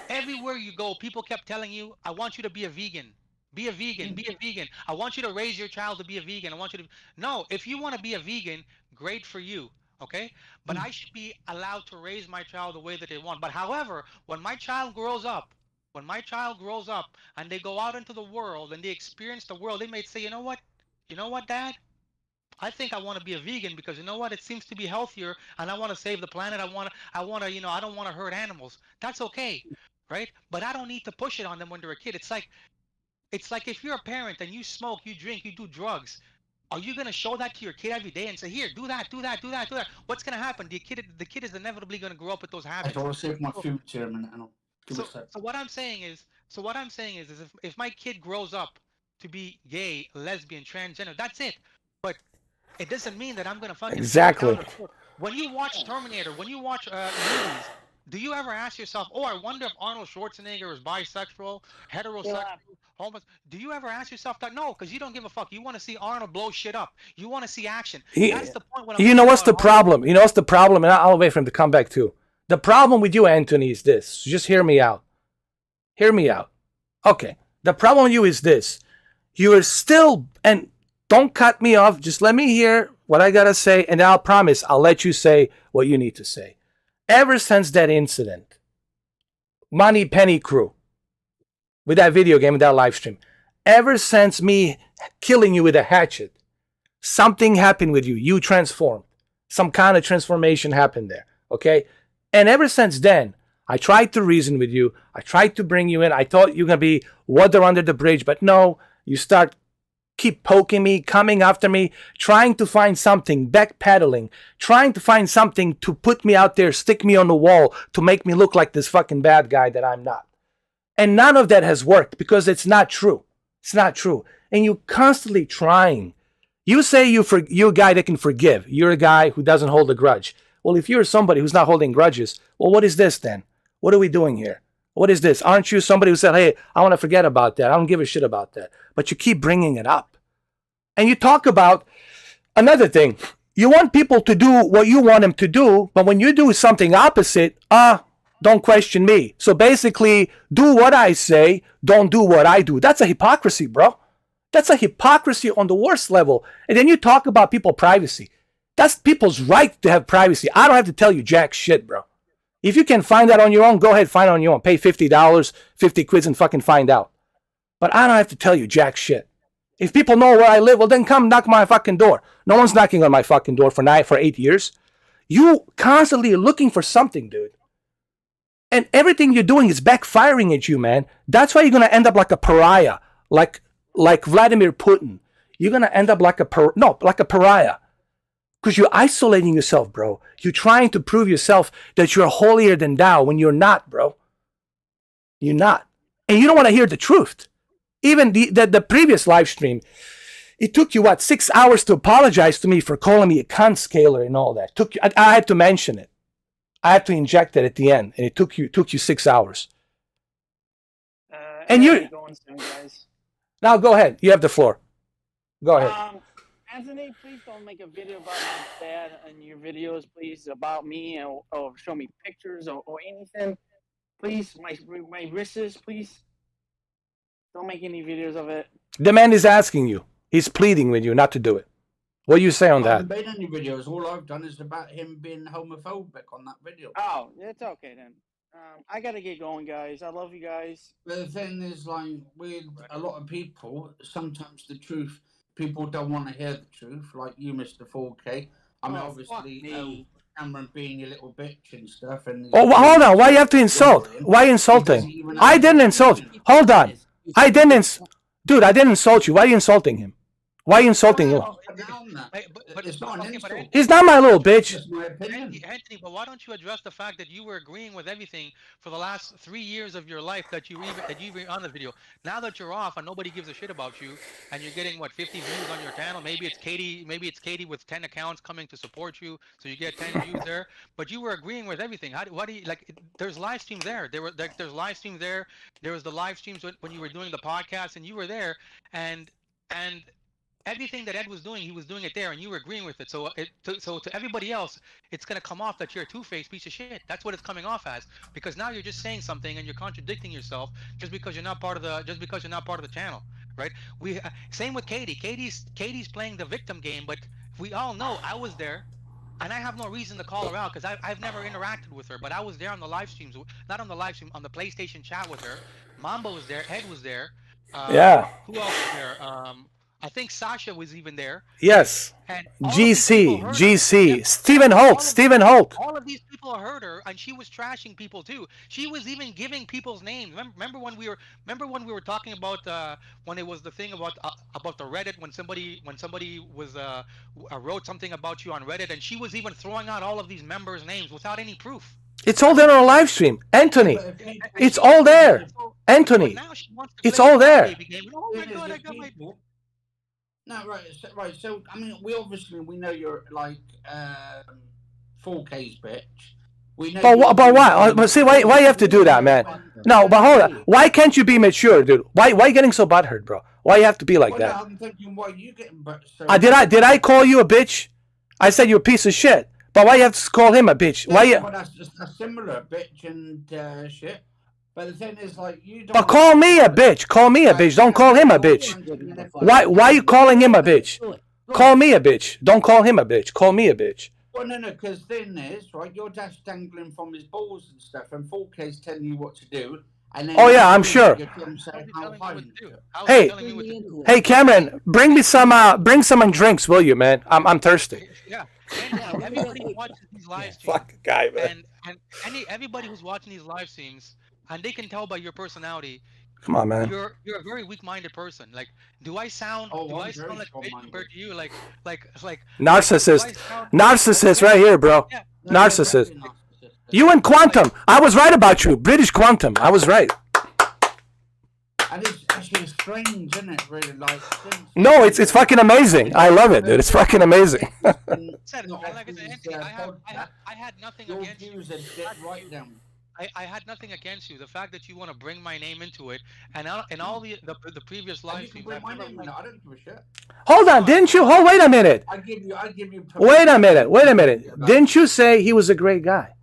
S7: everywhere you go, people kept telling you, I want you to be a vegan. Be a vegan, be a vegan. I want you to raise your child to be a vegan. I want you to... No, if you want to be a vegan, great for you, okay? But I should be allowed to raise my child the way that they want. But however, when my child grows up and they go out into the world and they experience the world, they may say, you know what, Dad? I think I want to be a vegan because you know what? It seems to be healthier, and I want to save the planet. I want to, I don't want to hurt animals. That's okay, right? But I don't need to push it on them when they're a kid. It's like if you're a parent and you smoke, you drink, you do drugs. Are you gonna show that to your kid every day and say, here, do that? What's gonna happen? The kid is inevitably gonna grow up with those
S4: I
S7: habits.
S4: want to save my future a minute.
S7: So what I'm saying is if my kid grows up to be gay, lesbian, transgender, that's it. But it doesn't mean that I'm gonna fucking
S6: Exactly.
S7: When you watch Terminator, when you watch movies, do you ever ask yourself, oh, I wonder if Arnold Schwarzenegger is bisexual, heterosexual, homeless? Do you ever ask yourself that? No, because you don't give a fuck. You want to see Arnold blow shit up. You want to see action. That's the point. When I'm
S6: You know what's the
S7: talking about
S6: problem? You know what's the problem? And I'll wait for him to come back too. The problem with you, Anthony, is this. So just hear me out. Hear me out. Okay. The problem with you is this. You are still, and don't cut me off. Just let me hear what I got to say. And I'll promise I'll let you say what you need to say. Ever since that incident, Money Penny Crew, with that video game, with that live stream, ever since me killing you with a hatchet, something happened with you. You transformed. Some kind of transformation happened there. Okay? And ever since then, I tried to reason with you. I tried to bring you in. I thought you were going to be water under the bridge, but no, you start keep poking me, coming after me, trying to find something, backpedaling, trying to find something to put me out there, stick me on the wall, to make me look like this fucking bad guy that I'm not. And none of that has worked because it's not true. It's not true. And you're constantly trying. You say you're a guy that can forgive. You're a guy who doesn't hold a grudge. Well, if you're somebody who's not holding grudges, well, what is this then? What are we doing here? What is this? Aren't you somebody who said, hey, I want to forget about that. I don't give a shit about that. But you keep bringing it up. And you talk about another thing. You want people to do what you want them to do, but when you do something opposite, don't question me. So basically, do what I say, don't do what I do. That's a hypocrisy, bro. That's a hypocrisy on the worst level. And then you talk about people's privacy. That's people's right to have privacy. I don't have to tell you jack shit, bro. If you can find that on your own, go ahead, find it on your own. Pay $50, 50 quids and fucking find out. But I don't have to tell you jack shit. If people know where I live, well, then come knock my fucking door. No one's knocking on my fucking door for 8 years. You constantly looking for something, dude. And everything you're doing is backfiring at you, man. That's why you're going to end up like a pariah, like Vladimir Putin. You're going to end up like a pariah. Because you're isolating yourself, bro. You're trying to prove yourself that you're holier than thou when you're not, bro. You're not. And you don't want to hear the truth. Even the previous live stream, it took you, 6 hours to apologize to me for calling me a cunt scaler and all that. I had to mention it. I had to inject it at the end, and it took you 6 hours. And you're
S3: going soon, guys.
S6: Now go ahead. You have the floor. Go ahead.
S3: Anthony, please don't make a video about my dad in your videos, please, about me or show me pictures or anything. Please, my wrists, please. Don't make any videos of it.
S6: The man is asking you. He's pleading with you not to do it. What do you say on
S4: I
S6: that?
S4: haven't made any videos. All I've done is about him being homophobic on that video.
S3: Oh, it's okay then. I gotta get going, guys. I love you guys.
S4: But the thing is, like, with a lot of people, sometimes the truth, people don't want to hear the truth, like you, Mr. 4K. I mean, obviously, Cameron being a little bitch and stuff. And
S6: hold on. Why you have to insult? Why insulting? I didn't insult. Hold on. I didn't insult you. Why are you insulting him? Why are you insulting him?
S4: But it's not an insult.
S6: He's not my little bitch.
S7: Anthony, but why don't you address the fact that you were agreeing with everything for the last 3 years of your life that you were on the video? Now that you're off and nobody gives a shit about you, and you're getting 50 views on your channel. Maybe it's Katie with 10 accounts coming to support you, so you get 10 views there. But you were agreeing with everything. Why do you like? There's live streams there. There's live streams there. There was the live streams when you were doing the podcast, and you were there, and everything that Ed was doing, he was doing it there, and you were agreeing with it. So to everybody else, it's gonna come off that you're a two-faced piece of shit. That's what it's coming off as, because now you're just saying something and you're contradicting yourself just because you're not part of the channel, right? Same with Katie. Katie's playing the victim game, but we all know I was there. And I have no reason to call her out because I've never interacted with her, but I was there on the live streams, not on the live stream, on the PlayStation chat with her. Mamba was there, Ed was there.
S6: Yeah.
S7: Who else was there? I think Sasha was even there.
S6: Yes.
S7: And
S6: GC, Stephen Holt.
S7: All of these people heard her, and she was trashing people too. She was even giving people's names. Remember when we were talking about when it was the thing about the Reddit, when somebody was wrote something about you on Reddit, and she was even throwing out all of these members' names without any proof.
S6: It's all there on a live stream, Anthony. It's all there, Anthony. It's all there.
S7: Oh my God, I got my.
S4: No, right. So, I mean, we know you're like 4K's bitch. We know.
S6: But why? But see, why you have to do that, man? No, but hold on. Why can't you be mature, dude? Why you getting so butthurt, bro? Why you have to be like that?
S4: I'm thinking, why you getting
S6: butthurt? Did I call you a bitch? I said you're a piece of shit. But why you have to call him a bitch?
S4: Why you? Well, that's just a similar bitch and shit. But the thing is, like, you don't.
S6: But call me a bitch. Call me a bitch. Don't call him a bitch. Why are you calling him a bitch? Call me a bitch. Don't call him a bitch. Call me a bitch.
S4: Well, no, because the thing is, right, you're just dangling from his balls and stuff, and 4K's telling you what to do, And then
S6: Oh yeah, I'm sure.
S4: you can say
S7: How's he
S4: how
S7: telling me
S4: high
S7: what to do?
S4: into it.
S7: How's he
S6: Hey,
S7: telling me what to do?
S6: hey, Cameron, bring some drinks, will you, man? I'm thirsty.
S7: Yeah.
S2: Yeah,
S7: And
S2: let me
S7: everybody
S2: get-
S7: who watches these live
S2: yeah.
S7: streams,
S6: Fucking guy, man.
S7: and everybody who's watching these live streams, and they can tell by your personality,
S6: Come on, man.
S7: you're a very weak-minded person. Like, do I sound
S4: Oh,
S7: do
S4: I'm
S7: I
S4: very
S7: sound like a bitch
S4: strong-minded.
S7: compared to you? Like
S6: Narcissist.
S7: do I sound-
S6: Narcissist right here, bro.
S7: Yeah.
S4: No, you're
S6: Narcissist.
S4: very narcissistic.
S6: You and Quantum. I was right about you. British Quantum. I was right.
S4: And it's actually strange, isn't it? Really, like.
S6: No, it's fucking amazing. I love it, dude. It's fucking amazing.
S7: Said,
S4: Not
S7: and like I said, Anthony, I had nothing
S4: Your
S7: against you.
S4: views are dead right down.
S7: I had nothing against you. The fact that you want to bring my name into it, and all the previous
S4: And
S7: live
S4: you can
S7: streams,
S4: bring
S7: I've
S4: my
S7: never
S4: name in it. I don't give a shit.
S6: Hold on, didn't you? Oh, wait a minute.
S4: I give you.
S6: Wait a minute. Didn't you say he was a great guy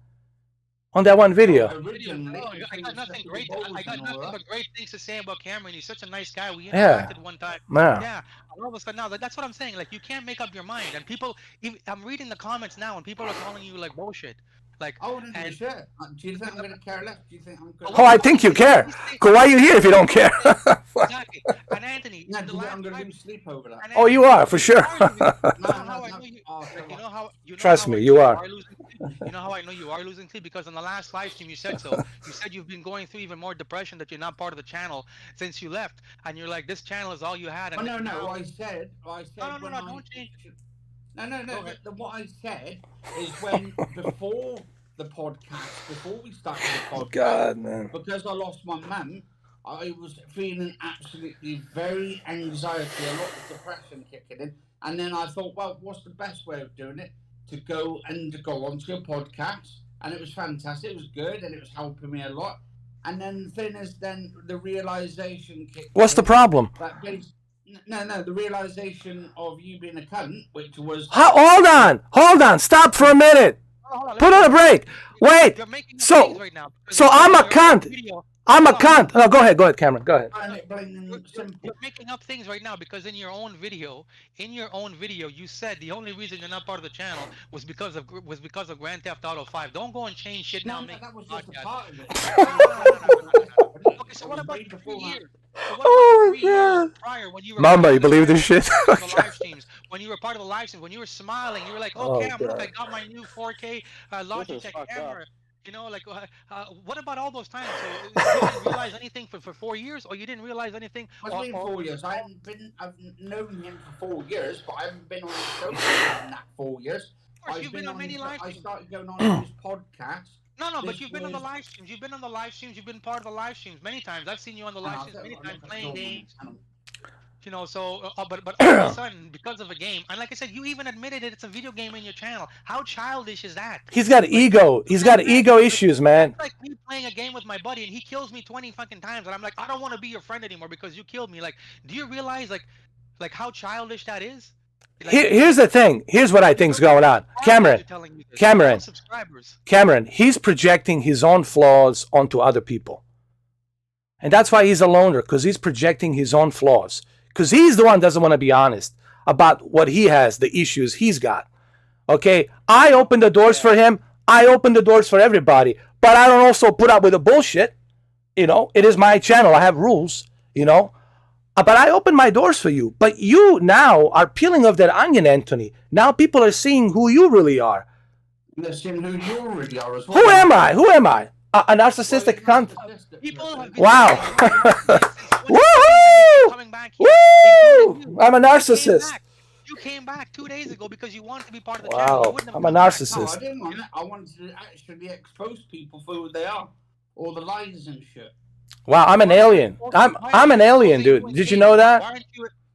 S6: on that one video?
S4: Originally,
S7: Oh, I got nothing great. I got nothing but great things to say about Cameron. He's such a nice guy. We
S6: Yeah.
S7: interacted one time.
S6: Yeah.
S7: Yeah. And all of a sudden now, that's what I'm saying. Like, you can't make up your mind. And people, I'm reading the comments now, and people are calling you like bullshit. Like,
S4: I wouldn't give a
S7: and
S4: shit. Do you think I'm gonna care less? Do you think I'm gonna?
S6: Oh, I think you care. Cause why are you here if you don't care?
S7: exactly. And Anthony,
S4: No,
S7: in
S4: do
S7: the
S4: you think
S7: last
S4: I'm gonna
S7: live-
S4: lose sleep over that?
S7: and
S6: Oh, you are for sure.
S7: Anthony, you know
S4: No,
S7: how I
S4: no.
S7: know you,
S4: Oh,
S7: like, you know how
S6: Trust
S7: how
S6: me,
S7: I
S6: you
S7: know
S6: are.
S7: losing sleep? You know how I know you are losing sleep? Because on the last live stream you said so. You said you've been going through even more depression, that you're not part of the channel since you left, and you're like, this channel is all you had. And
S4: Oh, no,
S7: now-
S4: I said.
S7: No,
S4: when
S7: don't change.
S4: No.
S7: Go ahead.
S4: What I said is when before the podcast, before we started the podcast,
S6: God, man.
S4: because I lost my mum, I was feeling absolutely very anxiety, a lot of depression kicking in, and then I thought, well, what's the best way of doing it? To go onto your podcast, and it was fantastic. It was good, and it was helping me a lot. And then the thing is, then the realization kicked
S6: What's the
S4: in
S6: problem?
S4: that No, the realization of you being a cunt, which was
S6: Hold on. Stop for a minute.
S7: Hold on,
S6: Put on a break. Wait.
S7: You're making up
S6: So-
S7: things right now.
S6: so I'm a
S7: Your
S6: cunt.
S7: video-
S6: I'm a
S7: Hold on.
S6: cunt. No, go ahead, Cameron. Go ahead.
S4: plain and simple.
S7: You're making up things right now because in your own video, you said the only reason you're not part of the channel was because of Grand Theft Auto 5. Don't go and change shit now.
S4: No,
S7: Make
S4: that was
S7: a
S4: just a
S7: podcast.
S4: part of it.
S7: Okay, so what about the 3 years? So what
S6: Oh,
S7: about the 3 years
S6: God.
S7: prior when you were
S6: Mamba,
S7: part
S6: you
S7: of the
S6: believe this shit?
S7: the live streams, when you were part of the live streams, when you were smiling, you were like,
S6: Oh,
S7: "Okay, look,
S6: God.
S7: I got my new 4K Logitech camera." You know, like, what about all those times? So you didn't realize anything for 4 years, or you didn't realize anything?
S4: It's been 4 years. I've known him for 4 years, but I haven't been on the show in that 4 years.
S7: Of course,
S4: I've
S7: you've been on many live
S4: I
S7: streams.
S4: started going on his podcast.
S7: No, but
S4: This
S7: you've been on the
S4: was-
S7: live streams. You've been on the live streams. You've been part of the live streams many times. I've seen you on the live streams many times playing games. You know, so but all of a sudden, because of a game, and like I said, you even admitted it, it's a video game in your channel. How childish is that?
S6: He's got ego. He's got ego issues, man.
S7: It's like me playing a game with my buddy, and he kills me 20 fucking times, and I'm like, I don't want to be your friend anymore because you killed me. Like, do you realize like how childish that is? Like,
S6: Here's the thing. Here's what I think's going on. Cameron,
S7: subscribers.
S6: Cameron, he's projecting his own flaws onto other people. And that's why he's a loner, because he's projecting his own flaws. Because he's the one doesn't want to be honest about what he has, the issues he's got. Okay? I open the doors for him. I open the doors for everybody. But I don't also put up with the bullshit. You know, it is my channel. I have rules, you know. But I open my doors for you. But you now are peeling off that onion, Anthony. Now people are seeing who you really are.
S4: They're seeing who you really are as well.
S6: Who am I? Who am I? A narcissistic cunt?
S7: People have been
S6: Wow.
S7: Woohoo! Coming back here,
S6: Woo!
S7: including you.
S6: I'm a
S7: You came
S6: narcissist.
S7: back. You came back 2 days ago because you wanted to be part of the
S6: Wow,
S7: channel. You wouldn't have
S6: I'm a
S7: come back.
S6: narcissist.
S4: No, I didn't want it. I wanted to actually expose people for who they are, all the lies and shit.
S6: Wow, I'm an alien. I'm an alien, dude. Did you know that?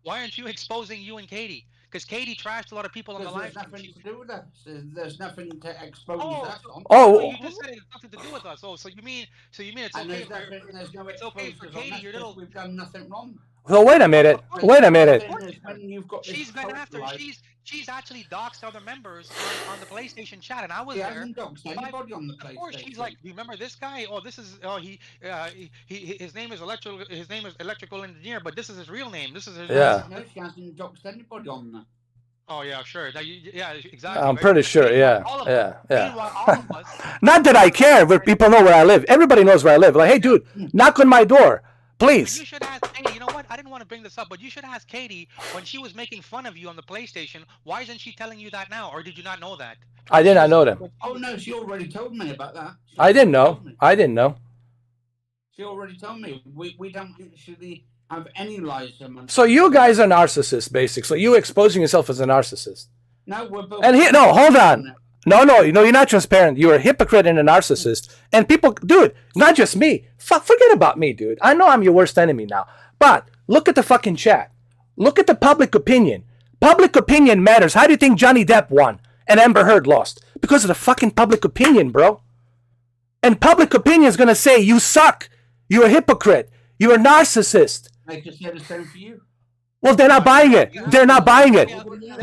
S7: Why aren't you exposing you and Katie? Because Katie trashed a lot of people on the
S4: Because
S7: live
S4: there's
S7: stream.
S4: nothing to do with us. There's nothing to expose
S7: Oh,
S4: us on.
S6: Oh,
S7: you just said it has nothing to do with us. Oh, so you mean it's
S4: And
S7: okay
S4: there's no
S7: it's okay for
S4: exposures on
S7: Katie,
S4: us
S7: your
S4: 'cause
S7: little-
S4: we've done nothing wrong.
S6: so wait a minute. Wait a minute.
S4: The thing is, when you've got this
S7: she's been
S4: cult
S7: after.
S4: life,
S7: She's actually doxed other members on the PlayStation chat, and I was
S4: he
S7: there.
S4: hasn't doxed anybody on the
S7: Of course, she's
S4: PlayStation.
S7: like, "Do you remember this guy? Oh, this is his name is electrical engineer, but this is his real name. This is his
S6: Yeah.
S4: No, she hasn't doxed anybody on there.
S7: Oh yeah, sure. Yeah, exactly.
S6: I'm
S7: Right?
S6: pretty sure.
S7: Meanwhile,
S6: Yeah,
S7: all of us.
S6: yeah, yeah.
S7: Meanwhile, all of us.
S6: Not that I care, but people know where I live. Everybody knows where I live. Like, hey, dude, knock on my door,
S7: But you
S6: please.
S7: should ask Katie. You know what? I didn't want to bring this up, but you should ask Katie when she was making fun of you on the PlayStation. Why isn't she telling you that now, or did you not know that?
S6: I did not know them.
S4: Oh no, she already told me about that.
S6: I didn't know. I didn't know.
S4: She already told me. We don't actually have any lies amongst.
S6: So you guys are narcissists, basically. You exposing yourself as a narcissist.
S4: No, we're both.
S6: And here, no, hold on. No, you're not transparent. You're a hypocrite and a narcissist. And people, dude, not just me. Forget about me, dude. I know I'm your worst enemy now. But look at the fucking chat. Look at the public opinion. Public opinion matters. How do you think Johnny Depp won and Amber Heard lost? Because of the fucking public opinion, bro. And public opinion is going to say, you suck. You're a hypocrite. You're a narcissist.
S4: I just said the same for you.
S6: Well, they're not buying it. They're not buying it.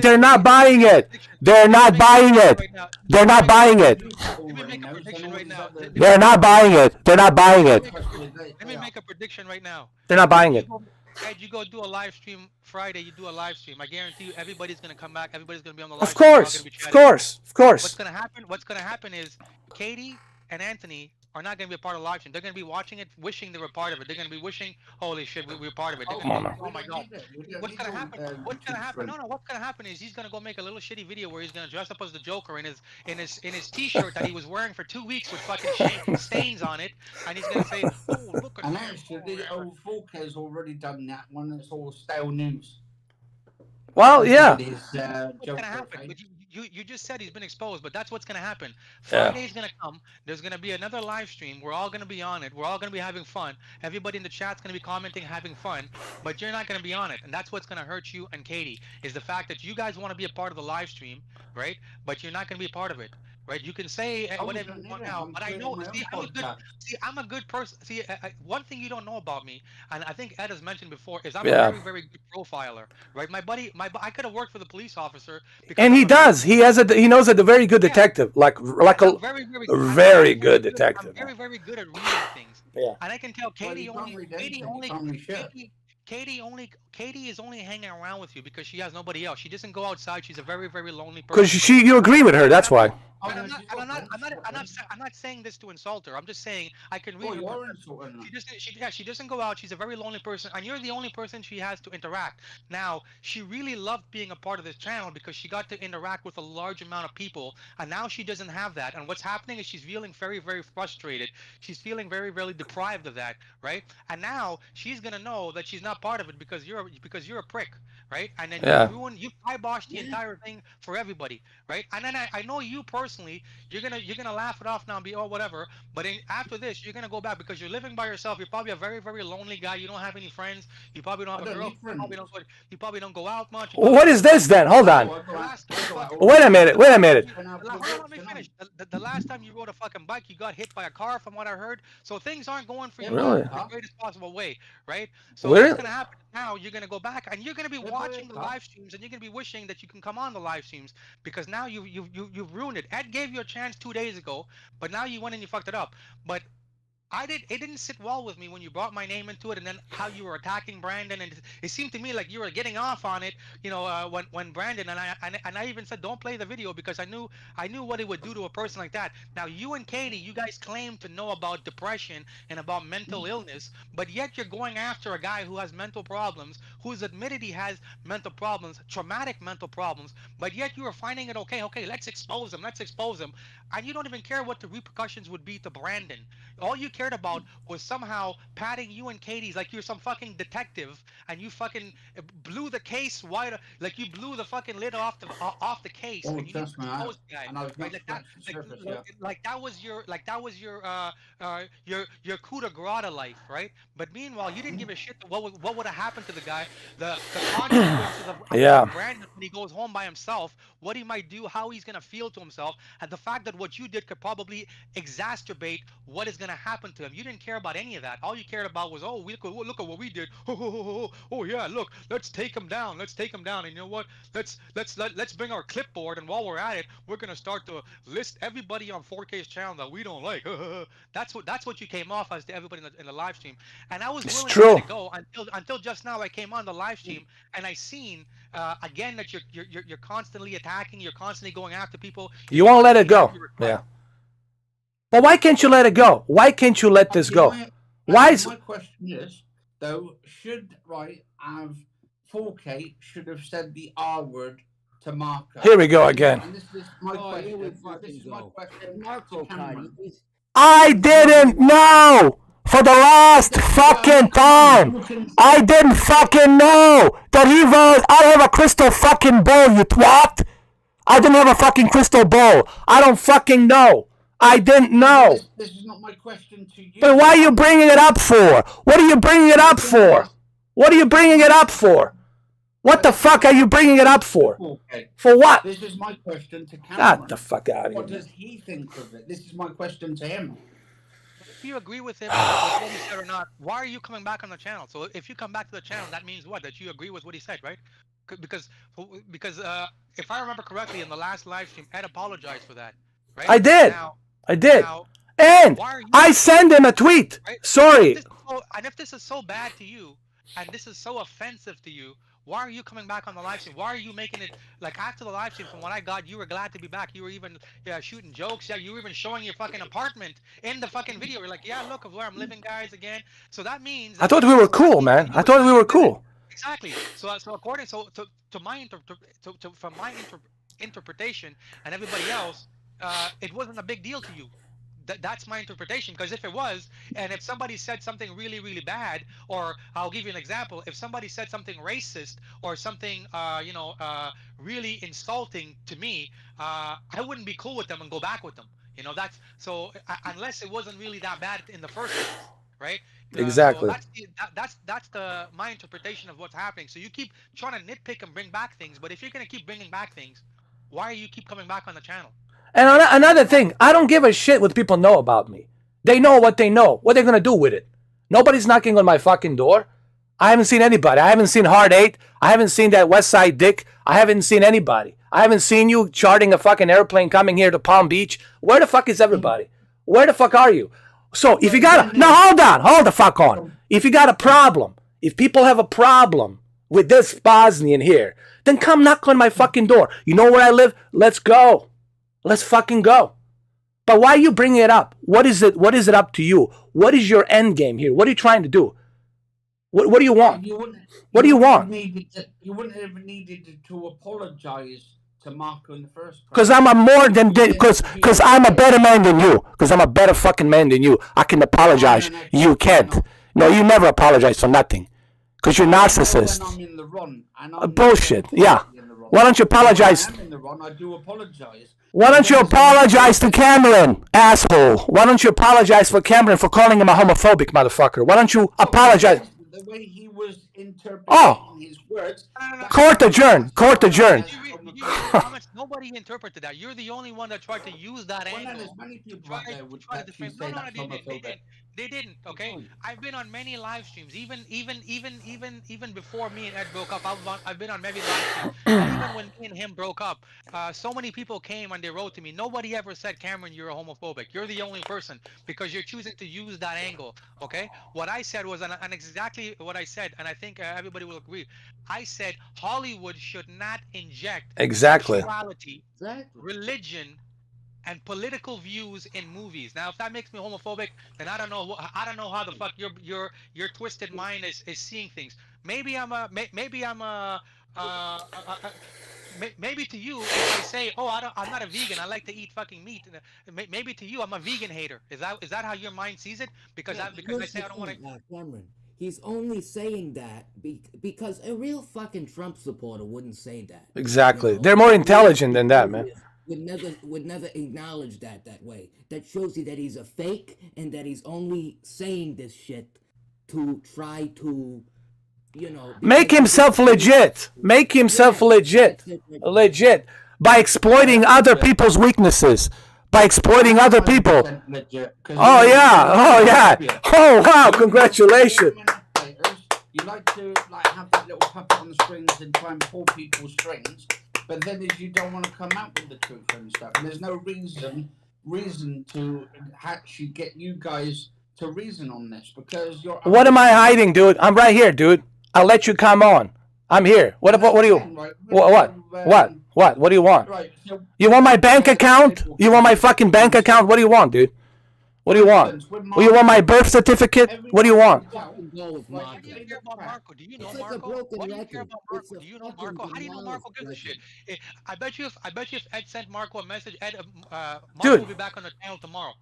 S6: They're not buying it. They're not buying it. They're not buying it.
S7: Let me make a prediction right now.
S6: They're not buying it. They're not buying it.
S7: Let me make a prediction right now.
S6: They're not buying it.
S7: Ed, you go do a live stream Friday. You do a live stream. I guarantee you, everybody's gonna come back. Everybody's gonna be on the live
S6: Of
S7: stream.
S6: course. Of course. Of course.
S7: What's gonna happen is Katie and Anthony are not going to be a part of the live stream. They're going to be watching it, wishing they were part of it. They're going to be wishing, holy shit, we're part of it.
S6: Oh, no.
S7: Oh my god. What's going to happen? What's going to happen? No, what's going to happen is he's going to go make a little shitty video where he's going to dress up as the Joker in his t-shirt that he was wearing for 2 weeks with fucking stains on it, and he's going to say, "Oh, look at."
S4: And actually, the old Falker's already done that one. It's all stale news.
S6: Well, yeah.
S7: What's going to happen? But you just said he's been exposed, but that's what's going to happen. Friday's going to come. There's going to be another live stream. We're all going to be on it. We're all going to be having fun. Everybody in the chat's going to be commenting, having fun, but you're not going to be on it. And that's what's going to hurt you and Katie, is the fact that you guys want to be a part of the live stream, right? But you're not going to be a part of it. Right, you can say whatever you want now, but I know. I'm a good person. See, one thing you don't know about me, and I think Ed has mentioned before, is I'm a very, very good profiler. Right, my buddy, I could have worked for the police officer.
S6: And he does. He knows a very good detective, like a very good detective.
S7: I'm very, very good at reading things.
S6: Yeah.
S7: And I can tell Katie is only hanging around with you because she has nobody else. She doesn't go outside. She's a very, very lonely person.
S6: Because you agree with her. That's why.
S7: I'm not saying this to insult her. I'm just saying I can read her. She doesn't go out. She's a very lonely person, and you're the only person she has to interact. Now, she really loved being a part of this channel because she got to interact with a large amount of people, and now she doesn't have that. And what's happening is she's feeling very, very frustrated. She's feeling very, very deprived of that, right? And now she's gonna know that she's not part of it because you're a prick, right? And then you kiboshed the entire thing for everybody, right? And then I know you personally, you're gonna laugh it off now and be whatever. But after this, you're gonna go back because you're living by yourself. You're probably a very, very lonely guy. You don't have any friends. You probably don't have a girl. You probably don't go out much.
S6: What is this then? Hold on. Wait a minute.
S7: Let me finish. The last time you rode a fucking bike, you got hit by a car, from what I heard. So things aren't going for you in the greatest possible way, right? So what's gonna happen now? You're gonna go back and you're gonna be watching the live streams, and you're gonna be wishing that you can come on the live streams because now you've ruined it. Ed gave you a chance 2 days ago, but now you went and you fucked it up. But it didn't sit well with me when you brought my name into it, and then how you were attacking Brandon, and it seemed to me like you were getting off on it, when Brandon and I even said don't play the video because I knew what it would do to a person like that. Now you and Katie, you guys claim to know about depression and about mental illness, but yet you're going after a guy who has mental problems, who's admitted he has mental problems, traumatic mental problems, but yet you are finding it okay, let's expose him, and you don't even care what the repercussions would be to Brandon. All you cared about was somehow patting you and Katie's like you're some fucking detective, and you fucking blew the case wide, like you blew the fucking lid off the case, and you didn't expose the guy. Right? That was your coup de grace to life, right? But meanwhile, you didn't give a shit what would have happened to the guy, the consequences of Brandon when he goes home by himself, what he might do, how he's gonna feel to himself, and the fact that what you did could probably exacerbate what is gonna happen to him. You didn't care about any of that. All you cared about was, look at what we did. Oh yeah, look, let's take him down. And you know what? Let's bring our clipboard, and while we're at it, we're gonna start to list everybody on 4K's channel that we don't like. That's what you came off as to everybody in the live stream. And I was willing to let it go until just now I came on. on the live stream and I seen again that you're constantly attacking, you're constantly going after people.
S6: You won't let it go. Yeah. But why can't you let it go? Why can't you let this go? Why is
S4: my question is though? Should have 4K should have said the R word to Marco?
S6: Here we go again.
S4: And this is my question.
S2: Here we
S4: This
S2: fucking
S4: is my
S2: go.
S4: question
S2: Marco
S4: to Cameron.
S6: I didn't know for the last fucking time. I didn't fucking know that he was. I have a crystal fucking ball, you twat. I didn't have a fucking crystal ball. I don't fucking know. I didn't know.
S4: This is not my question to you.
S6: But why are you bringing it up for? What are you bringing it up for? What are you bringing it up for? What the fuck are you bringing it up for?
S4: Okay.
S6: For what?
S4: This is my question to Cameron.
S6: Get the fuck out of
S4: What
S6: here.
S4: does he think of it? This is my question to him.
S7: If you agree with him with what he said or not, why are you coming back on the channel? So if you come back to the channel, that means what? That you agree with what he said, right? Because if I remember correctly, in the last live stream, Ed apologized for that, right?
S6: I did. I did. And I send him a tweet.
S7: Right?
S6: Sorry.
S7: And if this is so bad to you, and this is so offensive to you, why are you coming back on the live stream? Why are you making it like after the live stream? From what I got, you were glad to be back. You were even shooting jokes. Yeah, you were even showing your fucking apartment in the fucking video. You're like, yeah, look of where I'm living, guys. Again. So that means
S6: I thought we were cool, man. I thought we were cool.
S7: Exactly. So according to my from my interpretation and everybody else, it wasn't a big deal to you. That's my interpretation, because if it was, and if somebody said something really, really bad, or I'll give you an example, if somebody said something racist or something, really insulting to me, I wouldn't be cool with them and go back with them. You know, that's so unless it wasn't really that bad in the first place, right?
S6: Exactly.
S7: So that's my interpretation of what's happening. So you keep trying to nitpick and bring back things, but if you're gonna keep bringing back things, why are you keep coming back on the channel?
S6: And another thing, I don't give a shit what people know about me. They know what they know. What they're going to do with it. Nobody's knocking on my fucking door. I haven't seen anybody. I haven't seen Hard 8. I haven't seen that West Side Dick. I haven't seen anybody. I haven't seen you charting a fucking airplane coming here to Palm Beach. Where the fuck is everybody? Where the fuck are you? So if you got a... No, hold the fuck on. If you got a problem, if people have a problem with this Bosnian here, then come knock on my fucking door. You know where I live? Let's go. Let's fucking go. But why are you bringing it up? What is it? What is it up to you? What is your end game here? What are you trying to do? What do you want? What do you want?
S4: You wouldn't have needed to apologize to Marco in the first place.
S6: Because I'm a more than because I'm a better man than you. Because I'm a better fucking man than you. I can apologize. You can't. No, you never apologize for nothing. Because you're narcissist.
S4: I'm in the run.
S6: Bullshit. Yeah. Why don't you apologize?
S4: I'm in the run. I do apologize.
S6: Why don't you apologize to Cameron, asshole? Why don't you apologize for Cameron for calling him a homophobic motherfucker? Why don't you apologize?
S4: The way he was interpreting his words.
S6: Court adjourned. Court adjourned.
S7: Nobody interpreted that. You're the only one that tried to use that angle.
S4: There's many people out there would
S7: No, they didn't. Okay, I've been on many live streams, even before me and Ed broke up. I've been on many live streams. And even when me and him broke up, so many people came and they wrote to me. Nobody ever said, Cameron, you're a homophobic. You're the only person, because you're choosing to use that angle. Okay, what I said was, and exactly what I said, and I think everybody will agree. I said Hollywood should not inject sexuality, religion, and political views in movies. Now, if that makes me homophobic, then I don't know how the fuck your twisted mind is seeing things. Maybe to you, if I say, oh, I'm not a vegan, I like to eat fucking meat. Maybe to you, I'm a vegan hater. Is that how your mind sees it? Because I say I don't want to.
S2: Cameron, he's only saying that because a real fucking Trump supporter wouldn't say that.
S6: Exactly. You know? They're more intelligent than that, man.
S2: Would never acknowledge that way. That shows you that he's a fake and that he's only saying this shit to try to,
S6: make himself legit. Make himself legit by exploiting other people's weaknesses. By exploiting other people. Oh yeah. Oh wow! Congratulations.
S4: You like to have that little puppet on the strings and try and pull people's strings, but then you don't want to come out with the truth and stuff. And there's no reason to actually get you guys to reason on this, because you're.
S6: What am I hiding, dude? I'm right here, dude. I'll let you come on. I'm here. What do you? What do you want?
S4: Right. So
S6: You want my bank account? You want my fucking bank account? What do you want, dude? What do you want? Well, you want my birth certificate? What do you want?
S2: Fucking go with
S4: Like,
S7: Why
S2: Marco.
S7: do you care about Marco? Do you know
S2: It's like a
S7: Marco?
S2: broken
S7: Why do you care
S2: record.
S7: about
S2: It's
S7: Marco?
S2: a
S7: Do you know
S2: fucking
S7: Marco? How do you know
S2: denial
S7: Marco gives a shit?
S2: record.
S7: I bet you if Ed sent Marco a message, Marco
S6: Dude.
S7: will be back on the channel tomorrow,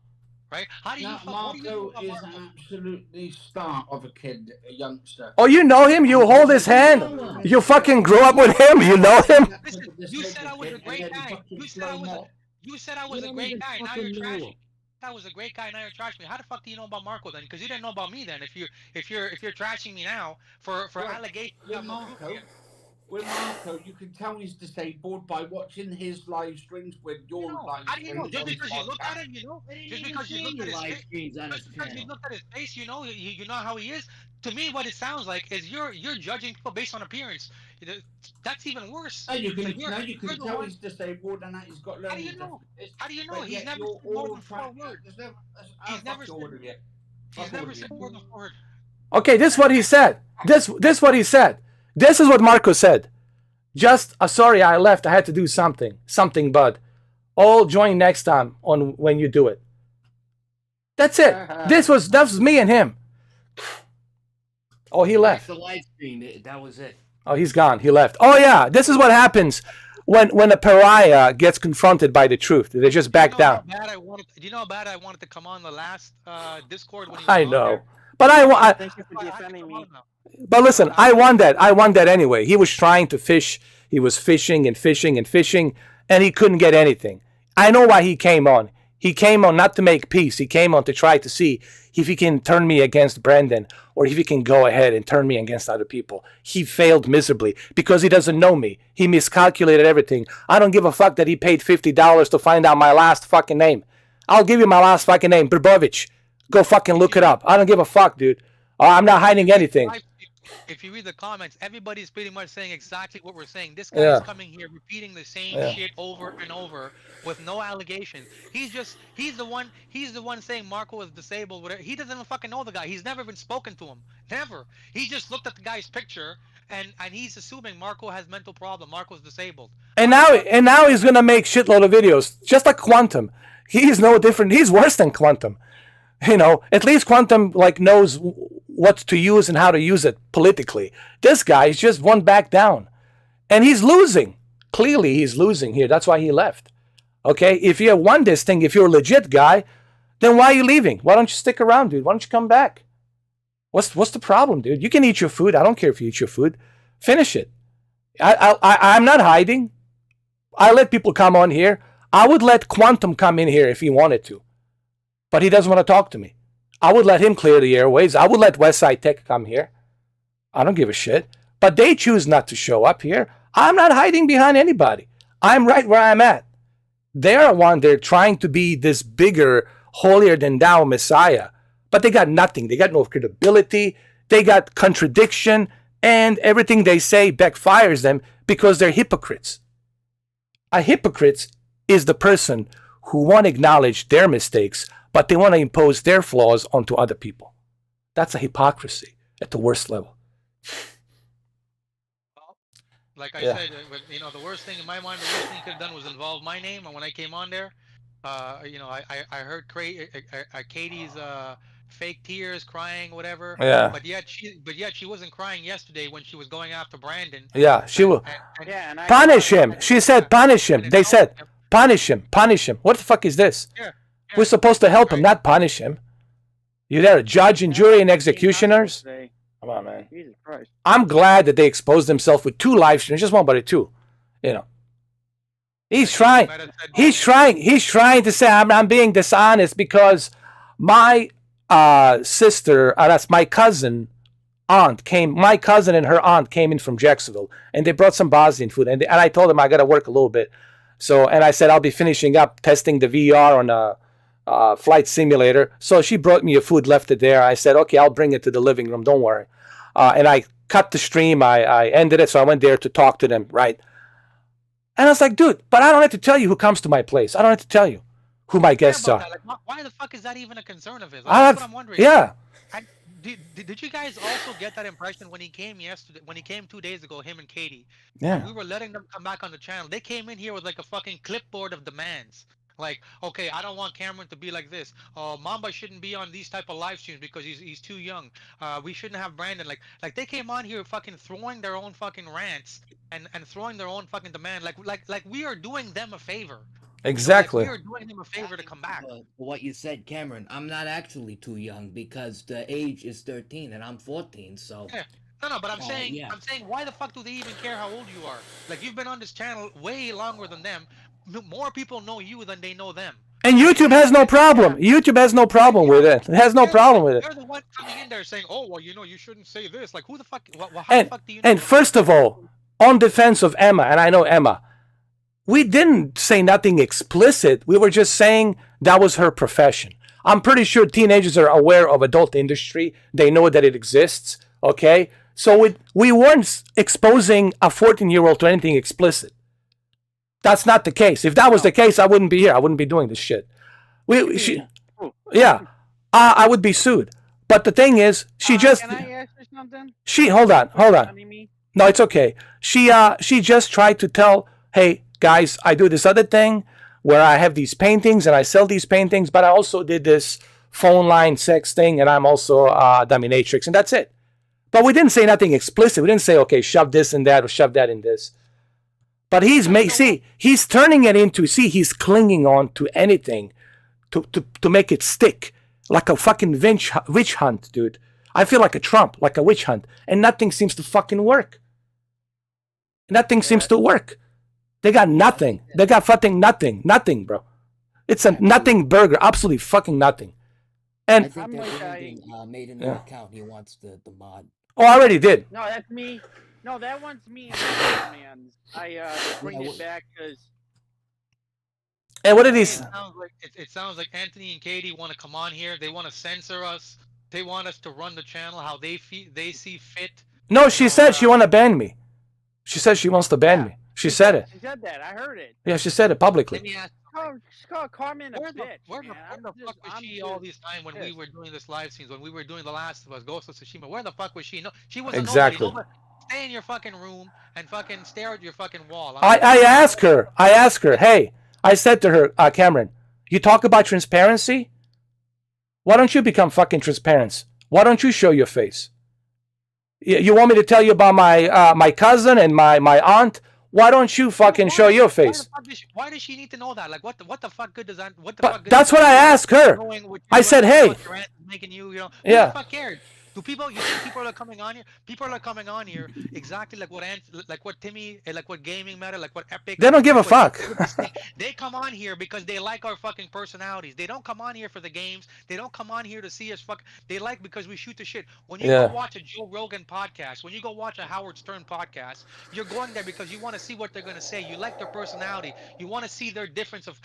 S7: right? How do you
S4: now
S7: what do you know
S4: Marco
S7: about
S4: is
S7: Marco?
S4: an absolutely star of a kid, a youngster.
S6: Oh, you know him? You hold his hand? You fucking grew up with him? You know him?
S7: Listen, you said I was a great guy. You said I was a great guy. Now you're trashing. I was a great guy. Now you're trashing me. How the fuck do you know about Marco then? Because you didn't know about me then. If you're trashing me now for allegations.
S4: With Marco, you can tell he's disabled by watching his live streams with your live
S7: How do you know?
S4: streams.
S7: Just because you look at him, Just because you look at his
S2: live
S7: face.
S2: streams on his
S7: Just because you
S2: channel.
S7: look at his face, you know how he is. To me, what it sounds like is you're judging people based on appearance. That's even worse.
S4: No, you can,
S7: So you're the
S4: tell
S7: one-
S4: he's disabled and that he's got learning
S7: How do you know?
S4: difficulties.
S7: How do you know?
S4: But
S7: He's
S4: yet
S7: never
S4: you're
S7: said more
S4: all
S7: than 4
S4: trying.
S7: words.
S4: He's never said.
S7: He's never said more than 4 words.
S6: Okay, this is what he said. This what he said. This is what Marco said. Just sorry I left. I had to do something, bud. I'll join next time on when you do it. That's it. That was me and him. Oh, he left.
S2: The live stream, that was it.
S6: Oh, he's gone. He left. Oh yeah, this is what happens when a pariah gets confronted by the truth. They just back down.
S7: Do you know how bad I wanted to come on the last Discord when he was
S6: I
S7: on
S6: know,
S7: there?
S6: but
S3: Thank you for defending me.
S6: But listen, I won that. I won that anyway. He was trying to fish. He was fishing and fishing and fishing, and he couldn't get anything. I know why he came on. He came on not to make peace. He came on to try to see if he can turn me against Brendan or if he can go ahead and turn me against other people. He failed miserably because he doesn't know me. He miscalculated everything. I don't give a fuck that he paid $50 to find out my last fucking name. I'll give you my last fucking name, Brbovich. Go fucking look it up. I don't give a fuck, dude. I'm not hiding anything.
S7: If you read the comments, everybody's pretty much saying exactly what we're saying. This guy is coming here repeating the same shit over and over with no allegations. He's the one saying Marco is disabled, whatever. He doesn't even fucking know the guy. He's never even spoken to him. Never. He just looked at the guy's picture and he's assuming Marco has mental problem. Marco's disabled.
S6: And now he's gonna make shitload of videos, just like Quantum. He's no different. He's worse than Quantum. You know, at least Quantum knows what to use and how to use it politically. This guy is just one back down, and he's losing. Clearly, he's losing here. That's why he left. Okay, if you have won this thing, if you're a legit guy, then why are you leaving? Why don't you stick around, dude? Why don't you come back? What's the problem, dude? You can eat your food. I don't care if you eat your food. Finish it. I'm not hiding. I let people come on here. I would let Quantum come in here if he wanted to. But he doesn't want to talk to me. I would let him clear the airways. I would let Westside Tech come here. I don't give a shit. But they choose not to show up here. I'm not hiding behind anybody. I'm right where I'm at. They're trying to be this bigger, holier than thou Messiah. But they got nothing. They got no credibility. They got contradiction. And everything they say backfires them because they're hypocrites. A hypocrite is the person who won't acknowledge their mistakes, but they want to impose their flaws onto other people. That's a hypocrisy at the worst level.
S7: Like I said, the worst thing in my mind, the worst thing he could have done was involve my name. And when I came on there, I heard Katie's fake tears, crying, whatever.
S6: Yeah.
S7: But yet she wasn't crying yesterday when she was going after Brandon.
S6: Yeah, she will.
S3: And
S6: Punish him. She said punish him. They said punish him. Punish him. What the fuck is this?
S7: Yeah.
S6: We're supposed to help him, not punish him. You're there, a judge and jury and executioners. Come on, man.
S3: Jesus Christ.
S6: I'm glad that they exposed themselves with 2 live streams, just one, but 2. You know, he's trying to say I'm being dishonest because my sister, that's my cousin, my cousin and her aunt came in from Jacksonville, and they brought some Bosnian food, and I told them I got to work a little bit, and I said I'll be finishing up testing the VR on a flight simulator. So she brought me a food, left it there. I said, okay, I'll bring it to the living room. Don't worry. And I cut the stream. I ended it. So I went there to talk to them. Right. And I was like, dude, but I don't have to tell you who comes to my place. I don't have to tell you who my guests are.
S7: Like, why the fuck is that even a concern of his?
S6: That's
S7: what I'm wondering.
S6: Yeah.
S7: did you guys also get that impression when he came yesterday? When he came 2 days ago, him and Katie, and
S6: Yeah.
S7: we were letting them come back on the channel. They came in here with like a fucking clipboard of demands. Like, okay, I don't want Cameron to be like this. Mamba shouldn't be on these type of live streams because he's too young. We shouldn't have Brandon. Like they came on here fucking throwing their own fucking rants and throwing their own fucking demand. Like we are doing them a favor.
S6: Exactly.
S7: We are doing them a favor to come back.
S2: But what you said, Cameron, I'm not actually too young because the age is 13 and I'm 14. So
S7: Yeah. No, but I'm saying,
S2: yeah.
S7: why the fuck do they even care how old you are? Like, you've been on this channel way longer than them. More people know you than they know them.
S6: And YouTube has no problem. YouTube has no problem with it. It has no problem with it.
S7: They're the one coming in there saying, "Oh, well, you shouldn't say this." Like, who the fuck? How the fuck do you know?
S6: And first of all, on defense of Emma, and I know Emma, we didn't say nothing explicit. We were just saying that was her profession. I'm pretty sure teenagers are aware of adult industry. They know that it exists. Okay, so we weren't exposing a 14-year-old to anything explicit. That's not the case. If that was the case, I wouldn't be here. I wouldn't be doing this shit. I would be sued. But the thing is, she just.
S3: Can I ask you something?
S6: Hold on. No, it's okay. She just tried to tell, hey guys, I do this other thing where I have these paintings and I sell these paintings, but I also did this phone line sex thing, and I'm also dominatrix, and that's it. But we didn't say nothing explicit. We didn't say, okay, shove this in that or shove that in this. But he's turning it into, he's clinging on to anything to make it stick, like a fucking witch hunt, dude. I feel like a Trump, like a witch hunt, and nothing seems to fucking work. Nothing seems to work. They got nothing. They got fucking nothing, bro. It's a nothing burger, absolutely fucking nothing. And
S2: I think that Brandon made a new account. He wants the mod.
S6: Oh, I already did.
S3: No, that's me. No, that one's me and man. I bring it back because.
S6: And what did he say?
S7: It sounds like Anthony and Katie want to come on here. They want to censor us. They want us to run the channel how they see fit.
S6: No, she said she want to ban me. She said she wants to ban me. She said it.
S3: She said that. I heard it.
S6: Yeah, she said it publicly.
S7: Let me ask.
S3: She called Carmen a bitch.
S7: Where the fuck was she all this time when we were doing this live streams, when we were doing The Last of Us, Ghost of Tsushima? Where the fuck was she? No, she wasn't.
S6: Exactly.
S7: Nobody. Stay in your fucking room and fucking stare at your fucking wall.
S6: I asked her, hey, I said to her, Cameron, you talk about transparency? Why don't you become fucking transparent? Why don't you show your face? You want me to tell you about my cousin and my aunt? Why don't you fucking show your face?
S7: Why does she need to know that? Like, what the fuck good does that?
S6: That's what I asked her. I said, hey.
S7: Making you,
S6: yeah.
S7: Who the fuck cared? Do people? You think people are coming on here? People are coming on here exactly like what Timmy, like what Gaming Meta, like what Epic.
S6: They don't give a fuck.
S7: They come on here because they like our fucking personalities. They don't come on here for the games. They don't come on here to see us fuck. They like because we shoot the shit. When you go watch a Joe Rogan podcast, when you go watch a Howard Stern podcast, you're going there because you want to see what they're gonna say. You like their personality. You want to see their difference of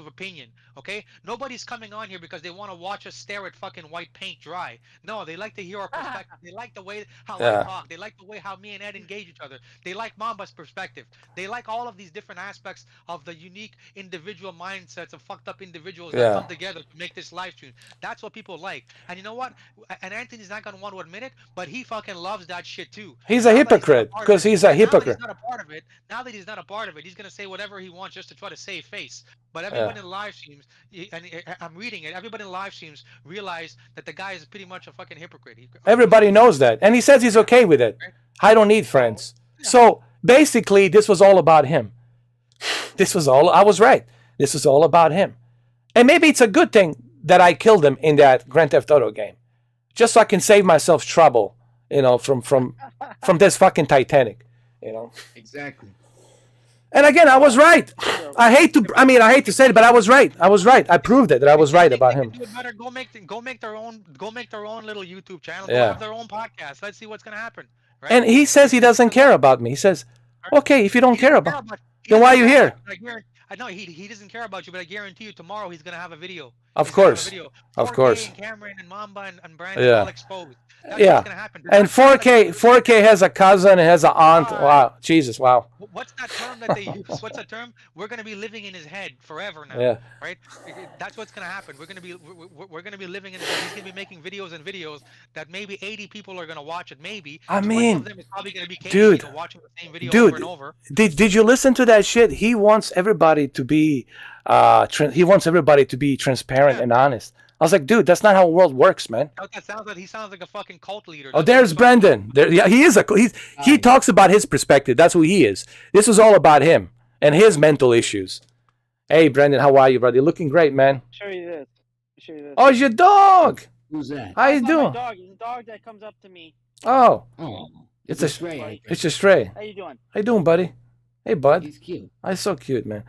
S7: opinion. Okay? Nobody's coming on here because they want to watch us stare at fucking white paint dry. No, they like to hear our perspective. They like the way how I talk. They like the way how me and Ed engage each other. They like Mamba's perspective. They like all of these different aspects of the unique individual mindsets of fucked up individuals that come together to make this live stream. That's what people like. And you know what? And Anthony's not gonna want to admit it, but he fucking loves that shit too.
S6: He's a hypocrite because he's a hypocrite.
S7: Now that he's not a part of it, he's gonna say whatever he wants just to try to save face. But everyone in live streams, and I'm reading it, everybody in live streams realize that the guy is pretty much a fucking hypocrite.
S6: Everybody knows that. And he says he's okay with it. I don't need friends. So basically, this was all about him. I was right. This was all about him. And maybe it's a good thing that I killed him in that Grand Theft Auto game. Just so I can save myself trouble, from this fucking Titanic,
S2: Exactly.
S6: And again, I was right. I hate to say it, but I was right. I proved it that I was right about him.
S7: Better go make their own little YouTube channel. Go have their own podcast. Let's see what's gonna happen. Right?
S6: And he says he doesn't care about me. He says, okay, if you don't care about me, then why are you here?
S7: I know he doesn't care about you, but I guarantee you tomorrow he's gonna have a video.
S6: Of
S7: He's gonna have a
S6: course.
S7: video.
S6: Of
S7: 4K
S6: course.
S7: and Cameron and Mamba and Brandon all
S6: Yeah.
S7: exposed. That's
S6: Yeah.
S7: what's gonna happen. Does
S6: And
S7: that sound like
S6: 4K has a cousin, it has an aunt.
S7: God.
S6: Wow. Jesus, wow.
S7: What's that term that they use? What's that term? We're gonna be living in his head forever now,
S6: Yeah.
S7: right? That's what's gonna happen. We're gonna be living in his head. He's gonna be making videos and videos that maybe 80 people are gonna watch it. Maybe
S6: I
S7: 20
S6: mean,
S7: of them is probably gonna be Katie,
S6: dude,
S7: watching the same video
S6: dude,
S7: over and over.
S6: Did you listen to that shit? He wants everybody to be he wants everybody to be transparent
S7: Yeah.
S6: and honest. I was like, dude, that's not how the world works, man.
S7: That sounds like he sounds like a fucking cult leader.
S6: Oh,
S7: That's what
S6: there's
S7: he fucking-
S6: Brendan. There, yeah, he is he talks about his perspective. That's who he is. This is all about him and his mental issues. Hey, Brendan, how are you, brother? You're looking great, man.
S3: Show you this. Show you this.
S6: Oh, it's your dog.
S2: Who's that?
S6: How you
S3: It's not my
S6: doing?
S3: dog. It's a dog that comes up to me.
S6: Oh,
S2: Oh,
S6: It's
S2: a
S6: a-
S2: stray. I
S6: it's
S2: think.
S6: a stray.
S3: How you doing?
S6: How you doing, buddy? Hey, bud.
S2: He's cute.
S6: That's so cute, man.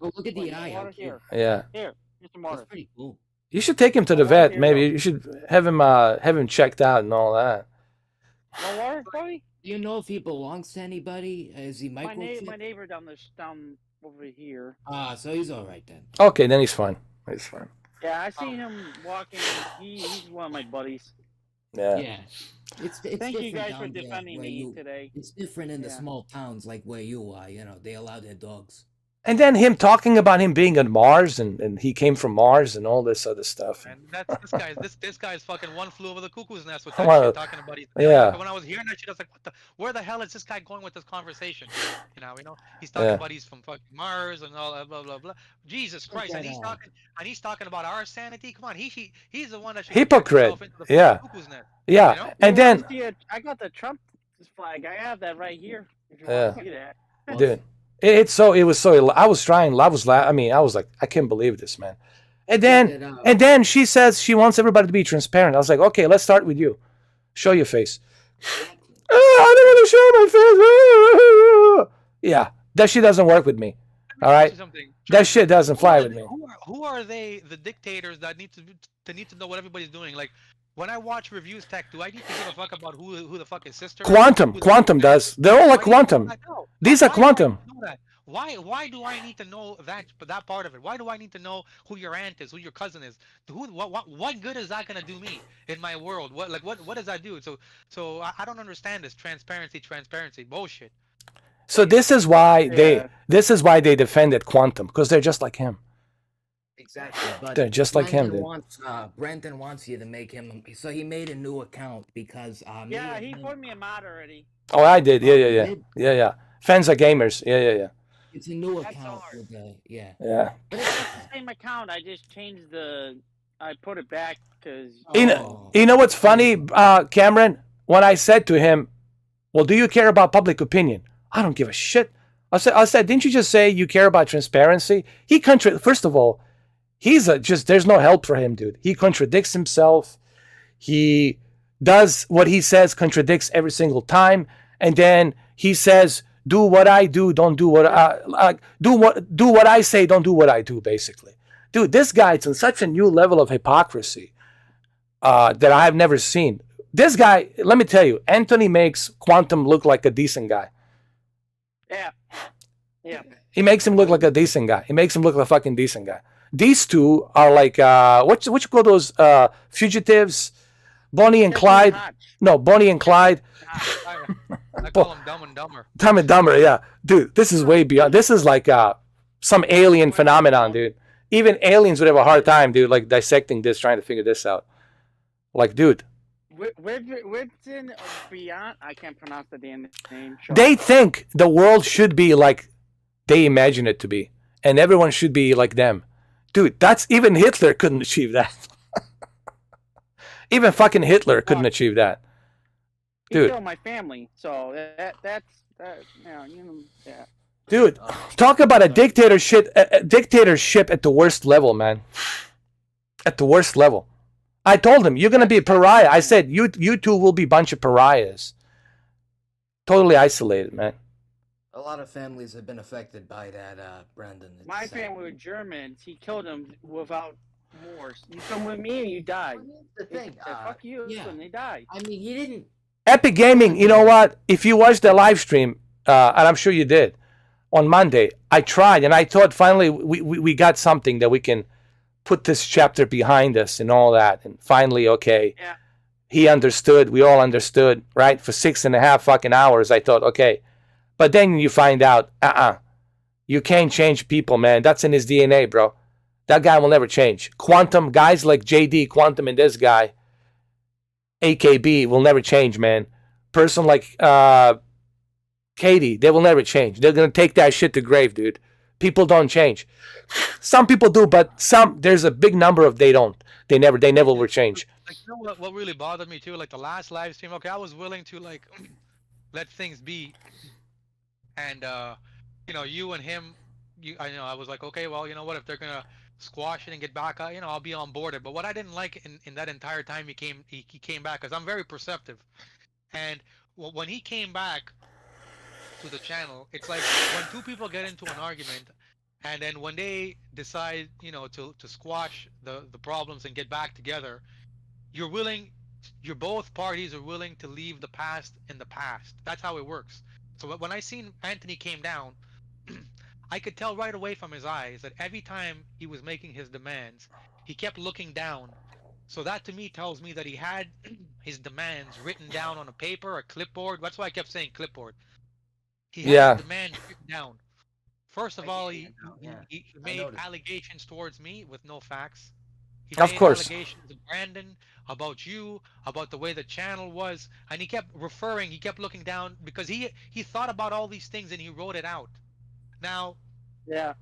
S2: Oh, look at the
S3: Wait,
S2: eye. How
S3: water
S2: cute.
S3: here.
S6: Yeah.
S3: Here, here's some
S2: That's
S3: water.
S2: pretty cool.
S6: You should take him to the
S3: Oh,
S6: vet.
S3: here you
S6: Maybe
S3: go.
S6: you should have him checked out and all that.
S3: No water, buddy?
S2: Do you know if he belongs to anybody? Is he
S3: My
S2: microchipped?
S3: neighbor down over here.
S2: Ah, so he's all right then.
S6: Okay, then he's fine. He's fine.
S3: Yeah, I see him walking. He's one of my buddies.
S6: Yeah.
S2: Yeah. It's
S3: Thank you
S2: different
S3: guys for
S2: down there
S3: defending
S2: where
S3: me
S2: you-
S3: today.
S2: It's different in the
S3: Yeah.
S2: small towns like where you are. You know, they allow their dogs.
S6: And then him talking about him being on Mars and he came from Mars and all this other stuff.
S7: And that's this guy's fucking one flew over the cuckoo's nest with that
S6: Well,
S7: shit talking about
S6: yeah.
S7: When I was hearing that shit, I was like, where the hell is this guy going with this conversation? You know, he's talking
S6: Yeah.
S7: about he's from fucking Mars and all that blah blah blah. Jesus Christ, and he's talking about our sanity. Come on, he's the one that should
S6: Hypocrite.
S7: himself into the
S6: Yeah.
S7: cuckoo's nest.
S6: Yeah.
S7: You know?
S6: And then,
S3: I got the Trump flag. I have that right here. If you
S6: Yeah.
S3: want to see that.
S6: dude, I was like, I can't believe this, man. And then she says she wants everybody to be transparent. I was like, okay, let's start with you. Show your face. I don't want to show my face. Yeah, that shit doesn't work with me. All right, that shit doesn't fly with me.
S7: Who are they? The dictators that need to know what everybody's doing. Like when I watch reviews tech, do I need to give a fuck about who the fuck is sister?
S6: Quantum does. They're all like Quantum. These are Quantum.
S7: Why do I need to know that part of it? Why do I need to know who your aunt is, who your cousin is? What good is that gonna do me in my world? What does that do? So I don't understand this transparency bullshit.
S6: So this is why they defended Quantum, because they're just like him.
S2: Exactly. But
S6: They're just like him, dude.
S2: Brandon wants you to make him. So he made a new account because.
S3: Yeah, he put me a mod already.
S6: Oh, I did. Yeah. Fans are gamers. Yeah.
S2: It's a new
S3: That's
S2: account
S3: hard.
S2: with the
S6: Yeah.
S3: But it's not the same account. I just changed I put it back because.
S6: You know what's funny, Cameron? When I said to him, "Well, do you care about public opinion?" I don't give a shit. I said, didn't you just say you care about transparency? First of all, there's no help for him, dude. He contradicts himself. He does what he says, contradicts every single time, and then he says, "Do what I do, don't do what do what I say, don't do what I do." Basically, dude, this guy's on such a new level of hypocrisy that I have never seen. This guy, let me tell you, Anthony makes Quantum look like a decent guy.
S3: Yeah.
S6: He makes him look like a decent guy. He makes him look like a fucking decent guy. These two are like what you call those fugitives? Bonnie and Clyde. No, Bonnie and Clyde.
S7: I call him Dumb and Dumber.
S6: Dumb and Dumber, yeah. Dude, this is way beyond. This is like some alien phenomenon, dude. Even aliens would have a hard time, dude, like dissecting this, trying to figure this out. Like, dude.
S3: What's in beyond? I can't pronounce the damn name.
S6: They think the world should be like they imagine it to be, and everyone should be like them. Dude, even Hitler couldn't achieve that. Even fucking Hitler couldn't achieve that. Dude.
S3: He killed my family, so that's yeah.
S6: Dude, talk about a dictatorship at the worst level, man. At the worst level. I told him, you're going to be a pariah. I said, you two will be a bunch of pariahs. Totally isolated, man.
S2: A lot of families have been affected by that, Brandon.
S3: My family were Germans. He killed them without remorse. You come with me and you die.
S2: The thing,
S3: fuck you, and they die.
S2: I mean, he didn't.
S6: Epic Gaming, you know what? If you watched the live stream, and I'm sure you did, on Monday. I tried, and I thought finally we got something that we can put this chapter behind us and all that. And finally, okay,
S3: Yeah.
S6: he understood. We all understood, right? For 6.5 fucking hours, I thought, okay. But then you find out, you can't change people, man. That's in his DNA, bro. That guy will never change. Quantum, guys like JD, Quantum, and this guy, AKB, will never change, man. Person like Katie, they will never change. They're gonna take that shit to grave, dude. People don't change. Some people do, but there's a big number of they don't. They never will change.
S7: Like, you know what really bothered me too? Like the last live stream, okay, I was willing to like let things be, and you know, you and him, I was like, okay, well, you know what, if they're gonna squash it and get back, you know, I'll be on board it. But what I didn't like in that entire time he came back, because I'm very perceptive, and when he came back to the channel, it's like when two people get into an argument, and then when they decide, you know, to squash the problems and get back together, you're both parties are willing to leave the past in the past. That's how it works. So when I seen Anthony came down, I could tell right away from his eyes that every time he was making his demands, he kept looking down. So that to me tells me that he had his demands written down on a paper, a clipboard. That's why I kept saying clipboard. He had his demands written down. First of all, he made allegations towards me with no facts. He
S6: Of
S7: made
S6: course.
S7: allegations to Brandon about you, about the way the channel was, and he kept he kept looking down because he thought about all these things and he wrote it out. Now,
S3: Yeah.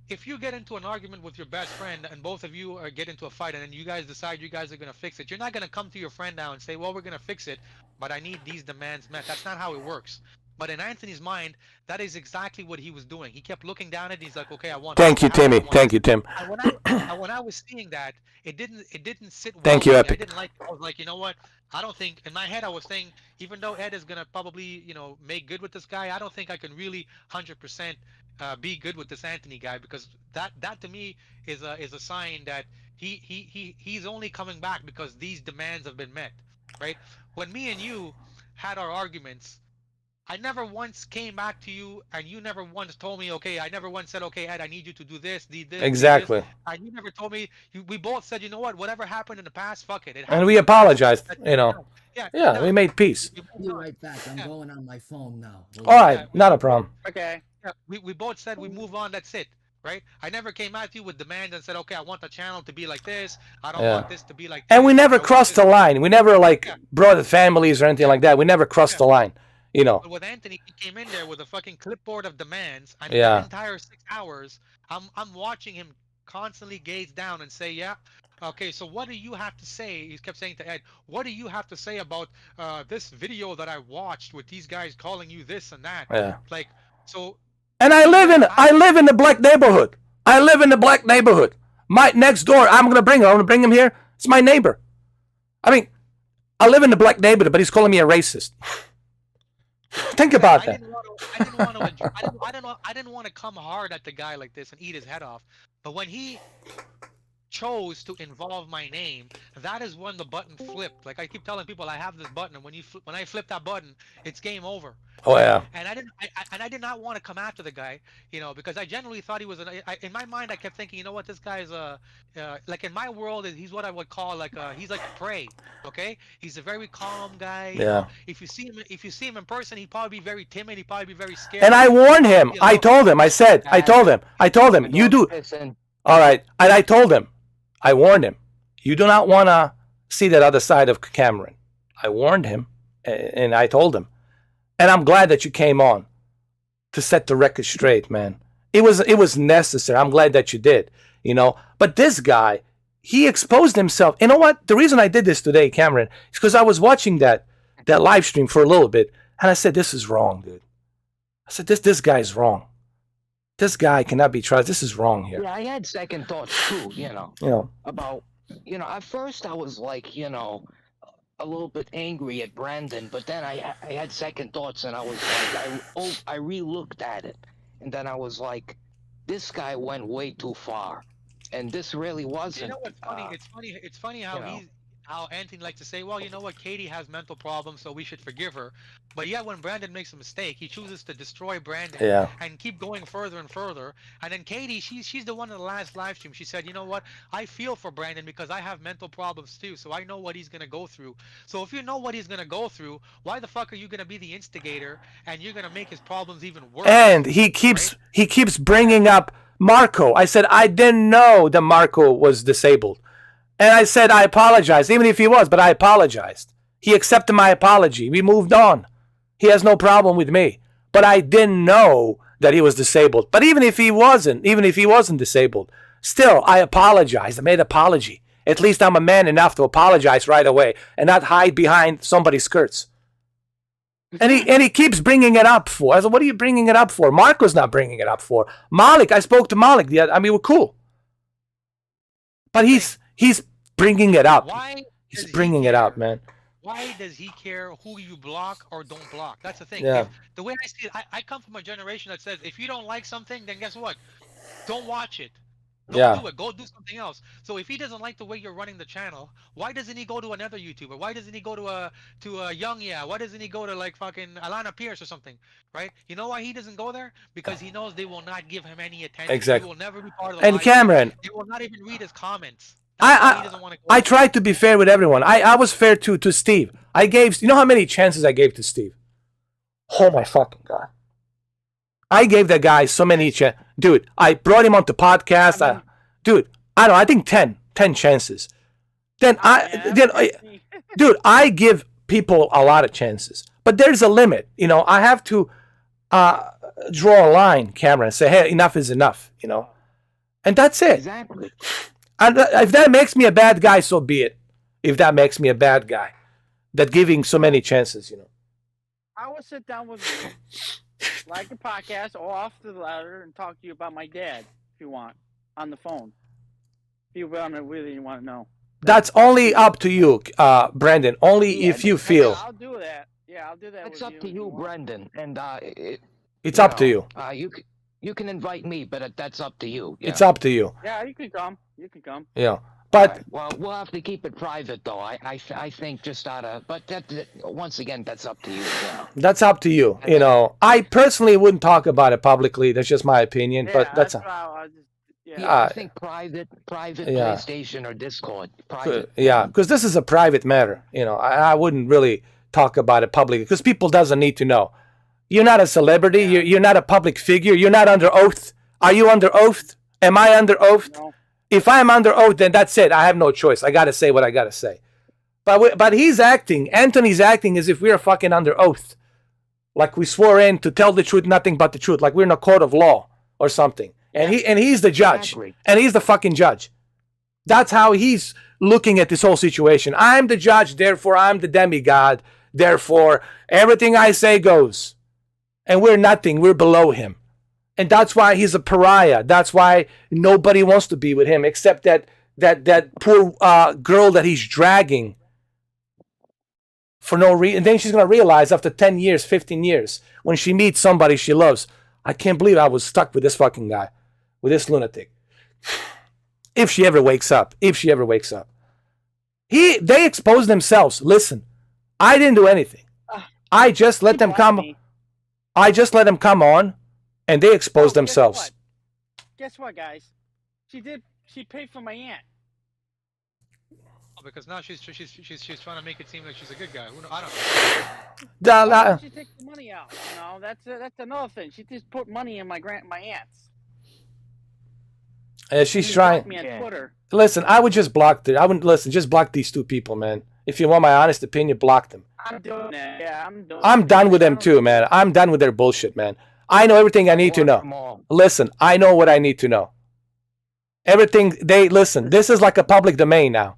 S7: if you get into an argument with your best friend and both of you get into a fight and then you guys decide you guys are going to fix it, you're not going to come to your friend now and say, well, we're going to fix it, but I need these demands met. That's not how it works. But in Anthony's mind, that is exactly what he was doing. He kept looking down at it. He's like, okay, I want.
S6: Thank you, Timmy. Thank you, Tim.
S7: And when I was seeing that, it didn't sit well.
S6: Thank you,
S7: with me.
S6: Epic.
S7: I didn't like it. I was like, you know what? I don't think. In my head, I was saying, even though Ed is gonna probably, you know, make good with this guy, I don't think I can really 100% be good with this Anthony guy, because that to me is a sign that he's only coming back because these demands have been met, right? When me and you had our arguments, I never once came back to you, and you never once told me, okay, I never once said, okay, Ed, I need you to do this, do this.
S6: Exactly.
S7: Do this. And you never told me, we both said, you know what, whatever happened in the past, fuck it.
S6: And we apologized, you know.
S7: Yeah,
S6: Yeah, we made peace.
S2: I'll be right back. I'm going on my phone now.
S6: All right, not a problem.
S3: Okay.
S7: Yeah, we both said we move on, that's it, right? I never came at you with demands and said, okay, I want the channel to be like this, I don't want this to be like this.
S6: And we never crossed the line. We never, like, brought families or anything like that. We never crossed the line. You know.
S7: But with Anthony, he came in there with a fucking clipboard of demands. I mean, the entire 6 hours, I'm watching him constantly gaze down and say, yeah, okay, so what do you have to say? He kept saying to Ed, what do you have to say about this video that I watched with these guys calling you this and that?
S6: Yeah.
S7: Like, so.
S6: And I live in the black neighborhood. I live in the black neighborhood. My next door, I'm gonna bring him here. It's my neighbor. I mean, I live in the black neighborhood, but he's calling me a racist. Think about that.
S7: I didn't want to come hard at the guy like this and eat his head off. But when he chose to involve my name, that is when the button flipped. Like I keep telling people, I have this button, and when I flip that button, it's game over.
S6: Oh yeah.
S7: And I did not want to come after the guy, you know, because I genuinely thought he was in my mind I kept thinking, you know what, this guy's like in my world he's what I would call like he's like prey, okay? He's a very calm guy.
S6: Yeah.
S7: Know? If you see him in person, he'd probably be very timid. He'd probably be very scared.
S6: And I warned him. You know? I told him. I told him. You do. All right. And I told him. I warned him. You do not want to see that other side of Cameron. I warned him, and I told him. And I'm glad that you came on to set the record straight, man. It was necessary. I'm glad that you did, you know. But this guy, he exposed himself. You know what? The reason I did this today, Cameron, is because I was watching that live stream for a little bit, and I said, this is wrong, dude. I said, this guy's wrong. This guy cannot be trusted. This is wrong here.
S8: Yeah, I had second thoughts too, you know. About, you know, at first I was like, you know, a little bit angry at Brandon, but then I had second thoughts, and I was like, I re-looked at it, and then I was like, this guy went way too far, and this really wasn't.
S7: You know what's funny? It's funny how how Anthony likes to say, well, you know what, Katie has mental problems, so we should forgive her. But yet, when Brandon makes a mistake, he chooses to destroy Brandon
S6: Yeah.
S7: and keep going further and further. And then Katie, she's the one in the last live stream. She said, you know what, I feel for Brandon because I have mental problems too, so I know what he's gonna go through. So if you know what he's gonna go through, why the fuck are you gonna be the instigator and you're gonna make his problems even worse?
S6: And he keeps bringing up Marco. I said I didn't know that Marco was disabled. And I said, I apologize, even if he was, but I apologized. He accepted my apology. We moved on. He has no problem with me. But I didn't know that he was disabled. But even if he wasn't disabled, still, I apologized. I made an apology. At least I'm a man enough to apologize right away and not hide behind somebody's skirts. And he keeps bringing it up for. I said, what are you bringing it up for? Marco's not bringing it up for. Malik, I spoke to Malik. I mean, we're cool. But he's bringing it up. He's bringing it up, man.
S7: Why does he care who you block or don't block? That's the thing.
S6: Yeah.
S7: The way I see it, I come from a generation that says if you don't like something, then guess what? Don't watch it. Don't do it. Go do something else. So if he doesn't like the way you're running the channel, why doesn't he go to another YouTuber? Why doesn't he go to a Young Yeah? Why doesn't he go to like fucking Alana Pierce or something? Right? You know why he doesn't go there? Because he knows they will not give him any attention.
S6: Exactly.
S7: He will never be part of the
S6: And
S7: live
S6: Cameron,
S7: stream. They will not even read his comments.
S6: I tried to be fair with everyone. I was fair to Steve. I gave, you know how many chances I gave to Steve? Oh my fucking God. I gave that guy so many chances. Dude, I brought him on the podcast. Dude, I don't know, I think 10 chances. Dude, I give people a lot of chances. But there's a limit. You know, I have to draw a line, Cameron, and say, hey, enough is enough, you know. And that's it.
S8: Exactly.
S6: And if that makes me a bad guy, so be it. If that makes me a bad guy, that giving so many chances, you know.
S3: I will sit down with you, like a podcast, or off the ladder, and talk to you about my dad, if you want, on the phone. If you really want to know.
S6: That's only up to you, Brandon. Only if you feel.
S3: I'll do that. Yeah, I'll do that.
S8: It's up to you, Brendan, and
S6: it's up to you.
S8: You can invite me, but that's up to you. Yeah.
S6: It's up to you.
S3: Yeah, you can come. You can come.
S6: Yeah, but
S8: right. Well, we'll have to keep it private, though. I think just out of, but that once again, that's up to you. Yeah.
S6: That's up to you. You know, I personally wouldn't talk about it publicly. That's just my opinion.
S3: Yeah,
S6: but that's.
S8: I think private PlayStation or Discord. Private.
S6: Yeah, because this is a private matter. You know, I wouldn't really talk about it publicly because people doesn't need to know. You're not a celebrity. Yeah. You're not a public figure. You're not under oath. Are you under oath? Am I under oath? No. If I'm under oath, then that's it. I have no choice. I got to say what I got to say. But he's acting. Anthony's acting as if we're fucking under oath. Like we swore in to tell the truth, nothing but the truth. Like we're in a court of law or something. And he's the judge. Exactly. And he's the fucking judge. That's how he's looking at this whole situation. I'm the judge, therefore I'm the demigod. Therefore, everything I say goes. And we're nothing. We're below him. And that's why he's a pariah. That's why nobody wants to be with him except that poor girl that he's dragging for no reason. And then she's going to realize after 10 years, 15 years, when she meets somebody she loves, I can't believe I was stuck with this fucking guy, with this lunatic. If she ever wakes up. They expose themselves. Listen, I didn't do anything. I just let them come. I just let them come on. And they expose themselves.
S3: Guess what, guys? She paid for my aunt.
S7: Oh, because now she's trying to make it seem like she's a good guy. I
S3: don't know. She takes the money out. You know, that's another thing. She just put money in my aunt's.
S6: She's trying.
S3: Me on Twitter.
S6: Listen, I would just block I wouldn't listen. Just block these two people, man. If you want my honest opinion, block them.
S3: I'm doing that. Yeah,
S6: I'm done with them too, man. I'm done with their bullshit, man. I know everything I need to know. Listen, I know what I need to know. Everything listen, this is like a public domain now.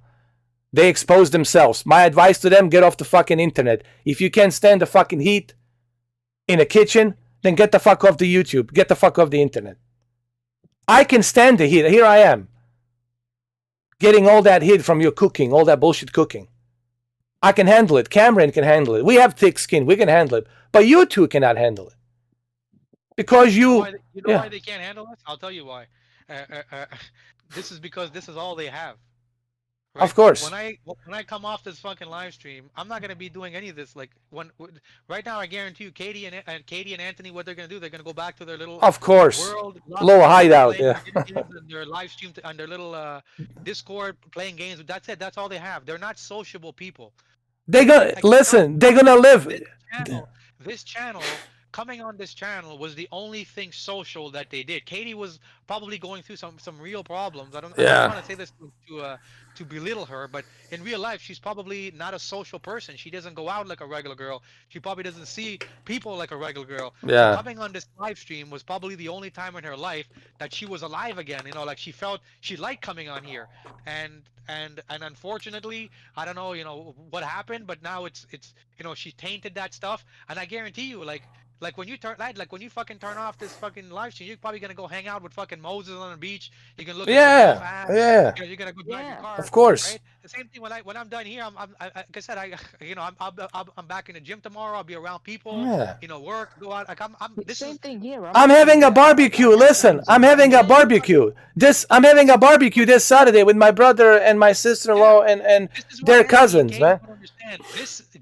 S6: They expose themselves. My advice to them, get off the fucking internet. If you can't stand the fucking heat in a kitchen, then get the fuck off the YouTube. Get the fuck off the internet. I can stand the heat. Here I am. Getting all that heat from your cooking, all that bullshit cooking. I can handle it. Cameron can handle it. We have thick skin. We can handle it. But you two cannot handle it. Because you
S7: know why they can't handle this? I'll tell you why. This is because this is all they have. Right?
S6: Of course.
S7: When I come off this fucking live stream, I'm not gonna be doing any of this. Like right now, I guarantee you, Katie and Anthony, what they're gonna do, they're gonna go back to their little
S6: Of course.
S7: world,
S6: Little hideout, yeah.
S7: and their live stream on their little Discord playing games. That's it. That's all they have. They're not sociable people.
S6: They're gonna listen. They're gonna live.
S7: This channel, coming on this channel was the only thing social that they did. Katie was probably going through some real problems. I don't want to say this to belittle her, but in real life, she's probably not a social person. She doesn't go out like a regular girl. She probably doesn't see people like a regular girl.
S6: Yeah.
S7: So coming on this live stream was probably the only time in her life that she was alive again. You know, like she felt she liked coming on here, and unfortunately, I don't know, you know, what happened, but now it's you know, she tainted that stuff, and I guarantee you, like when you fucking turn off this fucking live stream, you're probably gonna go hang out with fucking Moses on the beach. You can look at some ass,
S6: yeah.
S7: You know, you're gonna go drive your car.
S6: Of course.
S7: Right? The same thing when I'm done here. Like I said, I'm back in the gym tomorrow. I'll be around people.
S6: Yeah.
S7: You know, work, go out. Like this
S8: Same thing here.
S6: I'm having a barbecue. Listen, I'm having a barbecue. I'm having a barbecue this Saturday with my brother and my sister-in-law and their cousins, man.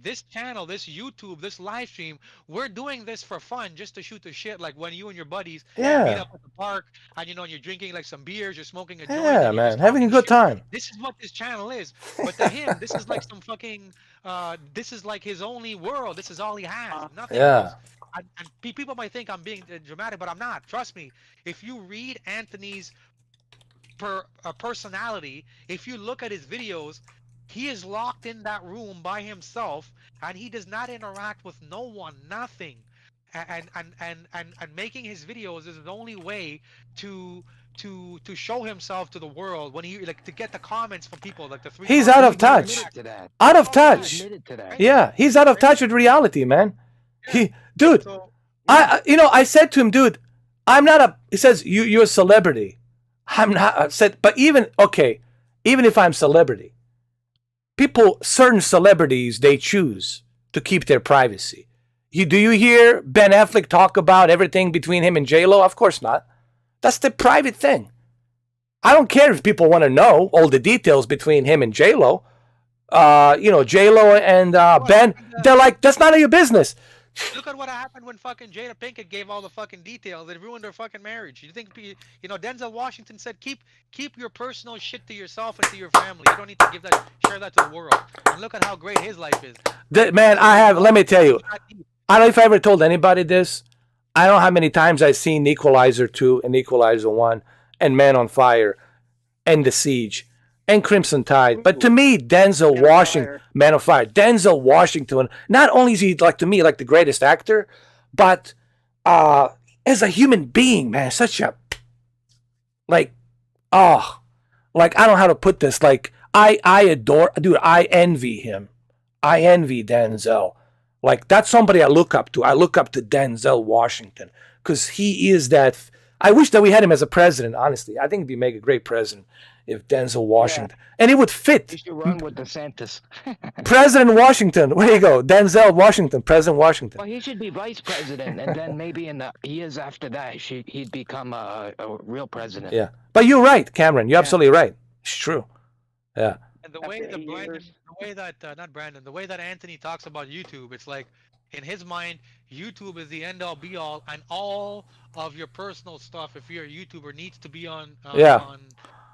S7: This channel, this YouTube, this live stream, we're doing this for fun, just to shoot the shit. Like when you and your buddies meet up at the park, and you know, you're drinking like some beers, you're smoking a joint.
S6: Yeah, man, having a good time.
S7: This is what this channel is. But to him, this is like some fucking. This is like his only world. This is all he has. Nothing else. And people might think I'm being dramatic, but I'm not. Trust me. If you read Anthony's personality, if you look at his videos, he is locked in that room by himself, and he does not interact with no one, nothing. And making his videos is the only way to show himself to the world, when he to get the comments from people, like the three.
S6: He's out of touch. Out of touch. Yeah, he's out of touch with reality, man. Yeah. Dude, so, yeah. I said to him, dude, I'm not a. He says you're a celebrity. I'm not. I said, but even if I'm celebrity. Certain celebrities, they choose to keep their privacy. Do you hear Ben Affleck talk about everything between him and J-Lo? Of course not. That's the private thing. I don't care if people want to know all the details between him and J-Lo. J-Lo and Ben, they're like, that's none of your business.
S7: Look at what happened when fucking Jada Pinkett gave all the fucking details. It ruined their fucking marriage. You think, Denzel Washington said, keep your personal shit to yourself and to your family. You don't need to share that to the world. And look at how great his life is.
S6: Man, let me tell you, I don't know if I ever told anybody this. I don't know how many times I've seen Equalizer 2 and Equalizer 1 and Man on Fire and The Siege and Crimson Tide. But to me, Denzel Washington, Man on Fire, Denzel Washington, not only is he, to me, the greatest actor, but as a human being, man, such a, I don't know how to put this. I adore, dude, I envy him. I envy Denzel. That's somebody I look up to. I look up to Denzel Washington because he is that. I wish that we had him as a president, honestly. I think he'd make a great president if Denzel Washington. Yeah. And it would fit.
S8: You should run with DeSantis.
S6: President Washington. Where you go? Denzel Washington. President Washington.
S8: Well, he should be vice president, and then maybe in the years after that, he'd become a real president.
S6: Yeah. But you're right, Cameron. You're absolutely right. It's true. Yeah.
S7: And the way that Anthony talks about YouTube, it's like, in his mind, YouTube is the end all be all, and all of your personal stuff, if you're a YouTuber, needs to be on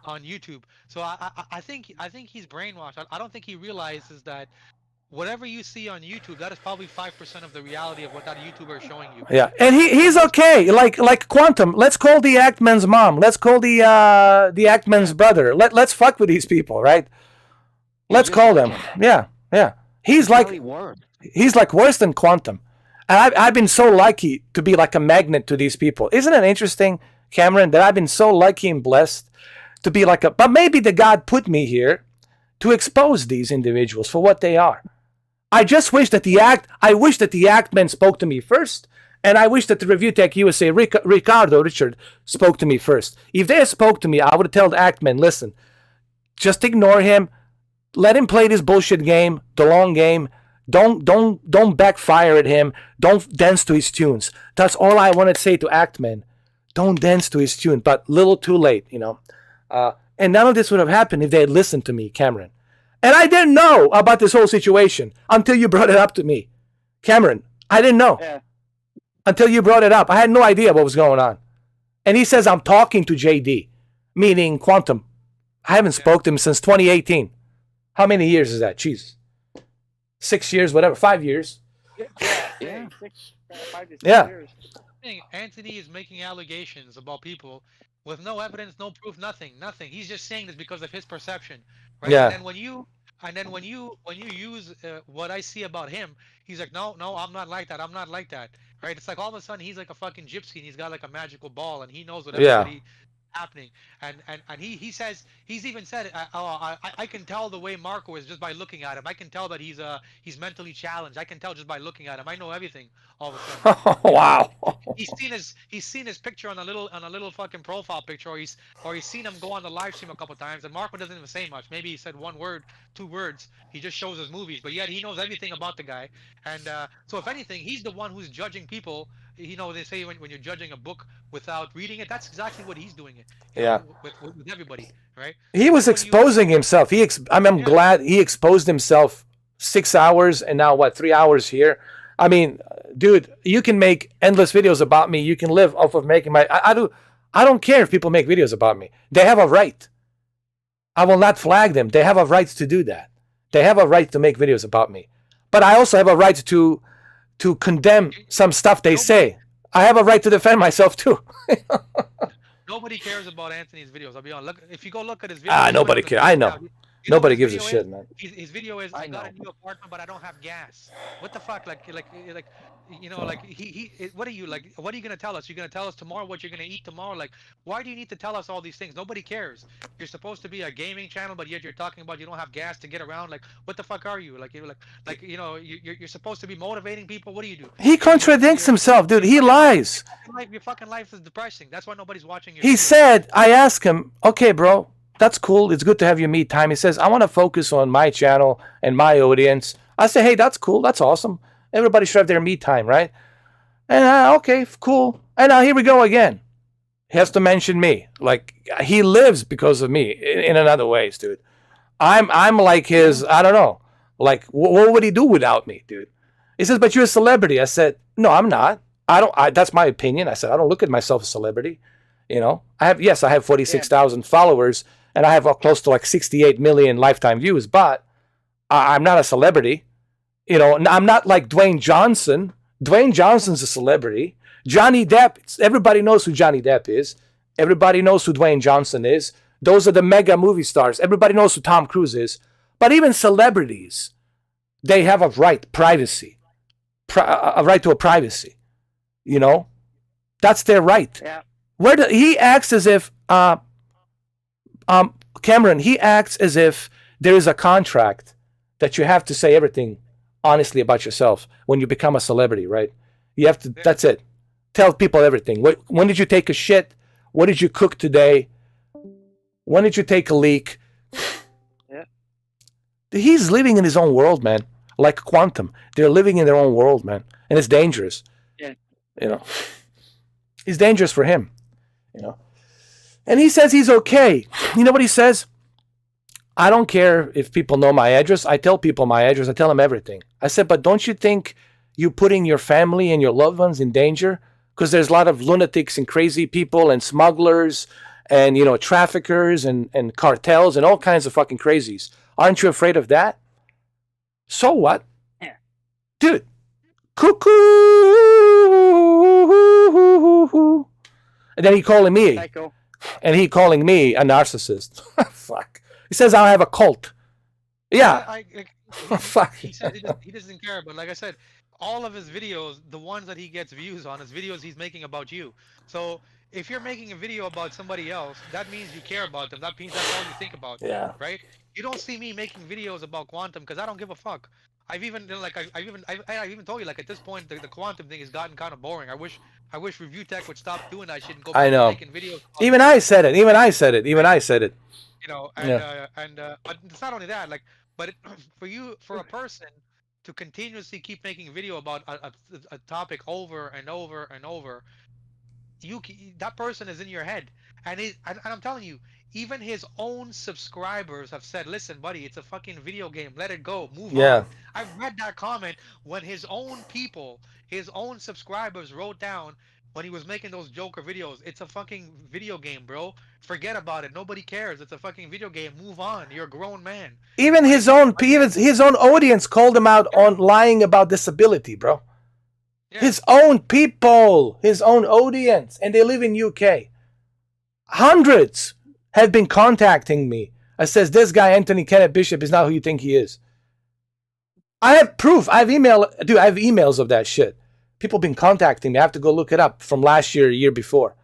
S7: YouTube. So I think he's brainwashed. I don't think he realizes that whatever you see on YouTube, that is probably 5% of the reality of what that YouTuber is showing you.
S6: Yeah, and he's okay. Like Quantum. Let's call the Actman's mom. Let's call the Actman's brother. Let's fuck with these people, right? Let's call them. Yeah. He's worse than Quantum. And I've been so lucky to be like a magnet to these people. Isn't it interesting, Cameron, that I've been so lucky and blessed to be but maybe the God put me here to expose these individuals for what they are. I just wish that I wish that the Actmen spoke to me first, and I wish that the Review Tech USA Richard spoke to me first. If they spoke to me, I would have told the Actmen, listen, just ignore him, let him play this bullshit game, the long game. Don't backfire at him. Don't dance to his tunes. That's all I want to say to Actmen. Don't dance to his tune. But little too late, And none of this would have happened if they had listened to me, Cameron. And I didn't know about this whole situation until you brought it up to me. Cameron, I didn't know.
S3: Yeah.
S6: Until you brought it up. I had no idea what was going on. And he says, I'm talking to JD, meaning Quantum. I haven't spoke to him since 2018. How many years is that? Jesus. 6 years, whatever, 5 years.
S8: Yeah.
S3: 5 to 6
S6: Yeah.
S3: years.
S7: Anthony is making allegations about people with no evidence, no proof, nothing. He's just saying this because of his perception, right?
S6: Yeah.
S7: And then when you use what I see about him, he's like, no, I'm not like that. I'm not like that, right? It's like all of a sudden he's like a fucking gypsy and he's got like a magical ball and he knows what everybody happening. And he says, he's even said, I can tell the way Marco is just by looking at him. I can tell that he's mentally challenged. I can tell just by looking at him. I know everything all of a sudden.
S6: Wow.
S7: He's seen his picture on a little fucking profile picture, or he's seen him go on the live stream a couple times, and Marco doesn't even say much. Maybe he said one word, 2 words. He just shows his movies, but yet he knows everything about the guy. And so if anything, he's the one who's judging people. You know, they say when you're judging a book without reading it, that's exactly what he's doing it. With everybody, right?
S6: He was exposing himself. I'm glad he exposed himself 6 hours and now what, 3 hours here. I mean, dude, you can make endless videos about me. You can live off of making my. I don't care if people make videos about me. They have a right. I will not flag them. They have a right to do that. They have a right to make videos about me. But I also have a right to condemn some stuff they say. I have a right to defend myself too.
S7: Nobody cares about Anthony's videos. I'll be honest. Look, if you go look at his videos.
S6: Nobody cares. I know. Nobody gives a shit, man.
S7: His video is, I got a new apartment, but I don't have gas. What the fuck? Like, you know, like what are you like? What are you gonna tell us? You're gonna tell us tomorrow what you're gonna eat tomorrow? Like, why do you need to tell us all these things? Nobody cares. You're supposed to be a gaming channel, but yet you're talking about you don't have gas to get around. Like, what the fuck are you? Like, you know, you're supposed to be motivating people. What do you do?
S6: He contradicts himself, dude. He lies.
S7: Your fucking life is depressing. That's why nobody's watching your.
S6: He said, I asked him, okay, bro. That's cool. It's good to have your me time. He says, I want to focus on my channel and my audience. I say, hey, that's cool. That's awesome. Everybody should have their me time, right? And okay, cool. And now here we go again. He has to mention me. Like, he lives because of me in another ways, dude. I'm like his, I don't know. Like, what would he do without me, dude? He says, but you're a celebrity. I said, no, I'm not. That's my opinion. I said, I don't look at myself as a celebrity. You know, I have 46,000 followers. And I have close to like 68 million lifetime views, but I'm not a celebrity. You know, I'm not like Dwayne Johnson. Dwayne Johnson's a celebrity. Johnny Depp, everybody knows who Johnny Depp is. Everybody knows who Dwayne Johnson is. Those are the mega movie stars. Everybody knows who Tom Cruise is. But even celebrities, they have a right, privacy. A right to a privacy. You know? That's their right.
S3: Yeah.
S6: He acts as if... Cameron, he acts as if there is a contract that you have to say everything honestly about yourself when you become a celebrity, right? You have to, that's it. Tell people everything. When did you take a shit? What did you cook today? When did you take a leak?
S3: Yeah.
S6: He's living in his own world, man. Like Quantum. They're living in their own world, man. And it's dangerous.
S3: Yeah.
S6: You know? It's dangerous for him. You know? And he says he's okay. You know what he says? I don't care if people know my address. I tell people my address. I tell them everything. I said, but don't you think you're putting your family and your loved ones in danger? Because there's a lot of lunatics and crazy people and smugglers and, you know, traffickers and cartels and all kinds of fucking crazies. Aren't you afraid of that? So what?
S3: Yeah.
S6: Dude. Cuckoo. And then he calling me.
S3: Psycho.
S6: And he calling me a narcissist. Fuck. He says I have a cult. Yeah. Fuck.
S7: He said he doesn't care, but like I said, all of his videos, the ones that he gets views on, is videos he's making about you. So if you're making a video about somebody else, that means you care about them. That means that's all you think about.
S6: Yeah.
S7: Right? You don't see me making videos about quantum because I don't give a fuck. I've even told you, like, at this point the quantum thing has gotten kind of boring. I wish Review Tech would stop doing that shit and go back to making videos.
S6: Even I said it.
S7: You know, but it's not only that, like, but for a person to continuously keep making a video about a topic over and over and over, that person is in your head, and I'm telling you, even his own subscribers have said, "Listen, buddy, it's a fucking video game. Let it go. Move
S6: Yeah.
S7: on." I've read that comment when his own people, his own subscribers wrote down when he was making those Joker videos, "It's a fucking video game, bro. Forget about it. Nobody cares. It's a fucking video game. Move on. You're a grown man."
S6: Even
S7: Right?
S6: his own audience called him out on lying about disability, bro.
S7: Yeah.
S6: His own people, his own audience, and they live in UK. Hundreds have been contacting me. I says, this guy, Anthony Kenneth Bishop, is not who you think he is. I have proof. I have emails of that shit. People been contacting me. I have to go look it up from last year, year before.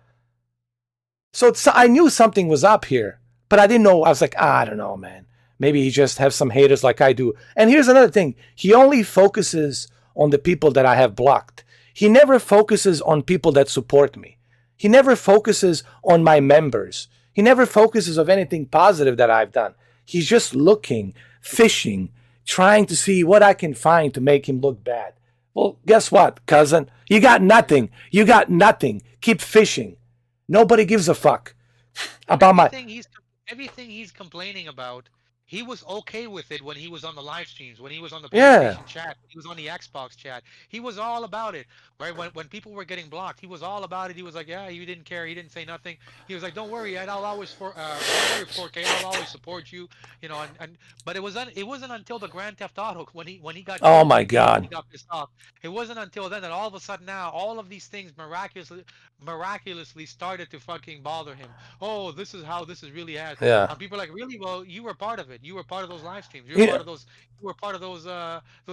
S6: So I knew something was up here, but I didn't know. I was like, I don't know, man. Maybe he just has some haters like I do. And here's another thing. He only focuses on the people that I have blocked. He never focuses on people that support me. He never focuses on my members. He never focuses on anything positive that I've done. He's just looking, fishing, trying to see what I can find to make him look bad. Well, guess what, cousin? You got nothing. You got nothing. Keep fishing. Nobody gives a fuck about
S7: everything he's complaining about. He was okay with it when he was on the live streams, when he was on the
S6: Yeah.
S7: PlayStation chat, when he was on the Xbox chat. He was all about it, right? When people were getting blocked, he was all about it. He was like, yeah, he didn't care. He didn't say nothing. He was like, don't worry, I'll always don't worry, 4K, I'll always support you, you know. But it wasn't until the Grand Theft Auto when he got
S6: Oh my God.
S7: he got pissed off. It wasn't until then that all of a sudden now all of these things miraculously started to fucking bother him. Oh, this is how this is really has.
S6: Yeah.
S7: And people are like, really? Well, you were part of it. You were part of those live streams. You
S6: Yeah.
S7: were part of those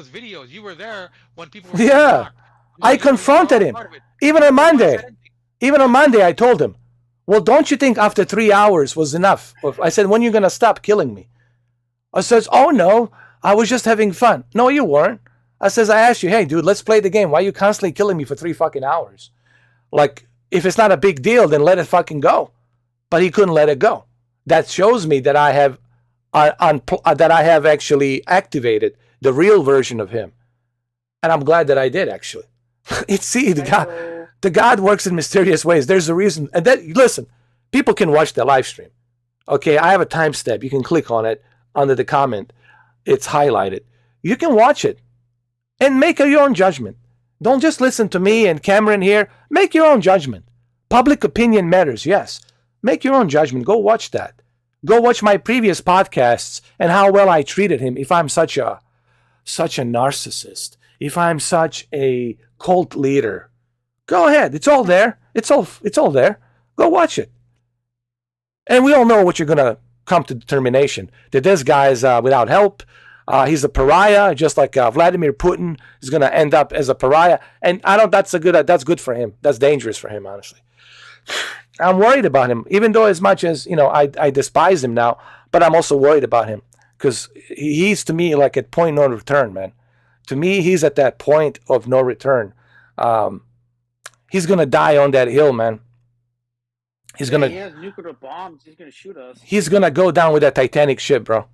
S7: videos. You were there when people were
S6: Yeah.
S7: blocked.
S6: I confronted him.
S7: Part of it.
S6: Even on
S7: Nobody
S6: Monday.
S7: said anything.
S6: Even on Monday, I told him, well, don't you think after 3 hours was enough? I said, when are you going to stop killing me? I says, oh, no, I was just having fun. No, you weren't. I says, I asked you, hey, dude, let's play the game. Why are you constantly killing me for 3 fucking hours? Like, if it's not a big deal, then let it fucking go. But he couldn't let it go. That shows me that I have actually activated the real version of him. And I'm glad that I did, actually. The God works in mysterious ways. There's a reason. And then, listen, people can watch the live stream. Okay, I have a timestamp. You can click on it under the comment. It's highlighted. You can watch it and make your own judgment. Don't just listen to me and Cameron here. Make your own judgment. Public opinion matters, yes. Make your own judgment. Go watch that. Go watch my previous podcasts and how well I treated him. If I'm such a narcissist, if I'm such a cult leader, go ahead. It's all there. It's all there. Go watch it. And we all know what you're gonna come to determination that this guy is without help. He's a pariah, just like Vladimir Putin is gonna end up as a pariah. And that's good for him. That's dangerous for him, honestly. I'm worried about him, even though as much as, I despise him now, but I'm also worried about him because he's to me like at point no return, man. To me, he's at that point of no return. He's going to die on that hill, man.
S3: He has nuclear bombs. He's going to shoot us.
S6: He's going to go down with that Titanic ship, bro.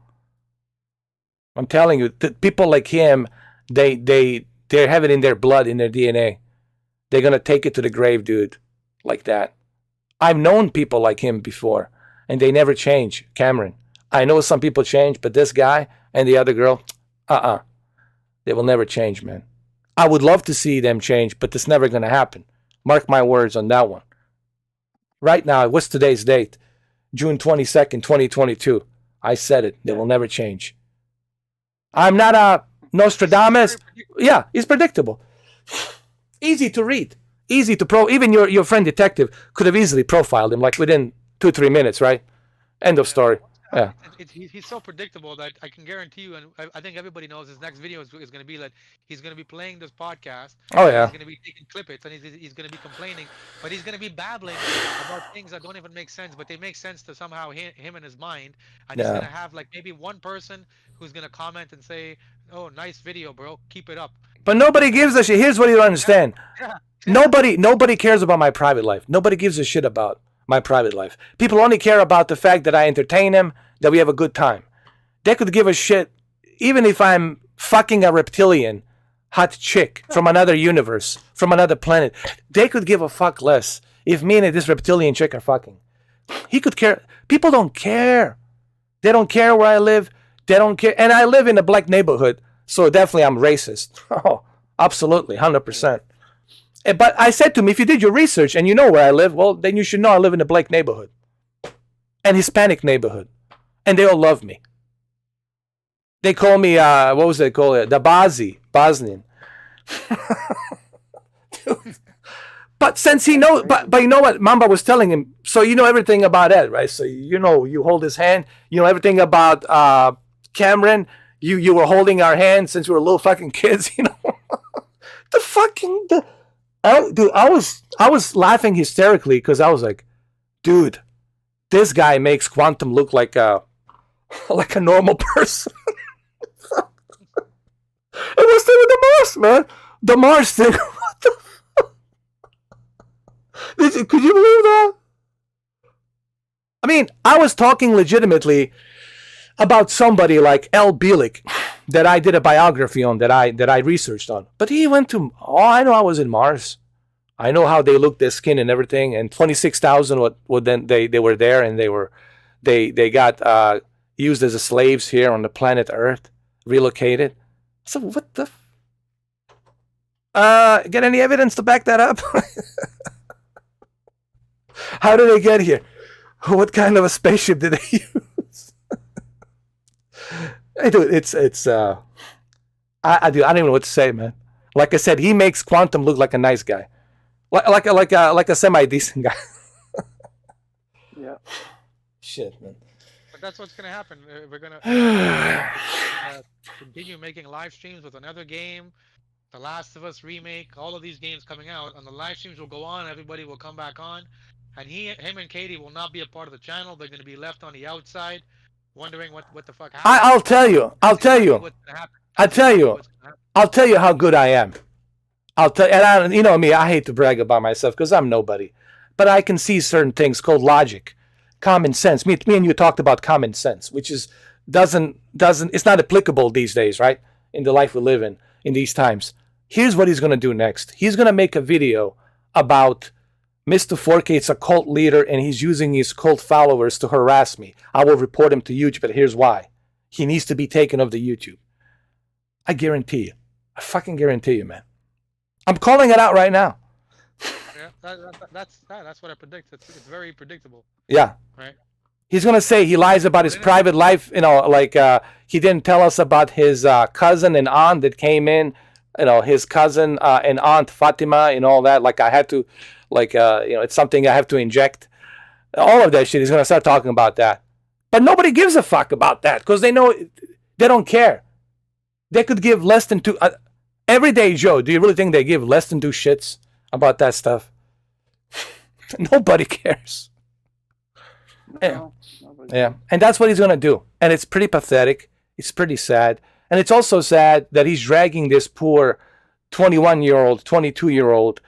S6: I'm telling you, people like him, they have it in their blood, in their DNA. They're going to take it to the grave, dude, like that. I've known people like him before, and they never change, Cameron. I know some people change, but this guy and the other girl, they will never change, man. I would love to see them change, but it's never going to happen. Mark my words on that one. Right now, what's today's date? June 22nd, 2022. I said it. They will never change. I'm not a Nostradamus. Yeah, it's predictable. Easy to read. Easy to even your friend detective could have easily profiled him like within 2-3 minutes, right? End of story. Yeah.
S7: He's so predictable that I can guarantee you, and I think everybody knows his next video is going to be that he's going to be playing this podcast.
S6: Oh yeah.
S7: He's going to be taking clippets and he's going to be complaining, but he's going to be babbling about things that don't even make sense, but they make sense to somehow him in his mind. And he's going to have like maybe one person who's going to comment and say, "Oh, nice video, bro. Keep it up."
S6: But nobody gives a shit. Here's what you don't understand.
S7: Yeah.
S6: Nobody cares about my private life. Nobody gives a shit about my private life. People only care about the fact that I entertain them, that we have a good time. They could give a shit even if I'm fucking a reptilian hot chick from another universe, from another planet. They could give a fuck less if me and this reptilian chick are fucking. He could care. People don't care. They don't care where I live. They don't care. And I live in a black neighborhood, so definitely I'm racist. Oh, absolutely, 100%. But I said to him, if you did your research and you know where I live, well, then you should know I live in a black neighborhood and Hispanic neighborhood. And they all love me. They call me, what was they call it? The Bosnian. But since he knows, but you know what Mamba was telling him, so you know everything about Ed, right? So you know, you hold his hand, you know everything about Cameron. You were holding our hands since we were little fucking kids, you know. I was laughing hysterically because I was like, dude, this guy makes Quantum look like a normal person. It was with the Mars, man. The Mars thing. What the fuck? Could you believe that? I mean, I was talking legitimately about somebody like L. Bielik that I did a biography on, that I researched on. But he went to, I know I was in Mars. I know how they look, their skin and everything. And 26,000 what then they were there, and they got used as slaves here on the planet Earth, relocated. So what the? Get any evidence to back that up? How did they get here? What kind of a spaceship did they use? Hey, dude, it's I don't even know what to say, man. Like I said, he makes Quantum look like a nice guy, like a semi decent guy.
S3: Yeah.
S6: Shit, man.
S7: But that's what's gonna happen. We're gonna continue making live streams with another game, The Last of Us remake, all of these games coming out, and the live streams will go on. Everybody will come back on, and him and Katie will not be a part of the channel. They're gonna be left on the outside, wondering what the fuck happened.
S6: I'll tell you. I'll tell you how good I am. And you know me, I hate to brag about myself because I'm nobody, but I can see certain things called logic, common sense. Me and you talked about common sense, which is doesn't it's not applicable these days, right? In the life we live in these times. Here's what he's gonna do next. He's gonna make a video about Mr. 4K. It's a cult leader, and he's using his cult followers to harass me. I will report him to YouTube, but here's why. He needs to be taken off the YouTube. I guarantee you. I fucking guarantee you, man. I'm calling it out right now.
S7: Yeah, that's what I predict. It's very predictable.
S6: Yeah.
S7: Right.
S6: He's gonna say he lies about his private life. You know, like he didn't tell us about his cousin and aunt that came in. You know, his cousin and aunt Fatima and all that. Like I had to, like it's something I have to inject. All of that shit. He's gonna start talking about that. But nobody gives a fuck about that because they know they don't care. They could give less than two. Everyday Joe, do you really think they give less than two shits about that stuff? Nobody cares.
S3: No,
S6: Yeah, and that's what he's gonna do, and it's pretty pathetic. It's pretty sad, and it's also sad that he's dragging this poor 21-year-old, 22-year-old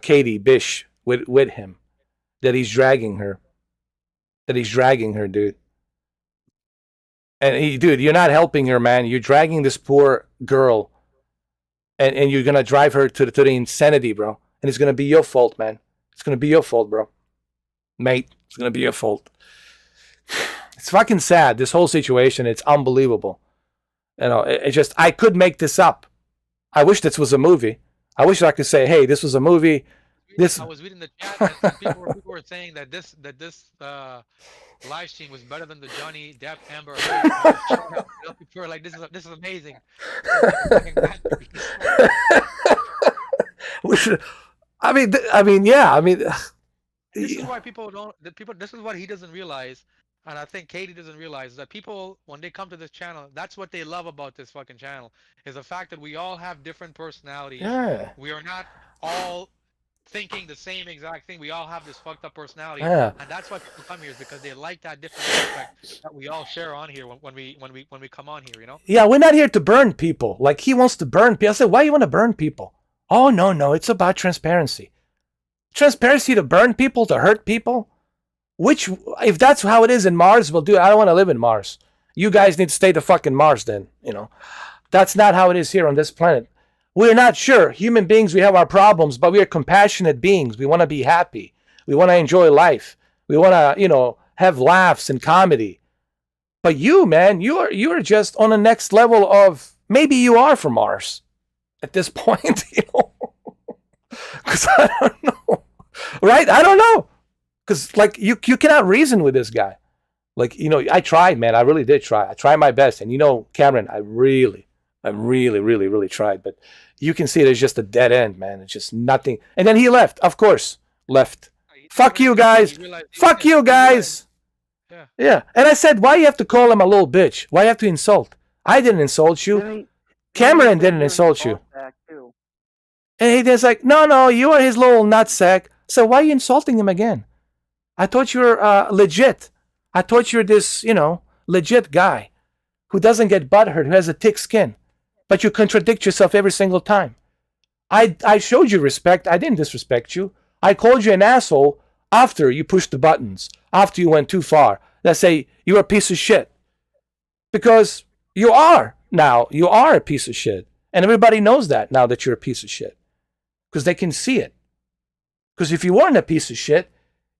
S6: Katie Bisch with him. That he's dragging her. Dude. And dude, you're not helping her, man. You're dragging this poor girl, and you're gonna drive her to the insanity, bro. And it's gonna be your fault, man. It's gonna be your fault, bro. Mate, it's gonna be your fault. It's fucking sad. This whole situation, it's unbelievable. You know, it just, I could make this up. I wish this was a movie. I wish I could say, hey, this was a movie.
S7: I was reading the chat and people were saying that this live stream was better than the Johnny Depp Amber Heard. People were like, this is amazing.
S6: We should. I mean, yeah. I mean,
S7: this is why people don't. This is what he doesn't realize, and I think Katie doesn't realize that people, when they come to this channel, that's what they love about this fucking channel, is the fact that we all have different personalities.
S6: Yeah.
S7: We are not all thinking the same exact thing. We all have this fucked up personality,
S6: Yeah.
S7: and that's why people come here, is because they like that different aspect that we all share on here when we come on here. You know?
S6: Yeah, we're not here to burn people. Like he wants to burn people. I said, why you want to burn people? Oh no, it's about transparency. Transparency to burn people, to hurt people. Which, if that's how it is in Mars, well, dude, I don't want to live in Mars. You guys need to stay to fucking Mars then. You know, that's not how it is here on this planet. We're not sure. Human beings, we have our problems, but we are compassionate beings. We want to be happy. We want to enjoy life. We want to, have laughs and comedy. But you, man, you're just on the next level of, maybe you are from Mars at this point, because I don't know, right? I don't know, because like you cannot reason with this guy. Like, I tried, man. I really did try. I tried my best, and Cameron, I really, really tried. But you can see it as just a dead end, man. It's just nothing. And then he left, of course, left. Fuck you guys. Fuck you guys. Yeah. And I said, why you have to call him a little bitch? Why you have to insult? I didn't insult you. Cameron didn't insult you. And he's like, no, you are his little nutsack. So why are you insulting him again? I thought you were legit. I thought you're this, legit guy who doesn't get butthurt, who has a thick skin. But you contradict yourself every single time. I showed you respect. I didn't disrespect you. I called you an asshole after you pushed the buttons, after you went too far. Let's say you're a piece of shit. Because you are now. You are a piece of shit. And everybody knows that now that you're a piece of shit. Because they can see it. Because if you weren't a piece of shit,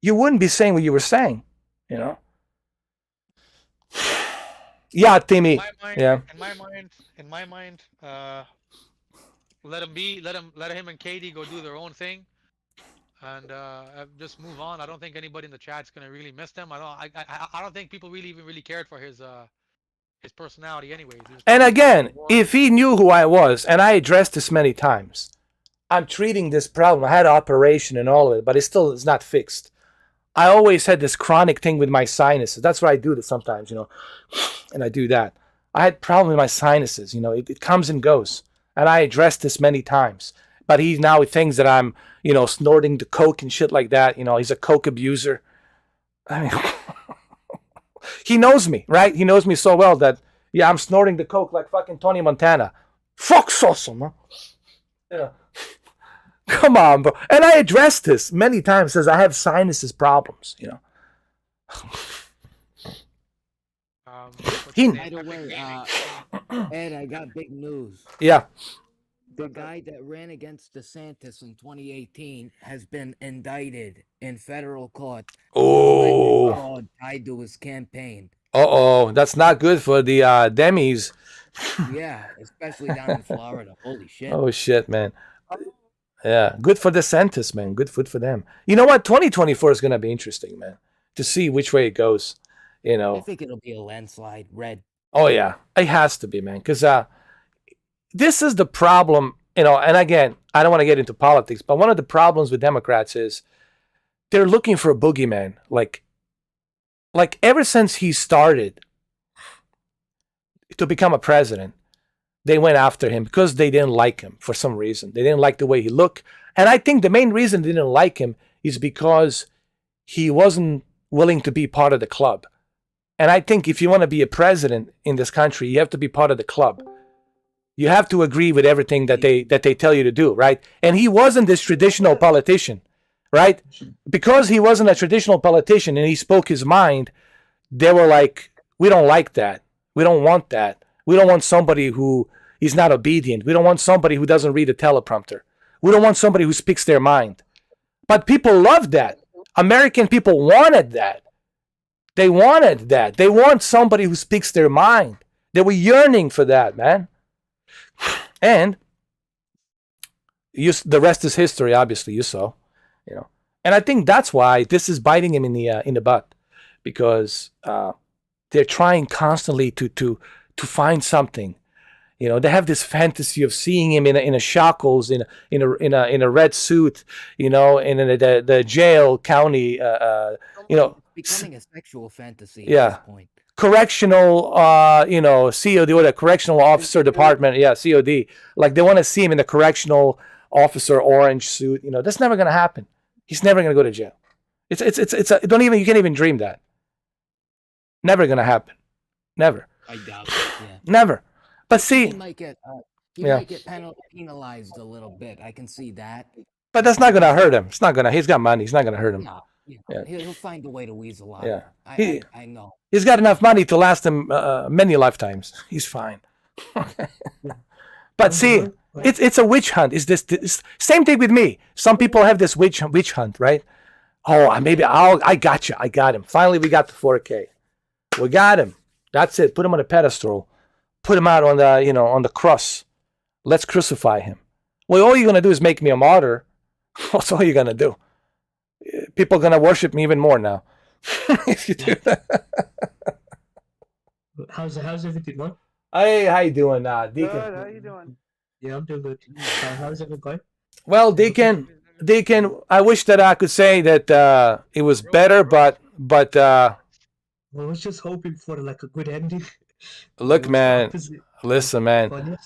S6: you wouldn't be saying what you were saying. Yeah, Timmy.
S7: In my mind, let him and Katie go do their own thing, and just move on. I don't think anybody in the chat's gonna really miss them. I don't think people really cared for his personality, anyways.
S6: And again, if he knew who I was, and I addressed this many times, I'm treating this problem. I had an operation and all of it, but it's not fixed. I always had this chronic thing with my sinuses. That's why I do this sometimes, and I do that. I had problem with my sinuses, it comes and goes. And I addressed this many times. But he now thinks that I'm, snorting the coke and shit like that. He's a coke abuser. I mean, he knows me, right? He knows me so well that, yeah, I'm snorting the coke like fucking Tony Montana. Fuck's awesome, huh? Come on, bro. And I addressed this many times as I have sinuses problems,
S2: By the way, Ed, I got big news.
S6: Yeah.
S2: The guy that ran against DeSantis in 2018 has been indicted in federal court.
S6: Oh.
S2: Tied to his campaign.
S6: That's not good for the Demis.
S2: Yeah, especially down in Florida. Holy shit.
S6: Oh, shit, man. Yeah, good for DeSantis, man. Good food for them. You know what? 2024 is going to be interesting, man, to see which way it goes.
S2: I think it'll be a landslide, red.
S6: Oh, yeah. It has to be, man, because this is the problem, and again, I don't want to get into politics, but one of the problems with Democrats is they're looking for a boogeyman. Like ever since he started to become a president, they went after him because they didn't like him for some reason. They didn't like the way he looked. And I think the main reason they didn't like him is because he wasn't willing to be part of the club. And I think if you want to be a president in this country, you have to be part of the club. You have to agree with everything that they tell you to do, right? And he wasn't this traditional politician, right? Because he wasn't a traditional politician and he spoke his mind, they were like, we don't like that. We don't want that. We don't want somebody who is not obedient. We don't want somebody who doesn't read a teleprompter. We don't want somebody who speaks their mind. But people loved that. American people wanted that. They wanted that. They want somebody who speaks their mind. They were yearning for that, man. And the rest is history, obviously, you saw. And I think that's why this is biting him in the butt. Because they're trying constantly to find something. They have this fantasy of seeing him in a shackles, in a red suit, in the jail county,
S2: becoming a sexual fantasy
S6: yeah.
S2: at this point.
S6: Correctional, COD, or the correctional officer department, yeah, COD. Like they want to see him in the correctional officer orange suit. That's never gonna happen. He's never gonna go to jail. You can't even dream that. Never gonna happen. Never.
S2: I doubt it. Yeah.
S6: Never. But see,
S2: he might get penalized a little bit. I can see that.
S6: But that's not gonna hurt him. He's got money. It's not gonna hurt him.
S2: No, he'll find a way to weasel out.
S6: Yeah.
S2: I know.
S6: He's got enough money to last him many lifetimes. He's fine. But see, it's a witch hunt. It's same thing with me. Some people have this witch hunt, right? Oh, maybe I got you. I got him. Finally, we got the 4K. We got him. That's it. Put him on a pedestal. Put him out on the, on the cross. Let's crucify him. Well, all you're gonna do is make me a martyr. That's all you're gonna do. People are gonna worship me even more now if you do that.
S9: How's everything going?
S6: Hey, how you doing, Deacon?
S3: Good. How you doing?
S9: Yeah, I'm doing good. How's everything going?
S6: Well, Deacon, I wish that I could say that it was better, but
S9: I was just hoping for like a good ending.
S6: look, man. Listen, man.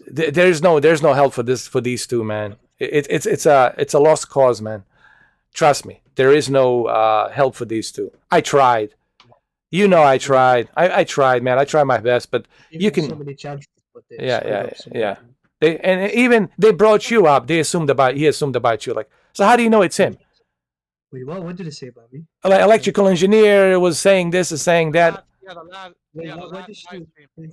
S6: There's no help for these two, man. It's a lost cause, man. Trust me, there is no help for these two. I tried. I tried. I tried, man. I tried my best, but you can.
S9: So many chances, but
S6: Yeah. They brought you up. He assumed about you. Like, so how do you know it's him?
S9: Wait, what did they say about me?
S6: Like, electrical engineer was saying this and saying that.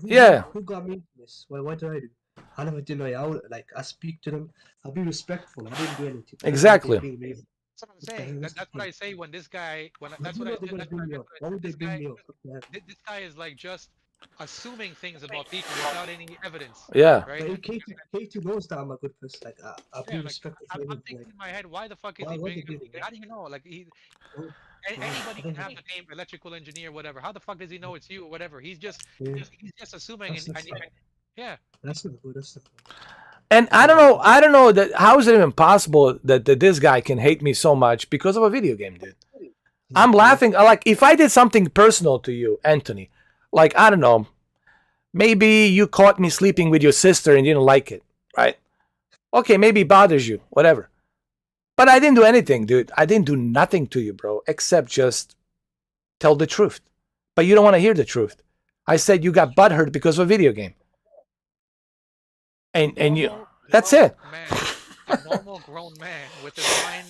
S6: Yeah.
S9: Who got me into this? What did I do? I never did I speak to them. I'll be respectful. I didn't do anything.
S6: Exactly.
S7: That's what I'm saying. That's what I say when this guy. That's what I said. This guy is like just assuming things about people without any evidence.
S6: Yeah.
S7: Right.
S9: But Katie knows that I'm a good person. Like I'll be respectful.
S7: I'm thinking in my head, why the fuck is he bringing? How do you know? Like anybody can have the name electrical engineer, whatever. How the fuck does he know it's you or whatever? He's just assuming. Yeah.
S9: That's not good. That's not good.
S6: And I don't know that how is it even possible that this guy can hate me so much because of a video game, dude. I'm laughing. Like, if I did something personal to you, Anthony, like, I don't know, maybe you caught me sleeping with your sister and you didn't like it, right? Okay, maybe it bothers you, whatever. But I didn't do anything, dude. I didn't do nothing to you, bro, except just tell the truth. But you don't want to hear the truth. I said you got butthurt because of a video game. And you, that's it.
S7: Man, a normal grown man with his mind,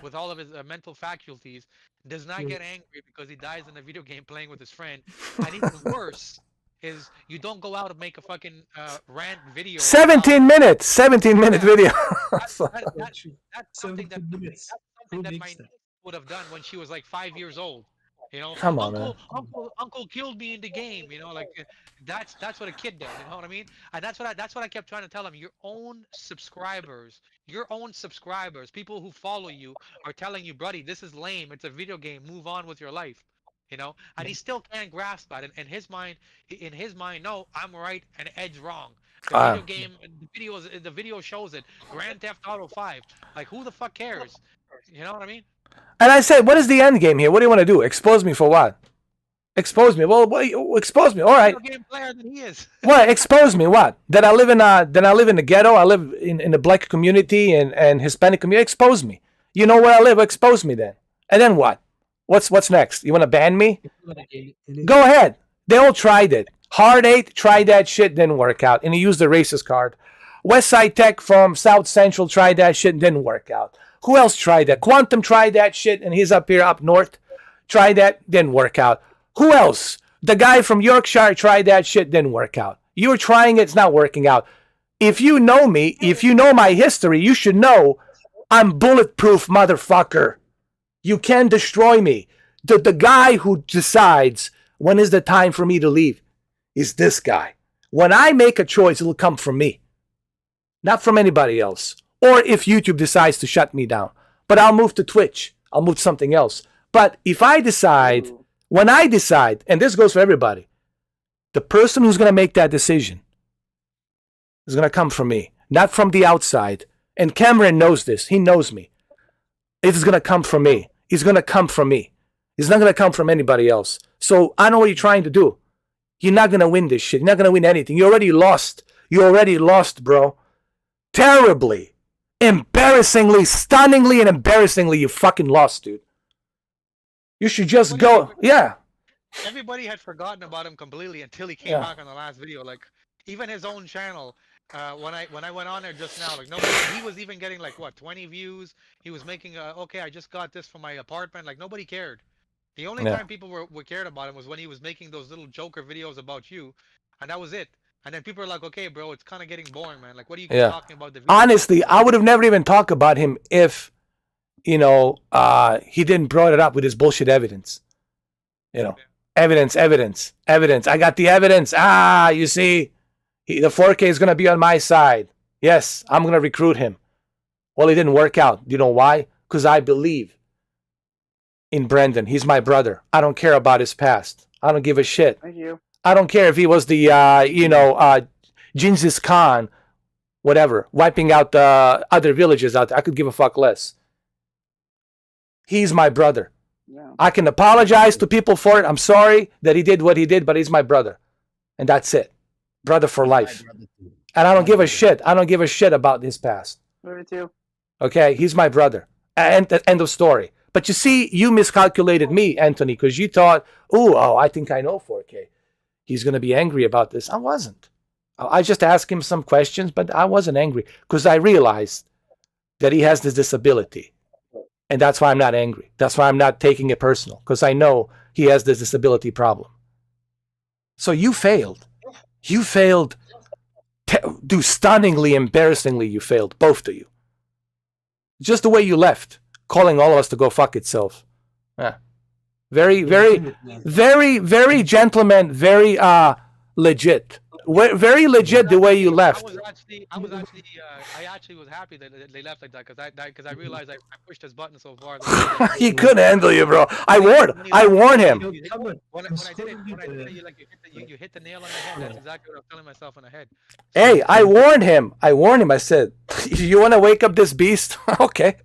S7: with all of his mental faculties, does not get angry because he dies in a video game playing with his friend. And even worse is you don't go out and make a fucking rant video.
S6: 17 minute video.
S7: That's something that my niece would have done when she was like 5 years old.
S6: Come on,
S7: uncle killed me in the game. Like that's what a kid does. You know what I mean? And that's what I kept trying to tell him. Your own subscribers, people who follow you are telling you, buddy, this is lame. It's a video game. Move on with your life. And he still can't grasp that. And in his mind, no, I'm right and Ed's wrong. The video game, the video shows it. Grand Theft Auto 5. Like, who the fuck cares? You know what I mean?
S6: And I said, what is the end game here? What do you want to do? Expose me for what? Expose me. Well, expose me. All right.
S7: Game player than he is.
S6: What? Expose me. What? That I live in the ghetto. I live in the black community and Hispanic community. Expose me. You know where I live. Expose me then. And then what? What's next? You want to ban me? Go ahead. They all tried it. Hard 8 tried that shit. Didn't work out. And he used the racist card. Westside Tech from South Central tried that shit. Didn't work out. Who else tried that? Quantum tried that shit, and he's up here, up north. Tried that, didn't work out. Who else? The guy from Yorkshire tried that shit, didn't work out. You're trying it, it's not working out. If you know me, if you know my history, you should know I'm bulletproof, motherfucker. You can't destroy me. The guy who decides when is the time for me to leave is this guy. When I make a choice, it'll come from me, not from anybody else. Or if YouTube decides to shut me down. But I'll move to Twitch. I'll move to something else. But if I decide, when I decide, and this goes for everybody, the person who's going to make that decision is going to come from me, not from the outside. And Cameron knows this. He knows me. It's going to come from me. It's going to come from me. It's not going to come from anybody else. So I know what you're trying to do. You're not going to win this shit. You're not going to win anything. You already lost. You already lost, bro. Terribly. Embarrassingly, stunningly, and embarrassingly, you fucking lost, dude. You should just go. Yeah.
S7: Everybody had forgotten about him completely until he came back on the last video. Like, even his own channel, when I went on there just now, like, nobody, he was even getting like what, 20 views. He was making okay, I just got this from my apartment. Like, nobody cared. The only time people were cared about him was when he was making those little Joker videos about you, and that was it. And then people are like, okay, bro, it's kind of getting boring, man. Like, what are you talking about? Honestly,
S6: I would have never even talked about him if he didn't brought it up with his bullshit evidence. Evidence. I got the evidence. You see, the 4K is going to be on my side. Yes, I'm going to recruit him. Well, it didn't work out. You know why? Because I believe in Brendan. He's my brother. I don't care about his past. I don't give a shit.
S3: Thank you.
S6: I don't care if he was the, Genghis Khan, whatever, wiping out the other villages out there. I could give a fuck less. He's my brother.
S3: Yeah.
S6: I can apologize to people for it. I'm sorry that he did what he did, but he's my brother. And that's it. Brother for life. And I don't give a shit. I don't give a shit about his past.
S3: Me too.
S6: Okay? He's my brother. And end of story. But you see, you miscalculated me, Anthony, because you thought, I think I know 4K. He's going to be angry about this. I wasn't. I just asked him some questions, but I wasn't angry because I realized that he has this disability. And that's why I'm not angry. That's why I'm not taking it personal, because I know he has this disability problem. So you failed. You failed. Stunningly, embarrassingly, you failed. Both of you. Just the way you left, calling all of us to go fuck itself. Yeah. Very, very, very, very gentleman, very legit. Very legit the way you left.
S7: I actually was happy that they left like that because I realized I pushed his button so far.
S6: He couldn't handle you, bro. I warned him.
S7: When I did it, you hit the nail on the head. That's exactly what I was telling myself in the head.
S6: Hey, I warned him. I said, you want to wake up this beast? Okay.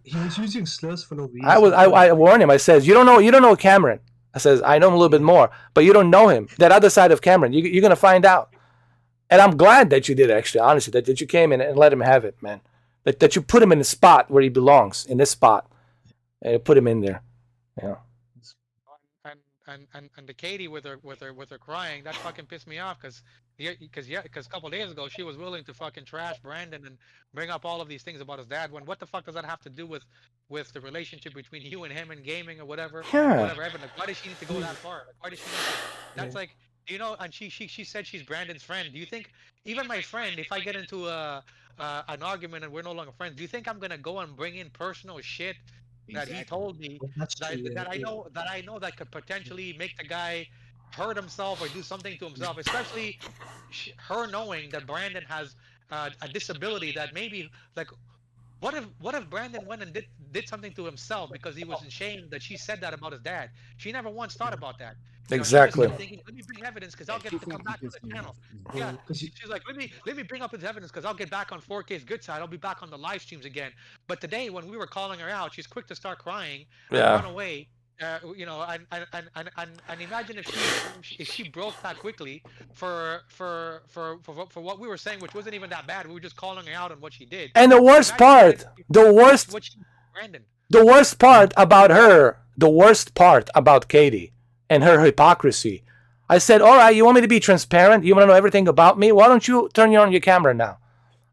S9: He was using slurs for no reason.
S6: I warned him. I said, you don't know Cameron. I says, I know him a little bit more, but you don't know him. That other side of Cameron, you're going to find out. And I'm glad that you did, actually, honestly, that you came in and let him have it, man. That you put him in the spot where he belongs, in this spot. And you put him in there. Yeah.
S7: And the Katie with her crying, that fucking pissed me off because a couple of days ago she was willing to fucking trash Brandon and bring up all of these things about his dad. When what the fuck does that have to do with the relationship between you and him and gaming or whatever?
S6: Yeah.
S7: Whatever. Evan, like, why does she need to go that far? Like, why does she need to? That's like, and she said she's Brandon's friend. Do you think even my friend, if I get into an argument and we're no longer friends, do you think I'm gonna go and bring in personal shit that he told me that I know that could potentially make the guy hurt himself or do something to himself, especially her knowing that Brandon has a disability that maybe like what if Brandon went and did something to himself because he was ashamed that she said that about his dad? She never once thought about that.
S6: Exactly.
S7: She was thinking, let me bring evidence because I'll get to come back to the channel. Yeah, she's like, let me bring up his evidence because I'll get back on 4K's good side. I'll be back on the live streams again. But today, when we were calling her out, she's quick to start crying and run away. And imagine if she broke that quickly for what we were saying, which wasn't even that bad. We were just calling her out on what she did.
S6: And the worst part about her, the worst part about Katie and her hypocrisy. I said, all right, you want me to be transparent? You want to know everything about me? Why don't you turn on your camera now?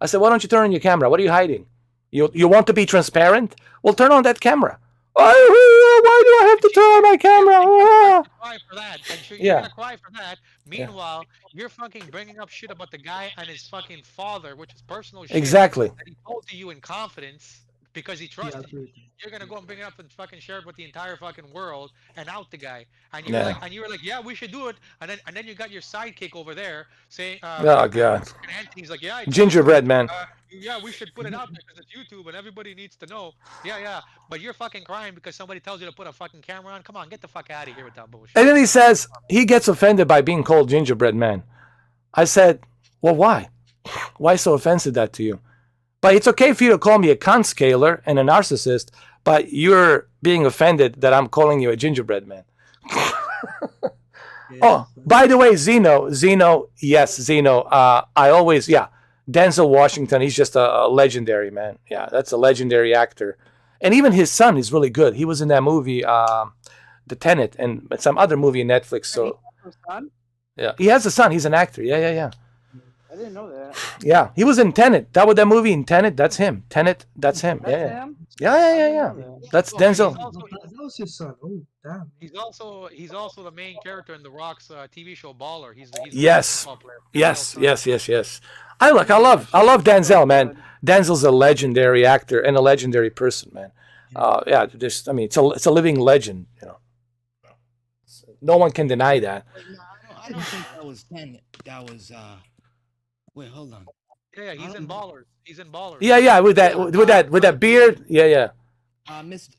S6: I said, why don't you turn on your camera? What are you hiding? You want to be transparent? Well, turn on that camera. Why do I have to turn on my camera?
S7: Cry for that. You're gonna cry for that. Meanwhile, you're fucking bringing up shit about the guy and his fucking father, which is personal shit.
S6: Exactly.
S7: That he told to you in confidence because he trusted you. You're gonna go and bring it up and fucking share it with the entire fucking world and out the guy. And you were like, yeah, we should do it. And then you got your sidekick over there saying,
S6: oh god.
S7: Anthony's like, yeah,
S6: gingerbread man.
S7: Yeah, we should put it out because it's YouTube and everybody needs to know. Yeah. But you're fucking crying because somebody tells you to put a fucking camera on. Come on, get the fuck out of here with that bullshit.
S6: And then he says he gets offended by being called gingerbread man. I said, well, why? Why so offensive that to you? But it's okay for you to call me a cunt scaler and a narcissist, but you're being offended that I'm calling you a gingerbread man. Oh, by the way, Zeno, I always, Denzel Washington, he's just a legendary man. Yeah, that's a legendary actor. And even his son is really good. He was in that movie, The Tenet, and some other movie in Netflix. So, yeah, he has a son. He's an actor. Yeah.
S3: I didn't know that.
S6: Yeah, he was in Tenet. That movie in Tenet, that's him. Tenet, that's him.
S3: That's him?
S6: Yeah. That's Denzel.
S9: was his son? Oh, damn.
S7: He's also the main character in The Rock's TV show Baller. He's the
S6: Yes.
S7: football player.
S6: Yes. I love Denzel, man. Denzel's a legendary actor and a legendary person, man. It's a living legend, you know. No one can deny that.
S2: I don't think that was Kenneth. That was wait, hold on.
S7: Yeah, he's in Ballers. He's in Ballers.
S6: Yeah, with that beard. Yeah.
S2: Miss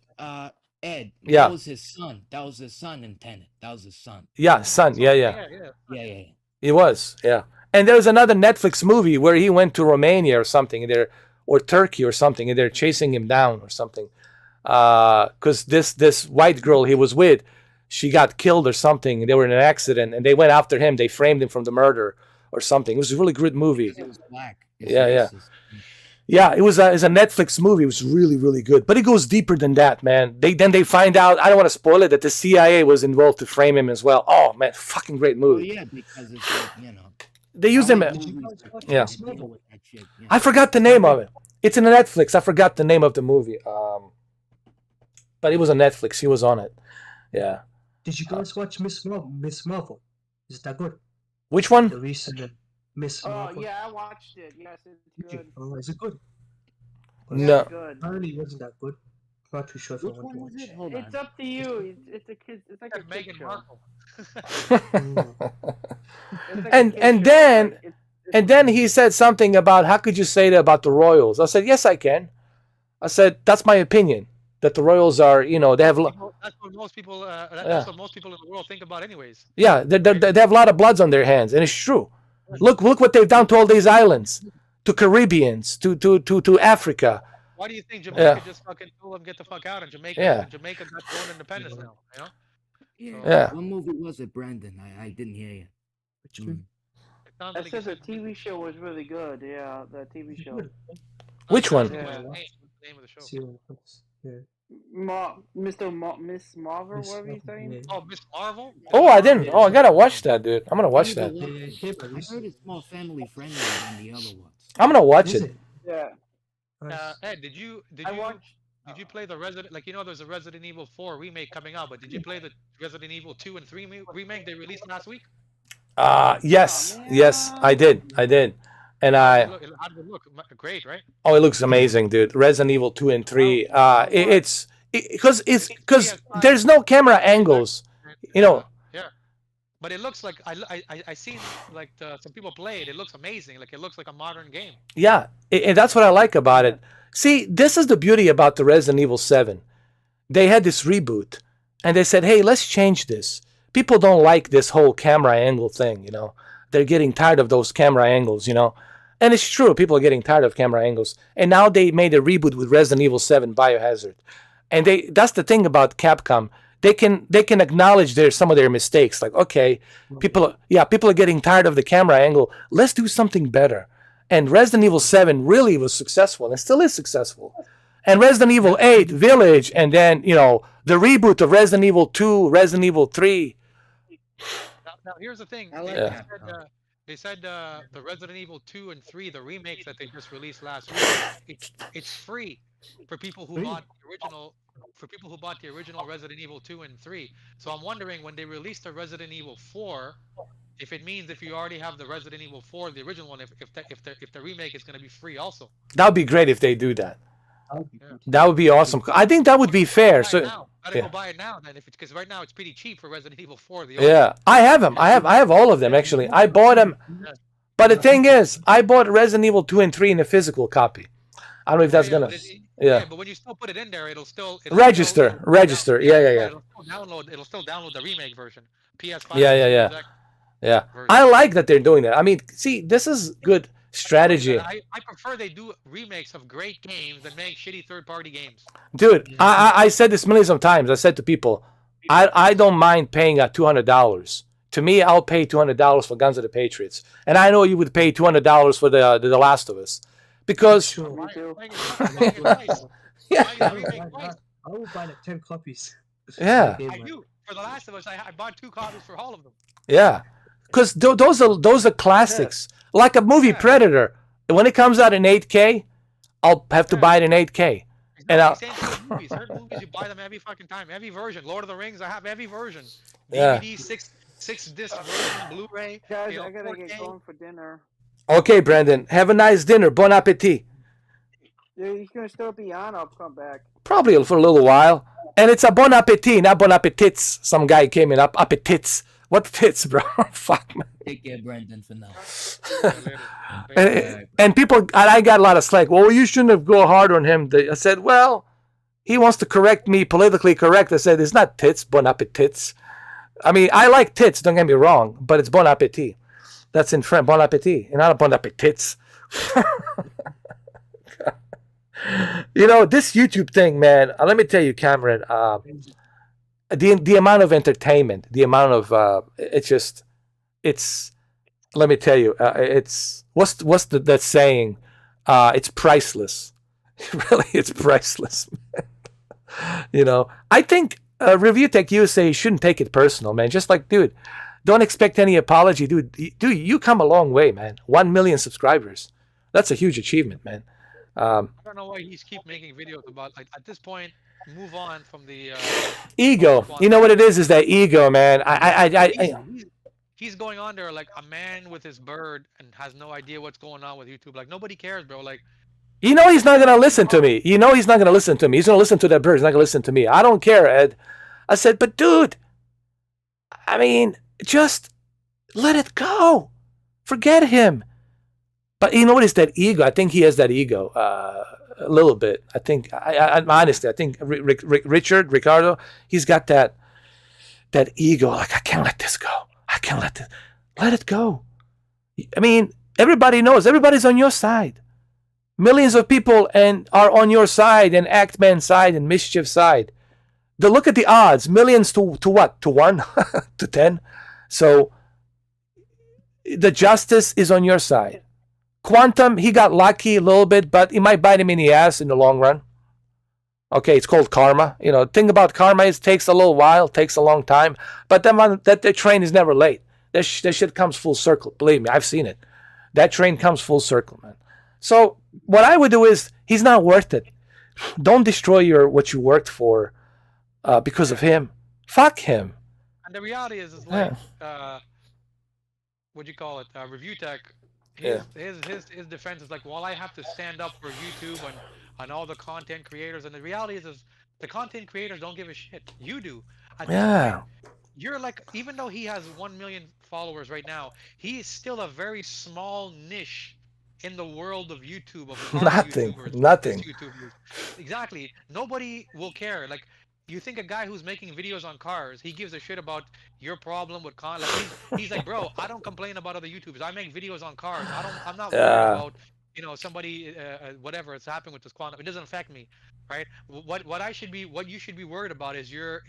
S2: Ed.
S6: Yeah.
S2: That was his son. That was his son in Tenet. That was his son.
S6: Yeah, son. Yeah.
S2: Yeah.
S6: He was. Yeah. And there was another Netflix movie where he went to Romania or something, or Turkey or something, and they're chasing him down or something. Because this white girl he was with, she got killed or something. They were in an accident, and they went after him. They framed him from the murder or something. It was a really good movie.
S2: It was black.
S6: Yeah, it was it's a Netflix movie. It was really, really good. But it goes deeper than that, man. They find out, I don't want to spoil it, that the CIA was involved to frame him as well. Oh, man, fucking great movie.
S2: Yeah, because it's like, you know.
S6: They use him. Yeah. I forgot the name of it. It's in Netflix. I forgot the name of the movie. But it was on Netflix. He was on it. Yeah.
S9: Did you guys watch Miss Marvel? Is that good?
S6: Which one?
S9: The recent Miss Marvel.
S3: Oh yeah, I watched it. Yes, it's good.
S9: Oh, is it good?
S6: No.
S3: Good.
S9: Apparently, it wasn't that good. Not too sure if I want to watch it.
S3: It's up to you. It's a kid. It's like a kid
S7: Meghan
S3: show.
S7: Markle.
S3: It's like a kid
S6: and
S3: show,
S6: then
S3: like,
S6: and then he said something about, how could you say that about the Royals? I said, yes, I can. I said, that's my opinion, that the Royals are, you know, they have.
S7: That's what most people. That's what most people in the world think about, anyways.
S6: Yeah, they have a lot of bloods on their hands, and it's true. Look what they've done to all these islands, to Caribbeans, to Africa.
S7: Why do you think Jamaica just fucking told them get the fuck out? And Jamaica,
S6: Yeah.
S7: Jamaica got their own independence now. You know.
S6: Yeah.
S2: What movie was it, Brandon? I didn't hear you.
S9: Which one?
S7: It sounds
S3: I
S7: like
S3: said the TV show was really good. Yeah, the TV show.
S6: Which one?
S7: Yeah.
S3: Yeah.
S7: What's the name of the show?
S9: See what happens. Yeah.
S3: Miss Marvel,
S9: Miss
S3: whatever you
S9: Marvel,
S3: saying.
S9: yeah.
S7: Oh, Miss Marvel.
S6: Oh, I didn't. Oh, I gotta watch that, dude. I'm gonna watch that.
S2: I heard it's more family friendly than the other ones.
S6: I'm gonna watch
S9: Is
S6: it.
S3: Yeah,
S7: Ed, did you
S3: I watched.
S7: did you play the Resident, like, you know, there's a Resident Evil 4 remake coming out, but did you play the Resident Evil 2 and 3 remake they released last week?
S6: Yes,
S3: Oh,
S6: yes, I did. And
S7: How did it look? Great, right?
S6: oh, it looks amazing, dude. Resident Evil 2 and 3. Because there's no camera angles, you know.
S7: Yeah, but it looks like I seen like some people play it. It looks amazing. Like, it looks like a modern game.
S6: Yeah, and that's what I like about it. See, this is the beauty about the Resident Evil 7. They had this reboot, and they said, hey, let's change this. People don't like this whole camera angle thing, you know. They're getting tired of those camera angles, you know. And it's true, people are getting tired of camera angles. And now they made a reboot with Resident Evil 7 Biohazard. And that's the thing about Capcom. They can acknowledge some of their mistakes. Like, okay, people are getting tired of the camera angle. Let's do something better. And Resident Evil 7 really was successful and still is successful. And Resident Evil 8, Village, and then, you know, the reboot of Resident Evil 2, Resident Evil 3.
S7: Now here's the thing.
S2: I like
S7: They
S2: that.
S7: said, they said the Resident Evil 2 and 3, the remakes that they just released last week, it's free for people who bought the original. For people who bought the original Resident Evil 2 and 3. So I'm wondering, when they release the Resident Evil 4, if it means if you already have the Resident Evil 4, the original one, if the remake is going to be free also.
S6: That would be great if they do that.
S7: Yeah.
S6: That would be awesome. I think that would be fair. So
S7: Gotta go buy it now then, because right now it's pretty cheap for Resident Evil 4.
S6: Yeah, I have them. I have all of them actually. I bought them, but the thing is, I bought Resident Evil 2 and 3 in a physical copy. I don't know if that's gonna. Yeah.
S7: But when you still put it in there, it'll still
S6: register. Yeah.
S7: It'll still download the remake version. PS5.
S6: Yeah. I like that they're doing that. I mean, see, this is good strategy.
S7: I prefer they do remakes of great games than make shitty third-party games.
S6: Dude, I said this millions of times. I said to people, I don't mind paying $200. To me, I'll pay $200 for Guns of the Patriots, and I know you would pay $200 for the Last of Us, because
S9: Sure.
S6: yeah,
S9: I will buy like 10 copies.
S6: Yeah.
S7: I do. For The Last of Us, I bought 2 copies for all of them.
S6: Yeah, because those are classics. Like a movie Predator, when it comes out in 8K, I'll have to buy it in 8K. And I,
S7: Same thing with movies. Certain movies, you buy them every fucking time, every version. Lord of the Rings, I have every version.
S6: yeah.
S7: DVD, six disc version, Blu-ray.
S3: Guys,
S7: You know,
S3: I gotta get
S7: 4K.
S3: going for dinner.
S6: Okay, Brandon. Have a nice dinner. Bon appetit.
S3: Yeah, he's gonna still be on. I'll come back.
S6: Probably for a little while. And it's a bon appetit, not bon appetits. Some guy came in up appetits. What tits, bro? Fuck, man.
S2: Take care, Brandon, for now.
S6: And people, and I got a lot of slack. Well, you shouldn't have go hard on him. I said, well, he wants to correct me, politically correct. I said, it's not tits, bon appetits. I mean, I like tits, don't get me wrong, but it's bon appetit. That's in French, bon appetit, and not a bon appetits. You know, this YouTube thing, man, let me tell you, Cameron, the amount of entertainment, the amount of, it's, let me tell you, it's, what's that saying? It's priceless. Really, it's priceless. You know, I think Review Tech USA shouldn't take it personal, man. Just like, dude, don't expect any apology, dude. Dude, you come a long way, man. 1 million subscribers. That's a huge achievement, man.
S7: I don't know why he's keep making videos about, like, at this point, move on from the
S6: ego. You know what it is that ego, man.
S7: He's going on there like a man with his bird and has no idea what's going on with YouTube. Like, nobody cares, bro. Like,
S6: you know he's not gonna listen to me. You know he's not gonna listen to me. He's gonna listen to that bird. He's not gonna listen to me. I don't care, Ed. I said, but dude, I mean, just let it go. Forget him. But you know what is that ego? I think he has that ego a little bit. I think, honestly, I think Ricardo, he's got that ego. Like, I can't let this go. I can't let it go. I mean, everybody knows. Everybody's on your side. Millions of people are on your side and Act-Man side and Mischief side. Look at the odds. Millions to what? To 1? To 10? So the justice is on your side. Quantum, he got lucky a little bit, but it might bite him in the ass in the long run. Okay, it's called karma. You know, thing about karma is it takes a little while, takes a long time, but that train is never late. That shit comes full circle. Believe me, I've seen it. That train comes full circle, man. So what I would do is, he's not worth it. Don't destroy what you worked for because of him. Fuck him.
S7: and the reality is like, what do you call it? Review Tech. His defense is like, well, I have to stand up for YouTube and all the content creators, and the reality is the content creators don't give a shit. You do. At this point, you're like, even though he has 1 million followers right now, he is still a very small niche in the world of YouTube. Of
S6: nothing.
S7: YouTubers. Exactly. Nobody will care. Like, you think a guy who's making videos on cars, he gives a shit about your problem with like he's like, bro, I don't complain about other YouTubers. I make videos on cars. I'm not worried about, you know, somebody whatever is happening with this quantum. It doesn't affect me, right? What you should be worried about is your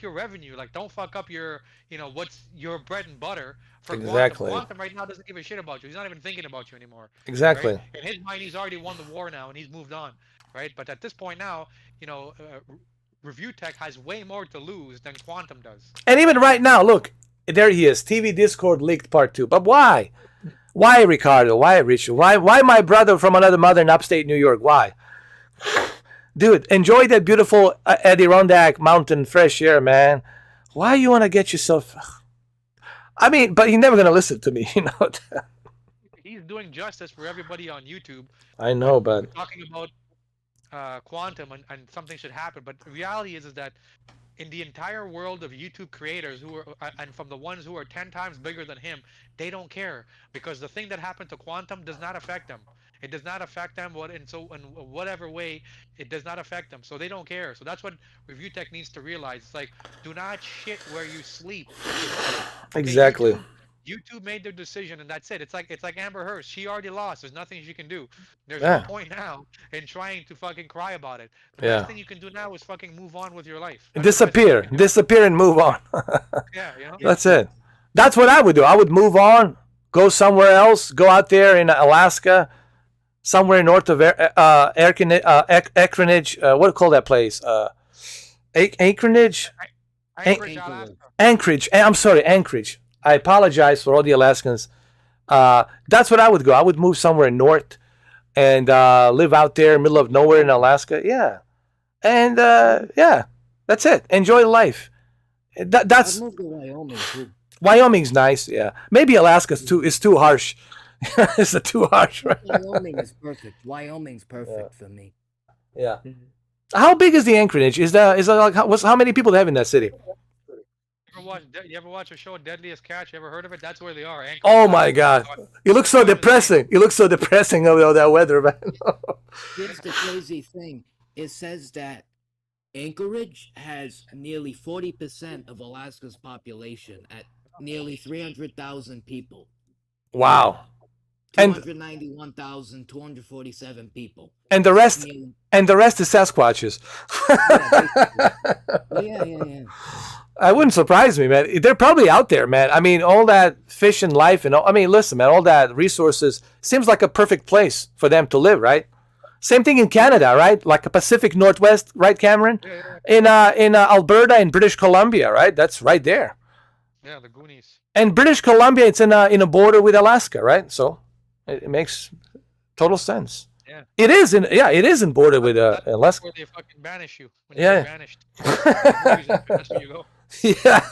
S7: revenue. Like, don't fuck up your, you know, what's your bread and butter. For
S6: exactly.
S7: Quantum right now doesn't give a shit about you. He's not even thinking about you anymore.
S6: Exactly.
S7: Right? In his mind, he's already won the war now and he's moved on. Right, but at this point now, you know, Review Tech has way more to lose than Quantum does.
S6: And even right now, look, there he is. TV Discord leaked part 2. But why? Why Ricardo? Why Richard? Why my brother from another mother in upstate New York? Why? Dude, enjoy that beautiful Adirondack mountain fresh air, man. Why you want to get yourself... I mean, but he's never going to listen to me, you know.
S7: He's doing justice for everybody on YouTube.
S6: I know, but...
S7: We're talking about Quantum and something should happen, but the reality is that in the entire world of YouTube creators who are and from the ones who are 10 times bigger than him, they don't care, because the thing that happened to Quantum does not affect them. It does not affect them, in whatever way, it does not affect them, so they don't care. So that's what Review Tech needs to realize. It's like, do not shit where you sleep. Okay,
S6: exactly.
S7: YouTube made their decision, and that's it. It's like Amber Heard. She already lost. There's nothing she can do. There's no point now in trying to fucking cry about it. The best thing you can do now is fucking move on with your life.
S6: Disappear and move on.
S7: Yeah, you know?
S6: That's it. That's what I would do. I would move on, go somewhere else, go out there in Alaska, somewhere north of Anchorage. What do you call that place? Anchorage. Anchorage. I'm sorry, Anchorage. I apologize for all the Alaskans. That's what I would go. I would move somewhere north, and live out there, middle of nowhere in Alaska. Yeah, and yeah, that's it. Enjoy life. That's
S2: I'd move to Wyoming too.
S6: Wyoming's nice. Yeah, maybe Alaska's too harsh. It's too harsh. Right?
S2: Wyoming is perfect. Wyoming's perfect for me.
S6: Yeah. How big is the Anchorage? Is that like how many people they have in that city?
S7: You ever watch a show, Deadliest Catch? You ever heard of it? That's where they are. Anchorage.
S6: Oh my God! You look so depressing. You look so depressing over all that weather, man.
S2: Here's the crazy thing. It says that Anchorage has nearly 40% of Alaska's population at nearly 300,000 people.
S6: Wow.
S2: 291,247 people.
S6: And the rest is Sasquatches.
S2: Yeah.
S6: That wouldn't surprise me, man. They're probably out there, man. I mean, all that fish and life and all, I mean, listen, man, all that resources seems like a perfect place for them to live, right? Same thing in Canada, right? Like a Pacific Northwest, right, Cameron? Yeah. In Alberta and British Columbia, right? That's right there.
S7: Yeah, the Goonies.
S6: And British Columbia, it's in a border with Alaska, right? So it makes total sense.
S7: Yeah.
S6: It is in border with Alaska.
S7: That's where they fucking banish you. When you get banished. That's where you go.
S6: Yeah.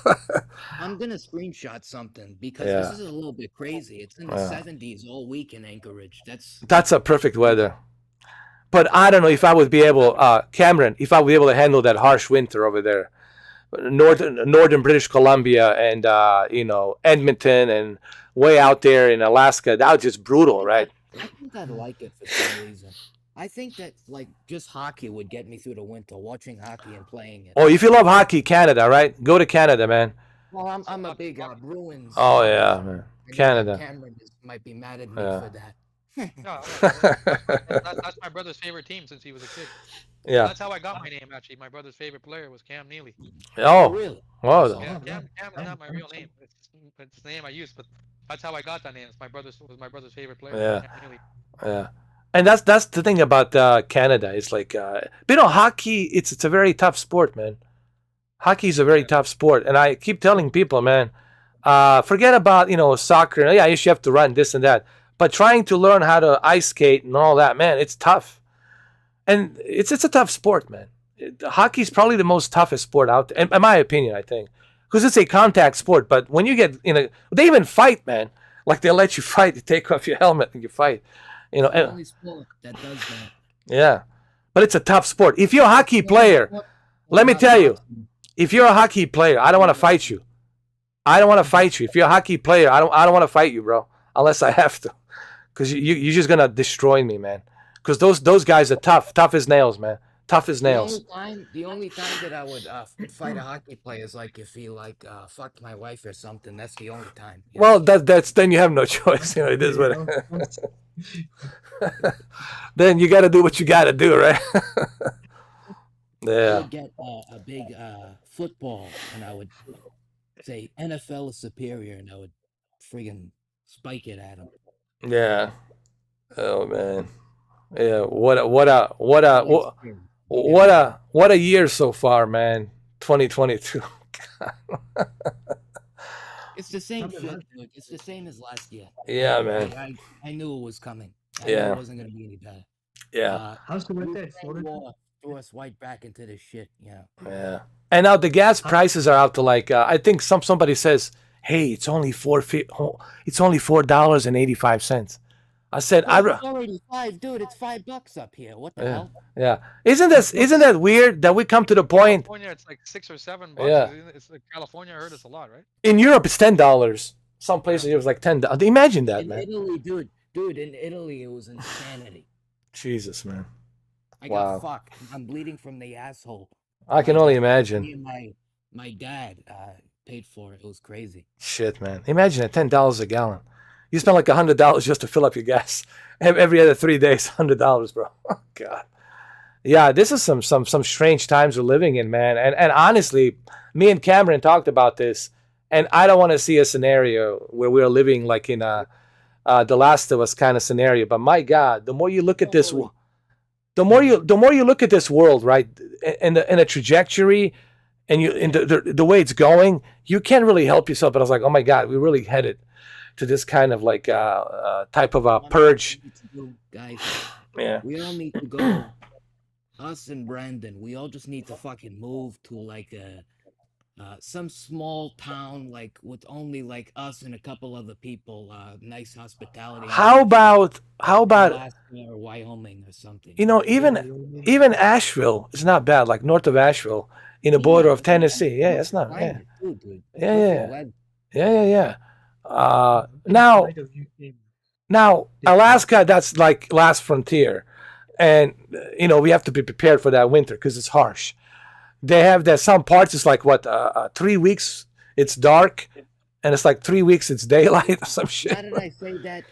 S2: I'm gonna screenshot something because this is a little bit crazy. It's in the 70s all week in Anchorage. That's
S6: a perfect weather. But I don't know if I would be able, Cameron, if I would be able to handle that harsh winter over there. Northern British Columbia and Edmonton and way out there in Alaska, that was just brutal, right?
S2: I think I'd like it for some reason. I think that like just hockey would get me through the winter, watching hockey and playing it.
S6: Oh, if you love hockey, Canada, right? Go to Canada, man.
S2: Well, I'm a big Bruins.
S6: Oh yeah, man. Canada.
S2: Cameron might be mad at me for that.
S7: No, that's my brother's favorite team since he was a kid.
S6: Yeah.
S7: That's how I got my name, actually. My brother's favorite player was Cam Neely.
S6: Oh,
S2: really?
S6: Wow.
S7: Yeah, Cam is not my real name. It's the name I use, but that's how I got that name. It's my brother's favorite player.
S6: Yeah.
S7: Cam Neely.
S6: Yeah. And that's the thing about Canada. It's like, hockey. It's a very tough sport, man. Hockey is a very tough sport, and I keep telling people, man, forget about soccer. Yeah, you have to run this and that, but trying to learn how to ice skate and all that, man, it's tough. And it's a tough sport, man. Hockey is probably the most toughest sport out there, in my opinion, I think. Because it's a contact sport, but when you get they even fight, man. Like they'll let you fight, you take off your helmet and you fight.
S2: It's the only sport that does that.
S6: Yeah. But it's a tough sport. If you're a hockey player, let me tell you, if you're a hockey player, I don't want to fight you. I don't want to fight you. If you're a hockey player, I don't want to fight you, bro. Unless I have to. Because you're just gonna destroy me, man. Because those guys are tough as nails, man. Tough as nails.
S2: The only time that I would fight a hockey player is like if he fucked my wife or something. That's the only time.
S6: Well, that's then you have no choice. It is what. Then you got to do what you got to do, right? Yeah.
S2: I would get a big football, and I would say NFL is superior, and I would friggin' spike it at him.
S6: Yeah. Oh man. Yeah. What a year so far, man. 2022.
S2: It's the same shit, dude. It's the same as last year.
S6: Yeah, man.
S2: I knew it was coming. I
S6: Yeah.
S2: knew it wasn't gonna be any better.
S6: Yeah.
S9: How's the weather?
S2: Throw us right back into this shit. Yeah.
S6: Yeah. And now the gas prices are out to like I think somebody says, "Hey, it's only $4.85." I said,
S2: It's already $5, dude. It's $5 up here. What the hell?
S6: Yeah. Isn't that weird that we come to the point?
S7: California, it's like $6 or $7.
S6: Yeah.
S7: It's like California. I heard it's a lot, right?
S6: In Europe, it's $10. Some places it was like $10. Imagine that,
S2: In
S6: man.
S2: Italy, dude. In Italy, it was insanity.
S6: Jesus, man.
S2: I got fucked. I'm bleeding from the asshole.
S6: I can only imagine.
S2: Me and my dad paid for it. It was crazy.
S6: Shit, man. Imagine at $10 a gallon. You spend like $100 just to fill up your gas every other 3 days. $100, bro. Oh God. Yeah, this is some strange times we're living in, man. And honestly, me and Cameron talked about this, and I don't want to see a scenario where we're living like in a The Last of Us kind of scenario. But my God, the more you look at this, the more you look at this world, right, and the trajectory, and the way it's going, you can't really help yourself. But I was like, oh my God, we really headed to this kind of like type of a purge.
S2: Guys,
S6: Yeah.
S2: we all need to go. Us and Brandon, we all just need to fucking move to like some small town, like with only like us and a couple other people. Nice hospitality.
S6: How about
S2: Alaska or Wyoming or something?
S6: even Asheville is not bad. Like north of Asheville, in the border of Tennessee. Yeah, it's not. Yeah, yeah. Now Alaska, that's like last frontier, and we have to be prepared for that winter because it's harsh. They have that some parts it's like what 3 weeks it's dark, and it's like 3 weeks it's daylight or some shit.
S2: Now that I say that,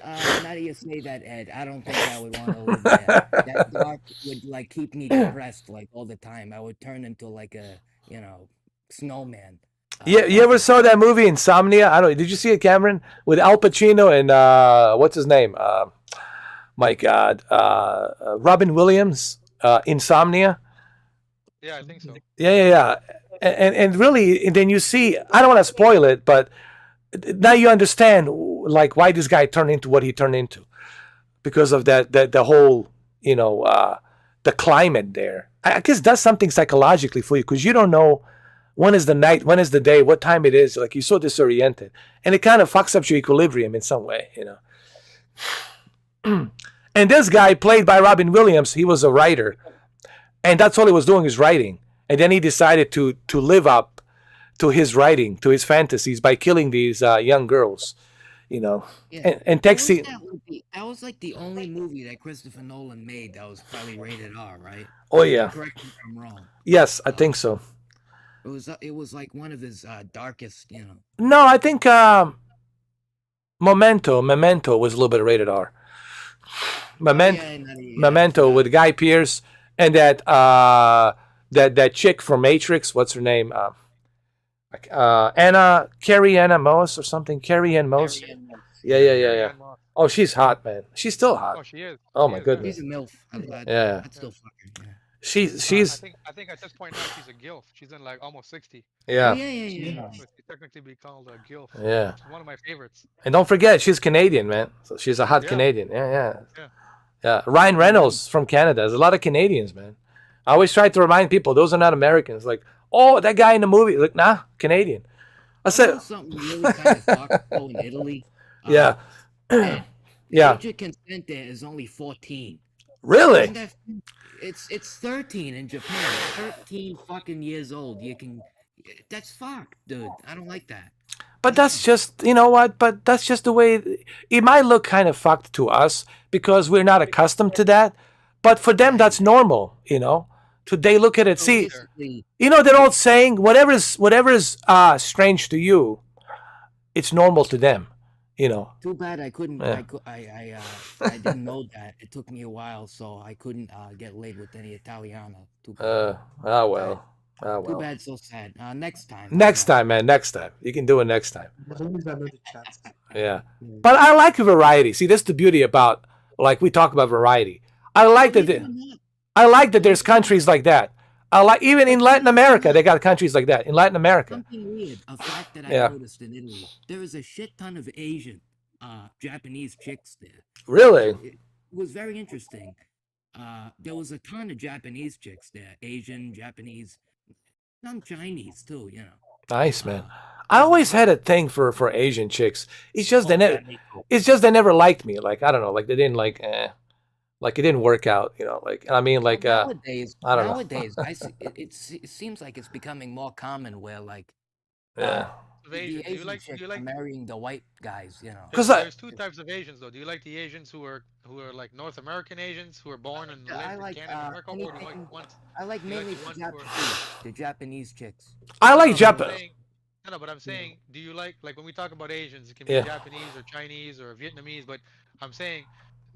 S2: now that you say that, Ed, I don't think I would want to live there. That dark would like keep me depressed like all the time. I would turn into like a snowman.
S6: Yeah, you ever saw that movie Insomnia? I don't. Did you see it, Cameron, with Al Pacino and what's his name? My God, Robin Williams. Insomnia.
S7: Yeah, I think so.
S6: Yeah. And really, and then you see. I don't want to spoil it, but now you understand like why this guy turned into what he turned into, because of that the whole the climate there. I guess that's something psychologically for you because you don't know when is the night, when is the day, what time it is. Like you're so disoriented, and it kind of fucks up your equilibrium in some way, And this guy, played by Robin Williams, he was a writer, and that's all he was doing is writing. And then he decided to live up to his writing, to his fantasies, by killing these young girls,
S2: Yeah.
S6: and texting.
S2: That was like the only movie that Christopher Nolan made that was probably rated R, right?
S6: Oh yeah.
S2: Correct me if I'm wrong.
S6: Yes, I think so.
S2: It was like one of his darkest,
S6: No, I think Memento was a little bit rated R. Memento with Guy Pearce and that chick from Matrix. What's her name? Carrie Ann Moss or something. Carrie Ann Moss. Yeah. Oh, she's hot, man. She's still hot.
S7: Oh, she is.
S6: Oh my goodness.
S2: She's a MILF.
S6: Yeah.
S2: I'd still fuck her. Yeah.
S6: She's.
S7: I think at this point now she's a gilf. She's in like almost 60.
S6: Yeah.
S2: Yeah.
S7: So she technically be called a gilf.
S6: Yeah.
S7: She's one of my favorites.
S6: And don't forget, she's Canadian, man. So she's a hot Canadian. Yeah. Ryan Reynolds from Canada. There's a lot of Canadians, man. I always try to remind people those are not Americans. Like, oh, that guy in the movie. Like, nah, Canadian. I said
S2: something really kind of thoughtful in Italy.
S6: Yeah. Yeah.
S2: Age of consent there is only 14.
S6: Really?
S2: It's 13 in Japan. 13 fucking years old. That's fucked, dude. I don't like that.
S6: But that's just, you know what? But that's just the way it might look kind of fucked to us because we're not accustomed to that. But for them, that's normal, They look at it. See, they're all saying whatever is strange to you, it's normal to them,
S2: Too bad I couldn't.
S6: Yeah.
S2: I didn't know that. It took me a while, so I couldn't get laid with any Italiano. Too bad. Too bad, so sad. Next time.
S6: Next time, man. Next time. You can do it next time. Yeah. But I like variety. See, that's the beauty about, like, we talk about variety. I like that there's countries like that. Even in Latin America, they got countries like that. In Latin America.
S2: Something weird, a fact that I noticed in Italy. There is a shit ton of Asian, Japanese chicks there.
S6: Really?
S2: It was very interesting. There was a ton of Japanese chicks there. Asian, Japanese, some Chinese too,
S6: Nice, man. I always had a thing for Asian chicks. It's just they never liked me. Like, I don't know, like they didn't like it didn't work out, like, I mean, like,
S2: nowadays,
S6: I don't know.
S2: Nowadays, it seems like it's becoming more common where, like,
S6: Yeah.
S2: the Asian chicks are marrying the white guys,
S6: Because
S7: There's two types of Asians, though. Do you like the Asians who are like North American Asians who are born and lived in Canada, America, or do you like ones?
S2: I like mainly the Japanese chicks.
S6: I like Japan.
S7: No, but I'm saying, do you like when we talk about Asians, it can be Japanese or Chinese or Vietnamese, but I'm saying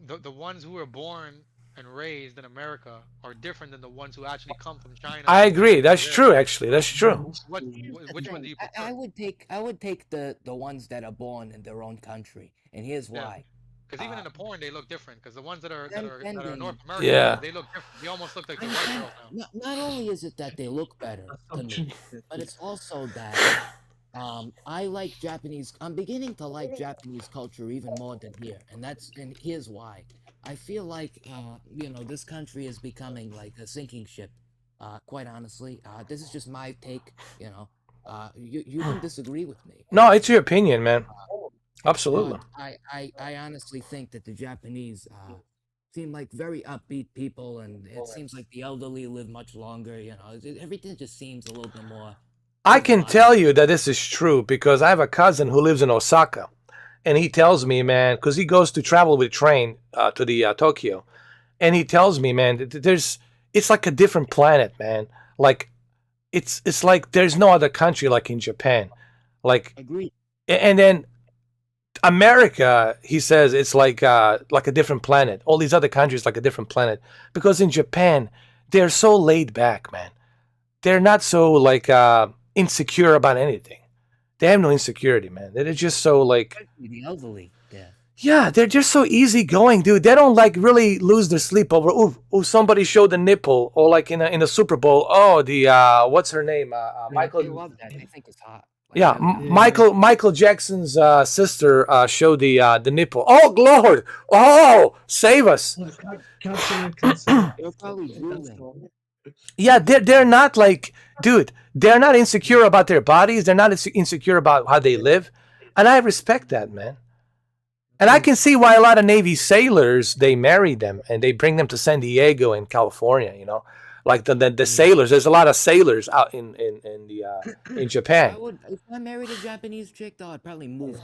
S7: the ones who are born and raised in America are different than the ones who actually come from China.
S6: I agree. That's true, actually. That's true.
S7: Which one do you prefer?
S2: I would take the ones that are born in their own country, and here's why.
S7: Because even in the porn, they look different. Because the ones that are North American, they look different. They almost look like the white girls now.
S2: Not only is it that they look better to me, but it's also that I like Japanese. I'm beginning to like Japanese culture even more than here, and here's why. I feel like this country is becoming like a sinking ship. Quite honestly, this is just my take. You can disagree with me.
S6: No, it's your opinion, man. Absolutely.
S2: But I honestly think that the Japanese seem like very upbeat people, and it seems like the elderly live much longer. Everything just seems a little bit more
S6: I can
S2: civilized.
S6: tell you that this is true because I have a cousin who lives in Osaka, and he tells me, man, because he goes to travel with train to the Tokyo, and he tells me, man, it's like a different planet, man. Like it's like there's no other country like in Japan, like,
S2: Agreed.
S6: and then America, he says it's like a different planet. All these other countries like a different planet because in Japan they're so laid back, man. They're not so like insecure about anything. They have no insecurity, man. They're just so like,
S2: The elderly, yeah.
S6: yeah, they're just so easygoing, dude. They don't like really lose their sleep over, oh, somebody showed the nipple, or like in a Super Bowl, oh, the what's her name,
S2: They
S6: Michael.
S2: love that. They think it's hot.
S6: Yeah,
S9: Yeah.
S6: Michael Jackson's sister showed the nipple. Oh Lord! Oh, save us!
S9: Cancel.
S2: They're probably
S9: That's
S2: drooling.
S9: all.
S6: Yeah, they're not like, dude. They're not insecure about their bodies. They're not insecure about how they live, and I respect that, man. And I can see why a lot of Navy sailors, they marry them and they bring them to San Diego and California. Like the sailors. There's a lot of sailors out in Japan.
S2: If I married a Japanese chick, though, I'd probably move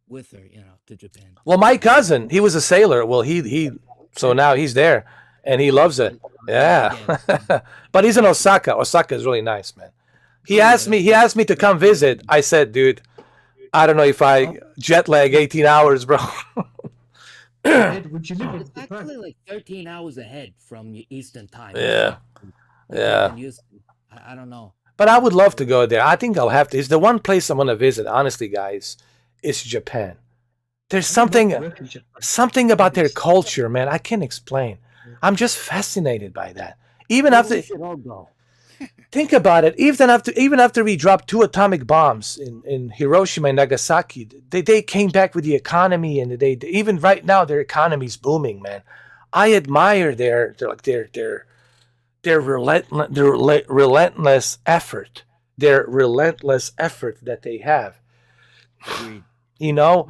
S2: with her, to Japan.
S6: Well, my cousin, he was a sailor. Well, he so now he's there and he loves it. Yeah, but he's in Osaka. Osaka is really nice, man. He asked me to come visit. I said, dude, I don't know if I jet lag 18 hours, bro.
S9: Ed, would you live in
S2: It's
S9: Japan?
S2: actually like 13 hours ahead from Eastern time.
S6: Yeah.
S2: Like
S6: Yeah.
S2: I'm used to. I don't know.
S6: But I would love to go there. I think I'll have to. It's the one place I'm gonna visit, honestly, guys. It's Japan. There's
S9: I would love to
S6: something
S9: work in Japan.
S6: something about their culture, man. I can't explain. I'm just fascinated by that. Even
S2: Well,
S6: after
S2: we should all go.
S6: think about it, even after we dropped 2 atomic bombs in Hiroshima and Nagasaki, they came back with the economy, and they even right now their economy's booming, man. I admire their relentless effort, that they have.
S2: Agreed.
S6: You know,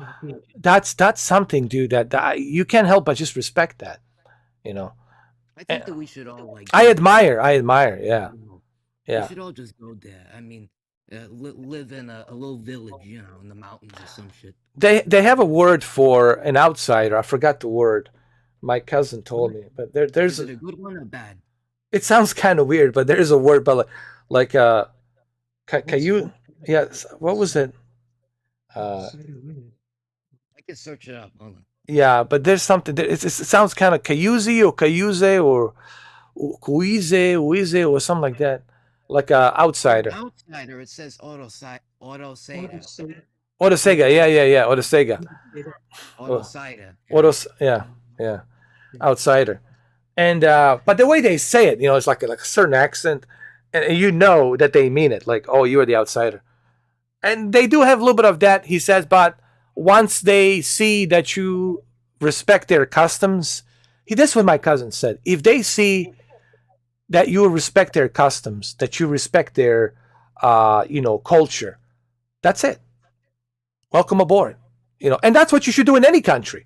S6: that's something, dude. That you can't help but just respect that. You know,
S2: I think that we should all like.
S6: I
S2: go.
S6: admire. Yeah,
S2: We
S6: yeah.
S2: should all just go there. I mean, live in a little village, in the mountains or some shit.
S6: They have a word for an outsider. I forgot the word. My cousin told me, but there's
S2: Is it a good one or bad?
S6: it sounds kind of weird, but there is a word, but like can you? Yes. What was it? Uh,
S2: I can search it up. Hold on.
S6: yeah, but there's something. It sounds kind of Kayuzi or Kayuze or Uize or something like that, like a outsider.
S2: Outsider. It says Autosider.
S6: Odosega, yeah, Odosega.
S2: Autosider.
S6: Yeah, outsider. And but the way they say it, it's like a certain accent, and you know that they mean it. Like, oh, you are the outsider, and they do have a little bit of that. He says, but once they see that you respect their customs, this is what my cousin said. If they see that you respect their customs, that you respect their, culture, that's it. Welcome aboard. And that's what you should do in any country.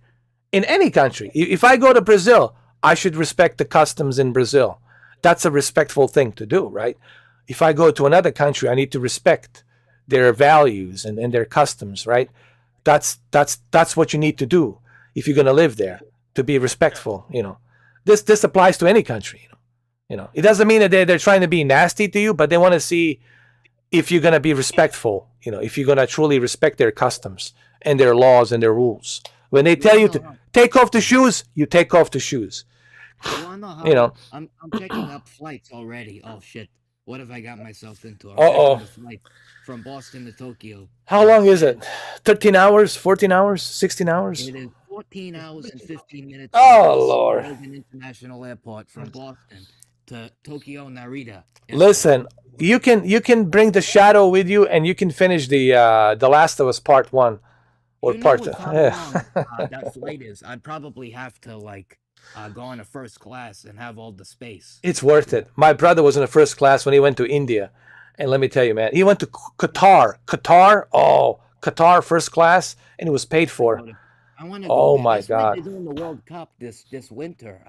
S6: In any country. If I go to Brazil, I should respect the customs in Brazil. That's a respectful thing to do, right? If I go to another country, I need to respect their values and their customs, right? That's what you need to do if you're going to live there, to be respectful. This applies to any country. It doesn't mean that they're trying to be nasty to you, but they want to see if you're going to be respectful. If you're going to truly respect their customs and their laws and their rules. When they tell you to take off the shoes, you take off the shoes.
S2: You wanna know how
S6: You know.
S2: I'm checking up flights already. Oh shit. What have I got myself into? I'm
S6: Uh-oh.
S2: checking the flight from Boston to Tokyo.
S6: How long is it? 13 hours, 14 hours, 16 hours?
S2: It is 14 hours and 15 minutes.
S6: Oh,
S2: from
S6: Lord.
S2: Logan International Airport from Boston to Tokyo Narita. Airport.
S6: Listen, you can bring the shadow with you, and you can finish the Last of Us Part 1 or
S2: You know
S6: Part
S2: with
S6: 2.
S2: how long that flight is, I'd probably have to like go on a first class and have all the space.
S6: It's worth it. My brother was in the first class when he went to India, and let me tell you, man, he went to Qatar. Qatar first class, and it was paid for.
S2: I want to go
S6: Oh
S2: there.
S6: my
S2: That's when
S6: God.
S2: they're doing the World Cup this winter,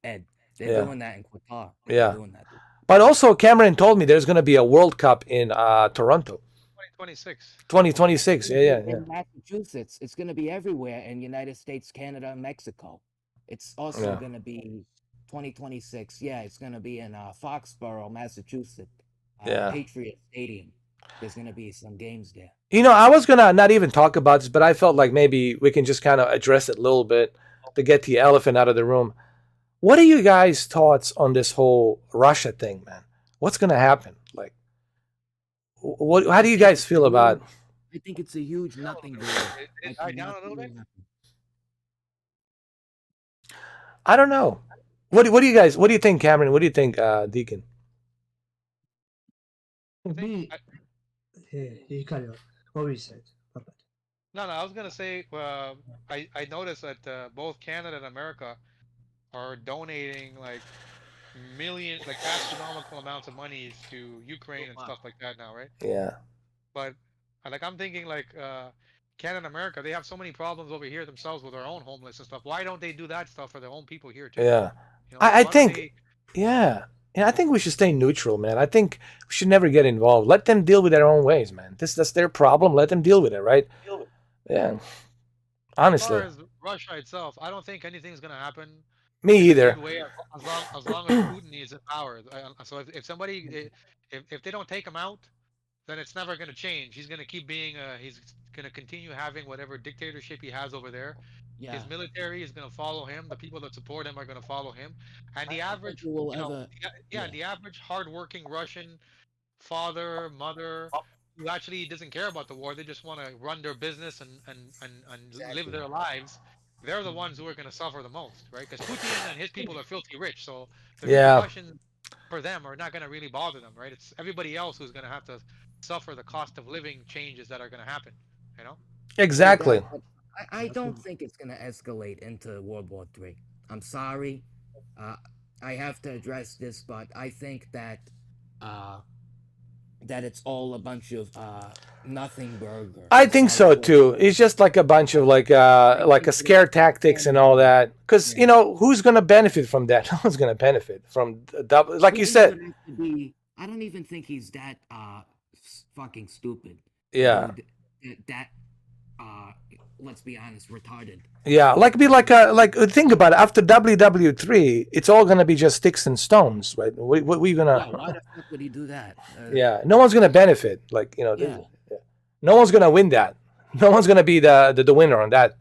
S2: Ed. They're
S6: Yeah.
S2: doing that in Qatar.
S6: Yeah.
S2: They're doing that.
S6: But also, Cameron told me there's going to be a World Cup in Toronto.
S7: 2026.
S6: 2026. Yeah.
S2: In Massachusetts, it's going to be everywhere in United States, Canada, and Mexico. It's also
S6: Yeah.
S2: going to be 2026. Yeah, it's going to be in Foxborough, Massachusetts.
S6: Yeah.
S2: Patriot Stadium. There's going to be some games there.
S6: You know, I was going to not even talk about this, but I felt like maybe we can just kind of address it a little bit to get the elephant out of the room. What are you guys' thoughts on this whole Russia thing, man? What's going to happen? Like, how do you guys feel about?
S2: I think it's a huge nothing.
S7: It died down a little bit.
S6: I don't know. What do you guys? What do you think, Cameron? What do you think, Deacon?
S9: Yeah, you carry on. What we said.
S7: No, I was gonna say, I noticed that both Canada and America are donating like astronomical amounts of monies to Ukraine and stuff like that now, right?
S6: Yeah.
S7: But like I'm thinking like Canada and America, they have so many problems over here themselves with their own homeless and stuff. Why don't they do that stuff for their own people here too?
S6: Yeah.
S7: You know,
S6: I
S7: why don't
S6: think.
S7: they-
S6: Yeah. I think we should stay neutral, man. I think we should never get involved. Let them deal with their own ways, man. That's their problem. Let them deal with it, right? Yeah. Honestly.
S7: As far as Russia itself, I don't think anything's gonna happen.
S6: Me either.
S7: Good way, as long as Putin is in power. So if somebody, if they don't take him out, then it's never going to change. He's going to keep being, he's going to continue having whatever dictatorship he has over there.
S2: Yeah.
S7: His military is going to follow him. The people that support him are going to follow him. And the average, the average hardworking Russian father, mother, who actually doesn't care about the war, they just want to run their business and live their lives. They're the ones who are going to suffer the most, right? Because Putin and his people are filthy rich, so the repercussions for them are not going to really bother them, right? It's everybody else who's going to have to suffer the cost of living changes that are going to happen, you know?
S6: Exactly.
S2: I don't think it's going to escalate into World War III. I'm sorry. I have to address this, but I think that it's all a bunch of nothing burger.
S6: I think so too. It's just like a bunch of like a scare tactics and all that. Because you know who's going to benefit from that? No one's going to benefit from like you said.
S2: I don't even think he's that fucking stupid.
S6: Yeah.
S2: That let's be honest, retarded.
S6: Yeah, like think about it. After WW3, it's all gonna be just sticks and stones, right? What we gonna?
S2: Yeah, why the fuck would he do that?
S6: Yeah, no one's gonna benefit. Like no one's gonna win that. No one's gonna be the winner on that.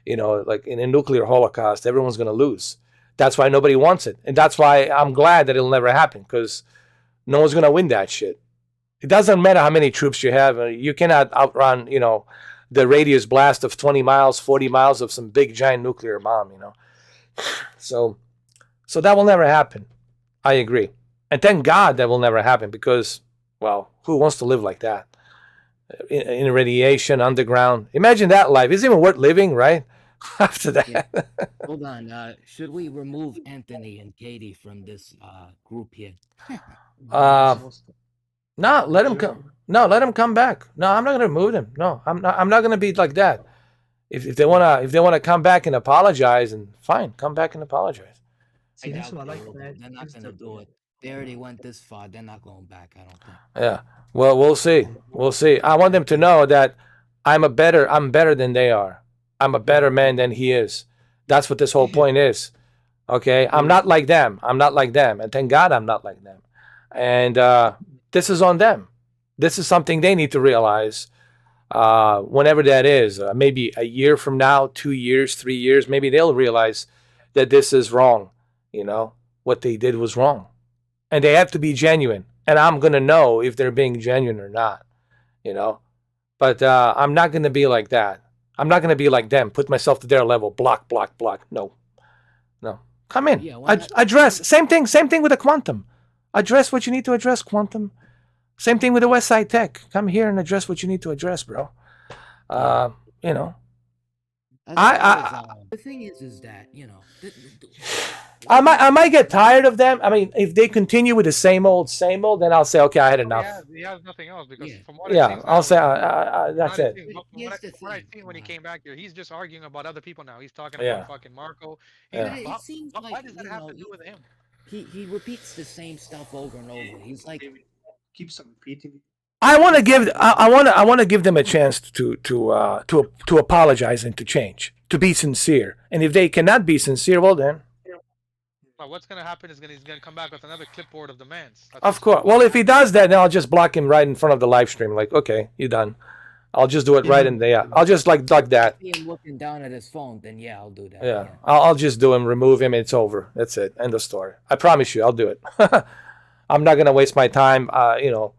S6: You know, like in a nuclear holocaust, everyone's gonna lose. That's why nobody wants it, and that's why I'm glad that it'll never happen because no one's gonna win that shit. It doesn't matter how many troops you have. You cannot outrun, the radius blast of 20 miles, 40 miles of some big giant nuclear bomb, So that will never happen. I agree. And thank God that will never happen because, well, who wants to live like that? In radiation, underground. Imagine that life. It's even worth living, right? After that.
S2: Yeah. Hold on. Should we remove Anthony and Katie from this group here?
S6: No, let him come. No, let him come back. No, I'm not gonna remove him. No, I'm not gonna be like that. If they wanna come back and apologize, and fine, come back and apologize.
S2: They're not gonna do it. They already went this far. They're not going back. I don't think.
S6: Yeah. Well, we'll see. We'll see. I want them to know that I'm better than they are. I'm a better man than he is. That's what this whole point is. Okay. I'm not like them. And thank God I'm not like them. And this is on them. This is something they need to realize whenever that is. Maybe a year from now, 2 years, 3 years, maybe they'll realize that this is wrong. What they did was wrong. And they have to be genuine. And I'm going to know if they're being genuine or not. But I'm not going to be like that. I'm not going to be like them. Put myself to their level. Block. No. Come in. Address. Same thing with the quantum. Address what you need to address, quantum. Same thing with the West Side Tech. Come here and address what you need to address, bro. You know,
S2: The thing is that
S6: I might get tired of them. I mean, if they continue with the same old, then I'll say, okay, I had enough.
S7: He has nothing else because from what
S6: I'll say that's it.
S7: From what I've seen when he came back here, he's just arguing about other people now. He's talking about fucking Marco.
S2: It seems like,
S7: why does that have to do with him?
S2: He repeats the same stuff over and over. He's like
S9: keeps on repeating.
S6: I want to give them a chance to apologize and to change, to be sincere. And if they cannot be sincere, well then.
S7: Well, what's gonna happen is he's gonna come back with another clipboard of demands.
S6: Of course. Well, if he does that, then I'll just block him right in front of the live stream. Like, okay, you're done. I'll just do it right in there. I'll just like that.
S2: See him looking down at his phone, then I'll do that.
S6: Yeah. I'll just do him, remove him. It's over. That's it. End of story. I promise you, I'll do it. I'm not gonna waste my time. I know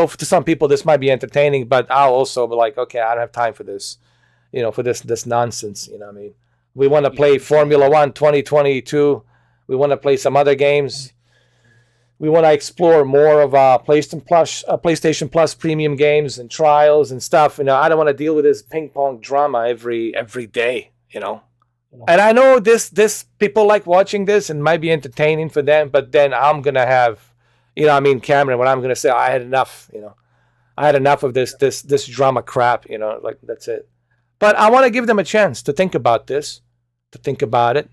S6: to some people this might be entertaining, but I'll also be like, okay, I don't have time for this. For this nonsense. You know what I mean? We want to play Formula 1 2022. We want to play some other games. We want to explore more of PlayStation Plus premium games and trials and stuff. I don't want to deal with this ping pong drama every day. And I know this people like watching this and might be entertaining for them, but then I'm gonna have, Cameron, when I'm gonna say I had enough. I had enough of this drama crap. Like that's it. But I want to give them a chance to think about this, to think about it.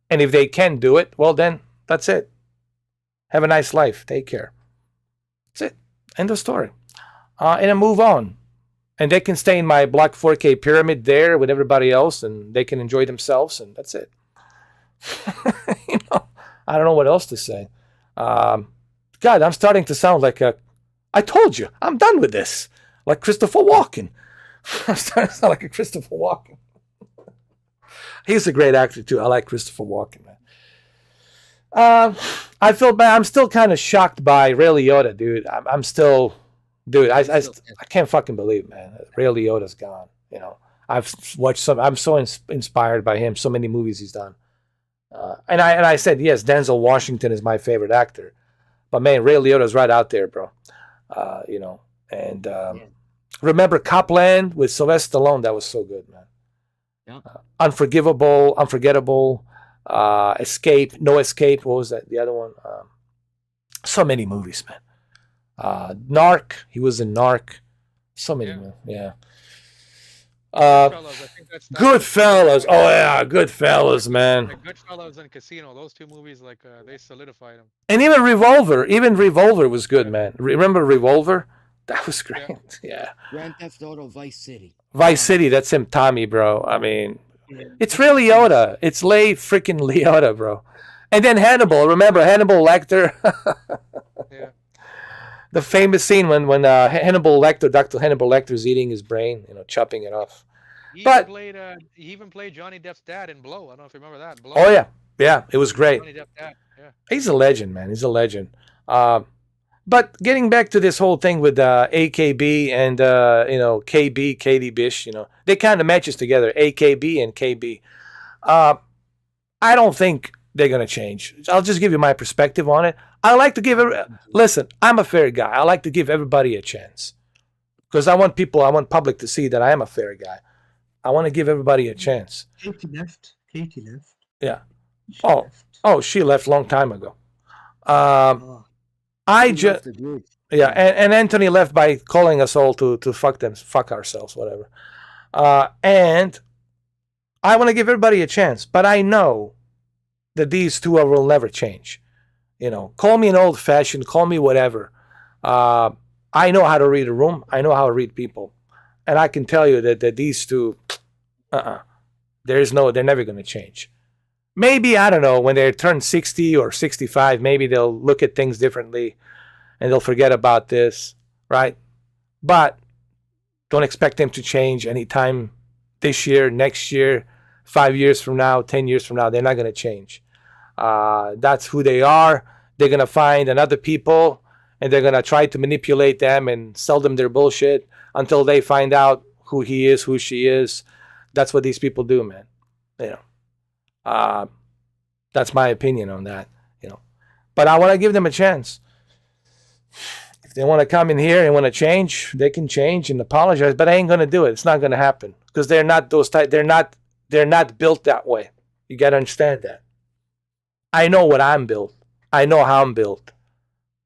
S6: And if they can do it, well, then that's it. Have a nice life. Take care. That's it. End of story. And I move on. And they can stay in my Block 4K pyramid there with everybody else, and they can enjoy themselves, and that's it. I don't know what else to say. God, I'm starting to sound like I told you, I'm done with this. Like Christopher Walken. I'm starting to sound like a Christopher Walken. He's a great actor too. I like Christopher Walken, man. I feel bad. I'm still kind of shocked by Ray Liotta, dude. I'm still, dude. I can't fucking believe, man. Ray Liotta's gone. I've watched some. I'm so inspired by him. So many movies he's done. And I said yes, Denzel Washington is my favorite actor, but man, Ray Liotta's right out there, bro. And. Remember Copland with Sylvester Stallone? That was so good, man. Yeah. Unforgettable, Escape, No Escape. What was that? The other one? So many movies, man. Narc. He was in Narc. So many, man. Yeah. Goodfellas. Oh yeah, Goodfellas, man.
S7: Goodfellas and Casino. Those two movies, they solidified him.
S6: And even Revolver was good, man. Remember Revolver? That was great. Yeah.
S2: Grand Theft Auto Vice City.
S6: Vice City, that's him, Tommy, bro. I mean, it's Ray Liotta. It's freaking Liotta, bro. And then Hannibal. Remember Hannibal Lecter?
S7: Yeah.
S6: The famous scene when Dr. Hannibal Lecter's eating his brain, chopping it off.
S7: He even played Johnny Depp's dad in Blow. I don't know if you remember that. Blow.
S6: Oh yeah, yeah, it was great.
S7: Johnny Depp's dad. Yeah.
S6: He's a legend, man. He's a legend. But getting back to this whole thing with AKB and KB, Katie Bisch, they kind of matches together, AKB and KB. I don't think they're gonna change. I'll just give you my perspective on it. I like to listen. I'm a fair guy. I like to give everybody a chance because I want public to see that I am a fair guy. I want to give everybody a chance.
S9: Katie left.
S6: Yeah.
S9: She
S6: left a long time ago. And Anthony left by calling us all to fuck ourselves, whatever. And I want to give everybody a chance, but I know that these two will never change. Call me an old fashioned, call me whatever. I know how to read a room. I know how to read people, and I can tell you that these two, they're never going to change. Maybe, I don't know, when they turn 60 or 65, maybe they'll look at things differently and they'll forget about this, right? But don't expect them to change anytime this year, next year, 5 years from now, 10 years from now. They're not going to change. That's who they are. They're going to find another people and they're going to try to manipulate them and sell them their bullshit until they find out who he is, who she is. That's what these people do, man. That's my opinion on that, But I want to give them a chance. If they want to come in here and want to change, they can change and apologize, but I ain't going to do it. It's not going to happen because they're not those type. They're not built that way. You got to understand that. I know what I'm built. I know how I'm built.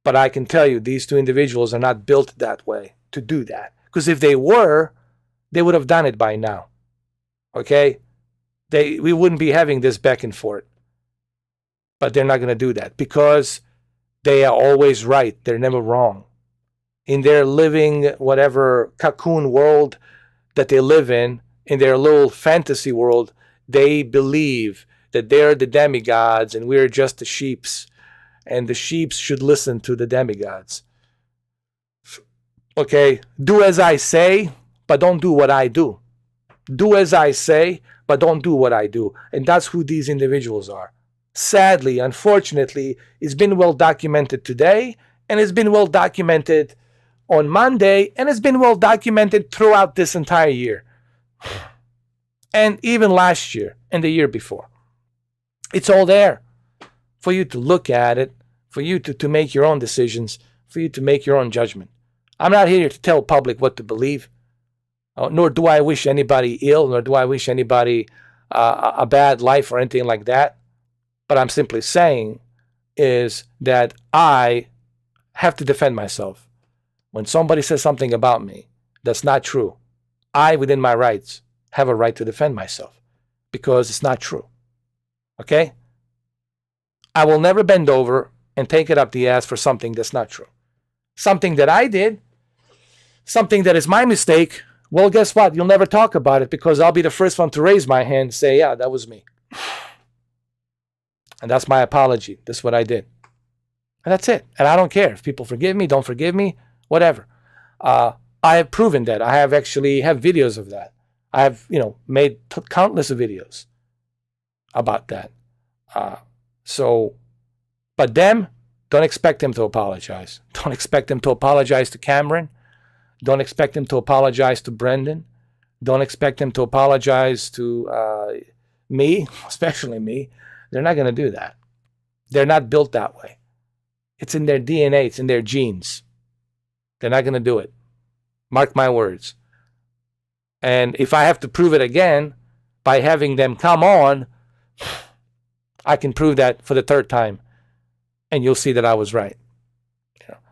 S6: But I can tell you these two individuals are not built that way to do that. Because if they were, they would have done it by now. Okay? We wouldn't be having this back and forth. But they're not going to do that because they are always right. They're never wrong. In their living whatever cocoon world that they live in their little fantasy world, they believe that they're the demigods and we're just the sheeps. And the sheeps should listen to the demigods. Okay, do as I say, but don't do what I do. Do as I say, but don't do what I do. And that's who these individuals are. Sadly, unfortunately, it's been well documented today, and it's been well documented on Monday, and it's been well documented throughout this entire year. And even last year and the year before. It's all there for you to look at it, for you to make your own decisions, for you to make your own judgment. I'm not here to tell public what to believe, nor do I wish anybody ill, nor do I wish anybody a bad life or anything like that. But I'm simply saying is that I have to defend myself. When somebody says something about me that's not true, I, within my rights, have a right to defend myself because it's not true. Okay? I will never bend over and take it up the ass for something that's not true. Something that I did, something that is my mistake, well, guess what? You'll never talk about it because I'll be the first one to raise my hand and say, yeah, that was me. And that's my apology. That's what I did. And that's it. And I don't care if people forgive me, don't forgive me, whatever. I have proven that. I have actually have videos of that. I have, made countless of videos about that. But them, don't expect them to apologize. Don't expect them to apologize to Cameron. Don't expect them to apologize to Brendan. Don't expect them to apologize to me, especially me. They're not going to do that. They're not built that way. It's in their DNA. It's in their genes. They're not going to do it. Mark my words. And if I have to prove it again by having them come on, I can prove that for the third time. And you'll see that I was right.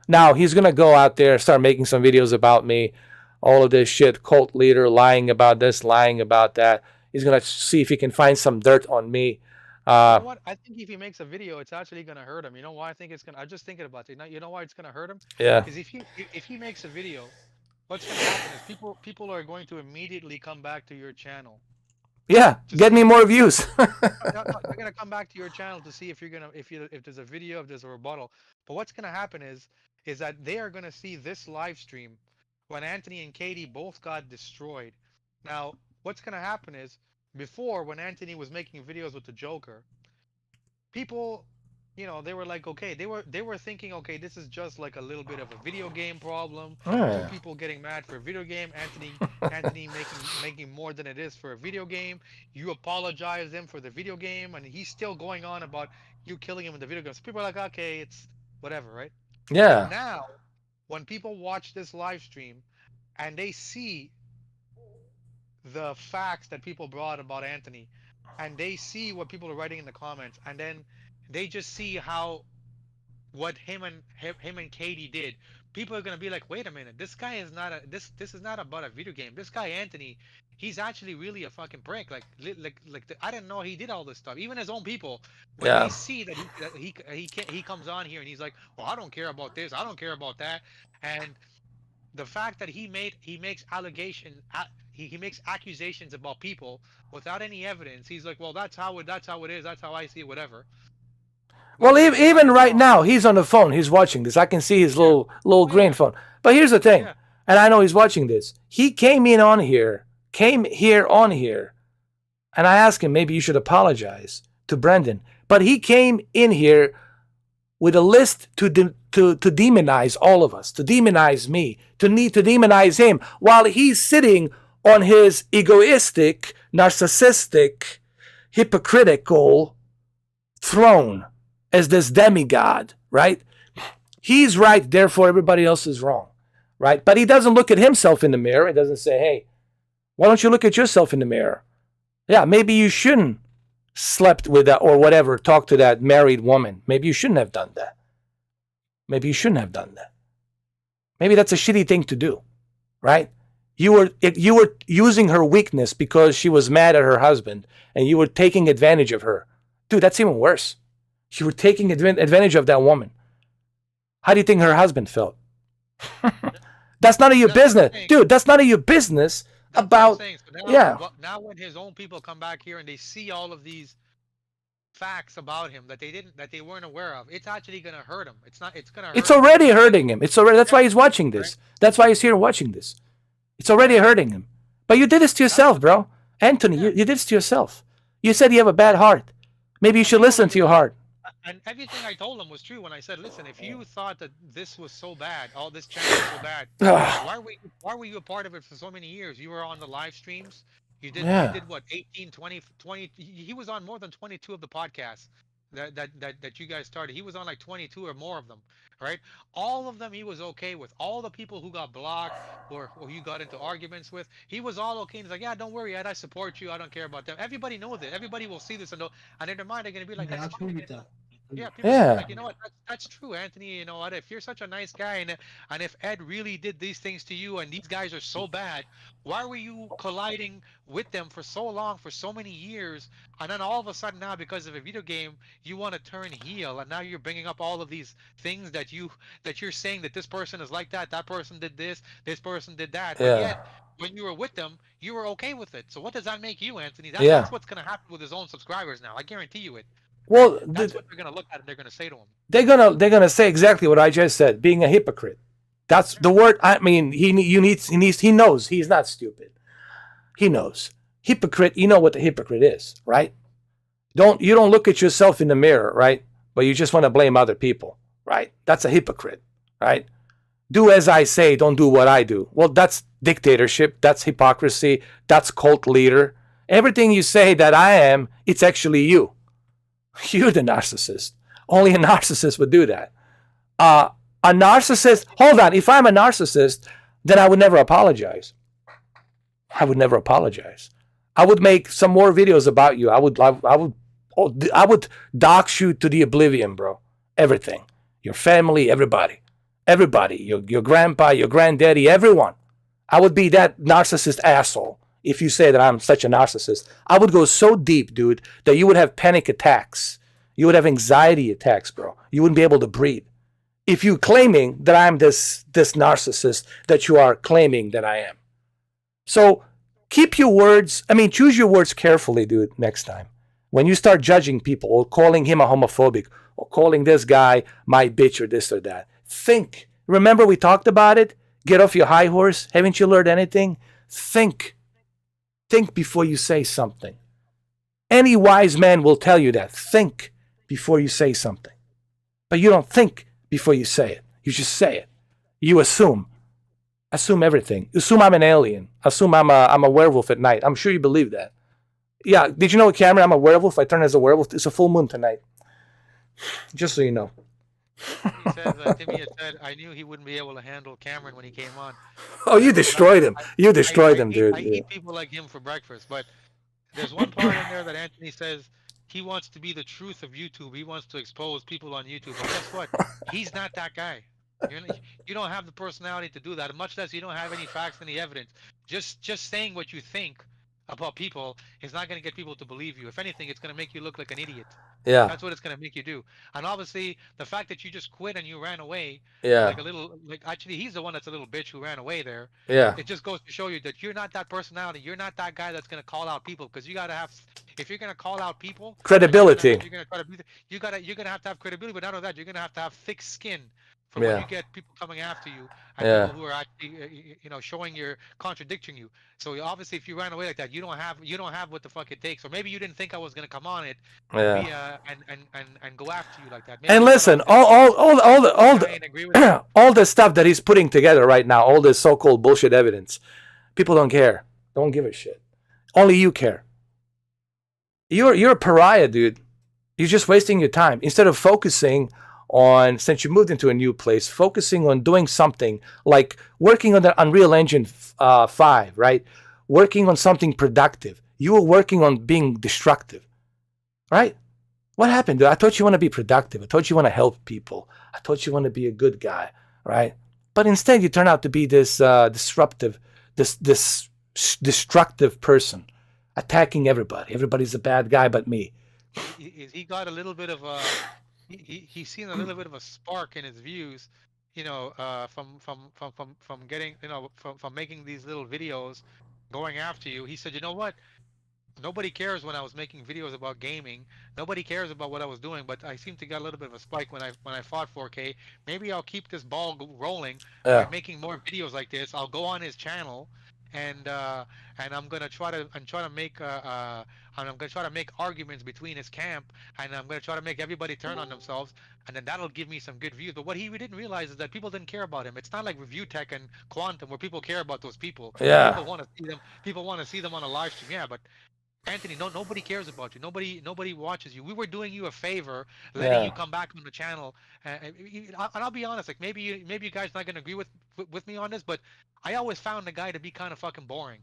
S6: Now, he's going to go out there and start making some videos about me. All of this shit, cult leader, lying about this, lying about that. He's going to see if he can find some dirt on me.
S7: You know what? I think if he makes a video, it's actually going to hurt him. You know why I think it's going to... I'm just thinking about it. You know why it's going to hurt him?
S6: Yeah.
S7: Because if he makes a video, what's going to happen is people are going to immediately come back to your channel.
S6: Yeah, get me more views.
S7: They're going to come back to your channel to see if there's a video, if there's a rebuttal. But what's going to happen is that they are going to see this live stream when Anthony and Katie both got destroyed. Now, what's going to happen is, before, when Anthony was making videos with the Joker, people, they were like, okay, they were thinking, okay, this is just like a little bit of a video game problem. Two people getting mad for a video game. Anthony making more than it is for a video game. You apologize him for the video game, and he's still going on about you killing him in the video game. So people are like, okay, it's whatever, right?
S6: Yeah.
S7: But now, when people watch this live stream and they see the facts that people brought about Anthony, and they see what people are writing in the comments, and then they just see what him and Katie did, people are gonna be like, wait a minute, this guy is not this is not about a video game. This guy Anthony, he's actually really a fucking prick. I didn't know he did all this stuff. Even his own people, when they see that he comes on here and he's like, well, I don't care about this, I don't care about that, and the fact that he makes allegations, he makes accusations about people without any evidence. He's like, well, that's how it is. That's how I see it, whatever.
S6: Well, even right now, he's on the phone. He's watching this. I can see his little green phone. But here's the thing, and I know he's watching this. He came here on here, and I asked him, maybe you should apologize to Brendan. But he came in here with a list to demonize all of us, to demonize me, to demonize him, while he's sitting on his egoistic, narcissistic, hypocritical throne as this demigod, right? He's right, therefore everybody else is wrong, right? But he doesn't look at himself in the mirror. He doesn't say, hey, why don't you look at yourself in the mirror? Yeah, maybe you shouldn't slept with that or whatever, talk to that married woman. Maybe you shouldn't have done that. Maybe you shouldn't have done that. Maybe that's a shitty thing to do, right? You were using her weakness because she was mad at her husband and you were taking advantage of her. Dude, that's even worse. You were taking advantage of that woman. How do you think her husband felt? That's none of your business. Dude, that's none of your business about...
S7: So now when his own people come back here and they see all of these facts about him that they weren't aware of, it's actually going to hurt him. It's going to hurt
S6: It's already hurting him. That's why he's watching this. That's why he's here watching this. It's already hurting him. But you did this to yourself, bro. Anthony, you did this to yourself. You said you have a bad heart. Maybe you should listen to your heart.
S7: And everything I told him was true when I said, listen, if you thought that this was so bad, all this channel was so bad, why were you a part of it for so many years? You were on the live streams. You did what, 18, 20, he was on more than 22 of the podcasts that you guys started. He was on like 22 or more of them, right? All of them he was okay with. All the people who got blocked or you got into arguments with, he was all okay. And he's like, yeah, don't worry, Ed, I support you. I don't care about them. Everybody knows it. Everybody will see this and in their mind they're gonna be like, that's true. Yeah, people like, you know what, that's true, Anthony. You know what, if you're such a nice guy and if Ed really did these things to you and these guys are so bad, why were you colliding with them for so long, for so many years, and then all of a sudden now because of a video game you want to turn heel, and now you're bringing up all of these things that you're saying that this person is like that person did this person did that, but yet when you were with them you were okay with it. So what does that make you, Anthony? That's what's going to happen with his own subscribers now. I guarantee you it.
S6: Well,
S7: that's what they're gonna look at and they're gonna say to him.
S6: They're gonna say exactly what I just said, being a hypocrite. That's the word. I mean, he knows he's not stupid. He knows. Hypocrite, you know what the hypocrite is, right? You don't look at yourself in the mirror, right? But you just want to blame other people, right? That's a hypocrite, right? Do as I say, don't do what I do. Well, that's dictatorship, that's hypocrisy, that's cult leader. Everything you say that I am, it's actually you. You're the narcissist. Only a narcissist would do that. A narcissist, hold on, if I'm a narcissist, then I would never apologize. I would never apologize. I would make some more videos about you. I would dox you to the oblivion, bro. Everything. Your family, everybody. Everybody. Your grandpa, your granddaddy, everyone. I would be that narcissist asshole. If you say that I'm such a narcissist, I would go so deep, dude, that you would have panic attacks. You would have anxiety attacks, bro. You wouldn't be able to breathe. If you're claiming that I'm this narcissist that you are claiming that I am. So keep your words, choose your words carefully, dude, next time. When you start judging people or calling him a homophobic or calling this guy my bitch or this or that, think. Remember we talked about it? Get off your high horse. Haven't you learned anything? Think. Think before you say something. Any wise man will tell you that. Think before you say something. But you don't think before you say it. You just say it. You assume. Assume everything. Assume I'm an alien. Assume I'm a werewolf at night. I'm sure you believe that. Yeah, did you know, Cameron, I'm a werewolf? I turn as a werewolf. It's a full moon tonight. Just so you know.
S7: He says, Timmy had said, I knew he wouldn't be able to handle Cameron when he came on.
S6: Oh, you destroyed him. You destroyed him, dude.
S7: I eat people like him for breakfast, but there's one part in there that Anthony says he wants to be the truth of YouTube. He wants to expose people on YouTube. But guess what? He's not that guy. You don't have the personality to do that, much less you don't have any facts, any evidence. Just saying what you think about people is not going to get people to believe you. If anything, it's going to make you look like an idiot.
S6: Yeah.
S7: That's what it's going to make you do. And obviously, the fact that you just quit and you ran away, actually, he's the one that's a little bitch who ran away there.
S6: Yeah.
S7: It just goes to show you that you're not that personality. You're not that guy that's going to call out people, because you got to have, if you're going to call out people,
S6: credibility.
S7: You're going to try to be, you're going to have to have credibility, but not only that, you're going to have thick skin. For when you get people coming after you and people who are actually, showing contradicting you. So obviously, if you ran away like that, you don't have what the fuck it takes. Or maybe you didn't think I was gonna come on it, and go after you like that. Maybe
S6: and listen, all the stuff that he's putting together right now, all this so-called bullshit evidence, people don't care. Don't give a shit. Only you care. You're a pariah, dude. You're just wasting your time instead of focusing on, since you moved into a new place, focusing on doing something like working on the Unreal Engine 5, right? Working on something productive. You were working on being destructive, right? What happened, dude? I thought you want to be productive. I thought you want to help people. I thought you want to be a good guy, right? But instead, you turn out to be this disruptive, this destructive person, attacking everybody. Everybody's a bad guy but me.
S7: He got a little bit of a he's seen a little bit of a spark in his views, you know, from getting, you know, from making these little videos, going after you. He said, you know what? Nobody cares when I was making videos about gaming. Nobody cares about what I was doing, but I seem to get a little bit of a spike when I fought 4K. Maybe I'll keep this ball rolling by making more videos like this. I'll go on his channel, and I'm gonna try to make and I'm gonna try to make arguments between his camp, and I'm gonna try to make everybody turn on themselves, and then that'll give me some good views. But what he didn't realize is that people didn't care about him. It's not like Review Tech and Quantum where people care about those people.
S6: Yeah.
S7: People want to see them. People want to see them on a live stream. Yeah, but Anthony, nobody cares about you. Nobody watches you. We were doing you a favor, letting you come back on the channel. And I'll be honest, like maybe you guys not gonna agree with me on this, but I always found the guy to be kind of fucking boring.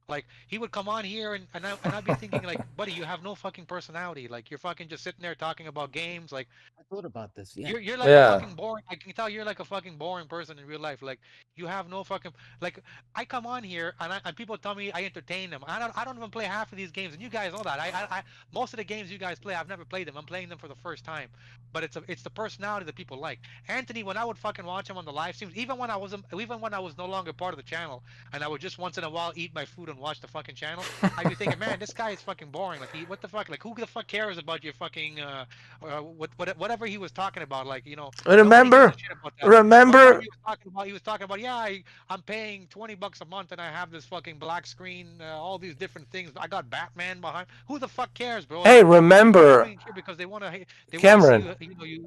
S7: Like he would come on here and I'd be thinking like, buddy, you have no fucking personality. Like you're fucking just sitting there talking about games. Like
S2: I thought about this. Yeah.
S7: you're like a fucking boring. I can tell you're like a fucking boring person in real life. Like you have no fucking like. I come on here and people tell me I entertain them. I don't even play half of these games, and you guys know that. I most of the games you guys play, I've never played them. I'm playing them for the first time. But it's the personality that people like. Anthony, when I would fucking watch him on the live streams, even when I was no longer part of the channel, and I would just once in a while eat my food and watch the fucking channel, I'd be thinking, man, this guy is fucking boring. Like what the fuck? Like who the fuck cares about your fucking whatever he was talking about? Like, you know,
S6: remember,
S7: he was talking about, yeah, I'm paying $20 a month and I have this fucking black screen, all these different things. I got Batman behind. Who the fuck cares, bro?
S6: Hey, remember,
S7: because they want to.
S6: Cameron,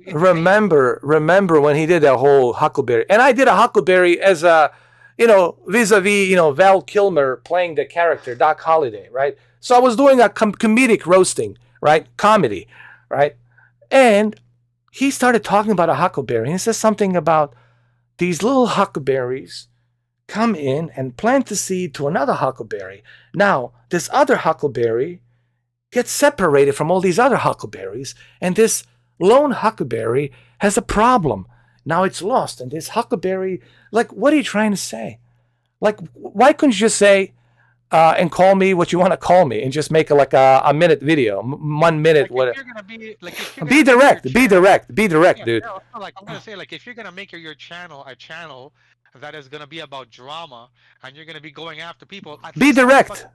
S6: remember when he did that whole Huckleberry, and I did a Huckleberry as a, you know, vis-a-vis, you know, Val Kilmer playing the character Doc Holliday, right? So I was doing a comedic roasting, right? Comedy, right? And he started talking about a huckleberry. He says something about these little huckleberries come in and plant the seed to another huckleberry. Now, this other huckleberry gets separated from all these other huckleberries, and this lone huckleberry has a problem. Now it's lost, and this huckleberry, like, what are you trying to say? Like, why couldn't you just say, and call me what you want to call me, and just make a minute video, 1 minute, whatever. Be direct, dude.
S7: No, like I'm gonna say, like if you're gonna make your channel a channel that is gonna be about drama, and you're gonna be going after people,
S6: be direct,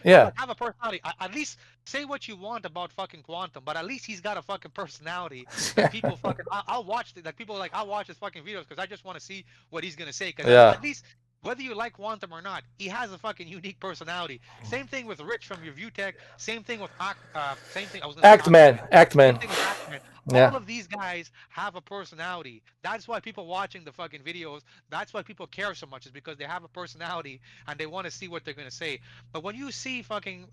S6: yeah.
S7: Have a personality. At least say what you want about fucking Quantum, but at least he's got a fucking personality. That people fucking, I'll watch it. Like people are like, I'll watch his fucking videos because I just want to see what he's gonna say. Because at least, whether you like Quantum or not, he has a fucking unique personality. Same thing with Rich from Review Tech. Same thing with same thing. I was gonna
S6: Actman.
S7: All of these guys have a personality. That's why people watching the fucking videos, that's why people care so much, is because they have a personality and they want to see what they're gonna say. But when you see fucking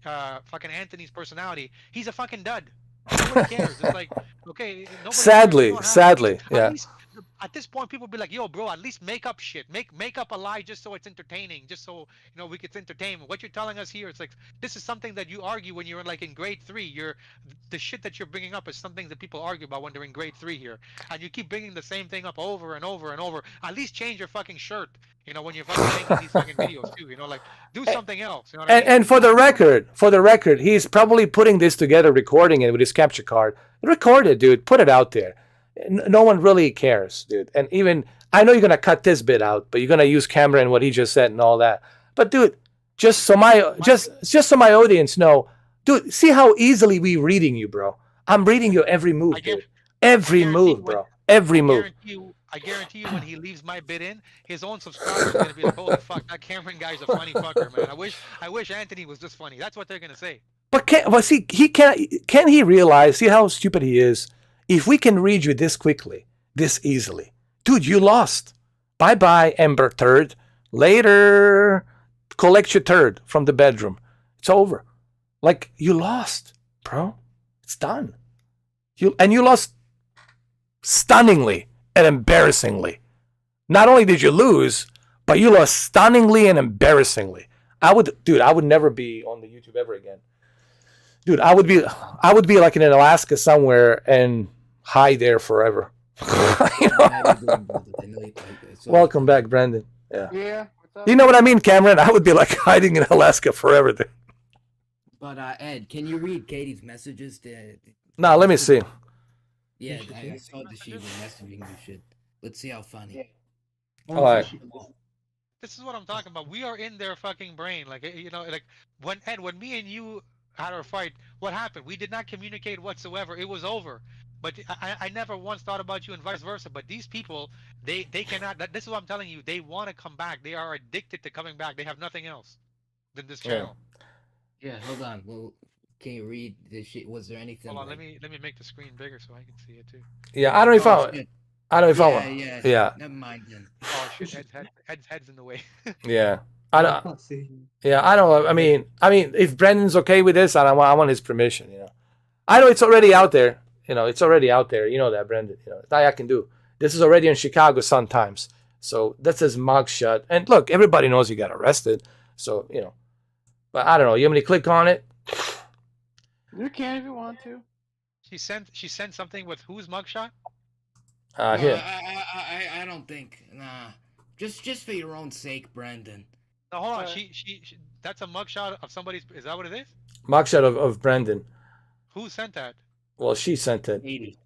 S7: Anthony's personality, he's a fucking dud. Nobody cares. It's like, okay,
S6: sadly, yeah.
S7: At this point, people be like, "Yo, bro, at least make up shit. Make up a lie just so it's entertaining, just so you know we get entertainment." What you're telling us here, it's like this is something that you argue when you're like in grade 3. The shit that you're bringing up is something that people argue about when they're in grade 3 here, and you keep bringing the same thing up over and over and over. At least change your fucking shirt. You know, when you're fucking making these fucking videos too. You know, like do something else. You know what I mean?
S6: And for the record, he's probably putting this together, recording it with his capture card. Record it, dude. Put it out there. No one really cares, dude. And even I know you're gonna cut this bit out, but you're gonna use Cameron and what he just said and all that. But dude, just so my audience know, dude, see how easily we reading you, bro. I'm reading your every move, dude. Every move, bro. Every move.
S7: I guarantee you, when he leaves my bit in, his own subscribers are gonna be like, "Holy fuck, that Cameron guy's a funny fucker, man. I wish Anthony was this funny." That's what they're gonna say.
S6: But can he realize? See how stupid he is. If we can read you this quickly, this easily, dude, you lost. Bye, Ember Turd. Later, collect your turd from the bedroom. It's over. Like, you lost, bro. It's done. You lost stunningly and embarrassingly. Not only did you lose, but you lost stunningly and embarrassingly. I would never be on the YouTube ever again. Dude, I would be like in Alaska somewhere and hide there forever. You know? Welcome back, Brandon. Yeah.
S3: Yeah. What's up?
S6: You know what I mean, Cameron? I would be like hiding in Alaska forever. There.
S2: But Ed, can you read Katie's messages?
S6: Now, let me see.
S2: Yeah, I saw that she was messaging you shit. Let's see how funny.
S6: All right.
S7: This is what I'm talking about. We are in their fucking brain. Like, you know, like when me and you had our fight, what happened? We did not communicate whatsoever. It was over. But I never once thought about you and vice versa. But these people, they cannot. This is what I'm telling you. They want to come back. They are addicted to coming back. They have nothing else than this channel.
S2: Yeah, hold on. Well, can you read this shit? Was there anything?
S7: Hold on.
S2: Like...
S7: Let me make the screen bigger so I can see it too.
S6: Yeah, I don't know if I don't know if
S2: yeah. Never mind then.
S7: Oh shit! Head's in the way.
S6: Yeah. I don't. Yeah, I don't. I mean, if Brendan's okay with this, I want his permission. You know, I know it's already out there. You know, it's already out there. You know that, Brendan. You know, nothing I can do. This is already in Chicago Sun-Times. So that's his mugshot. And look, everybody knows he got arrested. So you know, but I don't know. You want me to click on it?
S3: You can if you want to.
S7: She sent something with whose mugshot?
S6: Here.
S2: I don't think. Nah. Just for your own sake, Brandon.
S7: No, hold on. She that's a mugshot of somebody's. Is that what it is?
S6: Mugshot of Brendan.
S7: Who sent that?
S6: Well, she sent it.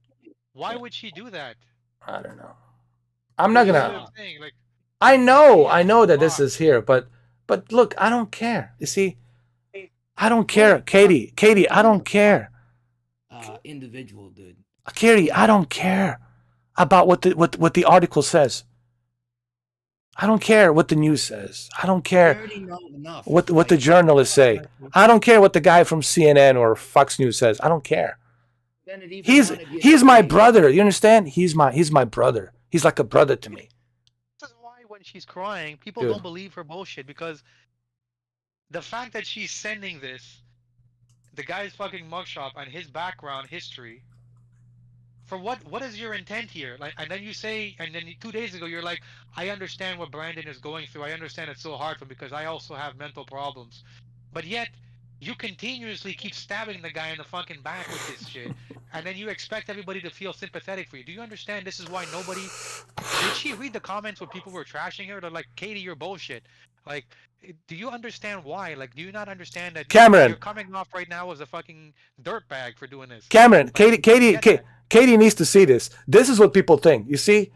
S7: Why would she do that?
S6: I don't know. I'm not gonna.
S7: Like,
S6: I know that this is here, but look, I don't care. You see, I don't care, Katie, I don't care.
S2: Individual, dude.
S6: Katie, I don't care about what the article says. I don't care what the news says. I don't care what the journalists say. I don't care what the guy from CNN or Fox News says. I don't care. He's my brother. You understand? He's my brother. He's like a brother to me.
S7: This is why when she's crying, people don't believe her bullshit, because the fact that she's sending this, the guy's fucking mugshot and his background history, for what is your intent here? Like, and then you say, and then 2 days ago you're like, I understand what Brandon is going through. I understand it's so hard for him because I also have mental problems. But yet you continuously keep stabbing the guy in the fucking back with this shit, and then you expect everybody to feel sympathetic for you. Do you understand this is why nobody... Did she read the comments where people were trashing her? They're like, Katie, you're bullshit. Like, do you understand why? Like, do you not understand that
S6: Cameron,
S7: you're coming off right now as a fucking dirtbag for doing this?
S6: Cameron, like, Katie needs to see this. This is what people think. You see?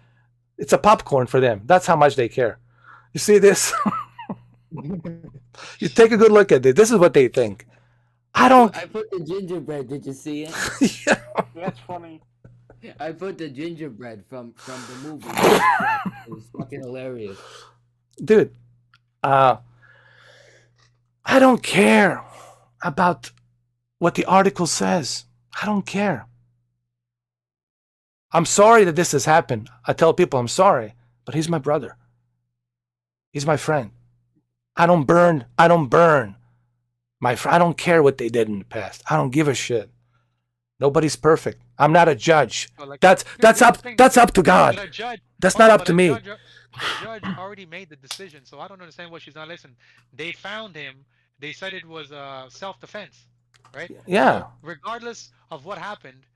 S6: It's a popcorn for them. That's how much they care. You see this? You take a good look at it. This is what they think. I
S2: put the gingerbread. Did you see it?
S6: Yeah.
S3: That's funny.
S2: I put the gingerbread from the movie. It was fucking hilarious.
S6: Dude, I don't care about what the article says. I don't care. I'm sorry that this has happened. I tell people I'm sorry, but he's my brother. He's my friend. I don't burn my friend. I don't care what they did in the past. I don't give a shit. Nobody's perfect. I'm not a judge.
S7: Like,
S6: that's up to God. That's not up to me.
S7: The judge already made the decision, so I don't understand why she's not listening. They found him. They said it was self-defense, right?
S6: Yeah.
S7: So regardless of what happened,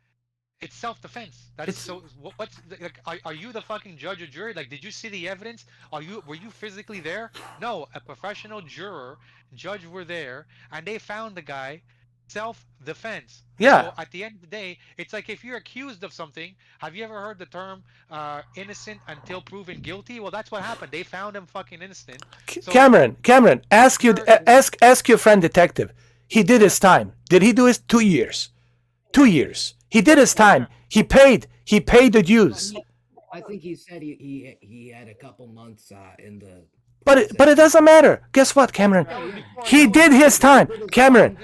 S7: it's self-defense. That is so. What's like? Are you the fucking judge or jury? Like, did you see the evidence? Were you physically there? No, a professional judge were there, and they found the guy self-defense.
S6: Yeah.
S7: So at the end of the day, it's like if you're accused of something. Have you ever heard the term innocent until proven guilty? Well, that's what happened. They found him fucking innocent. So,
S6: Cameron, ask your friend detective. He did his time. Did he do his 2 years? 2 years. He did his time. He paid the dues.
S2: I think he said he had a couple months in the.
S6: But it doesn't matter. Guess what, Cameron? He did his time. Cameron,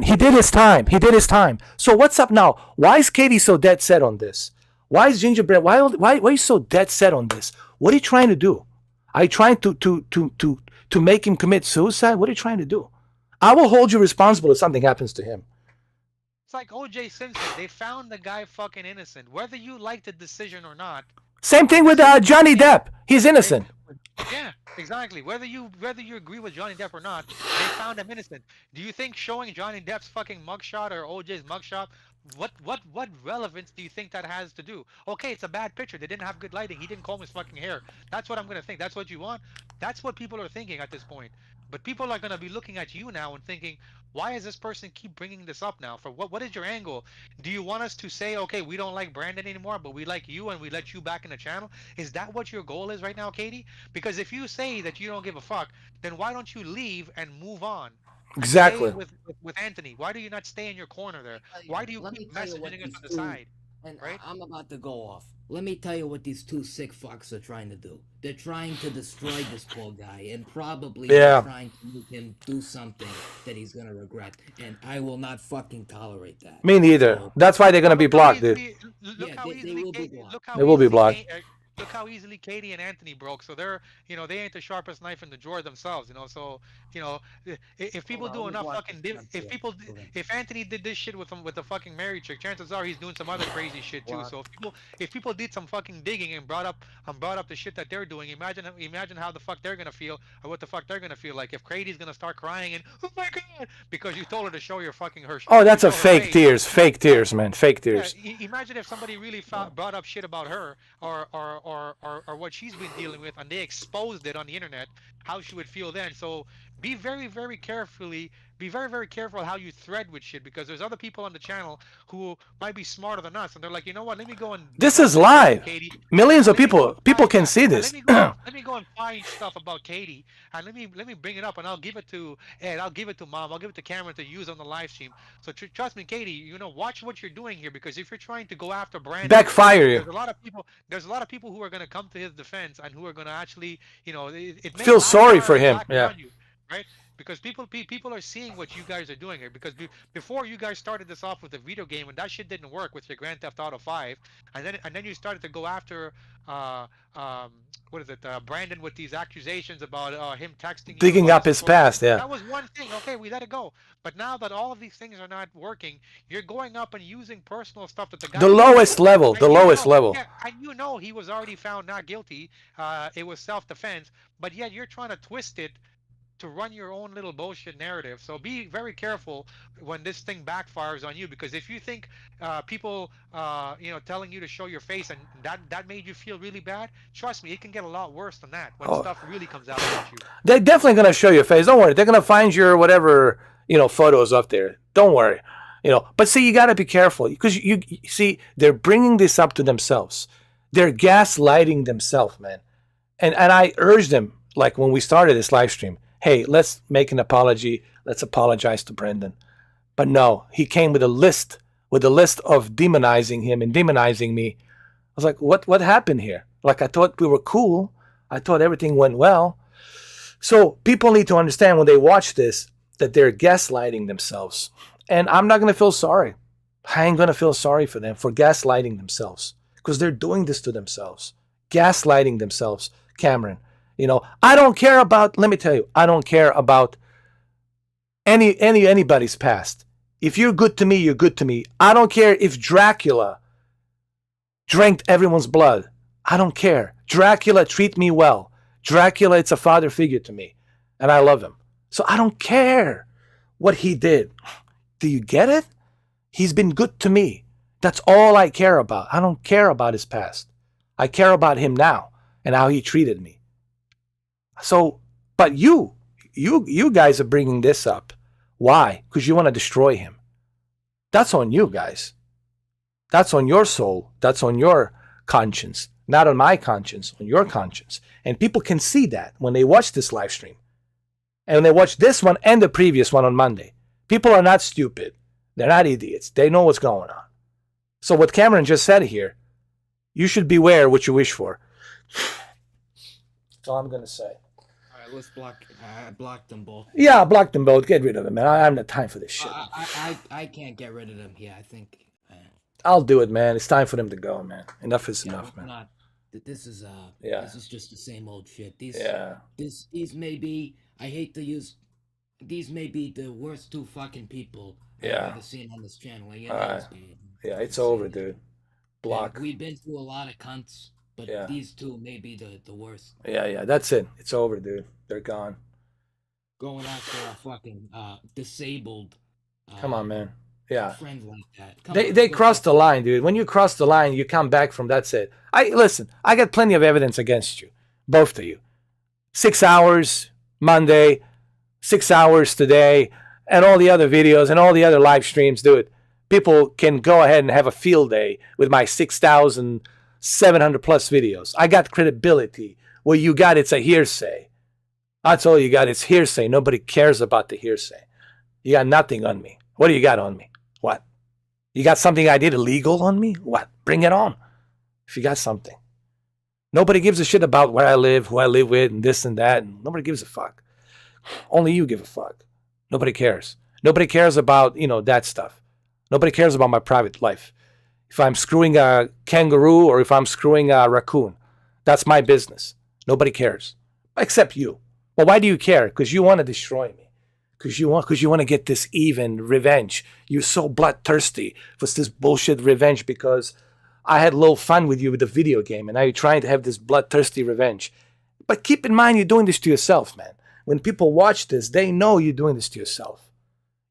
S6: he did his time. He did his time. So what's up now? Why is Katie so dead set on this? Why is Gingerbread? Why are you so dead set on this? What are you trying to do? Are you trying to make him commit suicide? What are you trying to do? I will hold you responsible if something happens to him.
S7: It's like O.J. Simpson. They found the guy fucking innocent, whether you like the decision or not.
S6: Same thing with Johnny Depp. He's innocent.
S7: Yeah, exactly. Whether you agree with Johnny Depp or not, they found him innocent. Do you think showing Johnny Depp's fucking mugshot or OJ's mugshot, what relevance do you think that has to do? Okay, it's a bad picture. They didn't have good lighting. He didn't comb his fucking hair. That's what I'm gonna think. That's what you want. That's what people are thinking at this point. But people are gonna be looking at you now and thinking, why is this person keep bringing this up now? For what? What is your angle? Do you want us to say, okay, we don't like Brandon anymore, but we like you and we let you back in the channel? Is that what your goal is right now, Katie? Because if you say that you don't give a fuck, then why don't you leave and move on? And
S6: Exactly.
S7: stay with Anthony. Why do you not stay in your corner there? Why do you keep messaging us on the side?
S2: And
S7: Right?
S2: I'm about to go off. Let me tell you what these two sick fucks are trying to do. They're trying to destroy this poor guy, and probably
S6: Yeah.
S2: trying to make him do something that he's gonna regret. And I will not fucking tolerate that.
S6: Me neither.
S2: So,
S6: That's why they're gonna be
S7: Look how
S6: blocked, dude.
S7: easily, look
S2: yeah,
S7: how
S2: they
S7: easily,
S2: will be
S7: Katie,
S2: blocked.
S7: look how
S6: They will be
S7: easily,
S6: blocked.
S7: look how easily Katie and Anthony broke. So they're, they ain't the sharpest knife in the drawer themselves, So, if people
S2: on,
S7: do
S2: let me
S7: enough
S2: watch
S7: fucking,
S2: this
S7: if people, if Anthony did this shit with the fucking married chick, chances are he's doing some other crazy shit too.
S2: What?
S7: So if people did some fucking digging and brought up the shit that they're doing, imagine how the fuck they're gonna feel, or what the fuck they're gonna feel like if Katie's gonna start crying and, oh my god, because you told her to show your fucking her.
S6: Oh, that's
S7: you
S6: a
S7: show her
S6: fake
S7: face.
S6: tears. Fake tears, man. Fake
S7: Yeah,
S6: tears.
S7: imagine if somebody really brought up shit about her or what she's been dealing with, and they exposed it on the internet, how she would feel then. So be very, very very careful how you thread with shit, because there's other people on the channel who might be smarter than us, and they're like, you know what? Let me go and
S6: This
S7: debunk
S6: is
S7: this shit
S6: live.
S7: with Katie.
S6: Millions of
S7: Let me go
S6: people.
S7: and
S6: People
S7: find,
S6: can
S7: yeah,
S6: see
S7: and
S6: this.
S7: let me go and find stuff about Katie, and let me bring it up, and I'll give it to Ed, I'll give it to Mom, I'll give it to Cameron to use on the live stream. So trust me, Katie, watch what you're doing here, because if you're trying to go after Brandon,
S6: Backfire you.
S7: there's a lot of people. There's a lot of people who are going to come to his defense and who are going to actually, it may
S6: Feel sorry for
S7: backfire
S6: him.
S7: back
S6: Yeah.
S7: on you, right? Because people are seeing what you guys are doing here. Because before you guys started this off with a video game, and that shit didn't work with your Grand Theft Auto 5, and then you started to go after uh what is it, Brandon, with these accusations about him texting you
S6: Digging
S7: about
S6: up his
S7: support.
S6: past. Yeah.
S7: That was one thing. Okay, we let it go. But now that all of these things are not working, you're going up and using personal stuff that the guy
S6: The
S7: did.
S6: lowest level.
S7: And
S6: The lowest level.
S7: yeah, and he was already found not guilty. It was self-defense, but yet you're trying to twist it to run your own little bullshit narrative. So be very careful when this thing backfires on you, because if you think people, telling you to show your face, and that made you feel really bad, trust me, it can get a lot worse than that when stuff really comes out about you.
S6: They're definitely gonna show your face. Don't worry. They're gonna find your whatever photos up there. Don't worry. But see, you gotta be careful, because you see they're bringing this up to themselves. They're gaslighting themselves, man. And I urge them, like when we started this live stream, hey, let's make an apology. Let's apologize to Brendan. But no, he came with a list of demonizing him and demonizing me. I was like, what happened here? Like, I thought we were cool. I thought everything went well. So people need to understand when they watch this that they're gaslighting themselves. And I'm not going to feel sorry. I ain't going to feel sorry for them for gaslighting themselves, because they're doing this to themselves. Gaslighting themselves, Cameron. I don't care about, let me tell you, I don't care about anybody's past. If you're good to me, you're good to me. I don't care if Dracula drank everyone's blood. I don't care. Dracula treat me well. Dracula, it's a father figure to me, and I love him. So I don't care what he did. Do you get it? He's been good to me. That's all I care about. I don't care about his past. I care about him now and how he treated me. So, but you guys are bringing this up. Why? Because you want to destroy him. That's on you guys. That's on your soul. That's on your conscience. Not on my conscience, on your conscience. And people can see that when they watch this live stream. And when they watch this one and the previous one on Monday. People are not stupid. They're not idiots. They know what's going on. So what Cameron just said here, you should beware what you wish for. That's all I'm going to say.
S2: Let's block them both.
S6: Yeah, block them both. Get rid of them, man. I haven't the time for this shit.
S2: I can't get rid of them here. I think.
S6: I'll do it, man. It's time for them to go, man. Enough is enough, man.
S2: Not. This is
S6: Yeah.
S2: This is just the same old shit.
S6: Yeah.
S2: These may be. I hate to use. These may be the worst two fucking people
S6: Yeah.
S2: I've ever seen on this channel. Like,
S6: Yeah, it's over, dude. Block.
S2: And we've been through a lot of cunts, but
S6: Yeah.
S2: these two may be the worst.
S6: Yeah, that's it. It's over, dude. They're gone.
S2: Going after a fucking disabled.
S6: Come on, man. Yeah.
S2: Friend like that.
S6: They crossed the line, dude. When you cross the line, you come back from that's it. Listen, I got plenty of evidence against you, both of you. 6 hours Monday, 6 hours today, and all the other videos and all the other live streams, dude. People can go ahead and have a field day with my 6,700 plus videos. I got credibility. What you got, it's a hearsay. That's all you got. It's hearsay. Nobody cares about the hearsay. You got nothing on me. What do you got on me? What? You got something I did illegal on me? What? Bring it on. If you got something. Nobody gives a shit about where I live, who I live with, and this and that. And nobody gives a fuck. Only you give a fuck. Nobody cares. Nobody cares about, that stuff. Nobody cares about my private life. If I'm screwing a kangaroo or if I'm screwing a raccoon, that's my business. Nobody cares. Except you. Well, why do you care? Because you want to destroy me. Because you want to get this even revenge. You're so bloodthirsty for this bullshit revenge because I had a little fun with you with the video game and now you're trying to have this bloodthirsty revenge. But keep in mind you're doing this to yourself, man. When people watch this, they know you're doing this to yourself.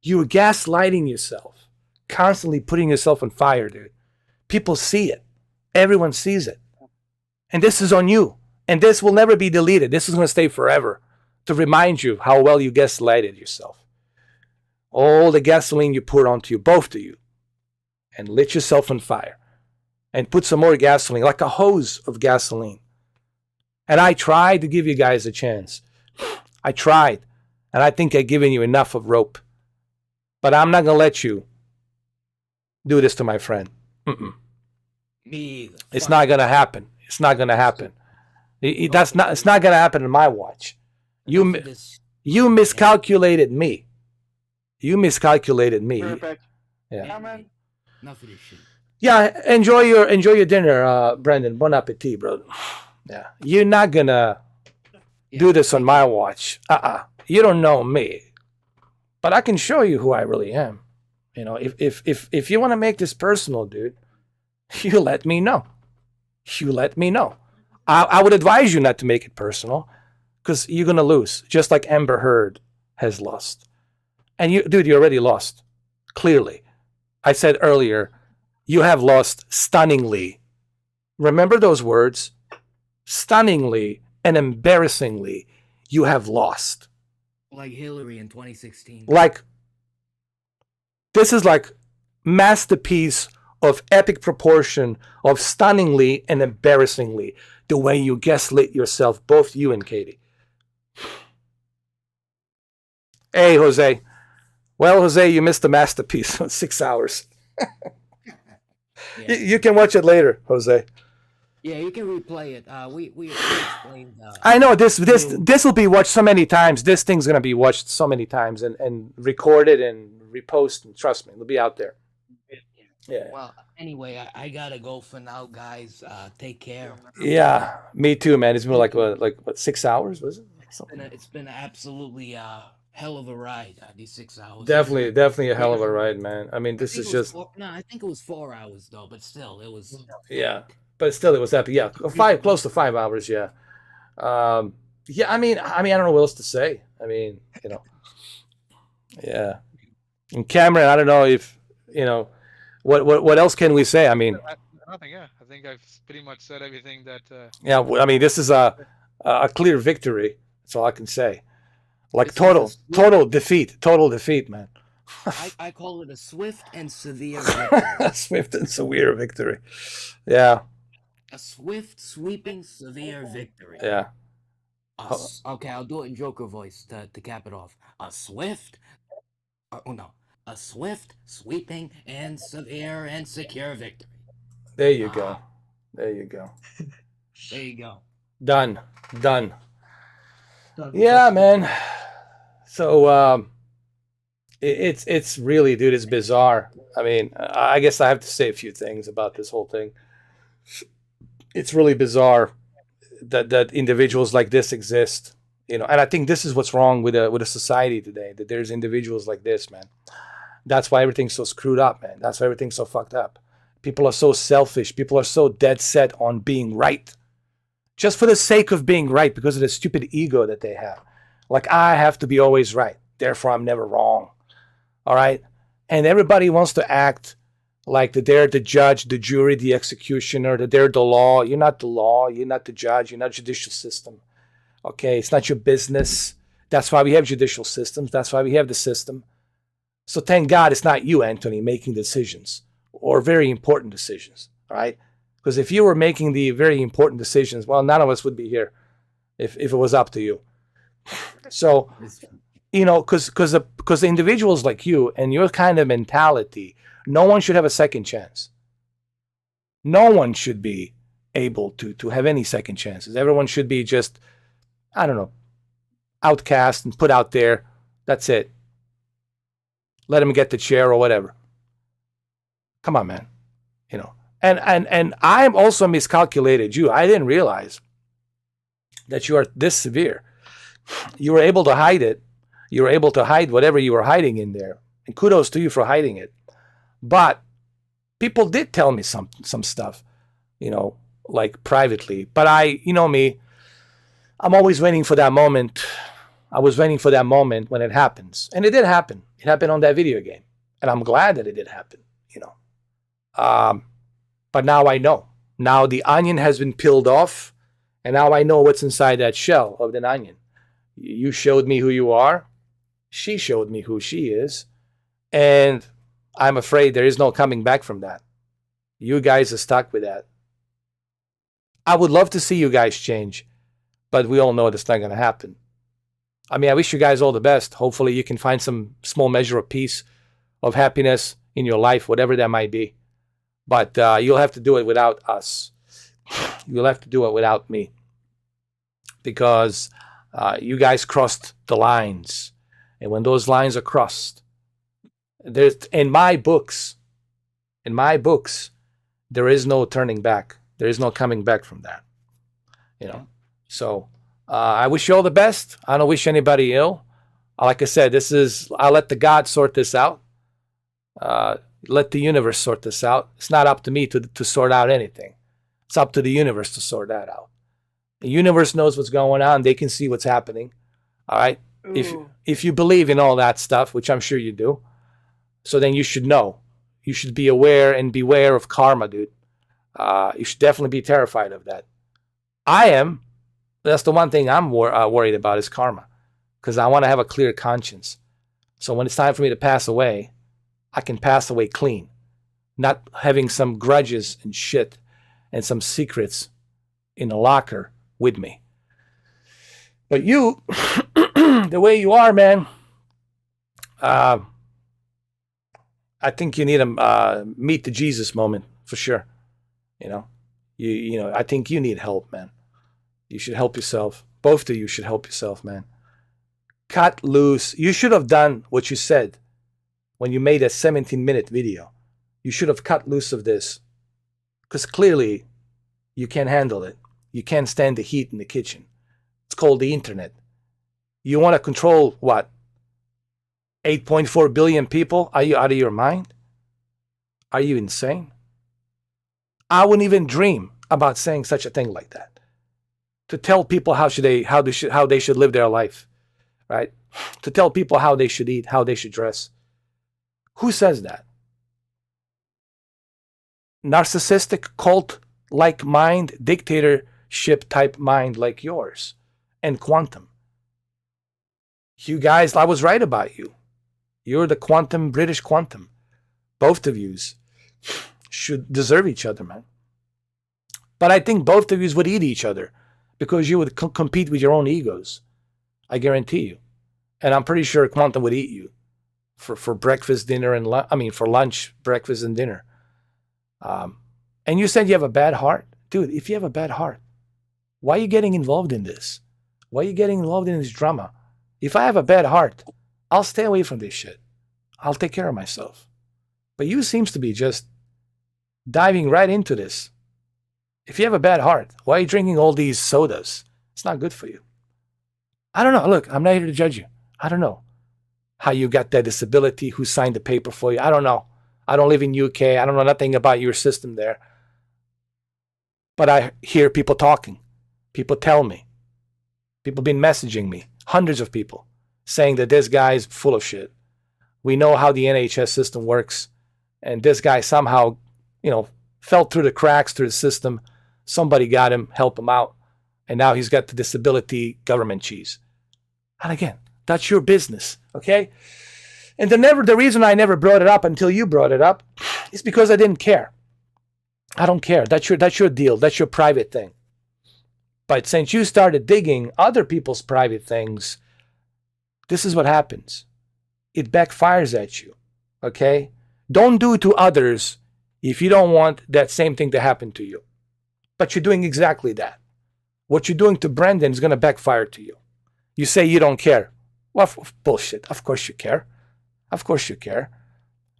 S6: You're gaslighting yourself. Constantly putting yourself on fire, dude. People see it. Everyone sees it. And this is on you. And this will never be deleted. This is going to stay forever to remind you how well you gaslighted yourself. All the gasoline you poured onto you, both of you, and lit yourself on fire. And put some more gasoline, like a hose of gasoline. And I tried to give you guys a chance. I tried. And I think I've given you enough of rope. But I'm not going to let you do this to my friend.
S2: Me either.
S6: It's not going to happen. It's not going to happen. It's not going to happen in my watch. You miscalculated me. You miscalculated me.
S3: Perfect.
S6: Yeah.
S2: Enough of this shit.
S6: Yeah, enjoy your dinner, Brendan. Bon appetit, bro. Yeah. You're not going to do this on my watch. You don't know me. But I can show you who I really am. If you want to make this personal, dude, you let me know. You let me know. I would advise you not to make it personal because you're going to lose, just like Amber Heard has lost. And you already lost, clearly. I said earlier, you have lost stunningly. Remember those words? Stunningly and embarrassingly, you have lost.
S2: Like Hillary in 2016.
S6: This is like masterpiece of epic proportion of stunningly and embarrassingly the way you gaslit yourself, both you and Katie. Hey, Jose. Well, Jose, you missed the masterpiece on 6 hours. You can watch it later, Jose.
S2: Yeah, you can replay it. We explained.
S6: I know this will be watched so many times. This thing's gonna be watched so many times and recorded and reposted. And trust me, it'll be out there. Yeah.
S2: Well, anyway, I gotta go for now, guys. Take care.
S6: Yeah, me too, man. It's been like 6 hours, was it?
S2: It's been absolutely hell of a ride. These 6 hours.
S6: Definitely a hell of a ride, man. I mean, this is just.
S2: I think it was 4 hours though, but still, it was.
S6: Yeah. But still, it was epic. Yeah, close to 5 hours. Yeah, yeah. I mean, I don't know what else to say. I mean, yeah. And Cameron, I don't know if what else can we say? I mean,
S7: nothing. Yeah, I think I've pretty much said everything that.
S6: Yeah, I mean, this is a clear victory. That's all I can say. Like total defeat, man.
S2: I call it a swift and severe victory.
S6: Swift and severe victory. Yeah.
S2: A swift, sweeping, severe victory.
S6: Yeah.
S2: Okay, I'll do it in Joker voice to cap it off. A swift, a swift, sweeping, and severe and secure victory.
S6: There you go. There you go.
S2: There you go.
S6: Done. Yeah, man. So it's really, dude, it's bizarre. I mean, I guess I have to say a few things about this whole thing. It's really bizarre that individuals like this exist, and I think this is what's wrong with a society today, that there's individuals like this, man. That's why everything's so screwed up, man. That's why everything's so fucked up. People are so selfish. People are so dead set on being right. Just for the sake of being right, because of the stupid ego that they have. Like, I have to be always right. Therefore, I'm never wrong. All right? And everybody wants to act like that they're the judge, the jury, the executioner, that they're the law. You're not the law. You're not the judge. You're not the judicial system. Okay? It's not your business. That's why we have judicial systems. That's why we have the system. So thank God it's not you, Anthony, making decisions or very important decisions. All right? Because if you were making the very important decisions, well, none of us would be here if it was up to you. So, because individuals like you and your kind of mentality, no one should have a second chance. No one should be able to have any second chances. Everyone should be just, I don't know, outcast and put out there. That's it. Let him get the chair or whatever. Come on, man. And I'm also miscalculated you. I didn't realize that you are this severe. You were able to hide it. You were able to hide whatever you were hiding in there. And kudos to you for hiding it. But people did tell me some stuff, like privately. But you know me, I'm always waiting for that moment. I was waiting for that moment when it happens. And it did happen. It happened on that video game. And I'm glad that it did happen, But now I know. Now the onion has been peeled off. And now I know what's inside that shell of the onion. You showed me who you are. She showed me who she is. And I'm afraid there is no coming back from that. You guys are stuck with that. I would love to see you guys change. But we all know that's not going to happen. I mean, I wish you guys all the best. Hopefully you can find some small measure of peace, of happiness in your life, whatever that might be. But you'll have to do it without us. You'll have to do it without me. Because you guys crossed the lines. And when those lines are crossed, there's in my books, there is no turning back. There is no coming back from that. So I wish you all the best. I don't wish anybody ill. Like I said, I'll let the God sort this out. Let the universe sort this out. It's not up to me to sort out anything. It's up to the universe to sort that out. The universe knows what's going on. They can see what's happening. All right? If you believe in all that stuff, which I'm sure you do, so then you should know. You should be aware and beware of karma, dude. You should definitely be terrified of that. I am. That's the one thing I'm worried about is karma. Because I want to have a clear conscience. So when it's time for me to pass away, I can pass away clean. Not having some grudges and shit and some secrets in a locker with me. But you, the way you are, man, I think you need a meet the Jesus moment for sure. I think you need help, man. You should help yourself. Both of you should help yourself, man. Cut loose. You should have done what you said when you made a 17-minute video. You should have cut loose of this. Because clearly, you can't handle it. You can't stand the heat in the kitchen. It's called the internet. You want to control, what? 8.4 billion people? Are you out of your mind? Are you insane? I wouldn't even dream about saying such a thing like that. To tell people how they should live their life, right? To tell people how they should eat, how they should dress. Who says that? Narcissistic cult-like mind, dictatorship type mind like yours, and quantum. You guys, I was right about you. You're the quantum, British quantum. Both of yous should deserve each other, man. But I think both of yous would eat each other because you would compete with your own egos. I guarantee you. And I'm pretty sure quantum would eat you for breakfast, dinner, and for lunch, breakfast, and dinner. And you said you have a bad heart. Dude, if you have a bad heart, why are you getting involved in this? Why are you getting involved in this drama? If I have a bad heart, I'll stay away from this shit. I'll take care of myself. But you seems to be just diving right into this. If you have a bad heart, why are you drinking all these sodas? It's not good for you. I don't know. Look, I'm not here to judge you. I don't know. how you got that disability, who signed the paper for you. I don't know. I don't live in UK. I don't know nothing about your system there. But I hear people talking. People tell me. People been messaging me. Hundreds of people saying that this guy's full of shit. We know how the NHS system works. And this guy somehow, fell through the cracks through the system. Somebody got him, helped him out. And now he's got the disability government cheese. And again, that's your business, okay? And the reason I never brought it up until you brought it up is because I didn't care. I don't care. That's your deal. That's your private thing. But since you started digging other people's private things, this is what happens. It backfires at you, okay? Don't do it to others if you don't want that same thing to happen to you. But you're doing exactly that. What you're doing to Brendan is going to backfire to you. You say you don't care. Well, bullshit. Of course you care. Of course you care.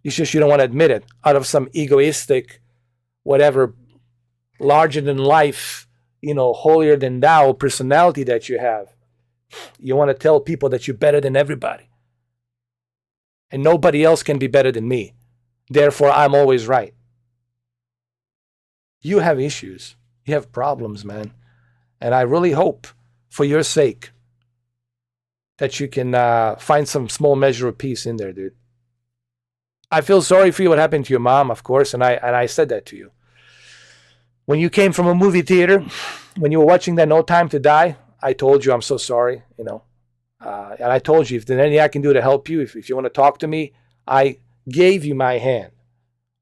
S6: It's just you don't want to admit it out of some egoistic, whatever, larger than life, holier than thou personality that you have. You want to tell people that you're better than everybody. And nobody else can be better than me. Therefore, I'm always right. You have issues. You have problems, man. And I really hope, for your sake, that you can find some small measure of peace in there, dude. I feel sorry for you what happened to your mom, of course, and I said that to you. When you came from a movie theater, when you were watching that No Time to Die, I told you I'm so sorry, and I told you if there's anything I can do to help you, if you want to talk to me, I gave you my hand.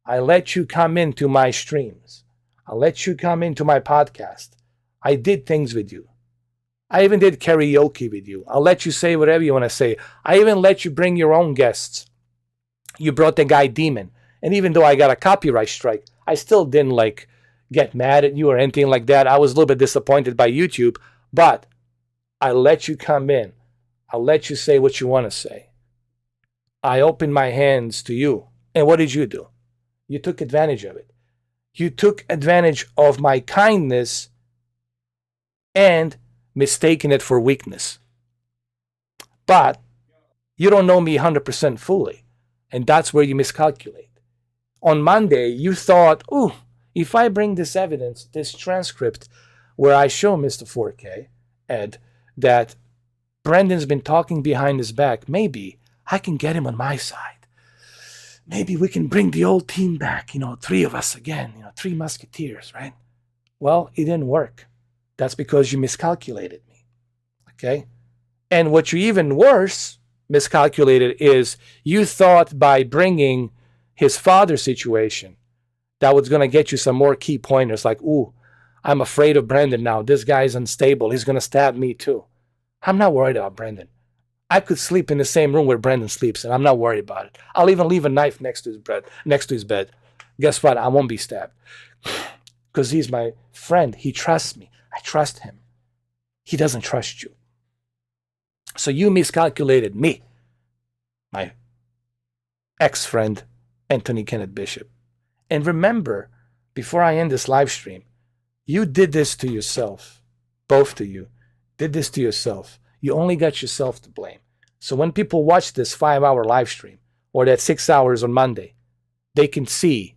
S6: I let you come into my streams. I let you come into my podcast. I did things with you. I even did karaoke with you. I'll let you say whatever you want to say. I even let you bring your own guests. You brought the guy Demon. And even though I got a copyright strike, I still didn't get mad at you or anything like that. I was a little bit disappointed by YouTube, but I let you come in. I'll let you say what you want to say. I opened my hands to you. And what did you do? You took advantage of it. You took advantage of my kindness and mistaken it for weakness. But you don't know me 100% fully. And that's where you miscalculate. On Monday, you thought, if I bring this evidence, this transcript, where I show Mr. 4K, Ed, that Brendan's been talking behind his back, maybe I can get him on my side. Maybe we can bring the old team back, three of us again, three musketeers, right? Well, it didn't work. That's because you miscalculated me, okay? And what you even worse miscalculated is you thought by bringing his father situation, that was going to get you some more key pointers like, I'm afraid of Brendan now. This guy's unstable. He's going to stab me too. I'm not worried about Brendan. I could sleep in the same room where Brendan sleeps, and I'm not worried about it. I'll even leave a knife next to his bed. Guess what? I won't be stabbed because he's my friend. He trusts me. I trust him. He doesn't trust you. So you miscalculated me, my ex-friend, Anthony Kenneth Bishop. And remember, before I end this live stream, you did this to yourself. Both of you did this to yourself. You only got yourself to blame. So when people watch this 5-hour live stream or that 6 hours on Monday, they can see,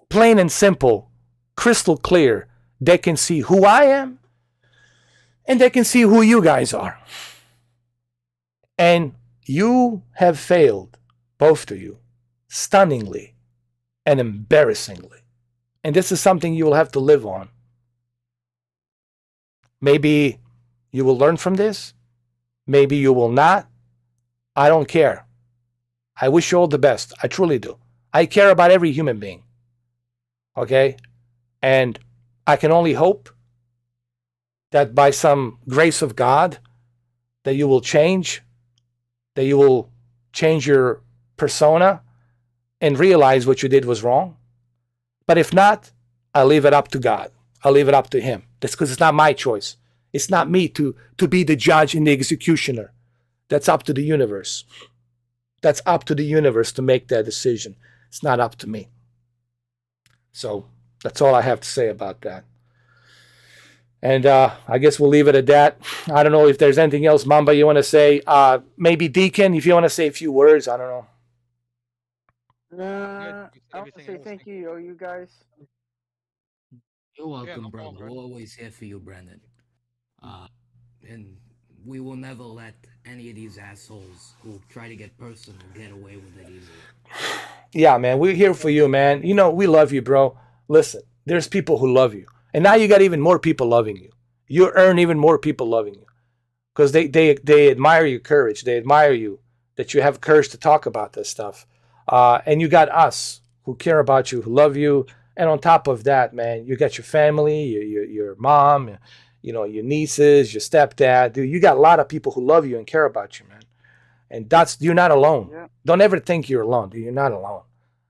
S6: plain and simple, crystal clear, they can see who I am and they can see who you guys are. And you have failed, both of you, stunningly and embarrassingly. And this is something you will have to live on. Maybe you will learn from this. Maybe you will not. I don't care. I wish you all the best. I truly do. I care about every human being. Okay? And I can only hope that by some grace of God, that you will change, that you will change your persona and realize what you did was wrong. But if not, I'll leave it up to God. I'll leave it up to him. That's because it's not my choice. It's not me to be the judge and the executioner. That's up to the universe. That's up to the universe to make that decision. It's not up to me. So that's all I have to say about that. And I guess we'll leave it at that. I don't know if there's anything else, Mamba, you want to say. Maybe Deacon, if you want to say a few words. I don't know.
S3: I want to say thank you, you guys.
S2: You're
S7: Yeah,
S2: welcome,
S7: no
S2: brother.
S7: problem,
S2: We're always here for you, Brandon. And we will never let any of these assholes who try to get personal get away with it easily.
S6: Yeah, man, we're here for you, man. You know, we love you, bro. Listen, there's people who love you. And now you got even more people loving you. You earn even more people loving you. Because they admire your courage. They admire you that you have courage to talk about this stuff. And you got us who care about you, who love you. And on top of that, man, you got your family, your mom, you know, your nieces, your stepdad. Dude, you got a lot of people who love you and care about you, man. And that's you're not alone.
S3: Yeah.
S6: Don't ever think you're alone, dude. You're not alone.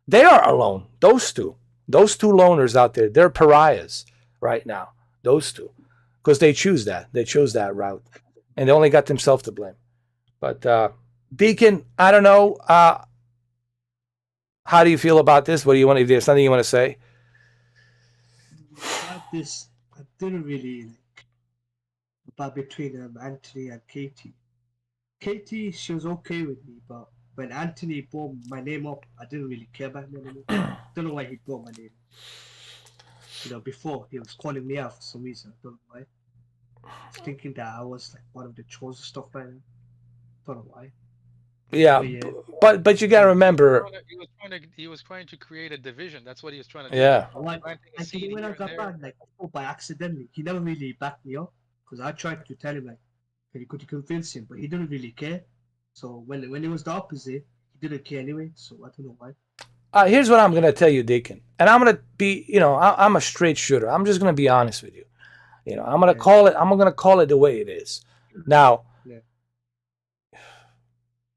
S6: They are alone. Those two loners out there, they're pariahs right now. Those two, because they choose that. They chose that route, and they only got themselves to blame. But Deacon, I don't know. How do you feel about this? What do you want? If there's something you want to say?
S9: About this, I didn't really like about between Anthony and Katie. Katie, she was okay with me, but when Anthony brought my name up, I didn't really care about him anymore. Don't know why he brought my name. You know, before he was calling me out for some reason. I don't know why. Thinking that I was like one of the chosen stuff by then. Don't know why.
S6: Yeah,
S9: But yeah,
S6: but you gotta remember.
S7: He was trying to create a division. That's what he was trying to do.
S6: Yeah,
S9: like
S7: Planting a
S9: Anthony
S7: seed
S9: when I
S7: here and
S9: got
S7: there.
S9: banned, like by accidentally, he never really backed me up because I tried to tell him like, could you convince him, but he didn't really care. So when it was the opposite, he didn't care anyway. So I don't know why.
S6: Here's what I'm gonna tell you, Deacon, and I'm gonna be, you know, I'm a straight shooter. I'm just gonna be honest with you. You know, I'm gonna
S9: Yeah.
S6: call it. I'm gonna call it the way it is. Now,
S9: Yeah.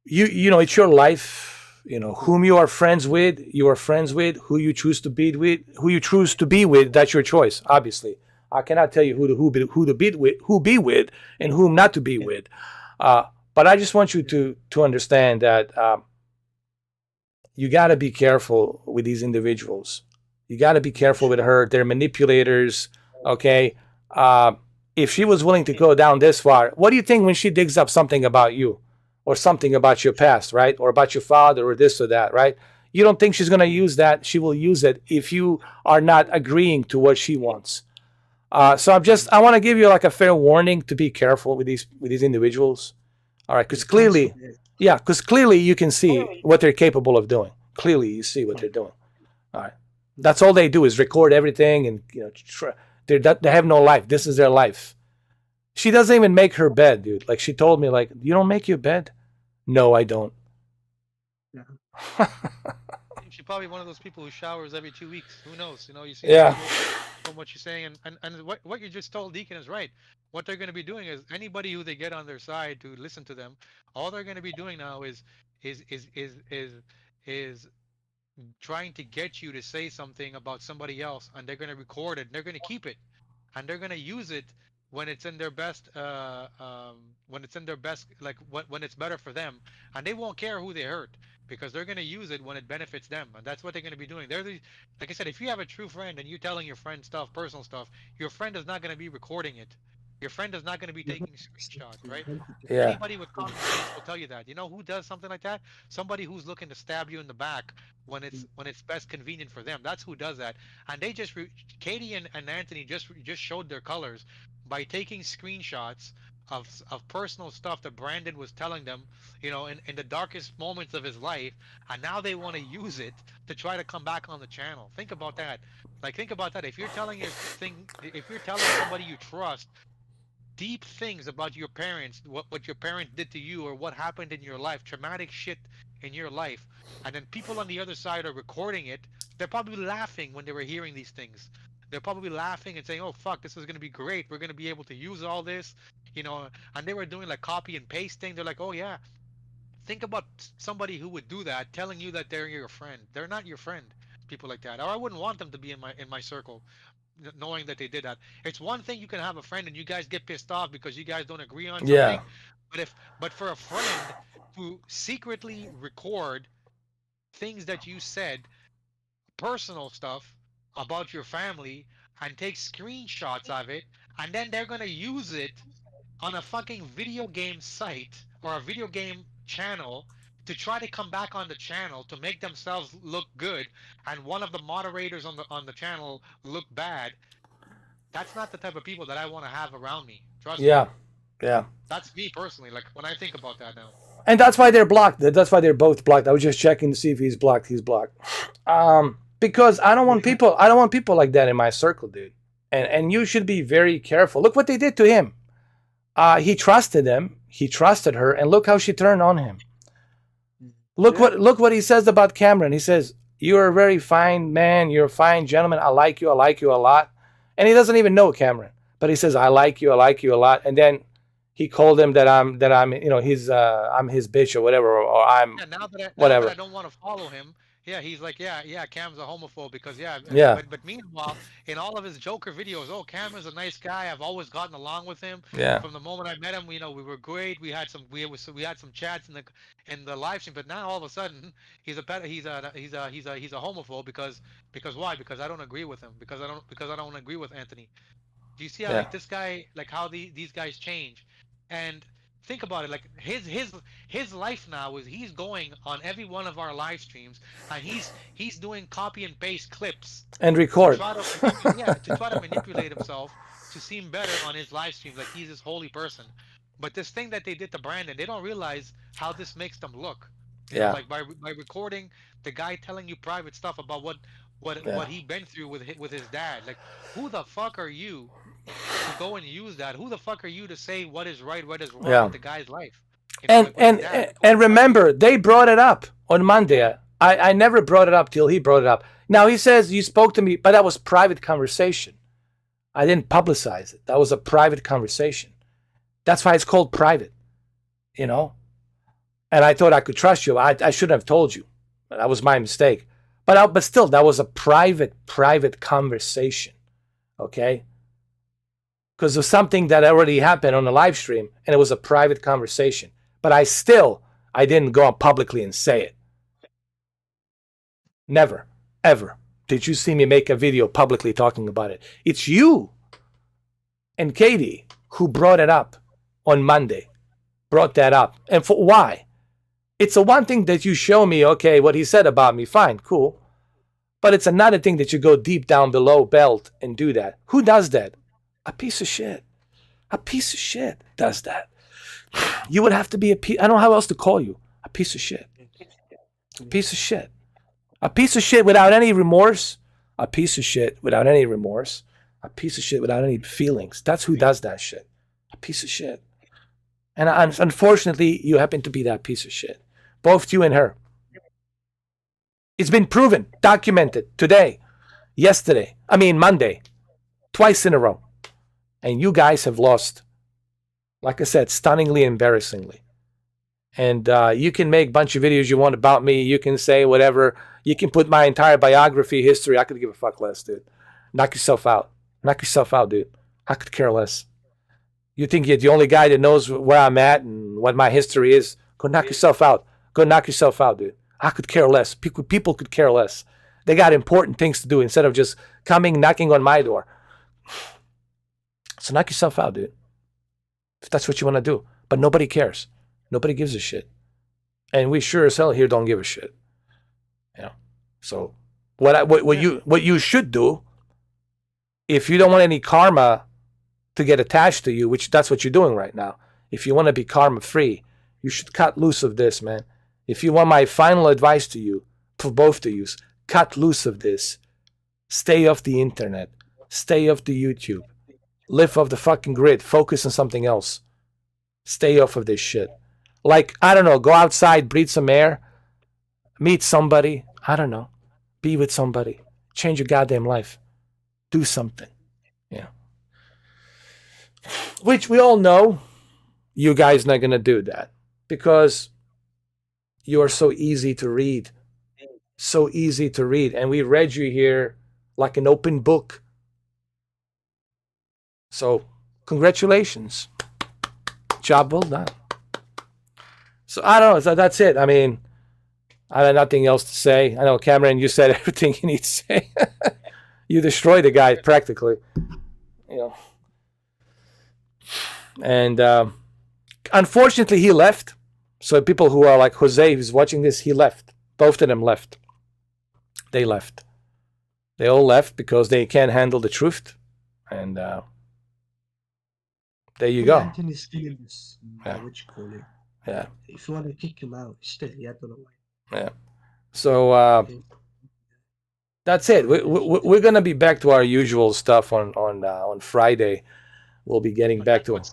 S6: you know, it's your life. You know, whom you are friends with, you are friends with. Who you choose to be with, who you choose to be with, that's your choice. Obviously, I cannot tell you who to be with, who be with, and whom not to be with. But I just want you to understand that you got to be careful with these individuals. You got to be careful with her. They're manipulators. Okay. If she was willing to go down this far, what do you think when she digs up something about you or something about your past, right? Or about your father or this or that, right? You don't think she's going to use that? She will use it if you are not agreeing to what she wants. So I want to give you like a fair warning to be careful with these individuals. All right, because clearly, yeah, because clearly you can see what they're capable of doing. Clearly, you see what they're doing. All right, that's all they do is record everything, and you know, they have no life. This is their life. She doesn't even make her bed, dude. Like she told me, like, you don't make your bed. No, I don't.
S9: Yeah.
S7: She's probably one of those people who showers every 2 weeks. Who knows? You know, you see
S6: Yeah.
S7: from what you're saying, and what you just told Deacon is right. What they're going to be doing is anybody who they get on their side to listen to them, all they're going to be doing now is is is is is trying to get you to say something about somebody else, and they're going to record it. And they're going to keep it, and they're going to use it when it's in their best when it's in their best, like when it's better for them, and they won't care who they hurt because they're going to use it when it benefits them, and that's what they're going to be doing. Like I said, if you have a true friend and you're telling your friend stuff, personal stuff, your friend is not going to be recording it. Your friend is not going to be taking screenshots, right?
S6: Yeah.
S7: Anybody with common sense will tell you that. You know who does something like that? Somebody who's looking to stab you in the back when it's best convenient for them. That's who does that. And they just Katie and Anthony just showed their colors by taking screenshots of personal stuff that Brandon was telling them, you know, in the darkest moments of his life, and now they want to use it to try to come back on the channel. Think about that. Like, think about that. If you're telling if you're telling somebody you trust deep things about your parents, what your parents did to you, or what happened in your life, traumatic shit in your life, and then people on the other side are recording it, they're probably laughing when they were hearing these things. They're probably laughing and saying, "Oh fuck, this is gonna be great. We're gonna be able to use all this," you know. And they were doing like copy and pasting. They're like, "Oh yeah." Think about somebody who would do that, telling you that they're your friend. They're not your friend. People like that, or I wouldn't want them to be in my circle knowing that they did that. It's one thing you can have a friend and you guys get pissed off because you guys don't agree on
S6: Yeah.
S7: something, but for a friend to secretly record things that you said, personal stuff about your family, and take screenshots of it and then they're gonna use it on a fucking video game site or a video game channel to try to come back on the channel to make themselves look good, and one of the moderators on the channel look bad. That's not the type of people that I want to have around me. Trust me.
S6: Yeah.
S7: That's me personally. Like when I think about that now.
S6: And that's why they're blocked. That's why they're both blocked. I was just checking to see if he's blocked. He's blocked. Because I don't want people. I don't want people like that in my circle, dude. And you should be very careful. Look what they did to him. He trusted them. He trusted her, and look how she turned on him. Look what he says about Cameron. He says, "You're a very fine man. You're a fine gentleman. I like you. I like you a lot." And he doesn't even know Cameron, but he says, "I like you. I like you a lot." And then he called him that I'm I'm his bitch or whatever, or I'm whatever.
S7: Now that I don't want to follow him. Yeah, he's like, yeah, Cam's a homophobe because
S6: Yeah.
S7: But meanwhile, in all of his Joker videos, oh, Cam is a nice guy. I've always gotten along with him.
S6: Yeah.
S7: From the moment I met him, we were great. We had some chats in the live stream. But now all of a sudden, he's a homophobe because why? Because I don't agree with him. Because I don't agree with Anthony. Do you see how like this guy, like how these guys change? And think about it, like his life now is he's going on every one of our live streams and he's doing copy and paste clips
S6: and record
S7: to try to manipulate himself to seem better on his live streams, like he's this holy person. But this thing that they did to Brandon, they don't realize how this makes them look. You know, like by recording the guy telling you private stuff about what he been through with his dad. Like, who the fuck are you to go and use that? Who the fuck are you to say what is right, what is wrong with the guy's life? You know,
S6: and remember, they brought it up on Monday. I never brought it up till he brought it up. Now he says you spoke to me, but that was private conversation. I didn't publicize it. That was a private conversation. That's why it's called private. You know? And I thought I could trust you. I shouldn't have told you. That was my mistake. But still, that was a private conversation. Okay? Because of something that already happened on the live stream, and it was a private conversation. But I didn't go on publicly and say it. Never, ever did you see me make a video publicly talking about it. It's you and Katie who brought it up on Monday. Brought that up. And for why? It's a one thing that you show me, okay, what he said about me, fine, cool. But it's another thing that you go deep down below belt and do that. Who does that? A piece of shit. A piece of shit does that. You would have to be I don't know how else to call you. A piece of shit. A piece of shit. A piece of shit without any remorse. A piece of shit without any remorse. A piece of shit without any feelings. That's who does that shit. A piece of shit. And unfortunately, you happen to be that piece of shit. Both you and her. It's been proven, documented today, Monday, twice in a row. And you guys have lost, like I said, stunningly, embarrassingly. And you can make a bunch of videos you want about me. You can say whatever. You can put my entire biography, history. I could give a fuck less, dude. Knock yourself out. Knock yourself out, dude. I could care less. You think you're the only guy that knows where I'm at and what my history is? Go knock yourself out. Go knock yourself out, dude. I could care less. People could care less. They got important things to do instead of just knocking on my door. So knock yourself out, dude. If that's what you want to do. But nobody cares. Nobody gives a shit. And we sure as hell here don't give a shit. You know. So what you should do, if you don't want any karma to get attached to you, which that's what you're doing right now. If you want to be karma free, you should cut loose of this, man. If you want my final advice to you, for both of you, cut loose of this. Stay off the internet. Stay off the YouTube. Live off the fucking grid. Focus on something else. Stay off of this shit. Like, I don't know, go outside, breathe some air, meet somebody. I don't know. Be with somebody. Change your goddamn life. Do something. Yeah. Which we all know you guys not going to do that because you are so easy to read. So easy to read. And we read you here like an open book. So, congratulations. Job well done. So, I don't know. So that's it. I mean, I have nothing else to say. I know, Cameron, you said everything you need to say. You destroyed the guy practically. You know. And unfortunately, he left. So people who are like Jose, who's watching this, he left. Both of them left. They left. They all left because they can't handle the truth. And there you go.
S9: Anthony's still in this, what you call it.
S6: Yeah.
S9: If you want to kick him out, still, I don't know why.
S6: Yeah. So that's it. We're gonna be back to our usual stuff on Friday. We'll be getting back to
S7: that's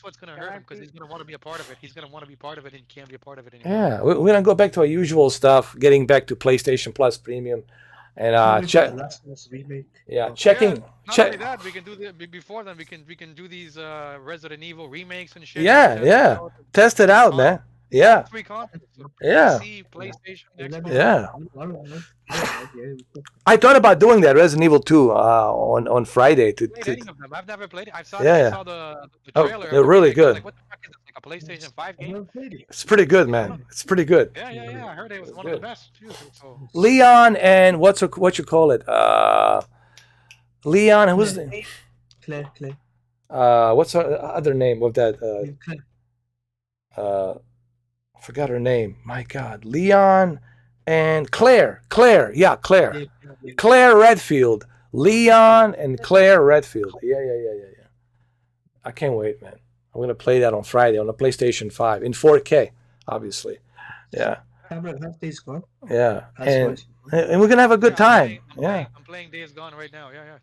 S7: what's gonna hurt him because he's gonna want to be a part of it. He's gonna want to be part of it and he can't be a part of it anymore.
S6: Yeah, we're gonna go back to our usual stuff. Getting back to PlayStation Plus Premium, and check. Yeah, checking.
S7: Not only that, we can do before then. We can do these Resident Evil remakes and shit.
S6: Yeah. Test it out, man. Yeah.
S7: Three consoles.
S6: Yeah.
S7: PC, PlayStation, Xbox.
S6: Yeah. I thought about doing that Resident Evil 2 on Friday.
S7: Played any of them. I've never played it. I saw the trailer.
S6: They're really good.
S7: Like, what the fuck is this? Like a PlayStation 5 game?
S6: It's pretty good, man. It's pretty good.
S7: Yeah. I heard it was one of the best too. So.
S6: Leon and what you call it? Leon, who's the
S9: Claire.
S6: what's her other name of that? Forgot her name. My God, Leon and Claire. Yeah, Claire. Claire Redfield. Leon and Claire Redfield. Yeah. I can't wait, man. I'm gonna play that on Friday on the PlayStation 5 in 4K, obviously. Yeah.
S9: Days Gone.
S6: Yeah, and we're gonna have a good time.
S7: I'm playing Days Gone right now. Yeah.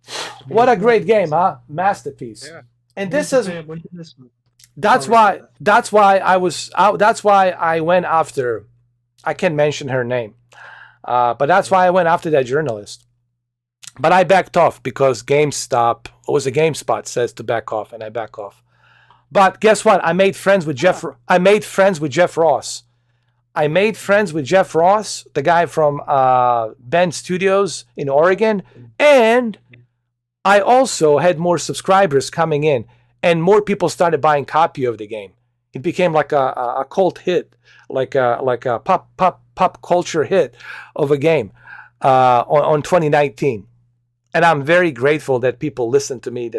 S6: What a great game, huh? Masterpiece.
S7: Yeah.
S6: And this is. That's why I went after. I can't mention her name, but that's why I went after that journalist. But I backed off because GameSpot says to back off, and I back off. But guess what? I made friends with Jeff Ross. I made friends with Jeff Ross, the guy from Ben Studios in Oregon, and I also had more subscribers coming in. And more people started buying copy of the game. It became like a cult hit, like a pop culture hit of a game on 2019. And I'm very grateful that people listen to me.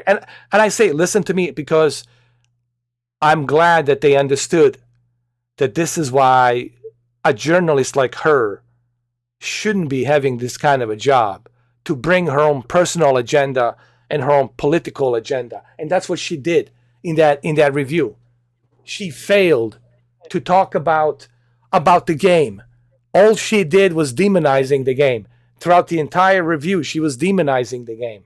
S6: And I say listen to me because I'm glad that they understood that this is why a journalist like her shouldn't be having this kind of a job to bring her own personal agenda and her own political agenda. And that's what she did in that review. She failed to talk about the game. All she did was demonizing the game. Throughout the entire review, she was demonizing the game.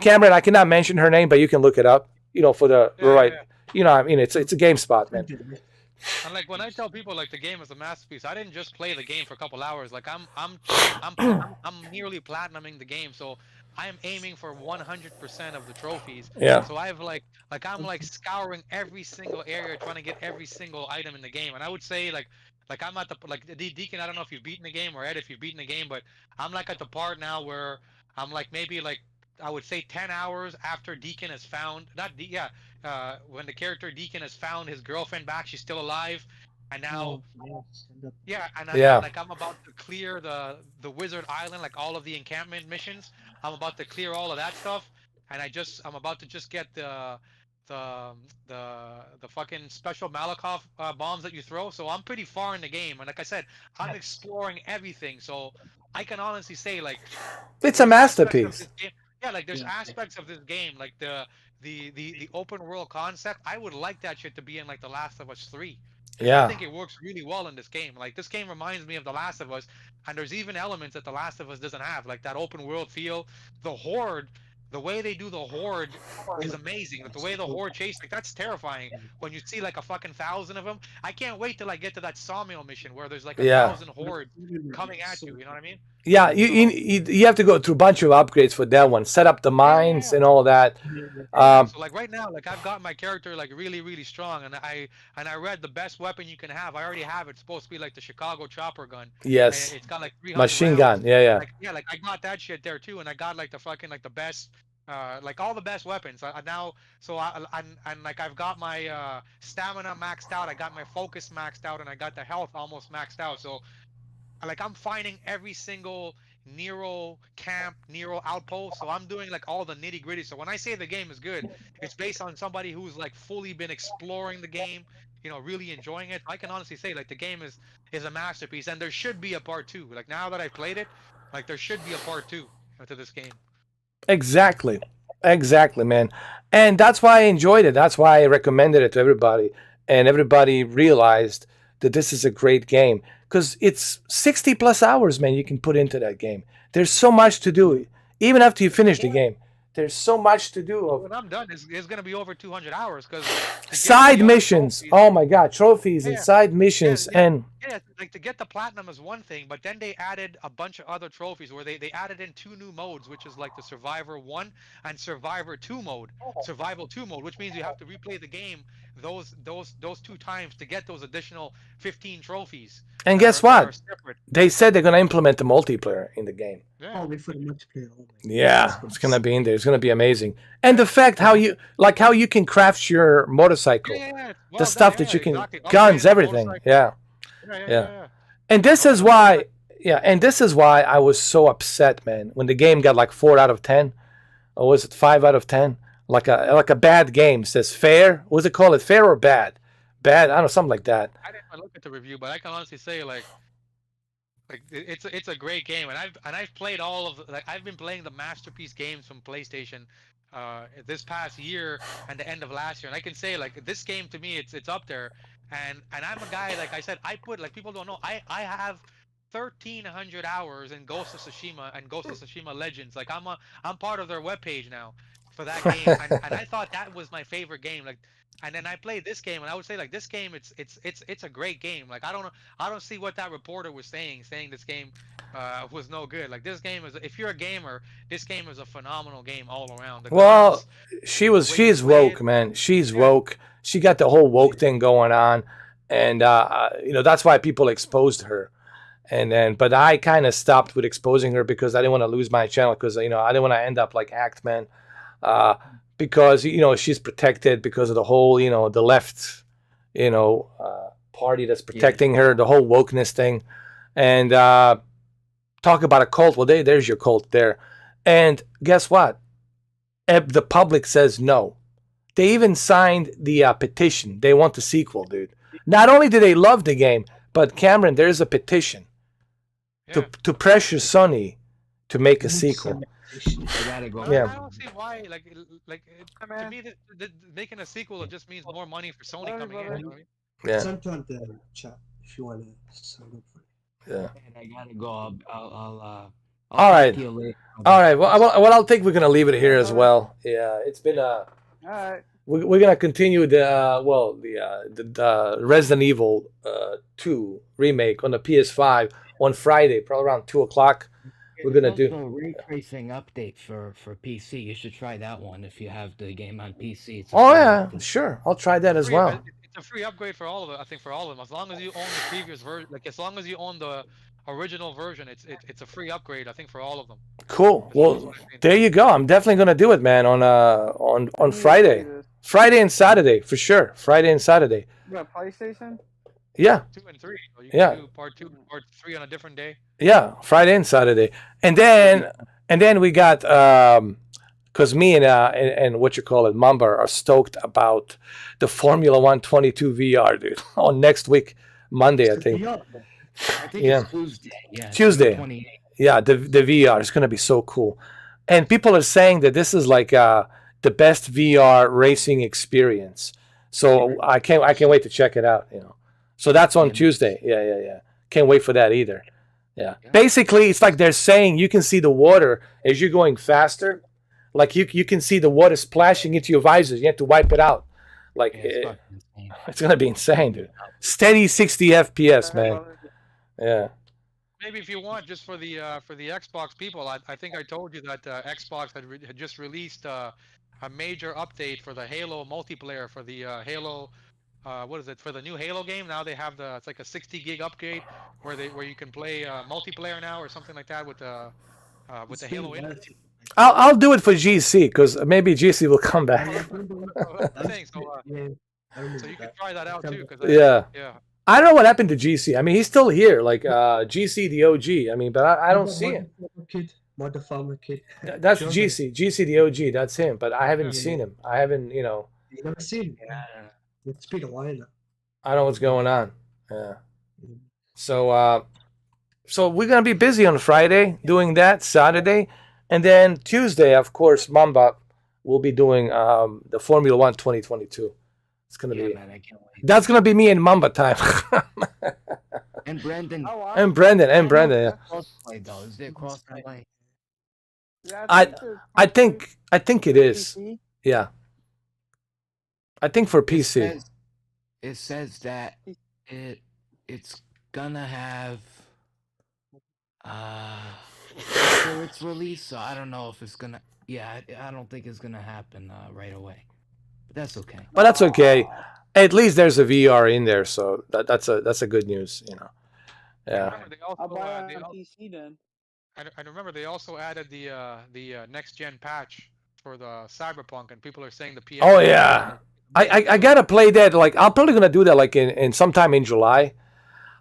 S6: Cameron, I cannot mention her name, but you can look it up, for the right. I mean, it's a GameSpot, man.
S7: And like when I tell people like the game is a masterpiece, I didn't just play the game for a couple hours. Like I'm nearly platinuming the game, so I am aiming for 100% of the trophies.
S6: Yeah.
S7: So I have I'm scouring every single area, trying to get every single item in the game. And I would say like I'm at the Deacon. I don't know if you've beaten the game or Ed if you've beaten the game, but I'm like at the part now where I'm like maybe like I would say 10 hours after Deacon has found when the character Deacon has found his girlfriend back, she's still alive, and now I'm about to clear the Wizard Island, like all of the encampment missions. I'm about to clear all of that stuff, and I'm about to just get the fucking special Malakoff bombs that you throw. So I'm pretty far in the game, and like I said, I'm exploring everything. So I can honestly say like
S6: it's a masterpiece.
S7: Yeah, like there's aspects of this game, like the open world concept. I would like that shit to be in like The Last of Us 3.
S6: Yeah.
S7: I think it works really well in this game. Like this game reminds me of The Last of Us, and there's even elements that The Last of Us doesn't have, like that open world feel. The Horde, the way they do the Horde is amazing. Like the way the Horde chase, like that's terrifying. When you see like a fucking 1,000 of them, I can't wait till I get to that sawmill mission where there's like 1,000 Horde coming at you. You know what I mean?
S6: Yeah, you have to go through a bunch of upgrades for that one. Set up the mines and all that.
S7: So like right now, like I've got my character like really, really strong, and I read the best weapon you can have. I already have it. It's supposed to be like the Chicago chopper gun.
S6: Yes.
S7: And it's got like 300
S6: machine
S7: rounds.
S6: gun. Yeah.
S7: Like I got that shit there too, and I got like the fucking like the best. Like all the best weapons. I've got my stamina maxed out. I got my focus maxed out, and I got the health almost maxed out. So, like I'm finding every single Nero camp, Nero outpost. So I'm doing like all the nitty gritty. So when I say the game is good, it's based on somebody who's like fully been exploring the game, really enjoying it. I can honestly say like the game is a masterpiece, and there should be a part two. Like now that I've played it, like there should be a part two to this game.
S6: Exactly. Exactly, man. And that's why I enjoyed it. That's why I recommended it to everybody. And everybody realized that this is a great game. Because it's 60 plus hours, man, you can put into that game. There's so much to do. Even after you finish the game, there's so much to do.
S7: When I'm done, it's going to be over 200 hours because
S6: side missions. Oh my God, trophies and side missions. And
S7: like to get the platinum is one thing, but then they added a bunch of other trophies where they added in 2 new modes, which is like the Survivor 1 and Survivor 2 mode, Survival 2 mode, which means you have to replay the game those 2 times to get those additional 15 trophies.
S6: And guess what? They said they're going to implement the multiplayer in the game.
S7: Yeah.
S9: Oh, for the multiplayer. Oh
S6: yeah, it's going to be in there. It's going to be amazing. And the fact how you can craft your motorcycle, the stuff that you can, exactly. Guns, everything. Yeah. And this is why, and this is why I was so upset, man, when the game got like 4 out of 10, or was it 5 out of 10? Like a bad game. It says fair. What was it called? Fair or bad? Bad. I don't know, something like that.
S7: I didn't look at the review, but I can honestly say like it's a great game, and I've played all of I've been playing the masterpiece games from PlayStation this past year and the end of last year, and I can say like this game to me it's up there, and I'm a guy, like I said, I put, like, people don't know, I have 1,300 hours in Ghost of Tsushima and Ghost of Tsushima Legends. Like I'm part of their webpage now for that game, and I thought that was my favorite game. Like, and then I played this game, and I would say like this game, it's a great game. Like I don't see what that reporter was saying this game was no good. Like this game is, if you're a gamer, this game is a phenomenal game all around.
S6: Well, she's woke, man. She's woke. She got the whole woke thing going on, and that's why people exposed her. And then, but I kind of stopped with exposing her because I didn't want to lose my channel, because I didn't want to end up like Actman, because she's protected because of the whole the left party that's protecting her, the whole wokeness thing, and talk about a cult. Well, there's your cult there, and guess what? The public says no. They even signed the petition. They want the sequel, dude. Not only do they love the game, but Cameron, there's a petition to pressure Sony to make a sequel.
S7: I don't see why. Like to me, making a sequel, it just means more money for Sony coming in.
S6: Yeah.
S9: Send on the chat if you want to sign up for it.
S6: Yeah.
S2: I gotta go. I'll
S6: all right.
S2: talk to you later.
S6: All right. Well, I think we're gonna leave it here as well. Yeah, it's been
S3: All right.
S6: We're gonna continue the Resident Evil 2 remake on the PS5 on Friday, probably around 2:00. We're gonna do
S2: a ray tracing update for PC. You should try that one if you have the game on PC.
S6: Oh yeah, sure. I'll try that as well.
S7: It's a free upgrade for all of it. I think for all of them, as long as you own the previous version, like as long as you own the original version, it's a free upgrade. I think for all of them.
S6: Cool. Well, there you go. I'm definitely gonna do it, man. On Friday, and Saturday for sure. Friday and Saturday.
S3: You got PlayStation?
S6: Yeah.
S7: 2 and 3. So you can do part 2 and part 3 on a different day.
S6: Yeah, Friday and Saturday, and then we got because me and what you call it, Mamba, are stoked about the Formula 1 22 VR, dude. On next week, Monday, I think.
S2: I think it's Tuesday. Yeah.
S6: Tuesday. Yeah, the VR is gonna be so cool, and people are saying that this is like the best VR racing experience. So I can't wait to check it out. So that's on Tuesday. Yeah. Can't wait for that either. Yeah. Basically, it's like they're saying you can see the water as you're going faster. Like you can see the water splashing into your visors. You have to wipe it out. Like it's gonna be insane, dude. Steady 60 FPS, man. Yeah.
S7: Maybe if you want, just for the Xbox people, I think I told you that Xbox had just released a major update for the Halo multiplayer for the Halo. What is it, for the new Halo game? Now they have it's like a 60 gig upgrade where you can play multiplayer now or something like that with the Halo in it.
S6: I'll do it for GC because maybe GC will come back.
S7: So you can try that out too.
S6: Yeah. I don't know what happened to GC. I mean, he's still here, like GC the OG. I mean, but I don't see him.
S9: Modern Farmer Kid.
S6: That's GC, GC the OG. That's him. But I haven't seen him. I haven't,
S9: You never seen him?
S2: Yeah.
S9: It's been a while now.
S6: I don't know what's going on. Yeah. So so we're gonna be busy on Friday doing that, Saturday, and then Tuesday, of course, Mamba will be doing the Formula One 2022. It's gonna be.
S2: Man, I can't wait.
S6: That's gonna be me and Mamba time.
S2: And Brandon.
S6: And Brendan. Yeah.
S2: Crossplay though. Is there crossplay?
S3: Yeah,
S6: I think it is. Yeah. I think for PC.
S2: It says that it's gonna have after its release, so I don't know if it's gonna. Yeah, I don't think it's gonna happen right away. But that's okay.
S6: But that's okay. At least there's a VR in there, so that's a good news, you know. Yeah.
S3: I'll buy it on PC then.
S7: I remember they also added the next gen patch for the Cyberpunk, and people are saying the PS.
S6: Oh yeah, I gotta play that. Like I'm probably gonna do that like in sometime in July,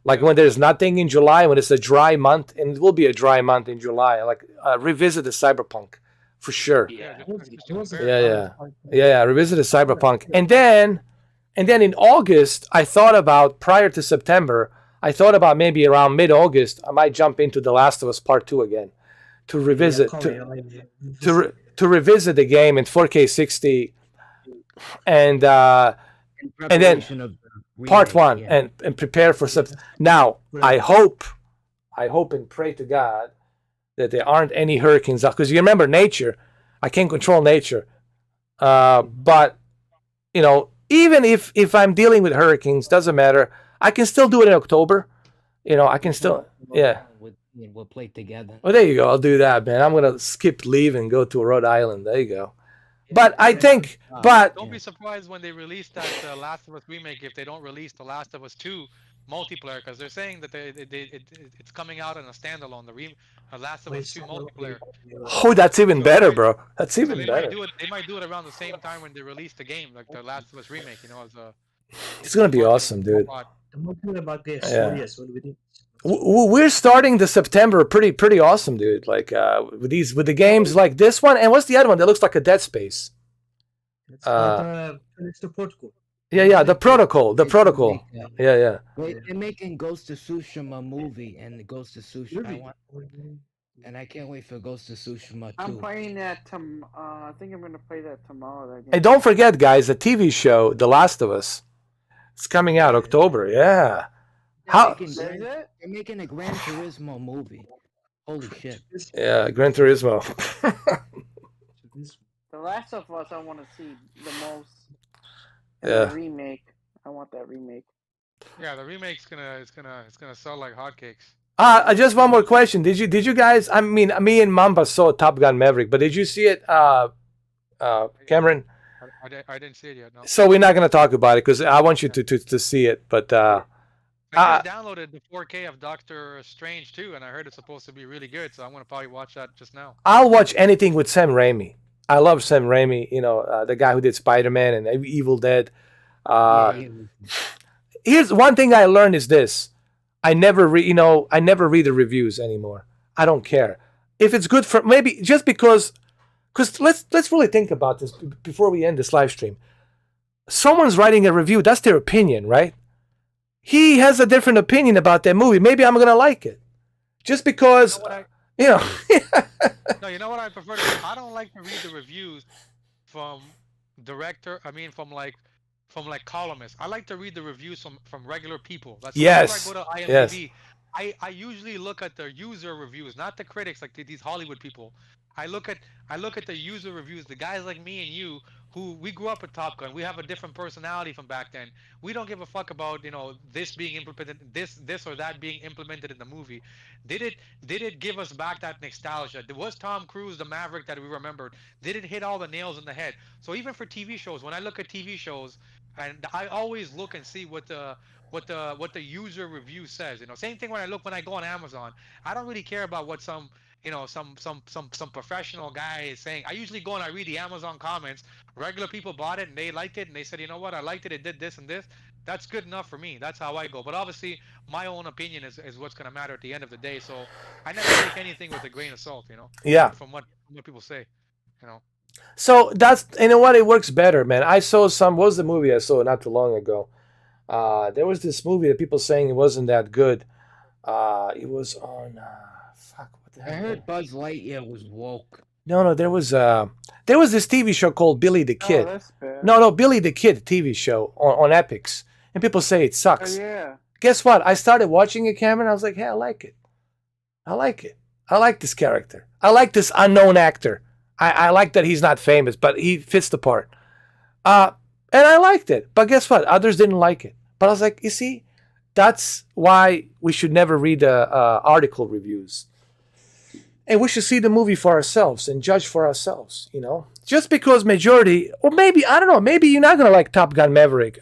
S6: like when there's nothing in July, when it's a dry month, and it will be a dry month in July. Like revisit the Cyberpunk for sure.
S7: Yeah.
S6: Revisit the Cyberpunk, and then in August, I thought about prior to September. I thought about maybe around mid-August, I might jump into The Last of Us Part 2 again to revisit to revisit the game in 4K 60 and then Part 1 and prepare for something. Now, I hope and pray to God that there aren't any hurricanes out, because you remember nature. I can't control nature. But you know, even if I'm dealing with hurricanes, doesn't matter. I can still do it in October. You know, I can still, yeah.
S2: We'll play together.
S6: Well, there you go. I'll do that, man. I'm gonna skip leave and go to Rhode Island. There you go. But I think,
S7: don't be surprised when they release that Last of Us remake if they don't release the Last of Us 2 multiplayer, because they're saying that it's coming out in a standalone. The Last of Us 2 multiplayer.
S6: Oh, that's even better, bro. That's even better.
S7: They might do it around the same time when they release the game, like the Last of Us remake. You know, as a.
S6: It's gonna be awesome, dude.
S9: Yeah.
S6: We're starting the September pretty awesome, dude. Like with the games like this one, and what's the other one that looks like a Dead Space?
S9: It's the protocol.
S6: Yeah, the protocol. Yeah.
S2: They're making Ghost of Tsushima movie, and the Ghost of Tsushima. And I can't wait for Ghost of Tsushima 2.
S3: I'm playing that I think I'm gonna play that tomorrow.
S6: And don't forget, guys, the TV show The Last of Us. It's coming out October. Yeah.
S2: They're making a Gran Turismo movie. Holy shit.
S6: Yeah, Gran Turismo.
S3: The Last of Us, I want to see the most.
S6: Yeah.
S3: The remake. I want that remake.
S7: Yeah, the remake's gonna sell like hotcakes.
S6: Just one more question. Did you guys? I mean, me and Mamba saw Top Gun Maverick, but did you see it, Cameron?
S7: I didn't see it yet. No.
S6: So we're not gonna talk about it because I want you to see it. But
S7: I just downloaded the 4K of Doctor Strange too, and I heard it's supposed to be really good. So I'm gonna probably watch that just now.
S6: I'll watch anything with Sam Raimi. I love Sam Raimi. You know, the guy who did Spider-Man and Evil Dead. Here's one thing I learned is this: I never read the reviews anymore. I don't care if it's good for maybe just because let's really think about this before we end this live stream. Someone's writing a review. That's their opinion, right? He has a different opinion about that movie. Maybe I'm gonna like it, just because
S7: No, you know what I prefer to do? I don't like to read the reviews from columnists. I like to read the reviews from regular people. That's
S6: yes.
S7: Whenever I go to IMDb, I usually look at the user reviews, not the critics like these Hollywood people. I look at the user reviews, the guys like me and you who we grew up with Top Gun. We have a different personality from back then. We don't give a fuck about this being implemented, this or that being implemented in the movie. Did it give us back that nostalgia? Was Tom Cruise the Maverick that we remembered? Did it hit all the nails in the head? So even for TV shows, when I look at TV shows, and I always look and see what the user review says. Same thing when I go on Amazon. I don't really care about what some professional guy is saying. I usually go and I read the Amazon comments. Regular people bought it and they liked it and they said, you know what, I liked it. It did this and this. That's good enough for me. That's how I go. But obviously, my own opinion is what's gonna matter at the end of the day. So I never take anything with a grain of salt,
S6: Yeah.
S7: from what people say, you know.
S6: So that's, you know what, it works better, man. I saw some. What was the movie I saw not too long ago? There was this movie that people saying it wasn't that good. It was on. Fuck. What the
S2: I
S6: hell?
S2: heard Buzz Lightyear was woke.
S6: No. There was this TV show called Billy the
S10: Oh,
S6: Kid.
S10: that's bad.
S6: No, Billy the Kid TV show on Epix, and people say it
S10: Oh
S6: sucks.
S10: yeah.
S6: Guess what? I started watching it, Cameron. I was like, hey, I like it. I like it. I like this character. I like this unknown actor. I like that he's not famous, but he fits the part. And I liked it. But guess what? Others didn't like it. But I was like, you see, that's why we should never read article reviews. And we should see the movie for ourselves and judge for ourselves, Just because majority, or maybe, I don't know, maybe you're not going to like Top Gun Maverick,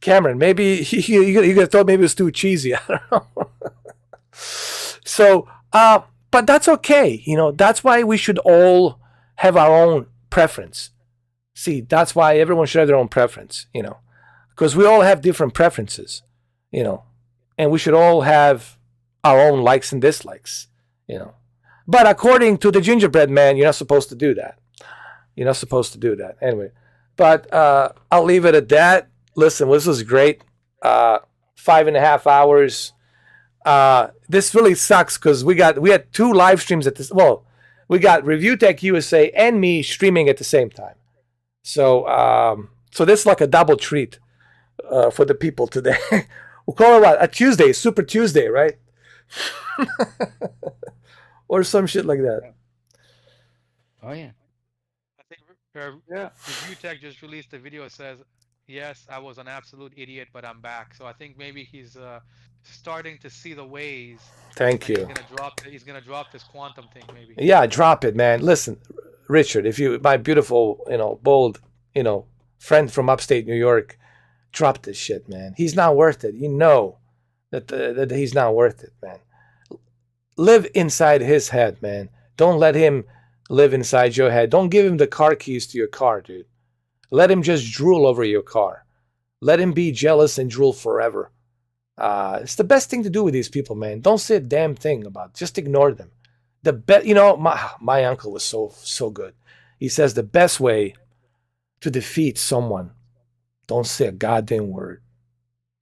S6: Cameron. Maybe you're going to thought maybe it was too cheesy. I don't know. So, but that's okay. That's why we should all have our own preference. See, that's why everyone should have their own preference, because we all have different preferences, and we should all have our own likes and dislikes, But according to the gingerbread man, you're not supposed to do that. You're not supposed to do that. Anyway, but I'll leave it at that. Listen, this was great. 5.5 hours. This really sucks because we had 2 live streams at this. Well, we got Review Tech USA and me streaming at the same time. So this is like a double treat for the people today. We'll call it what? A Tuesday, Super Tuesday, right? Or some shit like that.
S2: Oh yeah.
S7: I think
S10: Yeah.
S7: Review Tech just released a video that says, "Yes, I was an absolute idiot, but I'm back." So I think maybe he's starting to see the ways.
S6: Thank you.
S7: He's gonna drop this quantum thing, maybe.
S6: Yeah, drop it, man. Listen, Richard, if you, my beautiful, bold, friend from upstate New York, drop this shit, man. He's not worth it. You know that he's not worth it, man. Live inside his head, man. Don't let him live inside your head. Don't give him the car keys to your car, dude. Let him just drool over your car. Let him be jealous and drool forever. It's the best thing to do with these people, man. Don't say a damn thing about it. Just ignore them. My uncle was so good. He says the best way to defeat someone, don't say a goddamn word.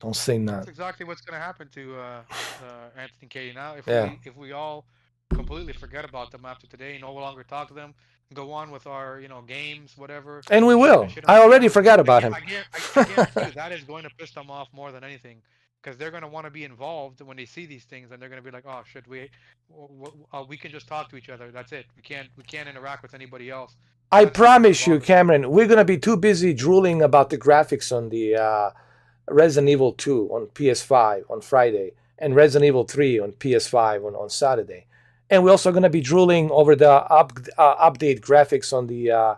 S6: Don't say
S7: That's
S6: nothing.
S7: exactly what's gonna happen to Anthony and Katie now.
S6: Yeah.
S7: If we all completely forget about them after today, no longer talk to them, go on with our games, whatever.
S6: And we will. I already forgot about him.
S7: I guarantee you that is going to piss them off more than anything, because they're going to want to be involved when they see these things, and they're going to be like, "Oh shit, we can just talk to each other. That's it. We can't interact with anybody else."
S6: I promise you, Cameron, we're gonna be too busy drooling about the graphics on the Resident Evil 2 on PS5 on Friday and Resident Evil 3 on PS5 on Saturday. And we're also going to be drooling over the update graphics on the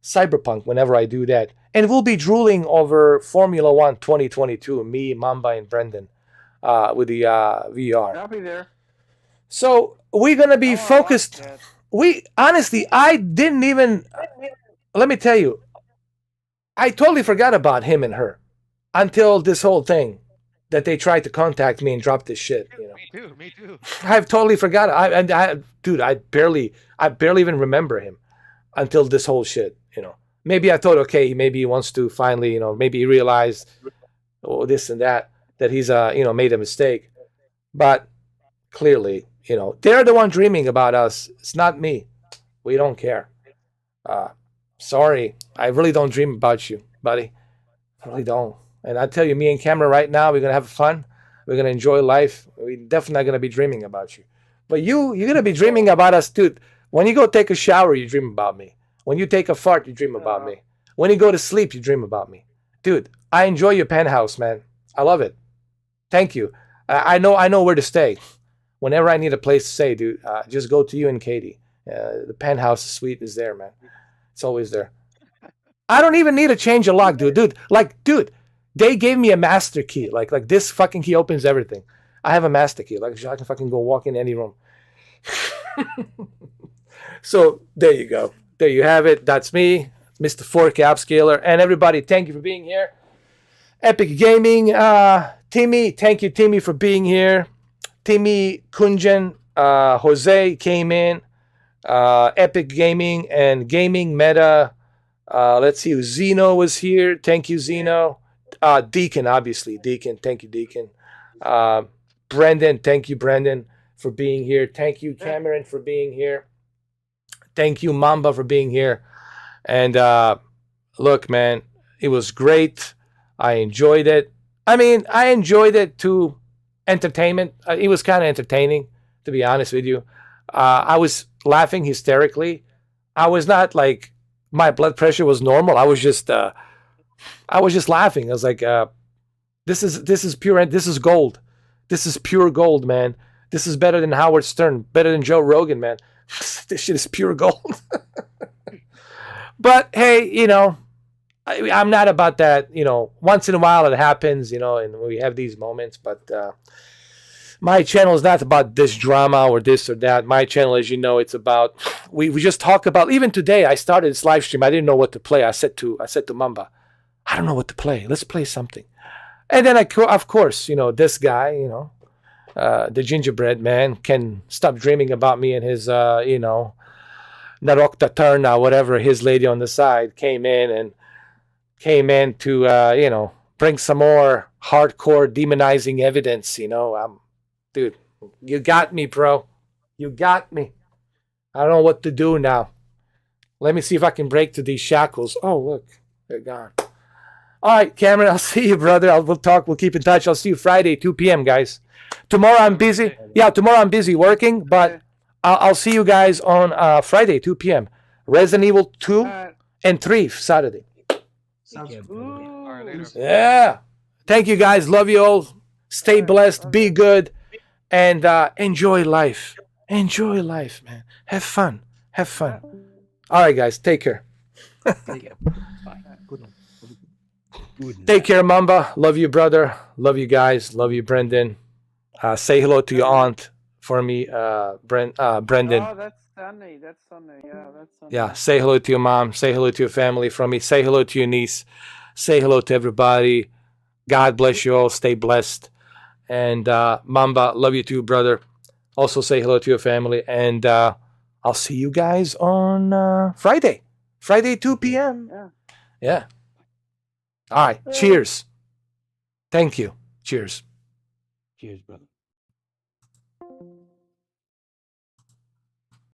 S6: Cyberpunk whenever I do that. And we'll be drooling over Formula 1 2022, me, Mamba, and Brendan with the VR.
S10: I'll be there.
S6: So we're going to be
S10: I wanna
S6: focused.
S10: watch that.
S6: Honestly, I didn't even, let me tell you, I totally forgot about him and her until this whole thing that they tried to contact me and drop this shit.
S7: Me too.
S6: I've totally forgot. Dude, I barely even remember him until this whole shit. Maybe I thought, okay, maybe he wants to finally, maybe he realized, this and that he's, made a mistake. But clearly, they're the one dreaming about us. It's not me. We don't care. Sorry, I really don't dream about you, buddy. I really don't. And I tell you, me and Cameron right now, we're gonna have fun. We're gonna enjoy life. We're definitely not gonna be dreaming about you. But you're gonna be dreaming about us, dude. When you go take a shower, you dream about me. When you take a fart, you dream about me. When you go to sleep, you dream about me. Dude, I enjoy your penthouse, man. I love it. Thank you. I know where to stay. Whenever I need a place to stay, dude, just go to you and Katie. The penthouse suite is there, man. It's always there. I don't even need a change of lock, dude. Dude, they gave me a master key. Like this fucking key opens everything. I have a master key. Like I can fucking go walk in any room. So there you go. There you have it. That's me, Mr. 4K Upscaler. And everybody, thank you for being here. Epic Gaming, Timmy, thank you, Timmy, for being here. Timmy Kunjan, Jose came in. Epic Gaming and Gaming Meta. Let's see, Zeno was here. Thank you, Zeno. Deacon, obviously. Deacon, thank you, Deacon. Brendan, thank you, Brendan, for being here. Thank you, Cameron, for being here. Thank you, Mamba, for being here. And look, man, it was great. I enjoyed it. I mean, I enjoyed it to entertainment. It was kind of entertaining, to be honest with you. I was laughing hysterically. I was not like, my blood pressure was normal. I was just laughing. I was like, this is pure. This is gold. This is pure gold, man. This is better than Howard Stern, better than Joe Rogan, man. This shit is pure gold. But hey, you know, I'm not about that. You know, once in a while it happens, you know, and we have these moments. But my channel is not about this drama or this or that. My channel, as you know, it's about we just talk about. Even today, I started this live stream. I didn't know what to play. I said to Mamba, I don't know what to play. Let's play something. And then of course, you know, this guy, you know, the gingerbread man, can stop dreaming about me and his, you know, Narokta Turna, whatever, his lady on the side, came in to, you know, bring some more hardcore demonizing evidence, you know. Dude, you got me, bro. You got me. I don't know what to do now. Let me see if I can break through these shackles. Oh, look, they're gone. All right, Cameron, I'll see you, brother. We'll talk. We'll keep in touch. I'll see you Friday, 2 p.m., guys. Tomorrow I'm busy. Yeah, tomorrow I'm busy working, but I'll see you guys on Friday, 2 p.m. Resident Evil 2 and 3 Saturday.
S9: Sounds
S6: Yeah. Thank you, guys. Love you all. Stay blessed. Be good. And enjoy life. Enjoy life, man. Have fun. Have fun. All right, guys. Take care.
S2: Take care. Bye. Good night.
S6: Take care, Mamba. Love you, brother. Love you guys. Love you, Brendan. Say hello to your aunt for me, Brendan.
S3: Oh, that's Sunday. That's Sunday. Yeah, that's Sunday.
S6: Yeah, say hello to your mom. Say hello to your family from me. Say hello to your niece. Say hello to everybody. God bless you all. Stay blessed. And Mamba, love you too, brother. Also say hello to your family. And I'll see you guys on Friday. Friday, 2 p.m. Yeah. All right. Cheers. Thank you. Cheers.
S2: Cheers, brother.